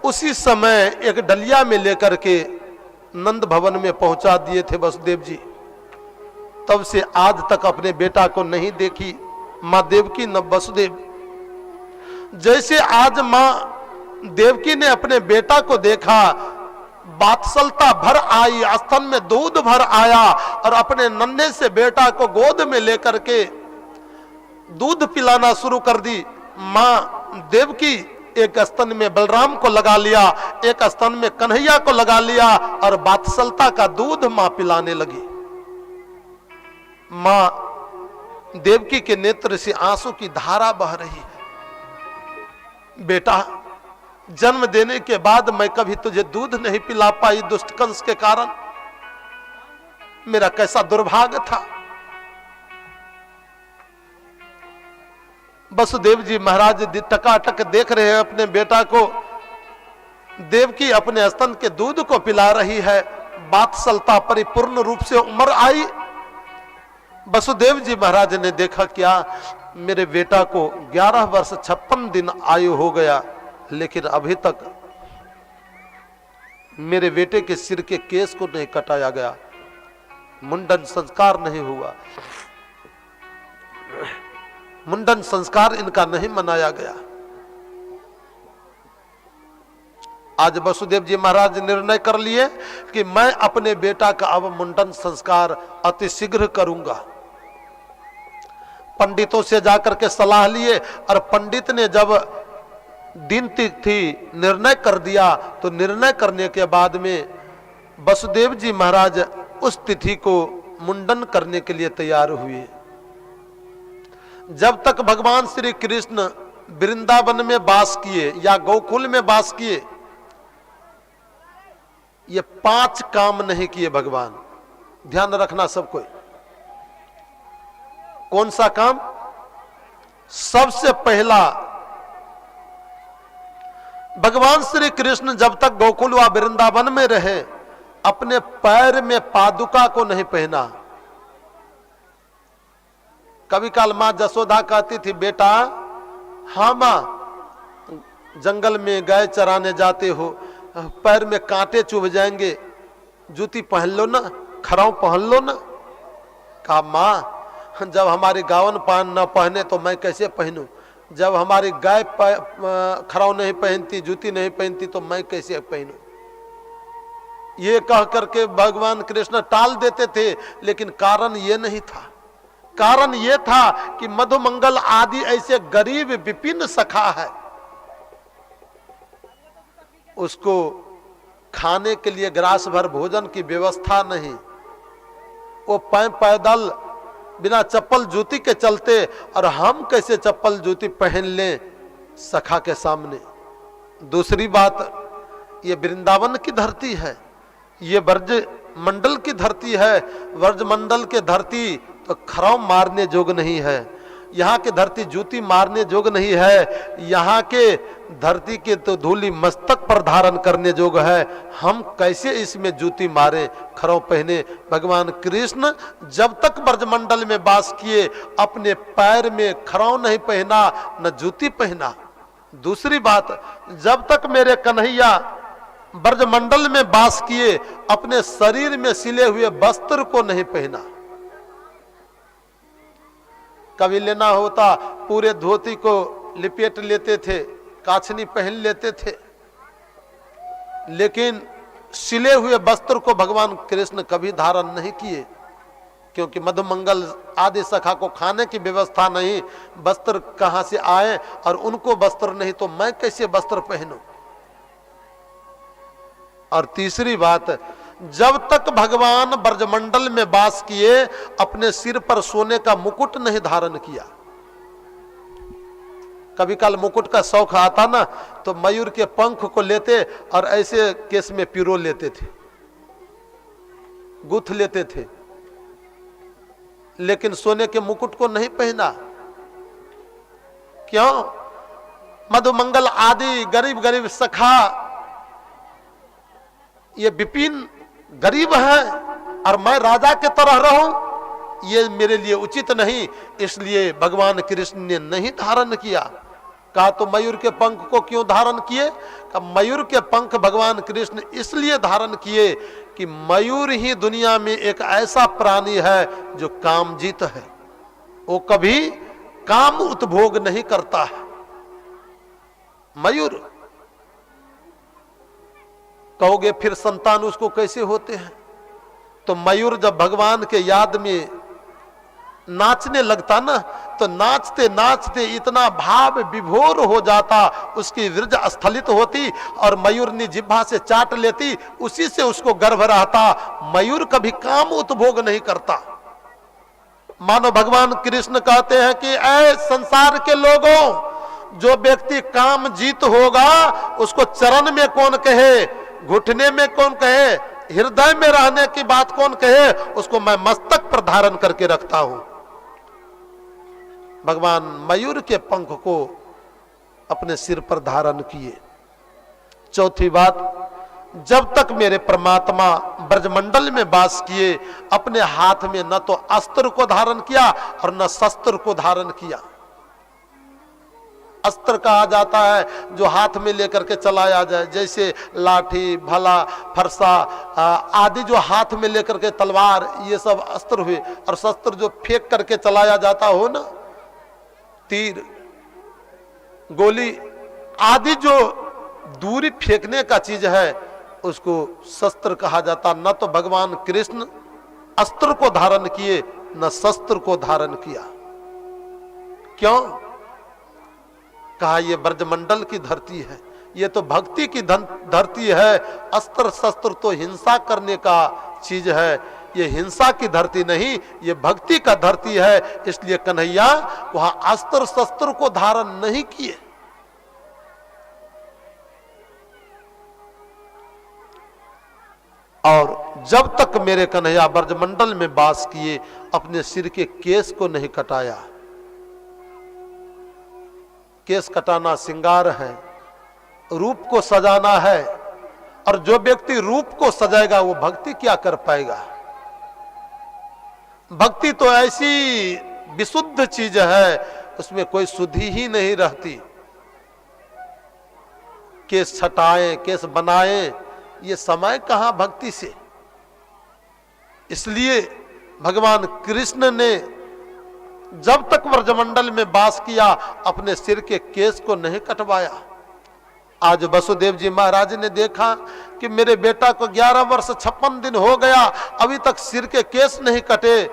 उसी समय एक डलिया में लेकर के नंद भवन में पहुंचा दिए थे वसुदेव जी। तब से आज तक अपने बेटा को नहीं देखी माँ देवकी न वसुदेव। जैसे आज माँ देवकी ने अपने बेटा को देखा, बात्सलता भर आई, स्तन में दूध भर आया और अपने नन्हे से बेटा को गोद में लेकर के दूध पिलाना शुरू कर दी। माँ देवकी एक स्तन में बलराम को लगा लिया, एक स्तन में कन्हैया को लगा लिया और बात्सलता का दूध माँ पिलाने लगी। माँ देवकी के नेत्र से आंसू की धारा बह रही है। बेटा, जन्म देने के बाद मैं कभी तुझे दूध नहीं पिला पाई दुष्ट कंस के कारण, मेरा कैसा दुर्भाग्य था। वसुदेव जी महाराज टकाटक देख रहे हैं अपने बेटा को। देवकी अपने स्तन के दूध को पिला रही है, बात्सलता परिपूर्ण रूप से उम्र आई। वसुदेव जी महाराज ने देखा, क्या मेरे बेटा को 11 वर्ष 56 दिन आयु हो गया, लेकिन अभी तक मेरे बेटे के सिर के केस को नहीं कटाया गया, मुंडन संस्कार नहीं हुआ, मुंडन संस्कार इनका नहीं मनाया गया। आज वसुदेव जी महाराज निर्णय कर लिए कि मैं अपने बेटा का अब मुंडन संस्कार अति शीघ्र करूंगा। पंडितों से जाकर के सलाह लिए और पंडित ने जब दिन तिथि निर्णय कर दिया तो निर्णय करने के बाद में वसुदेव जी महाराज उस तिथि को मुंडन करने के लिए तैयार हुए। जब तक भगवान श्री कृष्ण वृंदावन में वास किए या गोकुल में वास किए, ये 5 काम नहीं किए भगवान। ध्यान रखना सब कोई। कौन सा काम? सबसे पहला, भगवान श्री कृष्ण जब तक गोकुल व वृंदावन में रहे अपने पैर में पादुका को नहीं पहना। कभी काल मां जसोदा कहती थी, बेटा हाँ मां, जंगल में गाय चराने जाते हो, पैर में कांटे चुभ जाएंगे, जूती पहन लो ना, खराव पहन लो ना। कहा मां, जब हमारी गावन पान न पहने तो मैं कैसे पहनूं? जब हमारी गाय खराव नहीं पहनती, जूती नहीं पहनती तो मैं कैसे पहनूं? ये कह करके भगवान कृष्ण टाल देते थे, लेकिन कारण ये नहीं था। कारण ये था कि मधुमंगल आदि ऐसे गरीब विपिन सखा है, उसको खाने के लिए ग्रास भर भोजन की व्यवस्था नहीं। वो पैदल बिना चप्पल जूती के चलते, और हम कैसे चप्पल जूती पहन लें सखा के सामने। दूसरी बात, ये वृंदावन की धरती है, ये ब्रज मंडल की धरती है। ब्रज मंडल के धरती तो खराव मारने जोग नहीं है, यहाँ के धरती जूती मारने जोग नहीं है, यहाँ के धरती के तो धूली मस्तक पर धारण करने जोग है। हम कैसे इसमें जूती मारे, खराव पहने? भगवान कृष्ण जब तक ब्रजमंडल में वास किए अपने पैर में खराव नहीं पहना, न जूती पहना। दूसरी बात, जब तक मेरे कन्हैया ब्रजमंडल में वास किए अपने शरीर में सिले हुए वस्त्र को नहीं पहना। कभी लेना होता पूरे धोती को लिपेट लेते थे, काछनी पहन लेते थे, लेकिन सिले हुए वस्त्र को भगवान कृष्ण कभी धारण नहीं किए, क्योंकि मधुमंगल आदि सखा को खाने की व्यवस्था नहीं। वस्त्र कहां से आए, और उनको वस्त्र नहीं तो मैं कैसे वस्त्र पहनूं? और तीसरी बात, जब तक भगवान ब्रजमंडल में वास किए अपने सिर पर सोने का मुकुट नहीं धारण किया। कभी काल मुकुट का शौक आता ना, तो मयूर के पंख को लेते और ऐसे केस में पिरो लेते थे, गुथ लेते थे, लेकिन सोने के मुकुट को नहीं पहना। क्यों? मधुमंगल आदि गरीब गरीब सखा ये विपिन गरीब है, और मैं राजा के तरह रहूं, ये मेरे लिए उचित नहीं। इसलिए भगवान कृष्ण ने नहीं धारण किया। कहा तो मयूर के पंख को क्यों धारण किए? कहा मयूर के पंख भगवान कृष्ण इसलिए धारण किए कि मयूर ही दुनिया में एक ऐसा प्राणी है जो कामजीत है, वो कभी काम उपभोग नहीं करता है। मयूर कहोगे फिर संतान उसको कैसे होते हैं? तो मयूर जब भगवान के याद में नाचने लगता ना, तो नाचते नाचते इतना भाव विभोर हो जाता, उसकी विरज स्खलित होती और मयूर ने जिह्वा से चाट लेती, उसी से उसको गर्भ रहता। मयूर कभी काम उपभोग नहीं करता। मानो भगवान कृष्ण कहते हैं कि ऐ संसार के लोगों, जो व्यक्ति काम जीत होगा उसको चरण में कौन कहे, घुटने में कौन कहे, हृदय में रहने की बात कौन कहे, उसको मैं मस्तक पर धारण करके रखता हूं। भगवान मयूर के पंख को अपने सिर पर धारण किए। चौथी बात, जब तक मेरे परमात्मा ब्रजमंडल में वास किए अपने हाथ में न तो अस्त्र को धारण किया और न शस्त्र को धारण किया। अस्त्र कहा जाता है जो हाथ में लेकर के चलाया जाए, जैसे लाठी, भला, फरसा आदि जो हाथ में लेकर के, तलवार, ये सब अस्त्र हुए। और शस्त्र जो फेंक करके चलाया जाता हो ना, तीर, गोली आदि जो दूरी फेंकने का चीज है, उसको शस्त्र कहा जाता। न तो भगवान कृष्ण अस्त्र को धारण किए, न शस्त्र को धारण किया। क्यों? कहा ये ब्रजमंडल की धरती है, ये तो भक्ति की धरती है। अस्त्र शस्त्र तो हिंसा करने का चीज है, ये हिंसा की धरती नहीं, ये भक्ति का धरती है। इसलिए कन्हैया वहां अस्त्र शस्त्र को धारण नहीं किए। और जब तक मेरे कन्हैया ब्रजमंडल में वास किए, अपने सिर के केस को नहीं कटाया। केस कटाना श्रृंगार है, रूप को सजाना है। और जो व्यक्ति रूप को सजाएगा वो भक्ति क्या कर पाएगा? भक्ति तो ऐसी विशुद्ध चीज है, उसमें कोई शुद्धि ही नहीं रहती। केस छटाएं, केस बनाएं, ये समय कहां भक्ति से। इसलिए भगवान कृष्ण ने जब तक ब्रजमंडल में वास किया, अपने सिर के केस को नहीं कटवाया। आज वसुदेव जी महाराज ने देखा कि मेरे बेटा को 11 वर्ष 56 दिन हो गया, अभी तक सिर के केस नहीं कटे।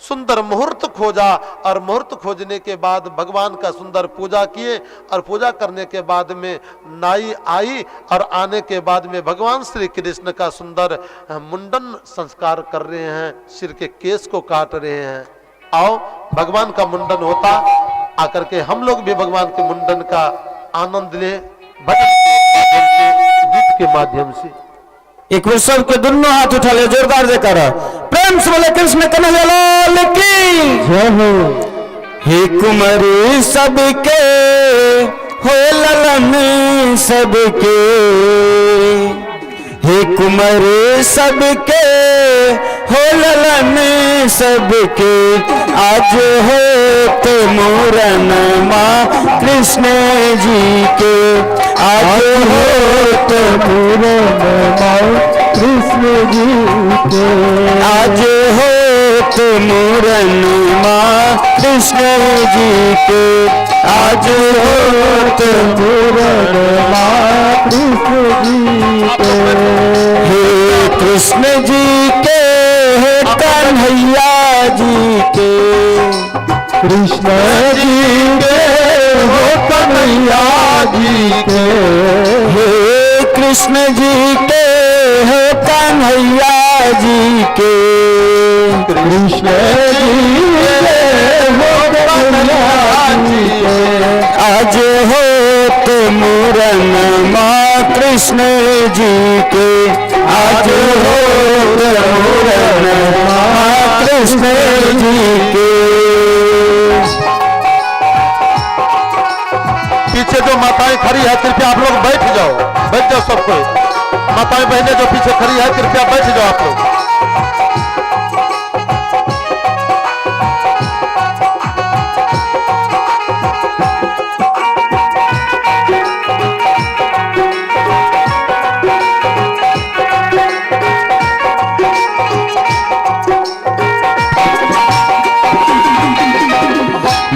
सुंदर मुहूर्त खोजा, और मुहूर्त खोजने के बाद भगवान का सुंदर पूजा किए। और पूजा करने के बाद में नाई आई, और आने के बाद में भगवान श्री कृष्ण का सुंदर मुंडन संस्कार कर रहे हैं, सिर के केस को काट रहे हैं। आओ भगवान का मुंडन होता, आकर के हम लोग भी भगवान के मुंडन का आनंद लें, भजन के माध्यम से, गीत के माध्यम से। एक बार सबके दोनों हाथ उठा ले, जोरदार देकर प्रेम से बोले कृष्ण कन्हैया लाल की जय हो। हे कुमारी सबके हो ललन सबके, हे कुमारी सबके हो ललन सबके, आज हो तो मूरन माँ कृष्ण जी के, आज हो तो मूरन माँ कृष्ण जी के, आज हो तो मूरन माँ कृष्ण जी के, आज हो तो मूरन माँ कृष्ण जी के। हे कृष्ण जी के, हे कन्हैया जी के, कृष्ण जी के हो कन्हैया जी के, हे कृष्ण जी के हो कन्हैया जी के, कृष्ण जी के हो कन्हैया जी के, आज हो तो मूरन माँ कृष्ण जी के, आज हो तो मूरन माँ कृष्ण जी के। पीछे जो माताएं खड़ी है कृपया आप लोग बैठ जाओ, बैठ जाओ सब कोई। माताएं बहनें जो पीछे खड़ी है कृपया बैठ जाओ आप लोग।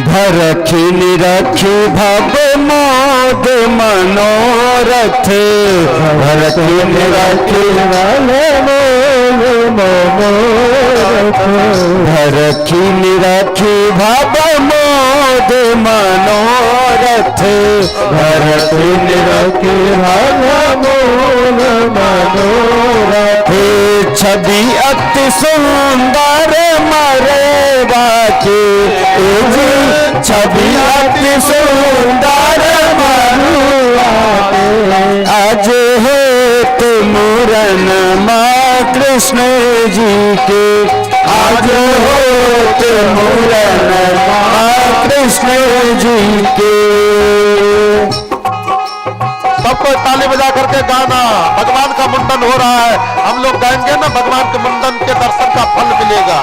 भरखी निरखी भव मोद मनोरथ, भरखी निरखी भव मोद मनोरथ, भरखी निरखी भव मोद मनोरथ, भरखी निरखी भव मोद मनोरथ, छवि अति सुंदर मरे बाकी, छवि अति सुंदर मरुआ, आज हो तो मूरन माँ कृष्ण जी के, आज हो तो मूरन माँ कृष्ण जी के। सबको ताली बजा करके गाना, भगवान का मुंडन हो रहा है, हम लोग गाएंगे ना, भगवान के मुंडन के दर्शन का फल मिलेगा।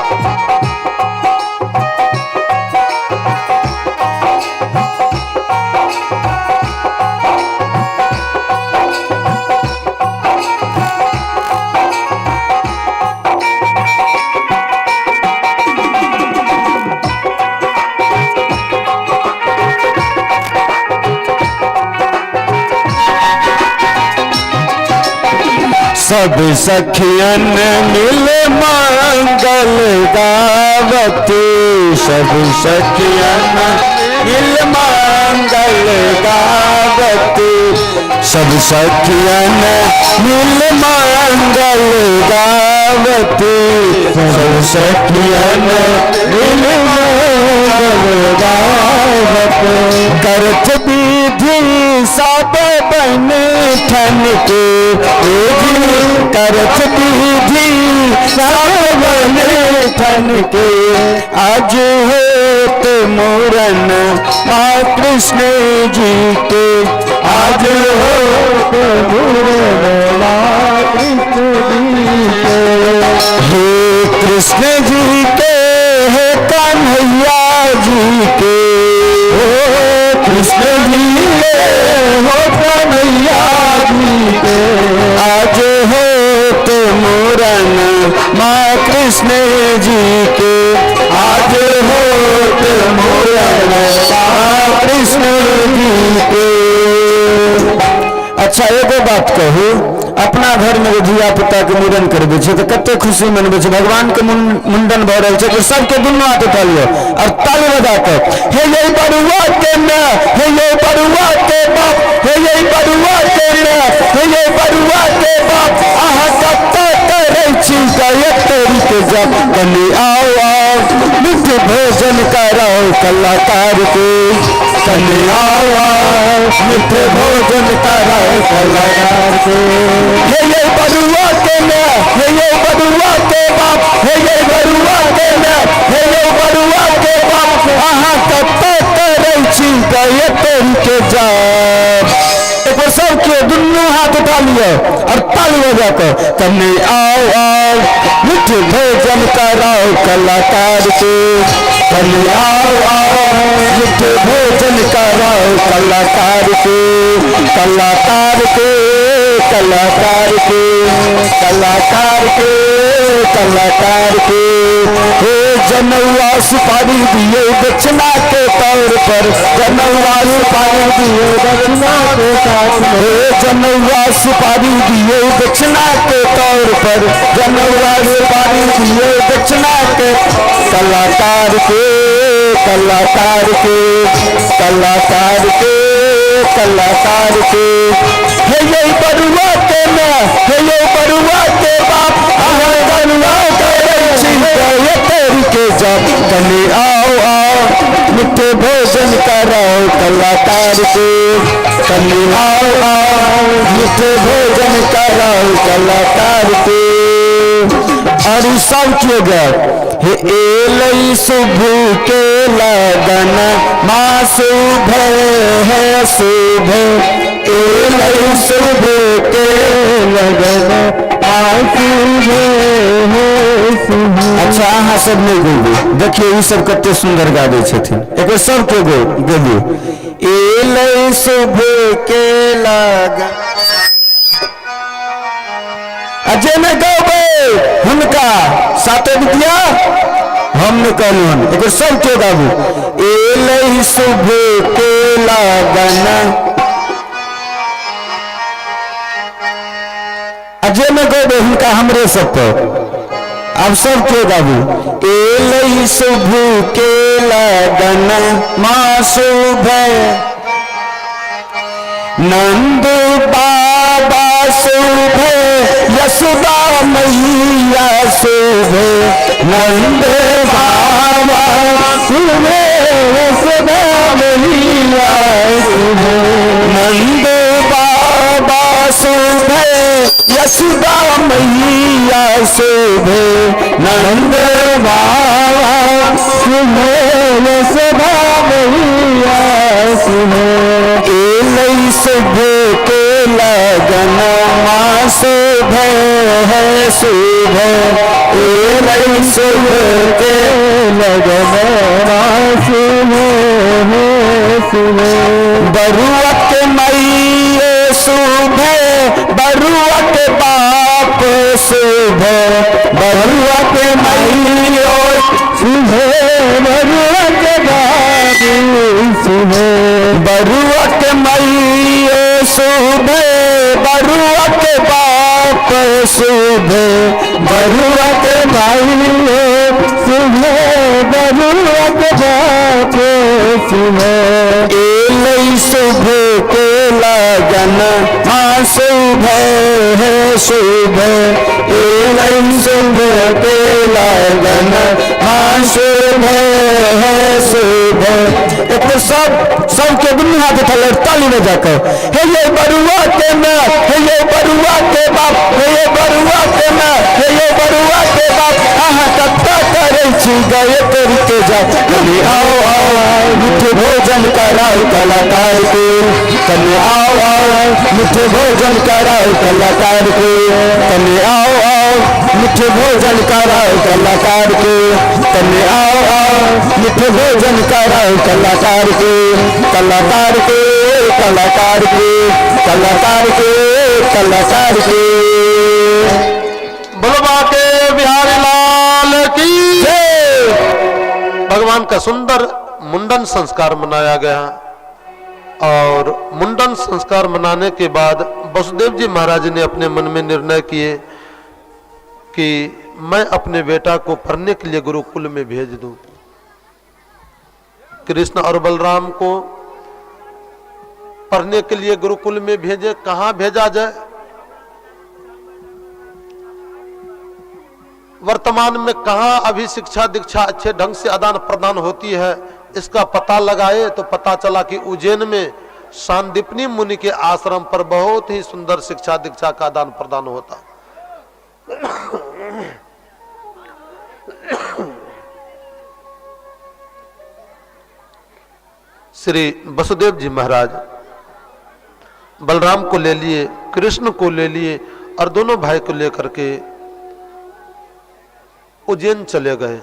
सब सखियन मिल मंगल गावत, सब सखियन मिल मंगल गावत, सब सखियन मिल मंगल गावत, सब सखियन मिल मंगल गावत। करत विधि सब बन ठन के, करत विधि सब बन ठन के, आज होत मोरन माँ कृष्ण जी के, आज होत मोरन माँ कृष्ण जी के। हे कृष्ण जी के, हे कन्हैया जी के, कृष्ण जी के, हो कन्हैया जी के, आज होत मोरन माँ कृष्ण जी के, आज होत मोरन माँ कृष्ण जी के। अच्छा एगो बात कहू, अपना घर में धिया पुता के मुंडन करबे छै तो कते खुशी मनबे छै, भगवान के मुंडन भ रहल छै तो सबके दुनू हाथ उठा लियो और ताली बजा के, हे ये बरुआ के मां, हे ये बरुआ के बाप, हे ये बरुआ के मां, हे ये बरुआ के बाप, आहा कत्ते करे छी गायत्री के जप, कनी आओ आओ मिठ भोजन कराओ कलाकार के, कनी आओ आओ मिठ भोजन कराओ कलाकार के। हे ये बरुआ के मां, हे ये बरुआ के बाप, हे ये बरुआ के मां, हे ये बरुआ के बाप, आहा कत्ते करे छी गायत्री के जप। एक बार सबके दुनू हाथ उठा लियो और ताली बजा कर, कनी आओ आओ मिठ भोजन कराओ कलाकार के, कनी आओ आओ मिठ भोजन कराओ कलाकार के, कलाकार के, कलाकार के, कलाकार के, कलाकार के। हे जनौआ सुपारी दिए दक्षिणा के तौर पर, जनौआ सुपारी दिए दक्षिणा के तौर पर, हे जनौआ सुपारी दिए दक्षिणा के तौर पर, जनौआ सुपारी दिए दक्षिणा के, कलाकार के, कलाकार के, कलाकार के, कलाकार के। हे ये बरुआ के मां, हे ये बरुआ के बाप, आहा बरुआ करे छी गायत्री के जप, कनी आओ आओ मिठे भोजन कराओ कलाकार के, कनी आओ आओ मिठे भोजन कराओ कलाकार के। और सब के गए हे एलई शुभ के लगन माँ शुभ है शुभ, एलई शुभ के लगन माँ शुभ है शुभ। अच्छा अहाँ सब नहीं गेलिए, देखिए ई सब कते सुंदर गाबै छथिन, एक सब के गेलिए, एलई शुभ के लगन अजय में गौबे हुनका सातो विद्या हम ने कहलू हन, एक सब के गाबू, एलई शुभ के लगन, अजय में गौबे हुनका हमरे सब पर, अब सब के गाबू, एलई शुभ के लगन माँ शुभ, नंद बाबा शुभ, यशोदा मैया शुभ, नंद बाबा शुभ, यशोदा मैया शुभ, नंद बाबा शुभ, यशोदा मैया शुभ, नंद बाबा शुभ, यशोदा मैया शुभ। एलई शुभ के लगन माँ शुभ है शुभ, एलई शुभ के लगन माँ शुभ है शुभ। बरुआ के मैये शुभ, बरुआ के बाप शुभ, बरुआ के मैयो शुभ, बरुआ के बाप शुभ, बरुआ के मैये शुभ, बरुआ के बाप बाप सुबह बरुआ के भाई सुबह बरुआ के बाप सुबह एलई सुबह के लगन हाँ सुबह है सुबह एलई सुबह के लगन हाँ सुबह है सुबह। एक तो सबके दुनिया हाथ उठा ताली में जाकर हे ये बरुआ के मैं हे ये बरुआ के बाप हे ये बरुआ के मैं हे ये बरुआ के बाप आहा कत्ता करे छी गए करके जा कभी आओ आओ मिठे भोजन कराओ कलाकार को कभी आओ आओ मिठे भोजन कराओ कलाकार को कभी आओ आओ मिठे भोजन कराओ कलाकार को कभी आओ आओ मिठे भोजन कराओ कलाकार को कलाकार को कलाकार के कलाकार के कलाकार के बुलवा के बिहारी लाल की जय। भगवान का सुंदर मुंडन संस्कार मनाया गया और मुंडन संस्कार मनाने के बाद वसुदेव जी महाराज ने अपने मन में निर्णय किए कि मैं अपने बेटा को पढ़ने के लिए गुरुकुल में भेज दूं। कृष्ण और बलराम को पढ़ने के लिए गुरुकुल में भेजे, कहां भेजा जाए? वर्तमान में कहां अभी शिक्षा दीक्षा अच्छे ढंग से आदान प्रदान होती है, इसका पता लगाए तो पता चला कि उज्जैन में सांदीपनी मुनि के आश्रम पर बहुत ही सुंदर शिक्षा दीक्षा का आदान प्रदान होता। श्री वसुदेव जी महाराज बलराम को ले लिए, कृष्ण को ले लिए और दोनों भाई को लेकर के उज्जैन चले गए।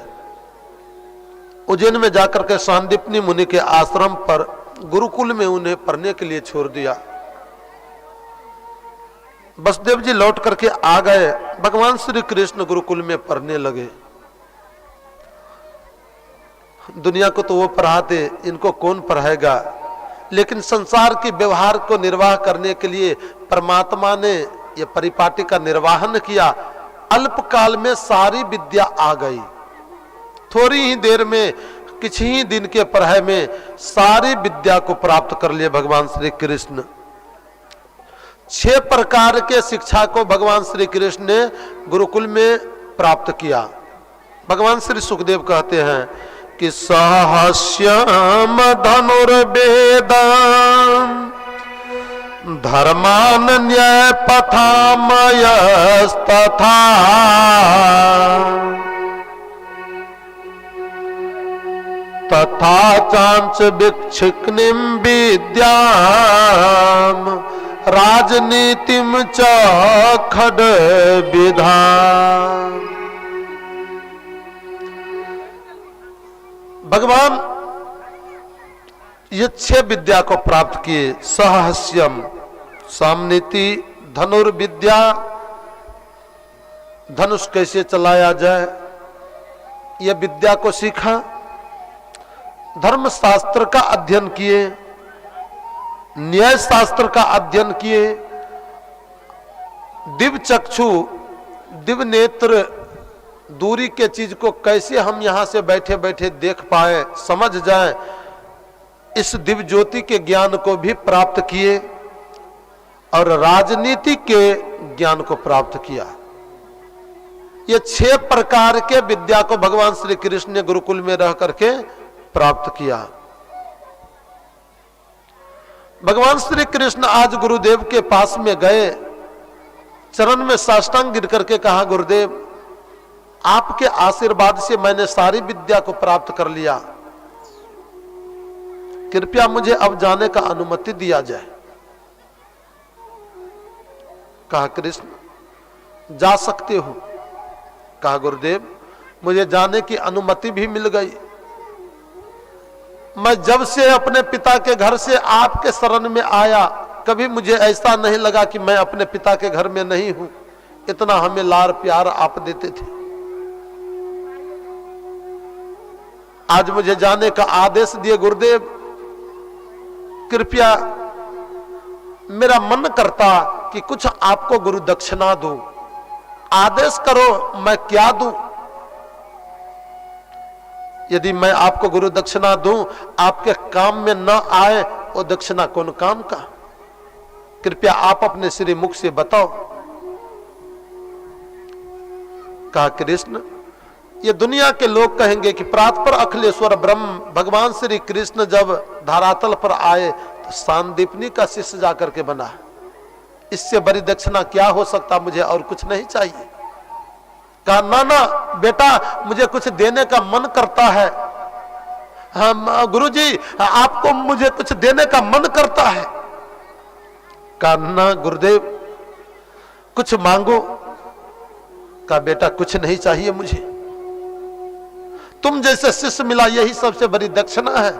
उज्जैन में जाकर के सांदीपनी मुनि के आश्रम पर गुरुकुल में उन्हें पढ़ने के लिए छोड़ दिया। वसुदेव जी लौट करके आ गए। भगवान श्री कृष्ण गुरुकुल में पढ़ने लगे। दुनिया को तो वो पढ़ाते, इनको कौन पढ़ाएगा? लेकिन संसार के व्यवहार को निर्वाह करने के लिए परमात्मा ने ये परिपाटी का निर्वाहन किया। अल्पकाल में सारी विद्या आ गई। थोड़ी ही देर में, कुछ ही दिन के पढ़ाई में सारी विद्या को प्राप्त कर लिए भगवान श्री कृष्ण। 6 प्रकार के शिक्षा को भगवान श्री कृष्ण ने गुरुकुल में प्राप्त किया। भगवान श्री सुखदेव कहते हैं कि सहस्यम धनुर्वेद धर्मान न्याय पथामयस्तथा तथा चांच विक्षिक्निम विद्याम राजनीतिम च खड विधान। भगवान ये 6 विद्या को प्राप्त किए। सहस्यम सामनीति, धनुर्विद्या, धनुष कैसे चलाया जाए, यह विद्या को सीखा। धर्मशास्त्र का अध्ययन किए, न्याय शास्त्र का अध्ययन किए। दिव्य चक्षु, दिव्य नेत्र, दूरी के चीज को कैसे हम यहां से बैठे बैठे देख पाए, समझ जाएं, इस दिव्य ज्योति के ज्ञान को भी प्राप्त किए और राजनीति के ज्ञान को प्राप्त किया। ये 6 प्रकार के विद्या को भगवान श्री कृष्ण ने गुरुकुल में रह करके प्राप्त किया। भगवान श्री कृष्ण आज गुरुदेव के पास में गए, चरण में साष्टांग गिर करके कहा, गुरुदेव आपके आशीर्वाद से मैंने सारी विद्या को प्राप्त कर लिया, कृपया मुझे अब जाने का अनुमति दिया जाए। कहा कृष्ण जा सकते हो। कहा गुरुदेव मुझे जाने की अनुमति भी मिल गई। मैं जब से अपने पिता के घर से आपके शरण में आया, कभी मुझे ऐसा नहीं लगा कि मैं अपने पिता के घर में नहीं हूं। इतना हमें लाड़ प्यार आप देते थे। आज मुझे जाने का आदेश दिए गुरुदेव, कृपया मेरा मन करता कि कुछ आपको गुरु दक्षिणा दो। आदेश करो मैं क्या दूं। यदि मैं आपको गुरु दक्षिणा दूं, आपके काम में न आए, वो दक्षिणा कौन काम का। कृपया आप अपने श्री मुख से बताओ। कहा कृष्ण, ये दुनिया के लोग कहेंगे कि प्रातपर अखिलेश्वर ब्रह्म भगवान श्री कृष्ण जब धरातल पर आए तो सांदीपनी का शिष्य जाकर के बना। इससे बड़ी दक्षिणा क्या हो सकता, मुझे और कुछ नहीं चाहिए। कहा ना ना बेटा, मुझे कुछ देने का मन करता है। हाँ गुरुजी, आपको मुझे कुछ देने का मन करता है। कहा ना गुरुदेव, कुछ मांगो। कहा बेटा कुछ नहीं चाहिए मुझे, तुम जैसे शिष्य मिला यही सबसे बड़ी दक्षिणा है।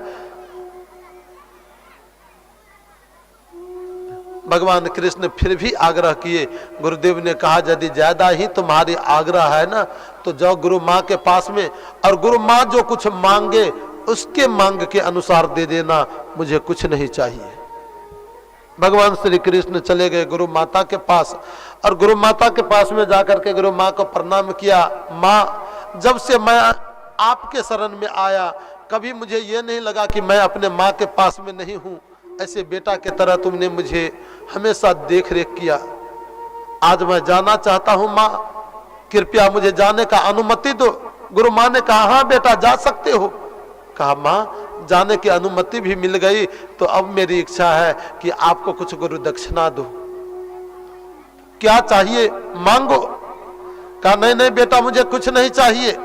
भगवान कृष्ण फिर भी आग्रह किए। गुरुदेव ने कहा यदि ज्यादा ही तुम्हारी आग्रह है ना, तो जाओ गुरु माँ के पास में, और गुरु माँ जो कुछ मांगे उसके मांग के अनुसार दे देना, मुझे कुछ नहीं चाहिए। भगवान श्री कृष्ण चले गए गुरु माता के पास, और गुरु माता के पास में जाकर के गुरु माँ को प्रणाम किया। माँ, जब से मैं आपके शरण में आया, कभी मुझे ये नहीं लगा कि मैं अपने माँ के पास में नहीं हूँ। ऐसे बेटा की तरह तुमने मुझे हमेशा देख रेख किया। आज मैं जाना चाहता हूँ माँ, कृपया मुझे जाने का अनुमति दो। गुरु माँ ने कहा हाँ बेटा जा सकते हो। कहा माँ, जाने की अनुमति भी मिल गई, तो अब मेरी इच्छा है कि आपको कुछ गुरु दक्षिणा दो। क्या चाहिए मांगो। कहा नहीं नहीं बेटा, मुझे कुछ नहीं चाहिए।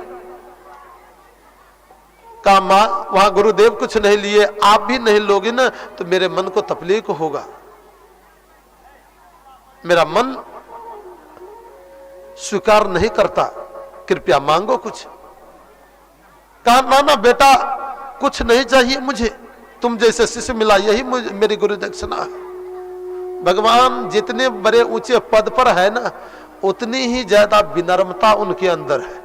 कहा मां, वहां गुरुदेव कुछ नहीं लिए, आप भी नहीं लोगे ना, तो मेरे मन को तकलीफ होगा, मेरा मन स्वीकार नहीं करता, कृपया मांगो कुछ। कहा ना ना बेटा, कुछ नहीं चाहिए मुझे, तुम जैसे शिष्य मिला यही मेरी गुरु दक्षिणा है। भगवान जितने बड़े ऊंचे पद पर है ना, उतनी ही ज्यादा विनम्रता उनके अंदर है।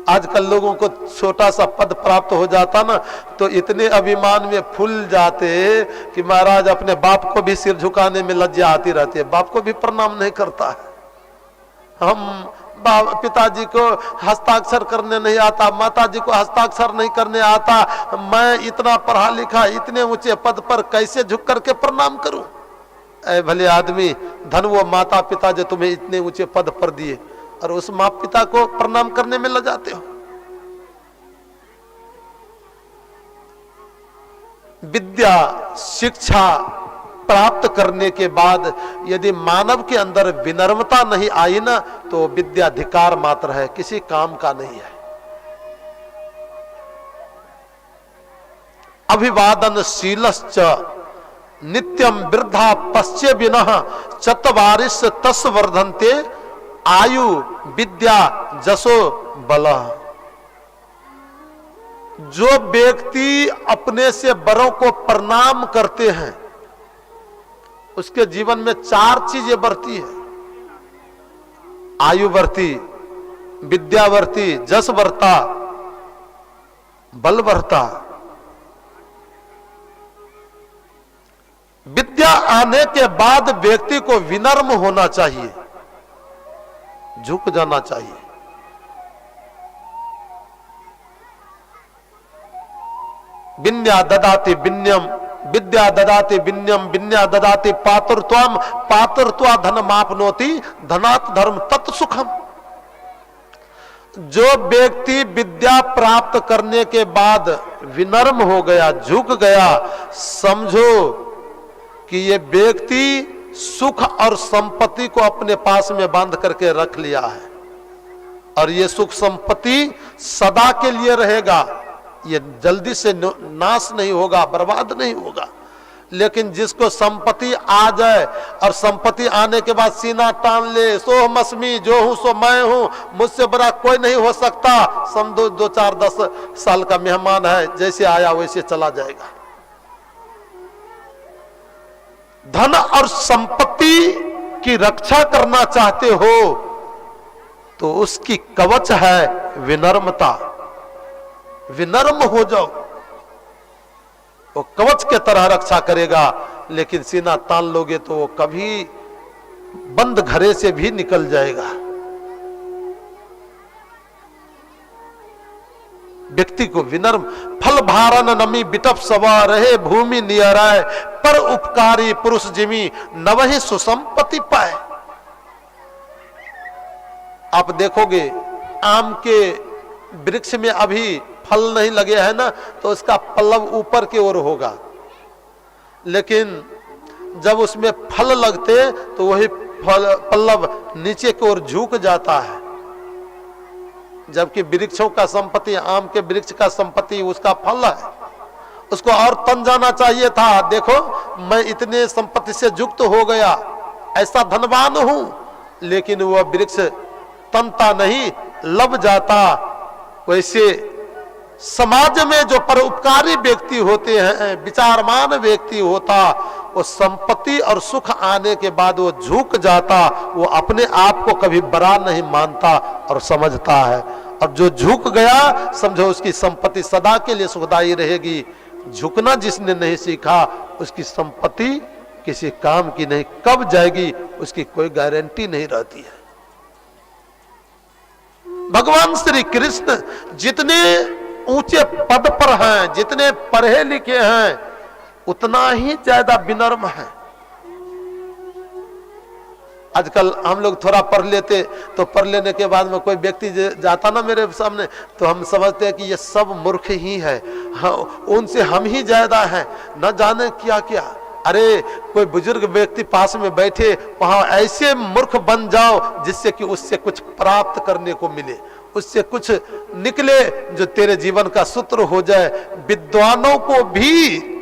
आजकल लोगों को छोटा सा पद प्राप्त हो जाता ना, तो इतने अभिमान में फूल जाते कि महाराज अपने बाप को भी सिर झुकाने में लज्जा आती रहती है, बाप को भी प्रणाम नहीं करता है। हम पिताजी को हस्ताक्षर करने नहीं आता, माताजी को हस्ताक्षर नहीं करने आता, मैं इतना पढ़ा लिखा इतने ऊंचे पद पर कैसे झुक करके प्रणाम करूं। ऐ भले आदमी, धन वो माता पिता जो तुम्हें इतने ऊंचे पद पर दिए, और उस माँ पिता को प्रणाम करने में लग जाते हो। विद्या शिक्षा प्राप्त करने के बाद यदि मानव के अंदर विनम्रता नहीं आई ना, तो विद्याधिकार मात्र है, किसी काम का नहीं है। अभिवादनशीलश्च नित्यम वृद्धा पश्चे विनः चत्वारिश तस् वर्धन्ते आयु विद्या जसो बल। जो व्यक्ति अपने से बड़ों को प्रणाम करते हैं, उसके जीवन में 4 चीजें बढ़ती है। आयु बढ़ती, विद्या बढ़ती, जस बढ़ता, बल बढ़ता। विद्या आने के बाद व्यक्ति को विनम्र होना चाहिए, झुक जाना चाहिए। विन्या ददाति विन्यम, विद्या ददाति विन्यम, विन्या ददाति पातुर्त्वम, पातुर्त्वा धनमाप्नोति, धनात् धर्म तत्सुखम। जो व्यक्ति विद्या प्राप्त करने के बाद विनम्र हो गया, झुक गया, समझो कि ये व्यक्ति सुख और संपत्ति को अपने पास में बांध करके रख लिया है, और ये सुख संपत्ति सदा के लिए रहेगा, ये जल्दी से नाश नहीं होगा, बर्बाद नहीं होगा। लेकिन जिसको संपत्ति आ जाए और संपत्ति आने के बाद सीना तान ले, सोहमस्मी, जो हूं सो मैं हूं, मुझसे बड़ा कोई नहीं हो सकता, समझो 2, 4, 10 साल का मेहमान है, जैसे आया वैसे चला जाएगा। धन और संपत्ति की रक्षा करना चाहते हो तो उसकी कवच है विनम्रता। विनम्र हो जाओ, वो कवच के तरह रक्षा करेगा। लेकिन सीना तान लोगे तो वो कभी बंद घरे से भी निकल जाएगा। व्यक्ति को विनम्र, फल भारण नमी बिटप सवा रहे भूमि नियराय, पर उपकारी पुरुष जिमी नवहि सुसंपत्ति पाए। आप देखोगे आम के वृक्ष में अभी फल नहीं लगे हैं ना, तो उसका पल्लव ऊपर की ओर होगा, लेकिन जब उसमें फल लगते तो वही पल्लव नीचे की ओर झुक जाता है। जबकि वृक्षों का संपत्ति, आम के वृक्ष का संपत्ति उसका फल है, उसको और तन जाना चाहिए था। देखो मैं इतने संपत्ति से युक्त हो गया, ऐसा धनवान हूं, लेकिन वह वृक्ष तनता नहीं, लब जाता। वैसे समाज में जो परोपकारी व्यक्ति होते हैं, विचारमान व्यक्ति होता, वो संपत्ति और सुख आने के बाद वो झुक जाता, वो अपने आप को कभी बड़ा नहीं मानता और समझता है। अब जो झुक गया समझो उसकी संपत्ति सदा के लिए सुखदायी रहेगी। झुकना जिसने नहीं सीखा उसकी संपत्ति किसी काम की नहीं, कब जाएगी उसकी कोई गारंटी नहीं रहती है। भगवान श्री कृष्ण जितने ऊंचे पद पर हैं, जितने पढ़े लिखे हैं, उतना ही ज्यादा विनम्र है। आजकल हम लोग थोड़ा पढ़ लेते तो पढ़ लेने के बाद में कोई व्यक्ति जाता ना मेरे सामने, तो हम समझते हैं कि ये सब मूर्ख ही है, हाँ, उनसे हम ही ज्यादा हैं, न जाने क्या क्या। अरे कोई बुजुर्ग व्यक्ति पास में बैठे, वहां ऐसे मूर्ख बन जाओ जिससे कि उससे कुछ प्राप्त करने को मिले, उससे कुछ निकले जो तेरे जीवन का सूत्र हो जाए। विद्वानों को भी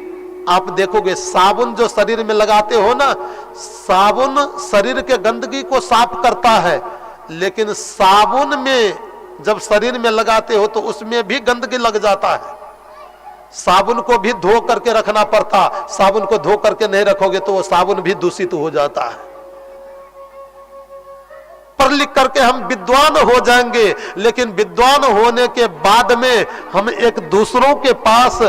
आप देखोगे, साबुन जो शरीर में लगाते हो ना, साबुन शरीर के गंदगी को साफ करता है, लेकिन साबुन में जब शरीर में लगाते हो तो उसमें भी गंदगी लग जाता है। साबुन को भी धो करके रखना पड़ता, साबुन को धो करके नहीं रखोगे तो वो साबुन भी दूषित हो जाता है। पढ़ लिख करके हम विद्वान हो जाएंगे, लेकिन विद्वान होने के बाद में हम एक दूसरों के पास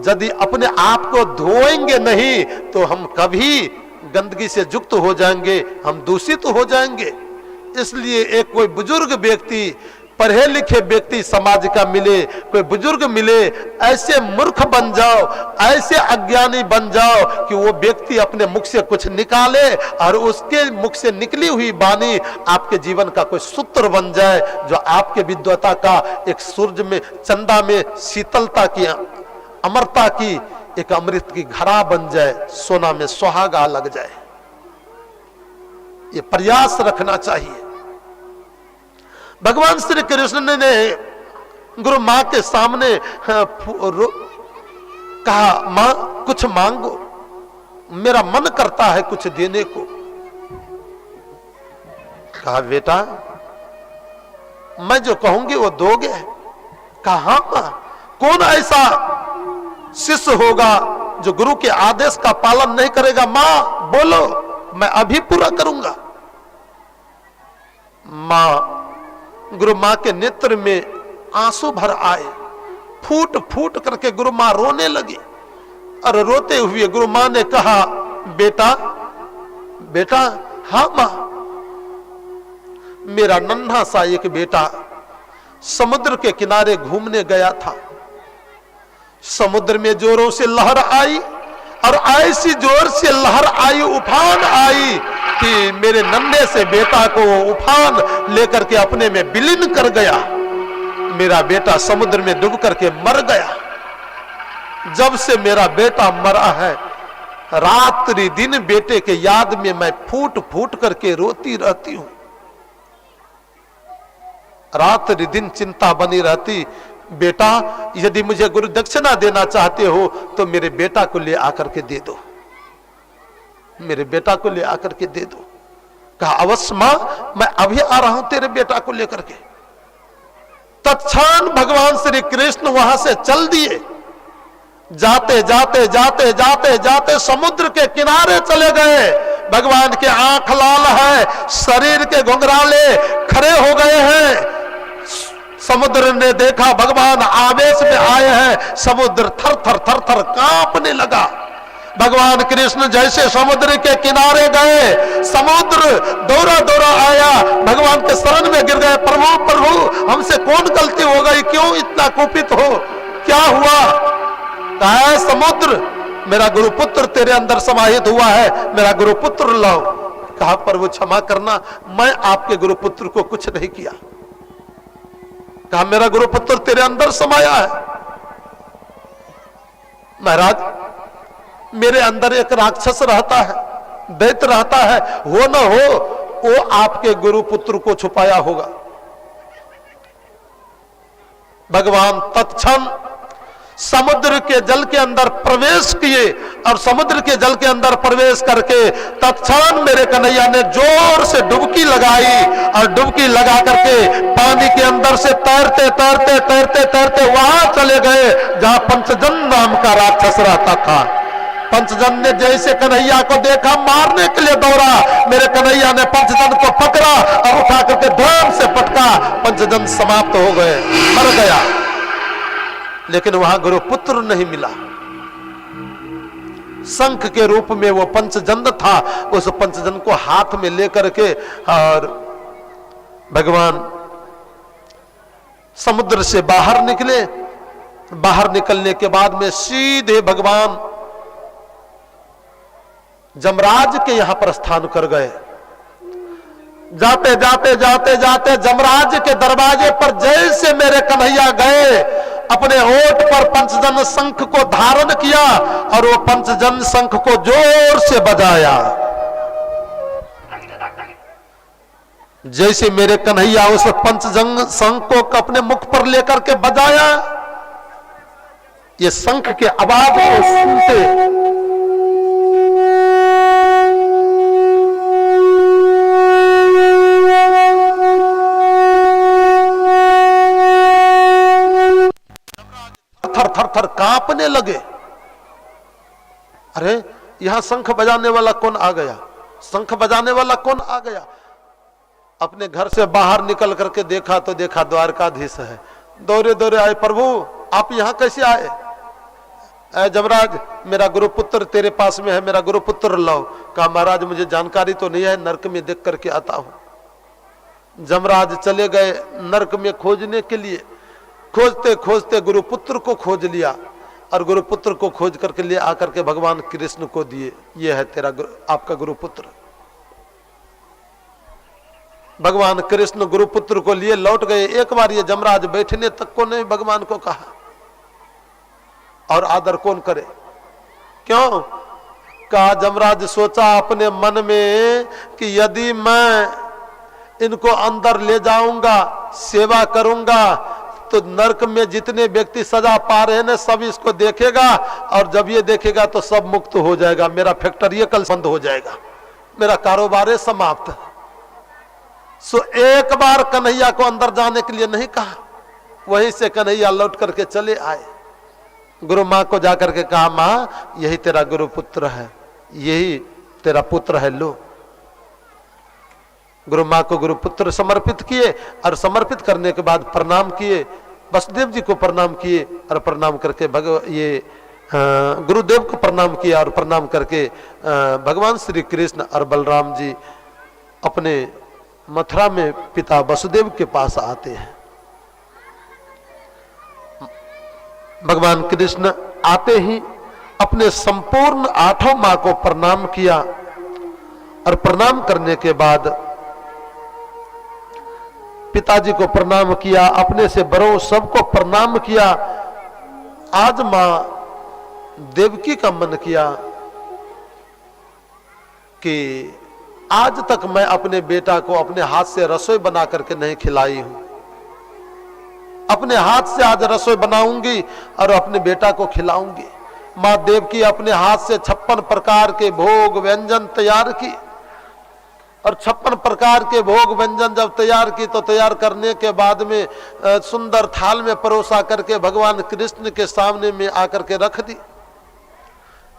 यदि अपने आप को धोएंगे नहीं तो हम कभी गंदगी से युक्त हो जाएंगे, हम दूषित हो जाएंगे। इसलिए एक कोई बुजुर्ग व्यक्ति, पढ़े लिखे व्यक्ति समाज का मिले, कोई बुजुर्ग मिले, ऐसे मूर्ख बन जाओ, ऐसे अज्ञानी बन जाओ कि वो व्यक्ति अपने मुख से कुछ निकाले और उसके मुख से निकली हुई वाणी आपके जीवन का कोई सूत्र बन जाए, जो आपके विद्वता का एक सूरज में, चंदा में शीतलता की, अमरता की एक अमृत की घड़ा बन जाए, सोना में सुहागा लग जाए। ये प्रयास रखना चाहिए। भगवान श्री कृष्ण ने गुरु मां के सामने कहा, मां कुछ मांगो, मेरा मन करता है कुछ देने को। कहा बेटा मैं जो कहूंगी वो दोगे? कहा हाँ मां। कौन ऐसा शिष्य होगा जो गुरु के आदेश का पालन नहीं करेगा? मां बोलो, मैं अभी पूरा करूंगा। गुरु मां के नेत्र में आंसू भर आए, फूट फूट करके गुरु मां रोने लगी। और रोते हुए गुरु मां ने कहा, बेटा बेटा। हाँ मां। मेरा नन्हा सा एक बेटा समुद्र के किनारे घूमने गया था। समुद्र में जोरों से लहर आई और ऐसी जोर से लहर आई, उफान आई कि मेरे नन्हे से बेटा को उफान लेकर के अपने में विलीन कर गया। मेरा बेटा समुद्र में डूब करके मर गया। जब से मेरा बेटा मरा है, रात्रि दिन बेटे के याद में मैं फूट फूट करके रोती रहती हूं। रात्रि दिन चिंता बनी रहती, बेटा यदि मुझे गुरु दक्षिणा देना चाहते हो तो मेरे बेटा को ले आकर के दे दो, मेरे बेटा को ले आकर के दे दो। कहा अवश्य मां, मैं अभी आ रहा हूं तेरे बेटा को लेकर के। तत्क्षण भगवान श्री कृष्ण वहां से चल दिए। जाते जाते जाते जाते जाते समुद्र के किनारे चले गए। भगवान के आंख लाल है, शरीर के घुंघराले खड़े हो गए हैं। समुद्र ने देखा भगवान आवेश में आए हैं, समुद्र थर थर थर थर कांपने लगा। भगवान कृष्ण जैसे समुद्र के किनारे गए, समुद्र दौड़ा दौड़ा आया, भगवान के शरण में गिर गए। प्रभु प्रभु हमसे कौन गलती हो गई, क्यों इतना कुपित हो? क्या हुआ? कहा है समुद्र, मेरा गुरुपुत्र तेरे अंदर समाहित हुआ है, मेरा गुरुपुत्र लाओ। कहा प्रभु क्षमा करना, मैं आपके गुरुपुत्र को कुछ नहीं किया। कहा मेरा गुरुपुत्र तेरे अंदर समाया है। महाराज मेरे अंदर एक राक्षस रहता है, दैत्य रहता है, हो न हो वो आपके गुरुपुत्र को छुपाया होगा। भगवान तत्क्षण समुद्र के जल के अंदर प्रवेश किए और समुद्र के जल के अंदर प्रवेश करके तत्क्षण मेरे कन्हैया ने जोर से डुबकी लगाई और डुबकी लगा करके पानी के अंदर से तैरते तैरते तैरते तैरते वहां चले गए जहां पंचजन नाम का राक्षस रहता था। पंचजन ने जैसे कन्हैया को देखा मारने के लिए दौड़ा, मेरे कन्हैया ने पंचजन को पकड़ा और उठा करके धम से पटका, पंचजन समाप्त हो गए, मर गया। लेकिन वहां गुरुपुत्र नहीं मिला। शंख के रूप में वो पंचजन था, उस पंचजन को हाथ में लेकर के और भगवान समुद्र से बाहर निकले। बाहर निकलने के बाद में सीधे भगवान जमराज के यहां प्रस्थान कर गए। जाते जाते जाते जाते जमराज के दरवाजे पर जैसे मेरे कन्हैया गए, अपने होठ पर पंचजन शंख को धारण किया और वो पंचजन शंख को जोर से बजाया। जैसे मेरे कन्हैया उस पंचजन शंख को अपने मुख पर लेकर के बजाया, ये शंख के आवाज को सुनते थर थर थर कांपने लगे। अरे यहां शंख बजाने वाला कौन आ गया? शंख बजाने वाला कौन आ गया? अपने घर से बाहर निकल करके देखा तो देखा द्वारकाधीश है। दौड़े दौड़े आए, प्रभु आप यहां कैसे आए? ऐ जमराज मेरा गुरुपुत्र तेरे पास में है, मेरा गुरुपुत्र लाओ। कहा महाराज मुझे जानकारी तो नहीं है, नरक में देख करके आता हूं। जमराज चले गए नरक में खोजने के लिए। खोजते खोजते गुरुपुत्र को खोज लिया और गुरुपुत्र को खोज करके ले आकर के भगवान कृष्ण को दिए। ये है तेरा आपका गुरुपुत्र। भगवान कृष्ण गुरुपुत्र को लिए लौट गए। एक बार ये जमराज बैठने तक को नहीं भगवान को कहा, और आदर कौन करे? क्यों? कहा जमराज सोचा अपने मन में कि यदि मैं इनको अंदर ले जाऊंगा, सेवा करूंगा, तो नरक में जितने व्यक्ति सजा पा रहे हैं सब इसको देखेगा, और जब ये देखेगा तो सब मुक्त हो जाएगा, मेरा फैक्ट्री कल बंद हो जाएगा, मेरा कारोबार समाप्त। सो एक बार कन्हैया को अंदर जाने के लिए नहीं कहा, वहीं से कन्हैया लौट करके चले आए। गुरु माँ को जाकर के कहा माँ यही तेरा गुरु पुत्र है, यही तेरा पुत्र है, लो। गुरु माँ को गुरुपुत्र समर्पित किए और समर्पित करने के बाद प्रणाम किए, वसुदेव जी को प्रणाम किए और प्रणाम करके गुरुदेव को प्रणाम किया और प्रणाम करके भगवान श्री कृष्ण और बलराम जी अपने मथुरा में पिता वसुदेव के पास आते हैं। भगवान कृष्ण आते ही अपने संपूर्ण 8 माँ को प्रणाम किया और प्रणाम करने के बाद पिताजी को प्रणाम किया, अपने से बड़ों सबको प्रणाम किया। आज मां देवकी का मन किया कि आज तक मैं अपने बेटा को अपने हाथ से रसोई बना करके नहीं खिलाई हूं, अपने हाथ से आज रसोई बनाऊंगी और अपने बेटा को खिलाऊंगी। मां देवकी अपने हाथ से 56 प्रकार के भोग व्यंजन तैयार की और 56 प्रकार के भोग व्यंजन जब तैयार की तो तैयार करने के बाद में सुंदर थाल में परोसा करके भगवान कृष्ण के सामने में आकर के रख दी।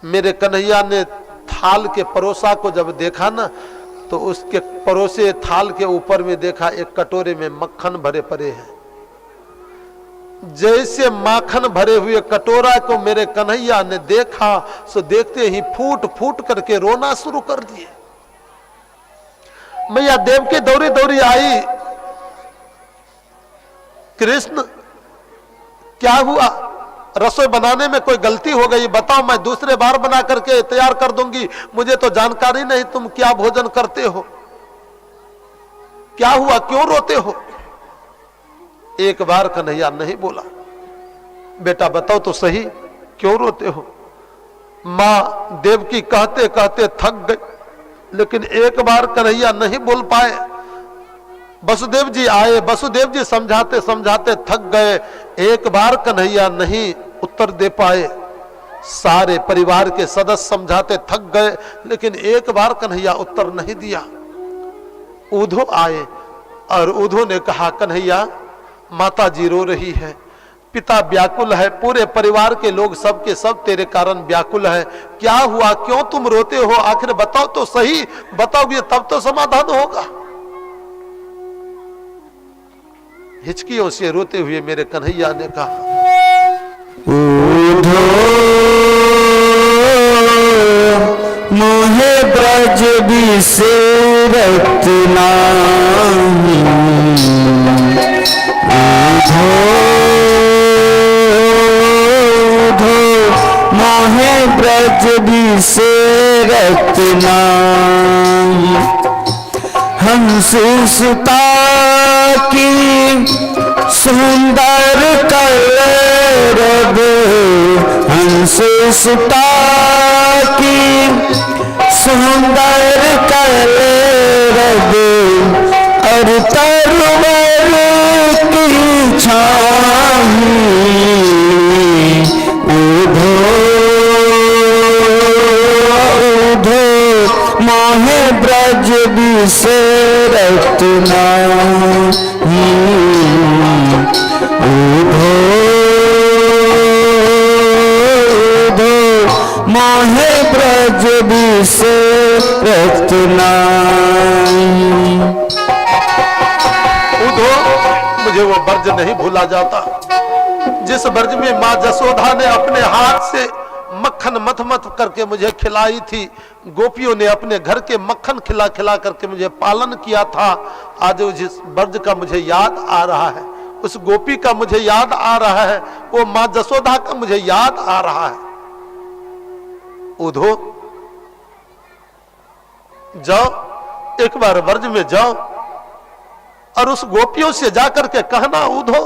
मेरे कन्हैया ने थाल के परोसा को जब देखा ना, तो उसके परोसे थाल के ऊपर में देखा एक कटोरे में मक्खन भरे पड़े हैं। जैसे माखन भरे हुए कटोरा को मेरे कन्हैया ने देखा, सो देखते ही फूट फूट करके रोना शुरू कर दिए। मैया देवकी दौड़ी दौड़ी आई, कृष्ण क्या हुआ? रसोई बनाने में कोई गलती हो गई? बताओ, मैं दूसरे बार बना करके तैयार कर दूंगी। मुझे तो जानकारी नहीं तुम क्या भोजन करते हो। क्या हुआ, क्यों रोते हो? एक बार कन्हैया नहीं बोला। बेटा बताओ तो सही, क्यों रोते हो? मां देवकी कहते कहते थक गई, लेकिन एक बार कन्हैया नहीं बोल पाए। वसुदेव जी आए, वसुदेव जी समझाते समझाते थक गए। एक बार कन्हैया नहीं उत्तर दे पाए। सारे परिवार के सदस्य समझाते थक गए, लेकिन एक बार कन्हैया उत्तर नहीं दिया। उधो आए और उधो ने कहा, कन्हैया माता जी रो रही है, पिता व्याकुल है, पूरे परिवार के लोग सबके सब तेरे कारण व्याकुल है। क्या हुआ, क्यों तुम रोते हो? आखिर बताओ तो सही, बताओगे तब तो समाधान होगा। हिचकियों से रोते हुए मेरे कन्हैया ने कहा, उधो मोहे ब्रज बिसरत नाही, उधो मोहे ब्रज बिसरत नाही। हंस सुता की सुंदर कलरब, हंस सुता की सुंदर कलरब, और तरवर की छाही। उधो उधो मोहे ब्रज बिसरत नाही, उधो उधो मोहे ब्रज बिसरत नाही। उधो मुझे वो ब्रज नहीं भूला जाता, जिस ब्रज में माँ जसोदा ने अपने हाथ से मक्खन मथ मथ करके मुझे खिलाई थी। गोपियों ने अपने घर के मक्खन खिला खिला करके मुझे पालन किया था। आज जिस ब्रज का मुझे याद आ रहा है, उस गोपी का मुझे याद आ रहा है, वो माँ जसोदा का मुझे याद आ रहा है। उधो जाओ, एक बार ब्रज में जाओ और उस गोपियों से जाकर के कहना, उधो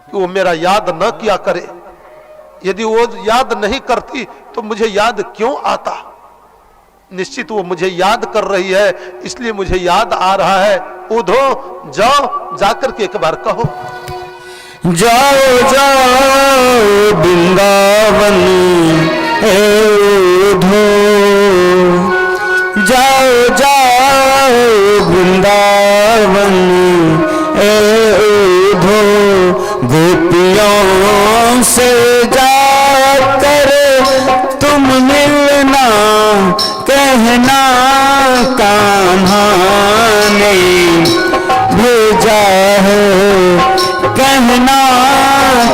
कि वो मेरा याद न किया करे। यदि वो याद नहीं करती तो मुझे याद क्यों आता? निश्चित वो मुझे याद कर रही है, इसलिए मुझे याद आ रहा है। उधो जाओ, जाकर के एक बार कहो, जाओ जाओ वृंदावन ए उधो, जाओ जाओ वृंदावन ए उधो। गोपियों से जाकर तुम मिलना कहना, कान्हा ने भेजा है कहना,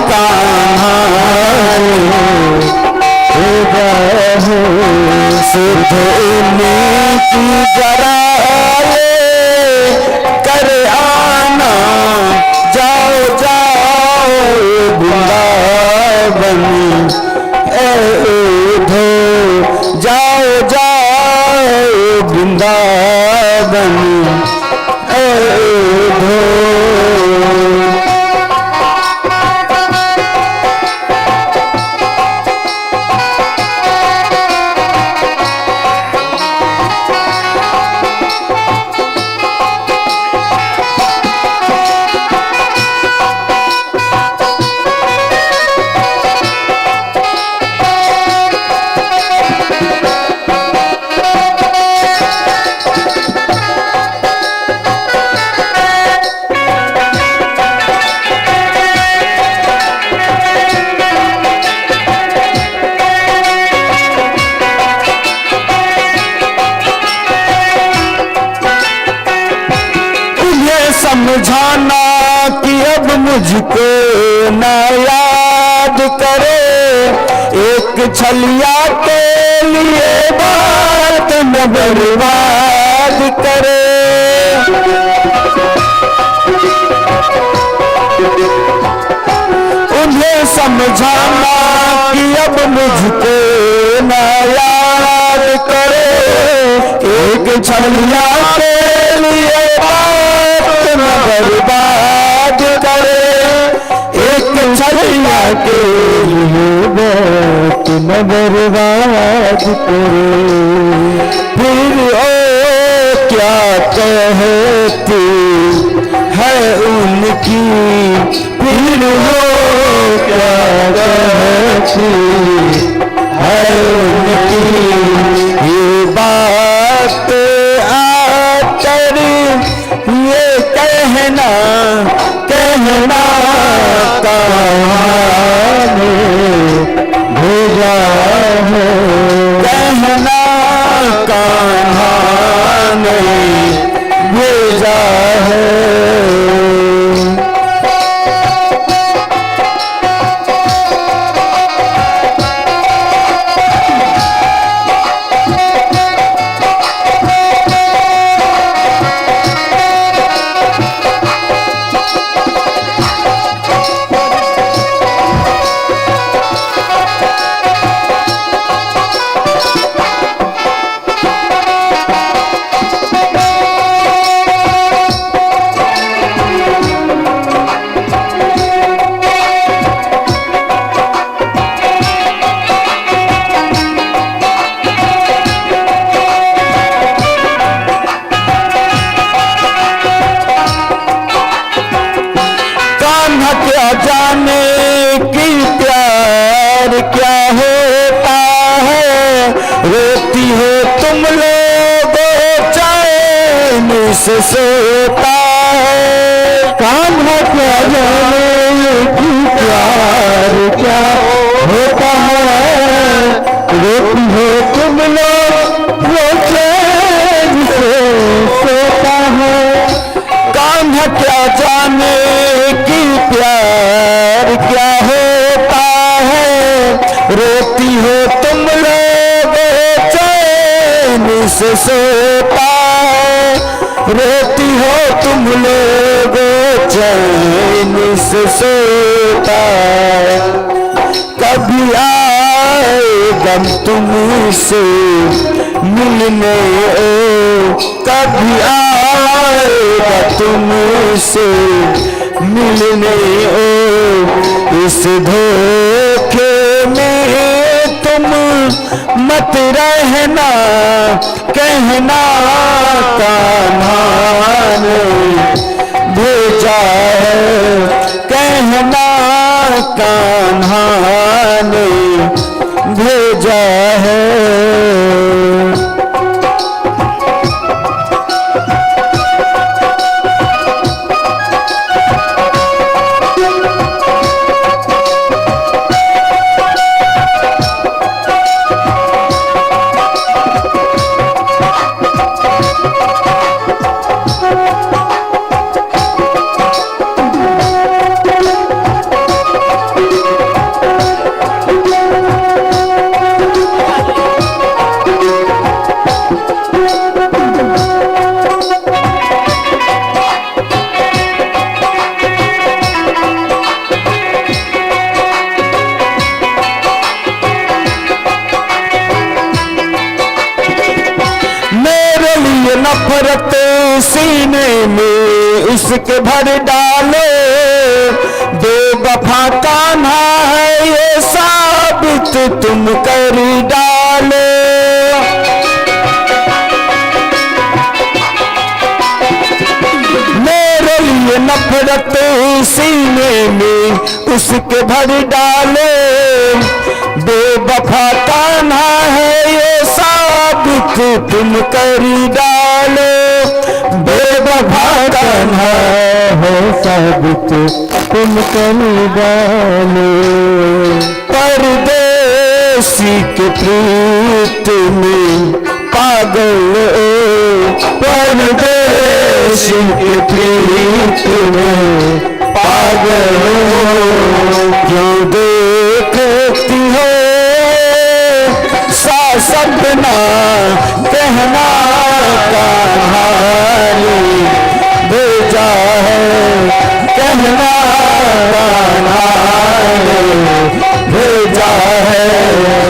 कान्हा ने भेजा है। सुध की जरा ले कर आना, जाओ जाओ वृंदावन ए उधो, जाओ जाओ वृंदावन ए उधो। समझाना कि अब मुझको न याद करे, एक छलिया के लिए बात न बर्बाद करे। मुझको ना याद करे, एक छलिया के लिए बात न बर्बाद करे, एक छलिया के लिए बात न बर्बाद करे। फिर ओ क्या कहती है उनकी, फिर वो क्या कहती है उनकी, ये बात आकर ये कहना कहना कहानी भेजा है, कहना कहानी भेजा है। क्या जाने कि प्यार क्या होता है, रोती हो तुम लोगों चैन से सोता है। कान्हा क्या जाने कि प्यार क्या होता है, रोती हो तुम लोग चैन से सोता है। कान्हा क्या जाने कि प्यार क्या होता है, रोती हो तुम लोग चैन से सोता है, रोती हो तुम लोग चैन से सोता है। कभी आएगा तुमसे मिलने ओ, कभी आएगा तुमसे मिलने ओ, इस धोखे में तुम मत रहना, कहना कान्हा ने भेजा है, कहना कान्हा ने भेजा है। नफरत सीने में इसके भर डालो, बेवफा कान्हा है ये साबित तुम कर डालो। मेरे लिए नफरत सीने में उसके भर डालो, बेवफा कान्हा है ये साबित तुम कर डालो। बेवफा कान्हा है साबित तुम कर डालो। परदेसी के प्रीत में पागल ओ, परदेसी के प्रीत में पागल हो, क्यों देखती हो सा सपना कहना कहानी भेजा है, कहना कहानी भेजा है।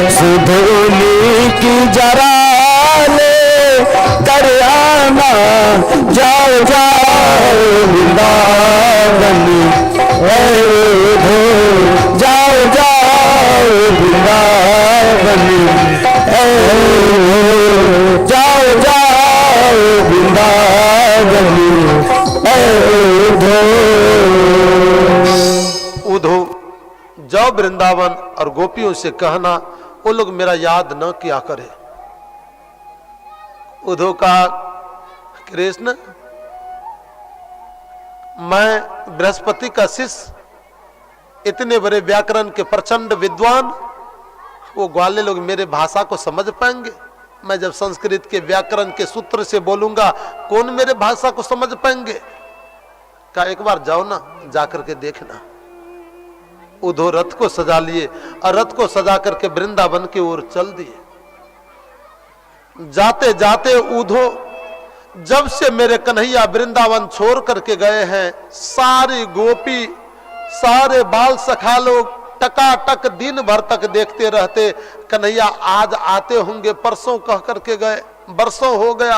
उधो जाओ वृंदावन और गोपियों से कहना वो लोग मेरा याद न किया करे। उधो का कृष्ण, मैं बृहस्पति का शिष्य, इतने बड़े व्याकरण के प्रचंड विद्वान, वो ग्वाले लोग मेरे भाषा को समझ पाएंगे? मैं जब संस्कृत के व्याकरण के सूत्र से बोलूंगा कौन मेरे भाषा को समझ पाएंगे? का एक बार जाओ ना, जाकर के देखना। उधो रथ को सजा लिए और रथ को सजा करके वृंदावन की ओर चल दिए। जाते जाते उधो जब से मेरे कन्हैया वृंदावन छोड़ करके गए हैं, सारी गोपी सारे बाल सखा लोग टकाटक दिन भर तक देखते रहते, कन्हैया आज आते होंगे, परसों कह करके गए, बरसों हो गया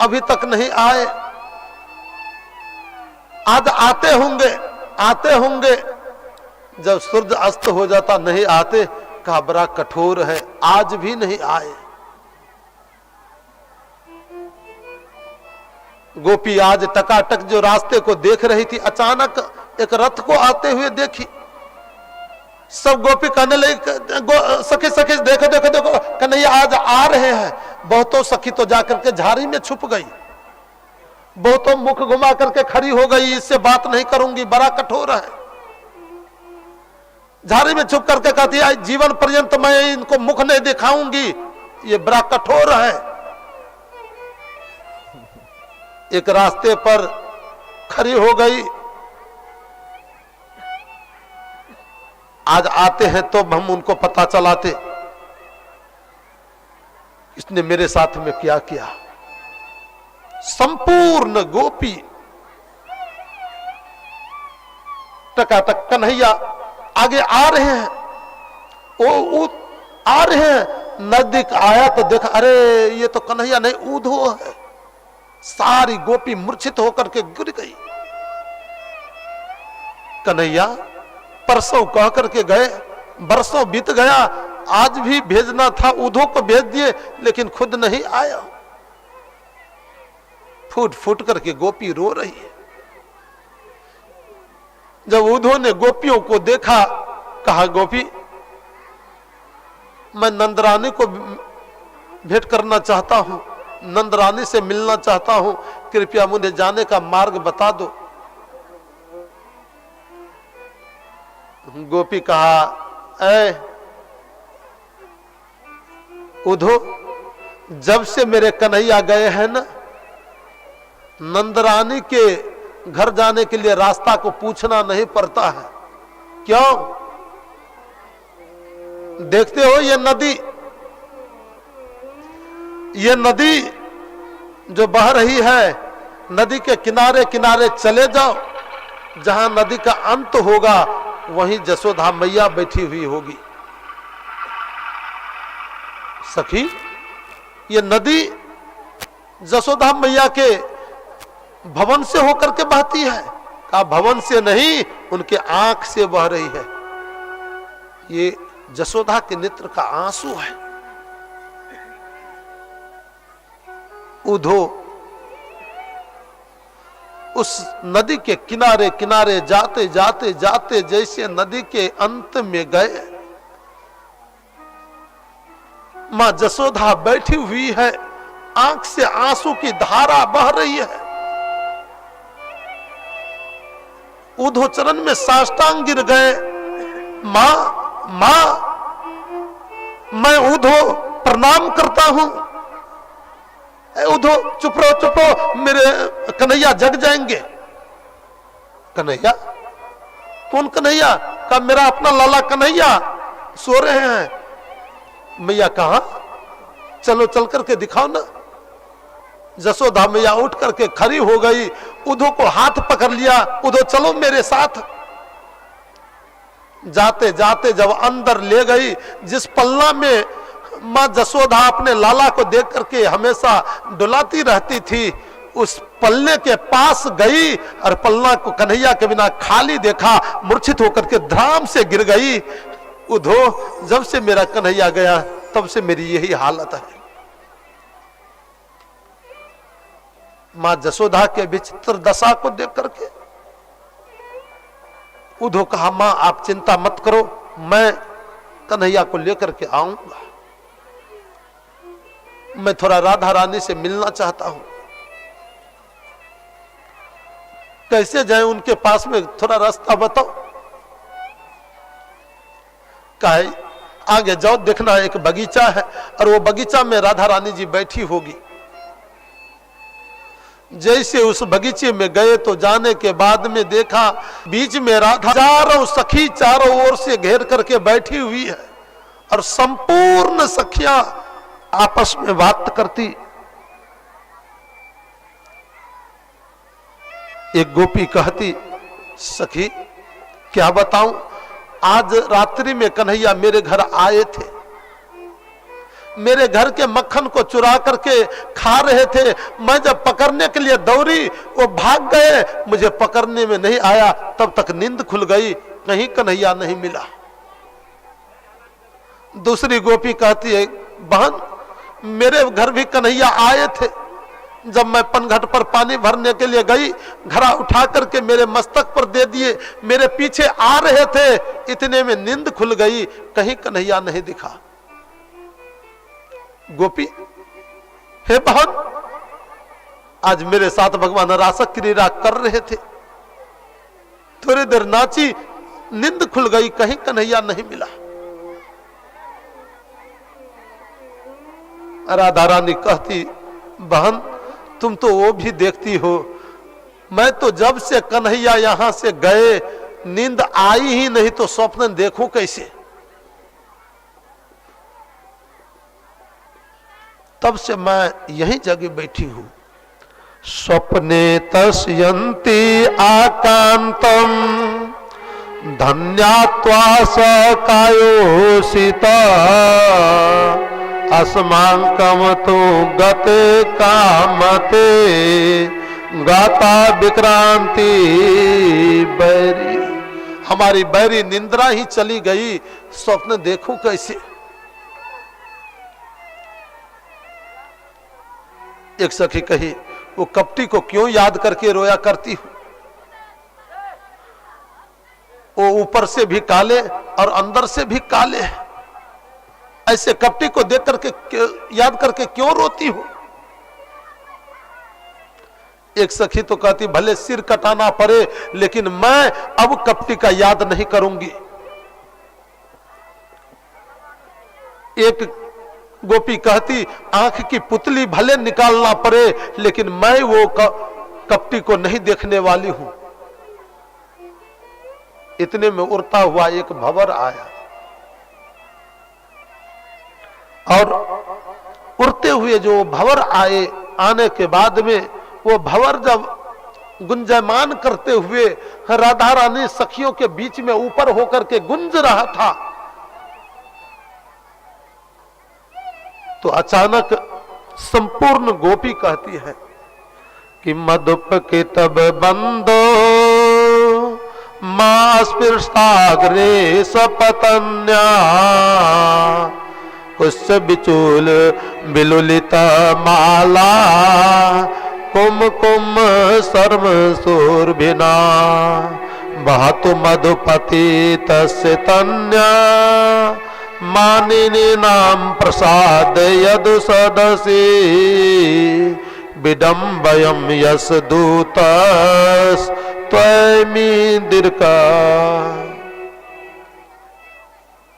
अभी तक नहीं आए, आज आते होंगे आते होंगे। जब सूर्य अस्त हो जाता नहीं आते, कहा बड़ा कठोर है, आज भी नहीं आए। गोपी आज टकाटक जो रास्ते को देख रही थी, अचानक एक रथ को आते हुए देखी। सब गोपी कहने लगी, सखी सखी देखो देखो देखो, कन्हैया आज आ रहे हैं। बहुतों सखी तो जाकर के झाड़ी में छुप गई, बहुतों मुख घुमा करके खड़ी हो गई, इससे बात नहीं करूंगी, बड़ा कठोर है। झाड़ी में छुप करके कहती है जीवन पर्यंत मैं इनको मुख नहीं दिखाऊंगी, ये बड़ा कठोर है। एक रास्ते पर खड़ी हो गई, आज आते हैं तो हम उनको पता चलाते इसने मेरे साथ में क्या किया। संपूर्ण गोपी टकाटक कन्हैया आगे आ रहे हैं, वो आ रहे हैं, नजदीक आया तो देखा अरे ये तो कन्हैया नहीं उधो है। सारी गोपी मूर्छित होकर के गिर गई। कन्हैया परसों कह करके गए, बरसों बीत गया, आज भी भेजना था, उधो को भेज दिए लेकिन खुद नहीं आया। फूट फूट करके गोपी रो रही है। जब उधो ने गोपियों को देखा, कहा गोपी मैं नंदरानी को भेंट करना चाहता हूं, नंदरानी से मिलना चाहता हूं, कृपया मुझे जाने का मार्ग बता दो। गोपी कहा ऐ उधो, जब से मेरे कन्हैया गए हैं ना, नंदरानी के घर जाने के लिए रास्ता को पूछना नहीं पड़ता है। क्यों? देखते हो ये नदी जो बह रही है, नदी के किनारे किनारे चले जाओ, जहां नदी का अंत होगा वहीं जसोदा मैया बैठी हुई होगी। सखी ये नदी जसोदा मैया के भवन से होकर के बहती है। का भवन से नहीं, उनके आंख से बह रही है। ये जसोदा के नेत्र का आंसू है। उधो उस नदी के किनारे किनारे जाते जाते जाते जैसे नदी के अंत में गए, मां जसोदा बैठी हुई है, आंख से आंसू की धारा बह रही है। उधो चरण में साष्टांग गिर गए, मां मां मैं उधो प्रणाम करता हूं। उधो चुप रहो, मेरे कन्हैया जग जाएंगे। कन्हैया? कौन कन्हैया? का मेरा अपना लाला कन्हैया सो रहे हैं। मैया कहा? चलो चल करके दिखाओ ना। जसोदा मैया उठ करके खड़ी हो गई, उधो को हाथ पकड़ लिया, उधो चलो मेरे साथ। जाते जाते जब अंदर ले गई, जिस पल्ला में मां जसोदा अपने लाला को देख करके हमेशा डुलाती रहती थी, उस पल्ले के पास गई और पल्ला को कन्हैया के बिना खाली देखा, मूर्छित होकर के धड़ाम से गिर गई। उधो जब से मेरा कन्हैया गया तब से मेरी यही हालत है। मां जसोदा के विचित्र दशा को देख करके उद्धव कहा, मां आप चिंता मत करो, मैं कन्हैया को लेकर के आऊंगा। मैं थोड़ा राधा रानी से मिलना चाहता हूं। कैसे जाए उनके पास में, थोड़ा रास्ता बताओ। कहे आगे जाओ, देखना एक बगीचा है और वो बगीचा में राधा रानी जी बैठी होगी। जैसे उस बगीचे में गए तो जाने के बाद में देखा बीच में राधा चारों सखी चारों ओर से घेर करके बैठी हुई है और संपूर्ण सखियां आपस में बात करती। एक गोपी कहती, सखी क्या बताऊं, आज रात्रि में कन्हैया मेरे घर आए थे, मेरे घर के मक्खन को चुरा करके खा रहे थे। मैं जब पकड़ने के लिए दौड़ी वो भाग गए, मुझे पकड़ने में नहीं आया, तब तक नींद खुल गई, कहीं कन्हैया नहीं मिला। दूसरी गोपी कहती है, बहन मेरे घर भी कन्हैया आए थे, जब मैं पनघट पर पानी भरने के लिए गई, घड़ा उठा करके मेरे मस्तक पर दे दिए, मेरे पीछे आ रहे थे, इतने में नींद खुल गई, कहीं कन्हैया नहीं दिखा। गोपी, हे बहन आज मेरे साथ भगवान रासक क्रीड़ा कर रहे थे, थोड़ी देर नाची, नींद खुल गई, कहीं कन्हैया नहीं मिला। राधा रानी कहती, बहन तुम तो वो भी देखती हो, मैं तो जब से कन्हैया यहां से गए नींद आई ही नहीं, तो स्वप्न देखूं कैसे। तब से मैं यहीं जगह बैठी हूं। स्वप्ने तस्यन्ति आकांतम धन्यात्वा स कायोषिता अस्माकं तो गते कामते गाता विक्रांति बैरी। हमारी बैरी निंद्रा ही चली गई, स्वप्न देखूं कैसे। एक सखी कही, वो कपटी को क्यों याद करके रोया करती हूं, वो ऊपर से भी काले और अंदर से भी काले हैं, ऐसे कपटी को देख करके याद करके क्यों रोती हो। एक सखी तो कहती, भले सिर कटाना पड़े लेकिन मैं अब कपटी का याद नहीं करूंगी। एक गोपी कहती, आंख की पुतली भले निकालना पड़े लेकिन मैं वो कपटी को नहीं देखने वाली हूं। इतने में उड़ता हुआ एक भंवर आया और उड़ते हुए जो भंवर आए, आने के बाद में वो भंवर जब गुंजयमान करते हुए राधा रानी सखियों के बीच में ऊपर होकर के गुंज रहा था, तो अचानक संपूर्ण गोपी कहती है कि मधुप के तब बंदो मां स्पृष्टाग्रे सपतन्या कुछ बिचूल बिलुलित माला कुम कुम सर्व सूर्भिना बहतु मधुपति तस्य तन्या मानिनी नाम प्रसाद यदु सदसी विडम्बयम यस दूतस त्वयमी दीर्घा।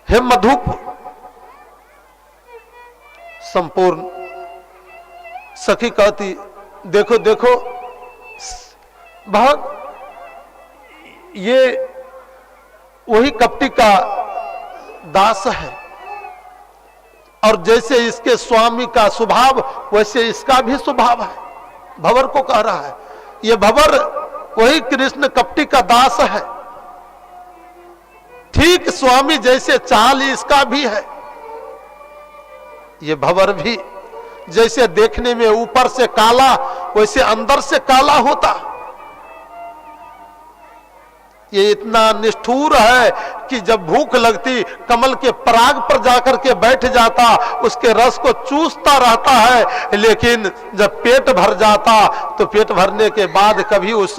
हे मधुप, संपूर्ण सखी कहती, देखो देखो बहुत ये वही कपटी का दास है और जैसे इसके स्वामी का स्वभाव वैसे इसका भी स्वभाव है। भंवर को कह रहा है, ये भंवर वही कृष्ण कपटी का दास है, ठीक स्वामी जैसे चाल इसका भी है। ये भंवर भी जैसे देखने में ऊपर से काला वैसे अंदर से काला होता। ये इतना निष्ठुर है कि जब भूख लगती कमल के पराग पर जाकर के बैठ जाता, उसके रस को चूसता रहता है, लेकिन जब पेट भर जाता तो पेट भरने के बाद कभी उस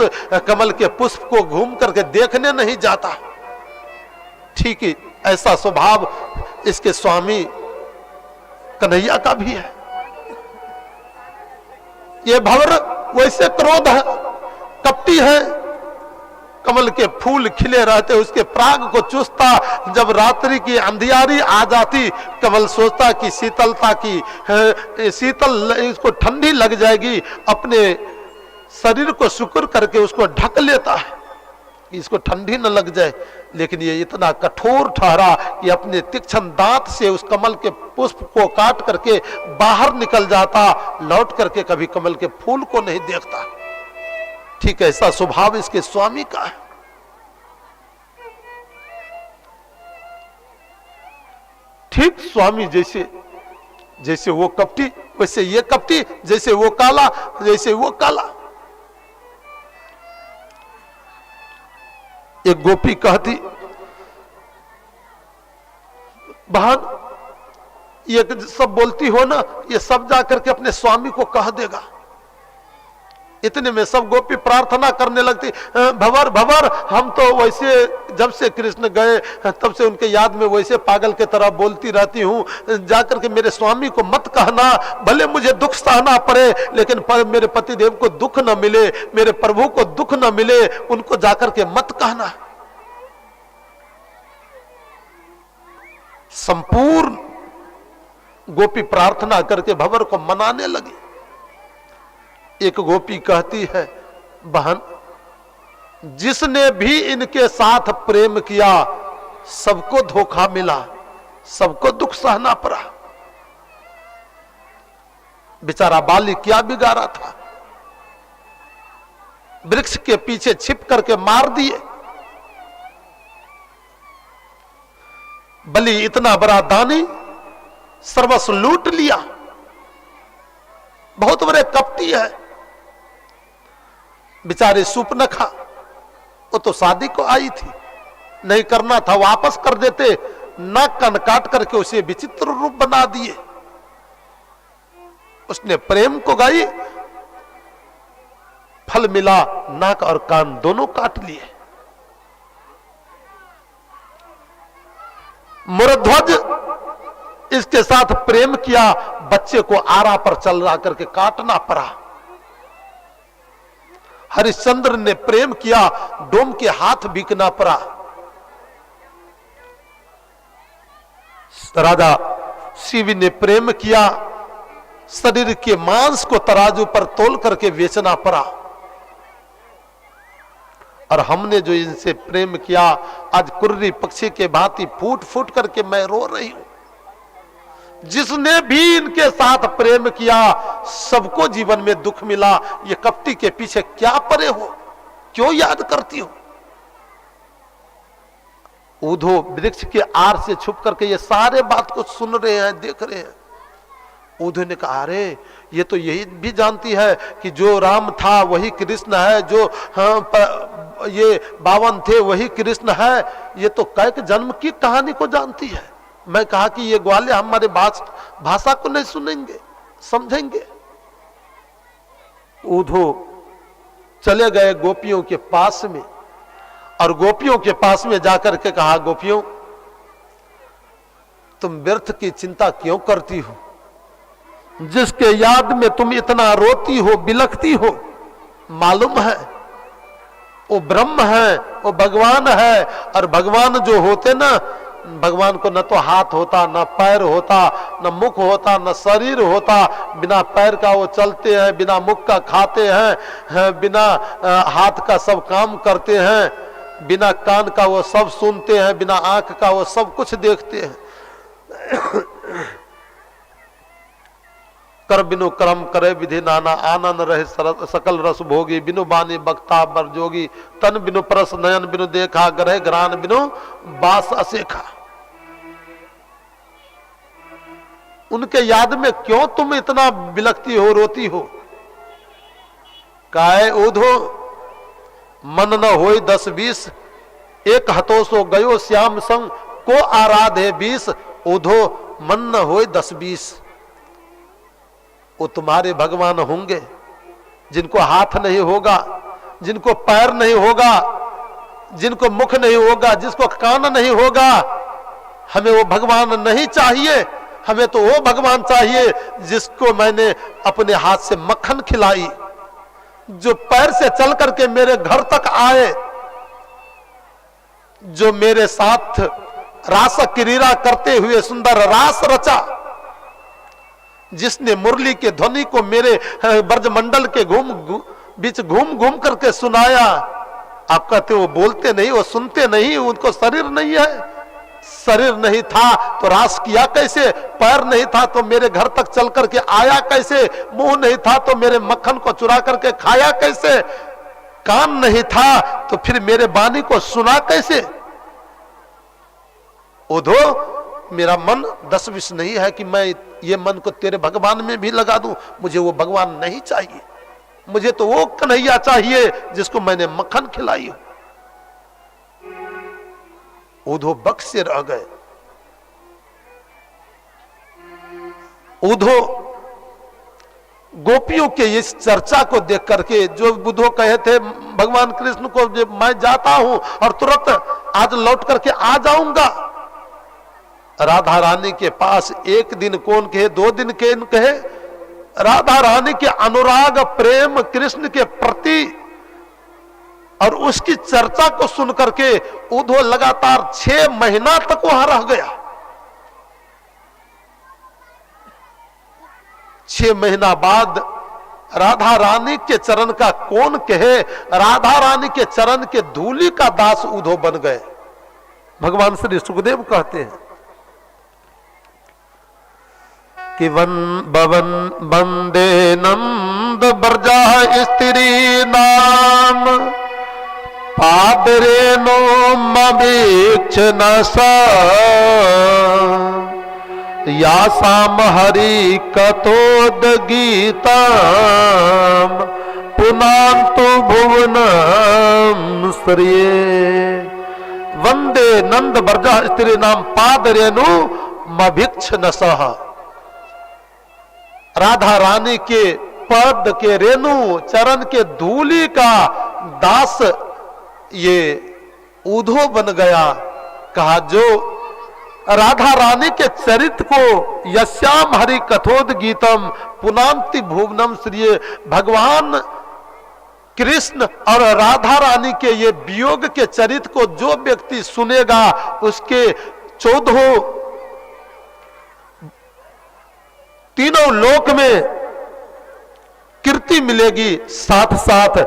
कमल के पुष्प को घूम करके देखने नहीं जाता। ठीक है, ऐसा स्वभाव इसके स्वामी कन्हैया का भी है। ये भंवर वैसे क्रोध है, कपटी है, कमल के फूल खिले रहते उसके पराग को चूसता, जब रात्रि की अंधियारी आ जाती कमल सोचता कि शीतलता की शीतल इसको ठंडी लग जाएगी, अपने शरीर को सिकुड़ करके उसको ढक लेता है कि इसको ठंडी न लग जाए। लेकिन ये इतना कठोर ठहरा कि अपने तीक्ष्ण दांत से उस कमल के पुष्प को काट करके बाहर निकल जाता, लौट करके कभी कमल के फूल को नहीं देखता। ठीक ऐसा स्वभाव इसके स्वामी का है। ठीक स्वामी जैसे जैसे वो कपटी वैसे ये कपटी, जैसे वो काला जैसे वो काला। एक गोपी कहती, बहन ये सब बोलती हो ना, ये सब जाकर के अपने स्वामी को कह देगा। इतने में सब गोपी प्रार्थना करने लगती, भंवर भंवर हम तो वैसे जब से कृष्ण गए तब से उनके याद में वैसे पागल के तरह बोलती रहती हूँ, जाकर के मेरे स्वामी को मत कहना, भले मुझे दुख सहना पड़े लेकिन मेरे पतिदेव को दुख न मिले, मेरे प्रभु को दुख न मिले, उनको जाकर के मत कहना। संपूर्ण गोपी प्रार्थना करके भंवर को मनाने लगी। एक गोपी कहती है, बहन जिसने भी इनके साथ प्रेम किया सबको धोखा मिला, सबको दुख सहना पड़ा। बेचारा बाली क्या बिगाड़ा था, वृक्ष के पीछे छिप करके मार दिए। बलि इतना बड़ा दानी, सर्वस्व लूट लिया, बहुत बड़े कपटी है। बेचारे सूपनखा, वो तो शादी को आई थी, नहीं करना था वापस कर देते, नाक कान काट करके उसे विचित्र रूप बना दिए। उसने प्रेम को गाई, फल मिला, नाक और कान दोनों काट लिए। मुरध्वज इसके साथ प्रेम किया, बच्चे को आरा पर चल रहा करके काटना पड़ा। हरिश्चंद्र ने प्रेम किया, डोम के हाथ बिकना पड़ा। राजा शिव ने प्रेम किया, शरीर के मांस को तराजू पर तोल करके बेचना पड़ा। और हमने जो इनसे प्रेम किया, आज कुर्री पक्षी के भांति फूट फूट करके मैं रो रही हूं। जिसने भी इनके साथ प्रेम किया सबको जीवन में दुख मिला। ये कपटी के पीछे क्या पड़े हो, क्यों याद करती हो? ऊधो वृक्ष के आर से छुप करके ये सारे बात को सुन रहे हैं, देख रहे हैं। ऊधो ने कहा, अरे ये तो यही भी जानती है कि जो राम था वही कृष्ण है, जो ये 52 थे वही कृष्ण है। ये तो कैक जन्म की कहानी को जानती है। मैं कहा कि ये ग्वाले हमारे भाषा को नहीं सुनेंगे, समझेंगे। ऊधो चले गए गोपियों के पास में, और गोपियों के पास में जाकर के कहा, गोपियों तुम व्यर्थ की चिंता क्यों करती हो? जिसके याद में तुम इतना रोती हो, बिलखती हो, मालूम है वो ब्रह्म है, वो भगवान है। और भगवान जो होते ना, भगवान को न तो हाथ होता, न पैर होता, न मुख होता, न शरीर होता। बिना पैर का वो चलते हैं, बिना मुख का खाते हैं, बिना हाथ का सब काम करते हैं, बिना कान का वो सब सुनते हैं, बिना आंख का वो सब कुछ देखते हैं। कर बिनु कर्म करे विधि नाना, आनंद रहे सकल रस भोगी। बिनु बानी बक्ता बर जोगी, तन बिनु परस नयन बिनु देखा, ग्रह ग्रान बिनु बास असेखा। उनके याद में क्यों तुम इतना बिलखती हो, रोती हो? काय ऊधो मन न होई 10-20, एक हतो सो गयो श्याम संग, को आराधे 20, उधो मन न होए 10-20। वो तुम्हारे भगवान होंगे जिनको हाथ नहीं होगा, जिनको पैर नहीं होगा, जिनको मुख नहीं होगा, जिसको कान नहीं होगा। हमें वो भगवान नहीं चाहिए, हमें तो वो भगवान चाहिए जिसको मैंने अपने हाथ से मक्खन खिलाई, जो पैर से चल करके मेरे घर तक आए, जो मेरे साथ रास क्रीड़ा करते हुए सुंदर रास रचा, जिसने मुरली के ध्वनि को मेरे ब्रजमंडल के बीच घूम घूम करके सुनाया। आप कहते वो बोलते नहीं, वो सुनते नहीं, उनको शरीर नहीं है। शरीर नहीं था तो रास किया कैसे? पैर नहीं था तो मेरे घर तक चल करके आया कैसे? मुंह नहीं था तो मेरे मक्खन को चुरा करके खाया कैसे? कान नहीं था तो फिर मेरे वाणी को सुना कैसे? उधो मेरा मन 10-20 नहीं है कि मैं ये मन को तेरे भगवान में भी लगा दूं। मुझे वो भगवान नहीं चाहिए, मुझे तो वो कन्हैया चाहिए जिसको मैंने मक्खन खिलाई हो। उधो बक्से रह गए। उधो गोपियों के इस चर्चा को देख करके, जो बुद्धो कहे थे भगवान कृष्ण को, मैं जाता हूं और तुरंत आज लौट करके आ जाऊंगा। राधा रानी के पास एक दिन कौन कहे, 2 दिन कौन कहे, राधा रानी के अनुराग प्रेम कृष्ण के प्रति और उसकी चर्चा को सुन करके उधो लगातार 6 महीना तक वहां रह गया। 6 महीना बाद राधा रानी के चरण का कौन कहे, राधा रानी के चरण के धूलि का दास उधो बन गए। भगवान श्री सुखदेव कहते हैं कि भवन वंदे नंद ब्रजा स्त्री नाम, पादरेनो मवीक्ष नसा, यासाम हरि कथोद गीताम, पुनांतु भुवनम श्रिये। वंदे नंद ब्रजा स्त्री नाम, पादरेनु मवीक्ष नसः। राधा रानी के पद के रेणु चरण के धूलि का दास ये उधो बन गया। कहा जो राधा रानी के चरित्र को, यस्याम हरि कथोद गीतम पुनांति भुवनम श्रिये, भगवान कृष्ण और राधा रानी के ये वियोग के चरित्र को जो व्यक्ति सुनेगा उसके 14 तीनों लोक में कीर्ति मिलेगी, साथ साथ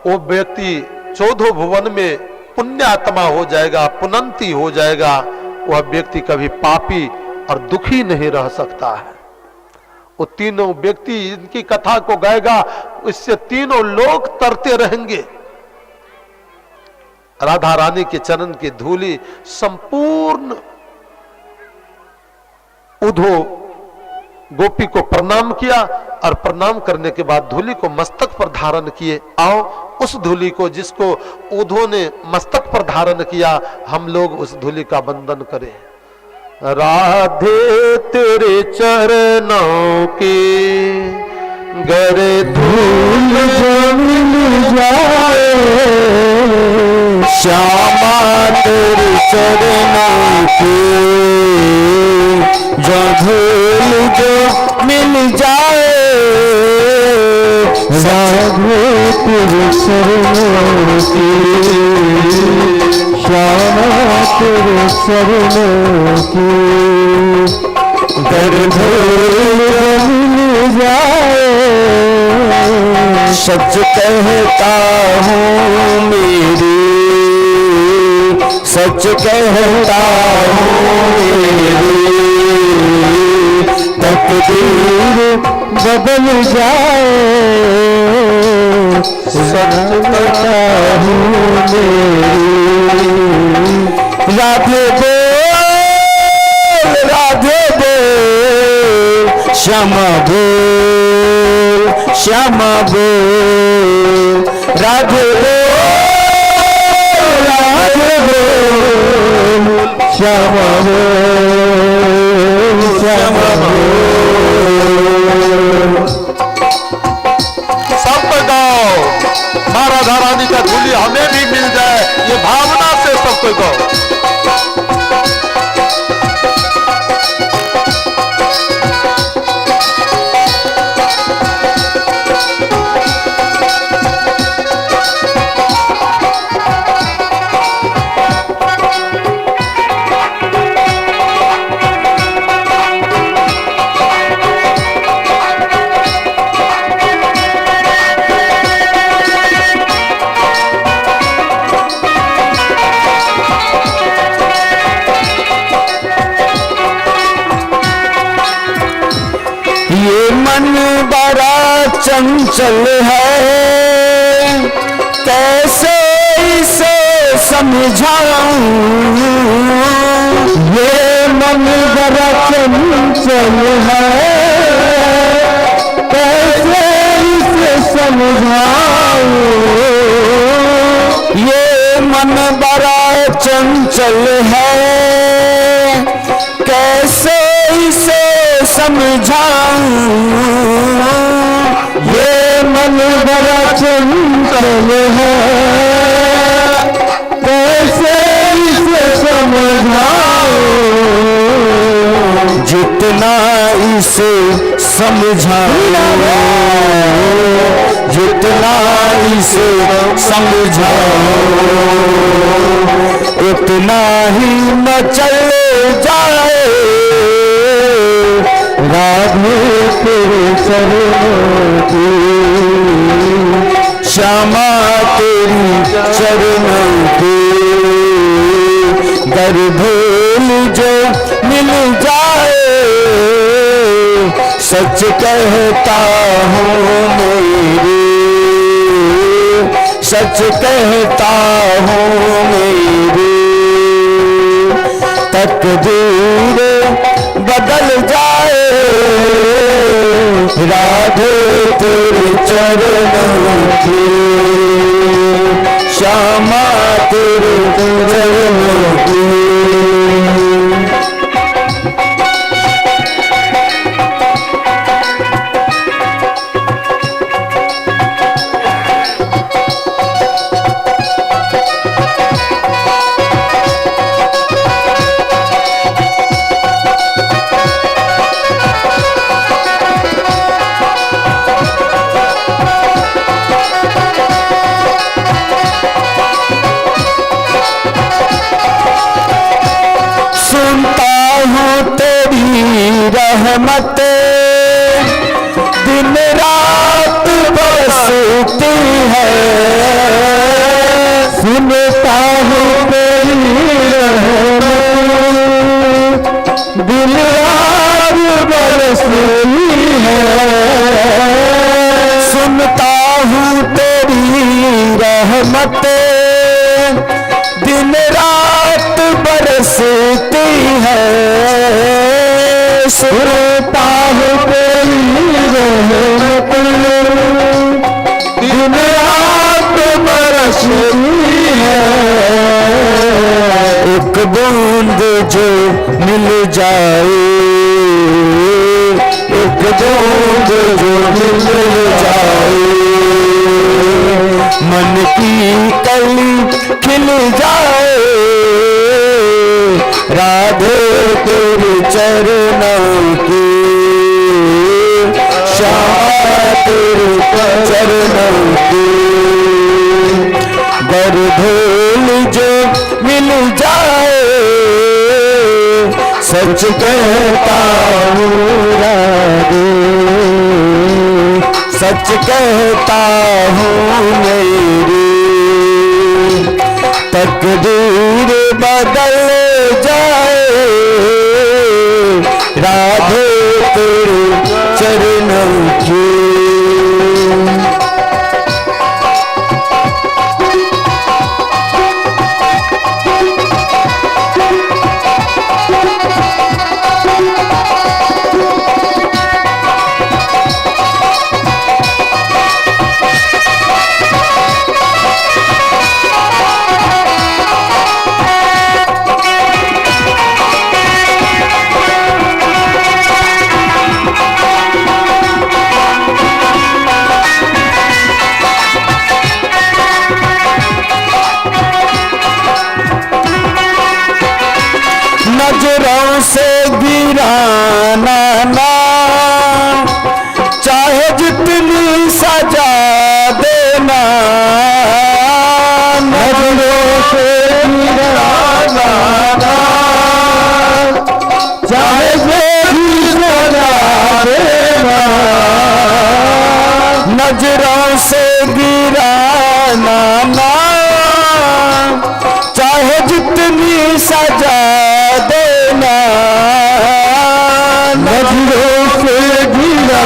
वो व्यक्ति 14 भुवन में पुण्यात्मा हो जाएगा, पुनंती हो जाएगा। वह व्यक्ति कभी पापी और दुखी नहीं रह सकता है। वो तीनों व्यक्ति इनकी कथा को गाएगा, इससे तीनों लोग तरते रहेंगे। राधा रानी के चरण की धूलि संपूर्ण उधो गोपी को प्रणाम किया और प्रणाम करने के बाद धूलि को मस्तक पर धारण किए। आओ उस धूलि को जिसको उधो ने मस्तक पर धारण किया, हम लोग उस धूलि का वंदन करें। राधे तेरे चरणों की गरे धूल मिल जाए, श्यामा तेरे चरणों की जो धूल जो मिल जाए, राधे तेरे चरणों की, श्यामा तेरे चरणों की, गर धूल मिल जाए। सच कहता हूँ मेरी, सच कहता हूँ मेरी, तकदीर बदल जाए। सच कहता हूँ मेरी। राधे बोल, राधे बोल, श्यामा बोल, श्यामा बोल, राधे बोल, राधे बोल, श्यामा हो श्यामा हो। सब गाओ माँ राधा रानी का झूली हमें भी मिल जाए, ये भावना से सबको गाओ। ये मन बड़ा चंचल है, कैसे इसे समझाऊं। ये मन बड़ा चंचल है, कैसे इसे समझाऊं। ये मन बड़ा चंचल है, कैसे इसे समझाऊं। ये मन बड़ा चंचल है, कैसे इसे समझाऊं। जितना इसे समझाऊं, जितना इसे समझाऊं, उतना ही न चले जाए राधे तेरे चरणों की। श्यामा तेरी चरणों की गर्भोल जो मिल जाए, सच कहता हूँ मेरे, सच कहता हूँ मेरे। तकदीर बदल जाए राधे तेरे चरणों की। श्यामा तेरे चरणों की। सुनता हूँ तेरी रहमत दिन रात बरसती है। सुनता हूँ तेरी रहमत दिन रात बरसती है। सुनता हूँ तेरी रहमत दिन रात बरसती है। सुनता हूँ तेरी रहमत दिन रात बरसती है। एक बूंद जो मिल जाए, एक बूंद जो मिल जाए, मन की कली खिल जाए राधे तेरे चरणों की। श्यामा तेरे चरणों की गर्भोल जो मिल जाए, सच कहता हूँ राधे, सच कहता हूँ मेरी। तकदीर बदल जाए राधे तेरे चरणों की। से गिराना ना, चाहे जितनी सजा देना, नजरों से गिराना ना, चाहे जो भी सजा देना, नजरों से गिराना ना, चाहे जितनी सजा देना, नजरों से गिराना,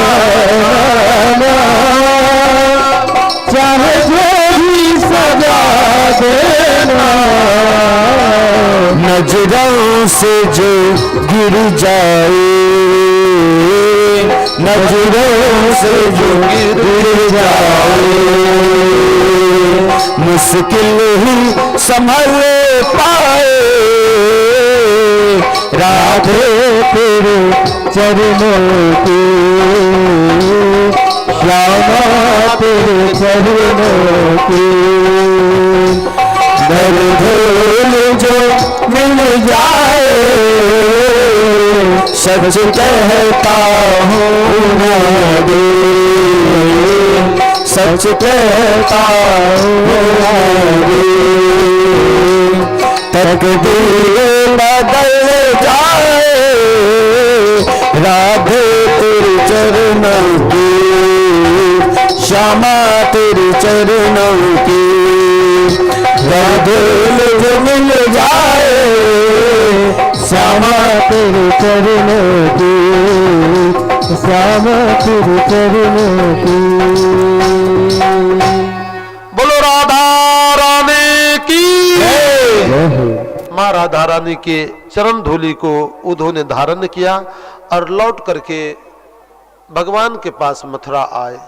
चाहे जो भी सजा देना, नजरों से जो गिर जाए, नजरों से जो गिर जाए, मुश्किल ही संभल पाए, राधे तेरे चरणों की, श्यामा तेरे चरणों की, दर्द जो मिल जाए, सच कहता हूँ दे, सच कहता हूँ दे, तकदीर बदल जाए, राधे तेरे चरणों की, श्यामा तेरे चरणों की, राधे जो मिल जाए, श्यामा तेरे चरणों की, श्यामा तेरे चरणों की। बोलो राधा रानी की। माँ राधा रानी के चरण धूलि को उद्धव ने धारण किया और लौट करके भगवान के पास मथुरा आए।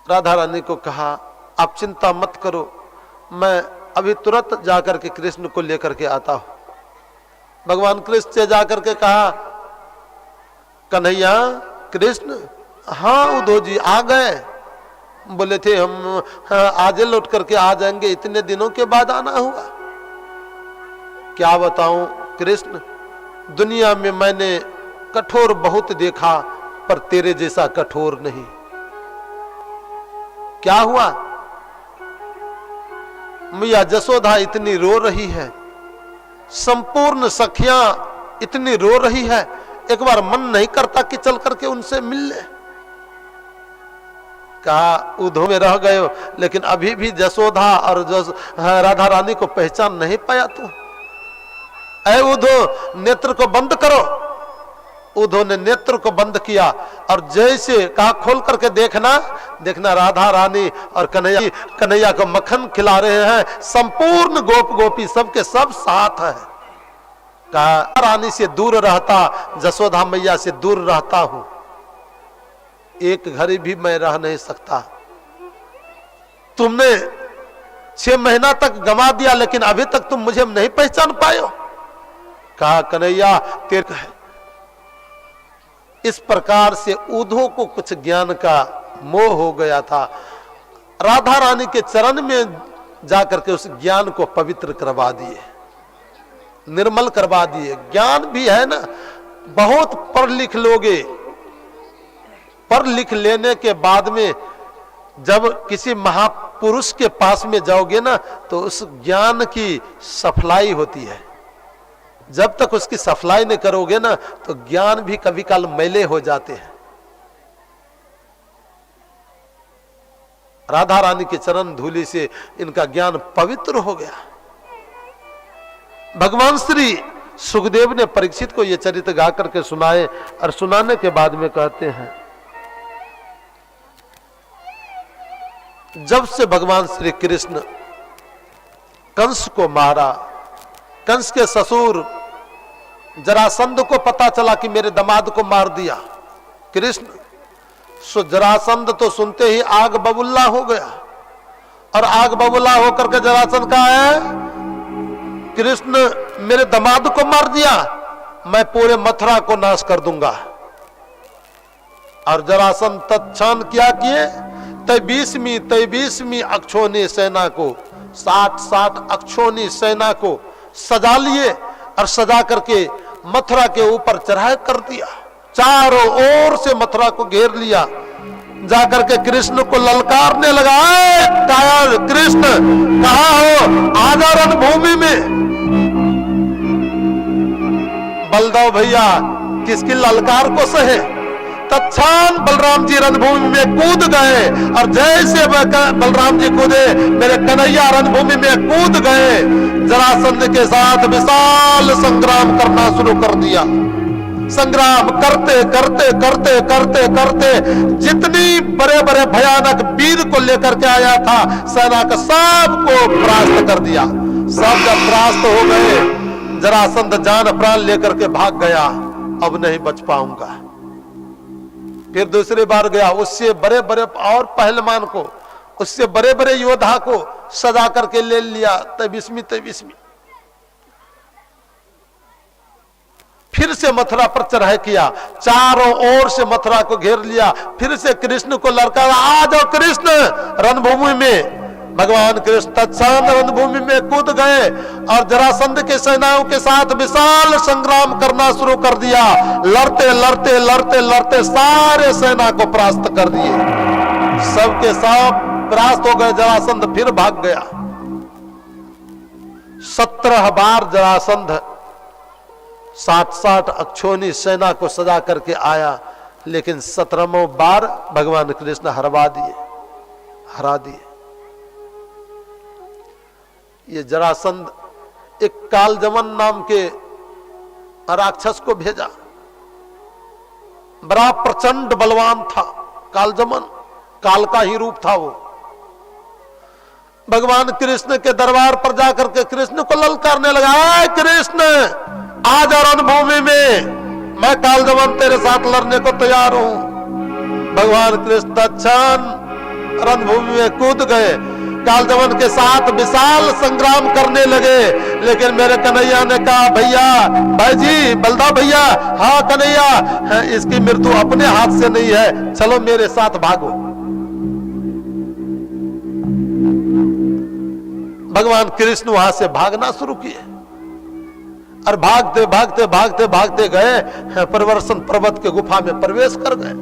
राधा रानी को कहा, आप चिंता मत करो, मैं अभी तुरंत जाकर के कृष्ण को लेकर के आता हूं। भगवान कृष्ण से जाकर के कहा, कन्हैया कृष्ण, हाँ उद्धव जी आ गए, बोले थे हम आज लौट करके आ जाएंगे, इतने दिनों के बाद आना हुआ। क्या बताऊं कृष्ण, दुनिया में मैंने कठोर बहुत देखा पर तेरे जैसा कठोर नहीं। क्या हुआ? मैया जसोदा इतनी रो रही है, संपूर्ण सखियां इतनी रो रही है, एक बार मन नहीं करता कि चल करके उनसे मिल ले। कहा उद्धव में रह गए हो, लेकिन अभी भी जसोदा और राधा रानी को पहचान नहीं पाया तू। ऐ उद्धव, नेत्र को बंद करो। उद्धव ने नेत्र को बंद किया और जैसे कहा खोल करके देखना, देखना राधा रानी और कन्हैया को मक्खन खिला रहे हैं, संपूर्ण गोप गोपी सबके सब साथ है। कहा रानी से दूर रहता, जसोदा मैया से दूर रहता हूं, एक घड़ी भी मैं रह नहीं सकता। तुमने 6 महीना तक गंवा दिया, लेकिन अभी तक तुम मुझे नहीं पहचान पाए हो। कहा कन्हैया तेरे है। इस प्रकार से उद्धव को कुछ ज्ञान का मोह हो गया था। राधा रानी के चरण में जाकर के उस ज्ञान को पवित्र करवा दिए, निर्मल करवा दिए। ज्ञान भी है ना, बहुत पढ़ लिख लोगे, पढ़ लिख लेने के बाद में जब किसी महापुरुष के पास में जाओगे ना, तो उस ज्ञान की सफलाई होती है। जब तक उसकी सफलाई नहीं करोगे ना, तो ज्ञान भी कभी काल मैले हो जाते हैं। राधा रानी के चरण धूलि से इनका ज्ञान पवित्र हो गया। भगवान श्री सुखदेव ने परीक्षित को यह चरित्र गा करके सुनाए और सुनाने के बाद में कहते हैं, जब से भगवान श्री कृष्ण कंस को मारा, कंस के ससुर जरासंध को पता चला कि मेरे दामाद को मार दिया कृष्ण, सो जरासंध तो सुनते ही आग बबुल्ला हो गया। और आग बबुल्ला होकर के जरासंध का है, कृष्ण मेरे दामाद को मार दिया, मैं पूरे मथुरा को नाश कर दूंगा। और जरासंध तत्क्षण क्या किए, 23वीं अक्षोणी सेना को, 60 अक्षोणी सेना को सजा लिए और सजा करके मथुरा के ऊपर चढ़ाई कर दिया। चारों ओर से मथुरा को घेर लिया। जाकर के कृष्ण को ललकारने लगा, कायर कृष्ण कहाँ हो, आजा रणभूमि में। बलदाव भैया किसकी ललकार को सहे। तत्क्षण बलराम जी रणभूमि में कूद गए और जैसे बलराम जी कूदे मेरे कन्हैया रणभूमि में कूद गए। जरासंध के साथ विशाल संग्राम करना शुरू कर दिया। संग्राम करते करते करते करते करते जितनी बड़े बड़े भयानक वीर को लेकर के आया था सेना का सबको परास्त कर दिया। सब जब परास्त हो गए, जरासंध जान प्राण लेकर के भाग गया। अब नहीं बच पाऊंगा। फिर दूसरी बार गया, उससे बड़े बड़े और पहलवान को, उससे बड़े बड़े योद्धा को सजा करके ले लिया। तबिस्मी फिर से मथुरा पर चढ़ाई किया। चारों ओर से मथुरा को घेर लिया। फिर से कृष्ण को लड़का, आ जाओ कृष्ण रणभूमि में। भगवान कृष्ण तत्क्षण रणभूमि में कूद गए और जरासंध के सेनाओं के साथ विशाल संग्राम करना शुरू कर दिया। लड़ते लड़ते लड़ते लड़ते सारे सेना को परास्त कर दिए। सबके सब परास्त हो गए। जरासंध फिर भाग गया। 17 बार जरासंध 60 अक्षोनी सेना को सजा करके आया, लेकिन 17वें बार भगवान कृष्ण हरा दिए। ये जरासंध एक कालजमन नाम के राक्षस को भेजा। बड़ा प्रचंड बलवान था कालजमन, काल का ही रूप था वो। भगवान कृष्ण के दरबार पर जाकर के कृष्ण को ललकारने लगा, कृष्ण आज रणभूमि में, मैं कालजमन तेरे साथ लड़ने को तैयार हूं। भगवान कृष्ण तत्क्षण रणभूमि में कूद गए। कालजमन के साथ विशाल संग्राम करने लगे। लेकिन मेरे कन्हैया ने कहा, भैया, भाई जी, बलदाव भैया, हाँ कन्हैया, इसकी मृत्यु अपने हाथ से नहीं है, चलो मेरे साथ भागो। भगवान कृष्ण वहां से भागना शुरू किए और भागते भागते भागते भागते गए, प्रवर्षण पर्वत के गुफा में प्रवेश कर गए।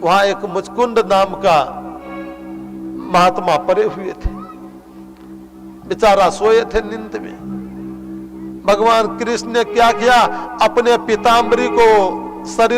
वहां एक मुचकुंद नाम का महात्मा पड़े हुए थे, बेचारा सोए थे नींद में। भगवान कृष्ण ने क्या किया, अपने पीताम्बरी को शरीर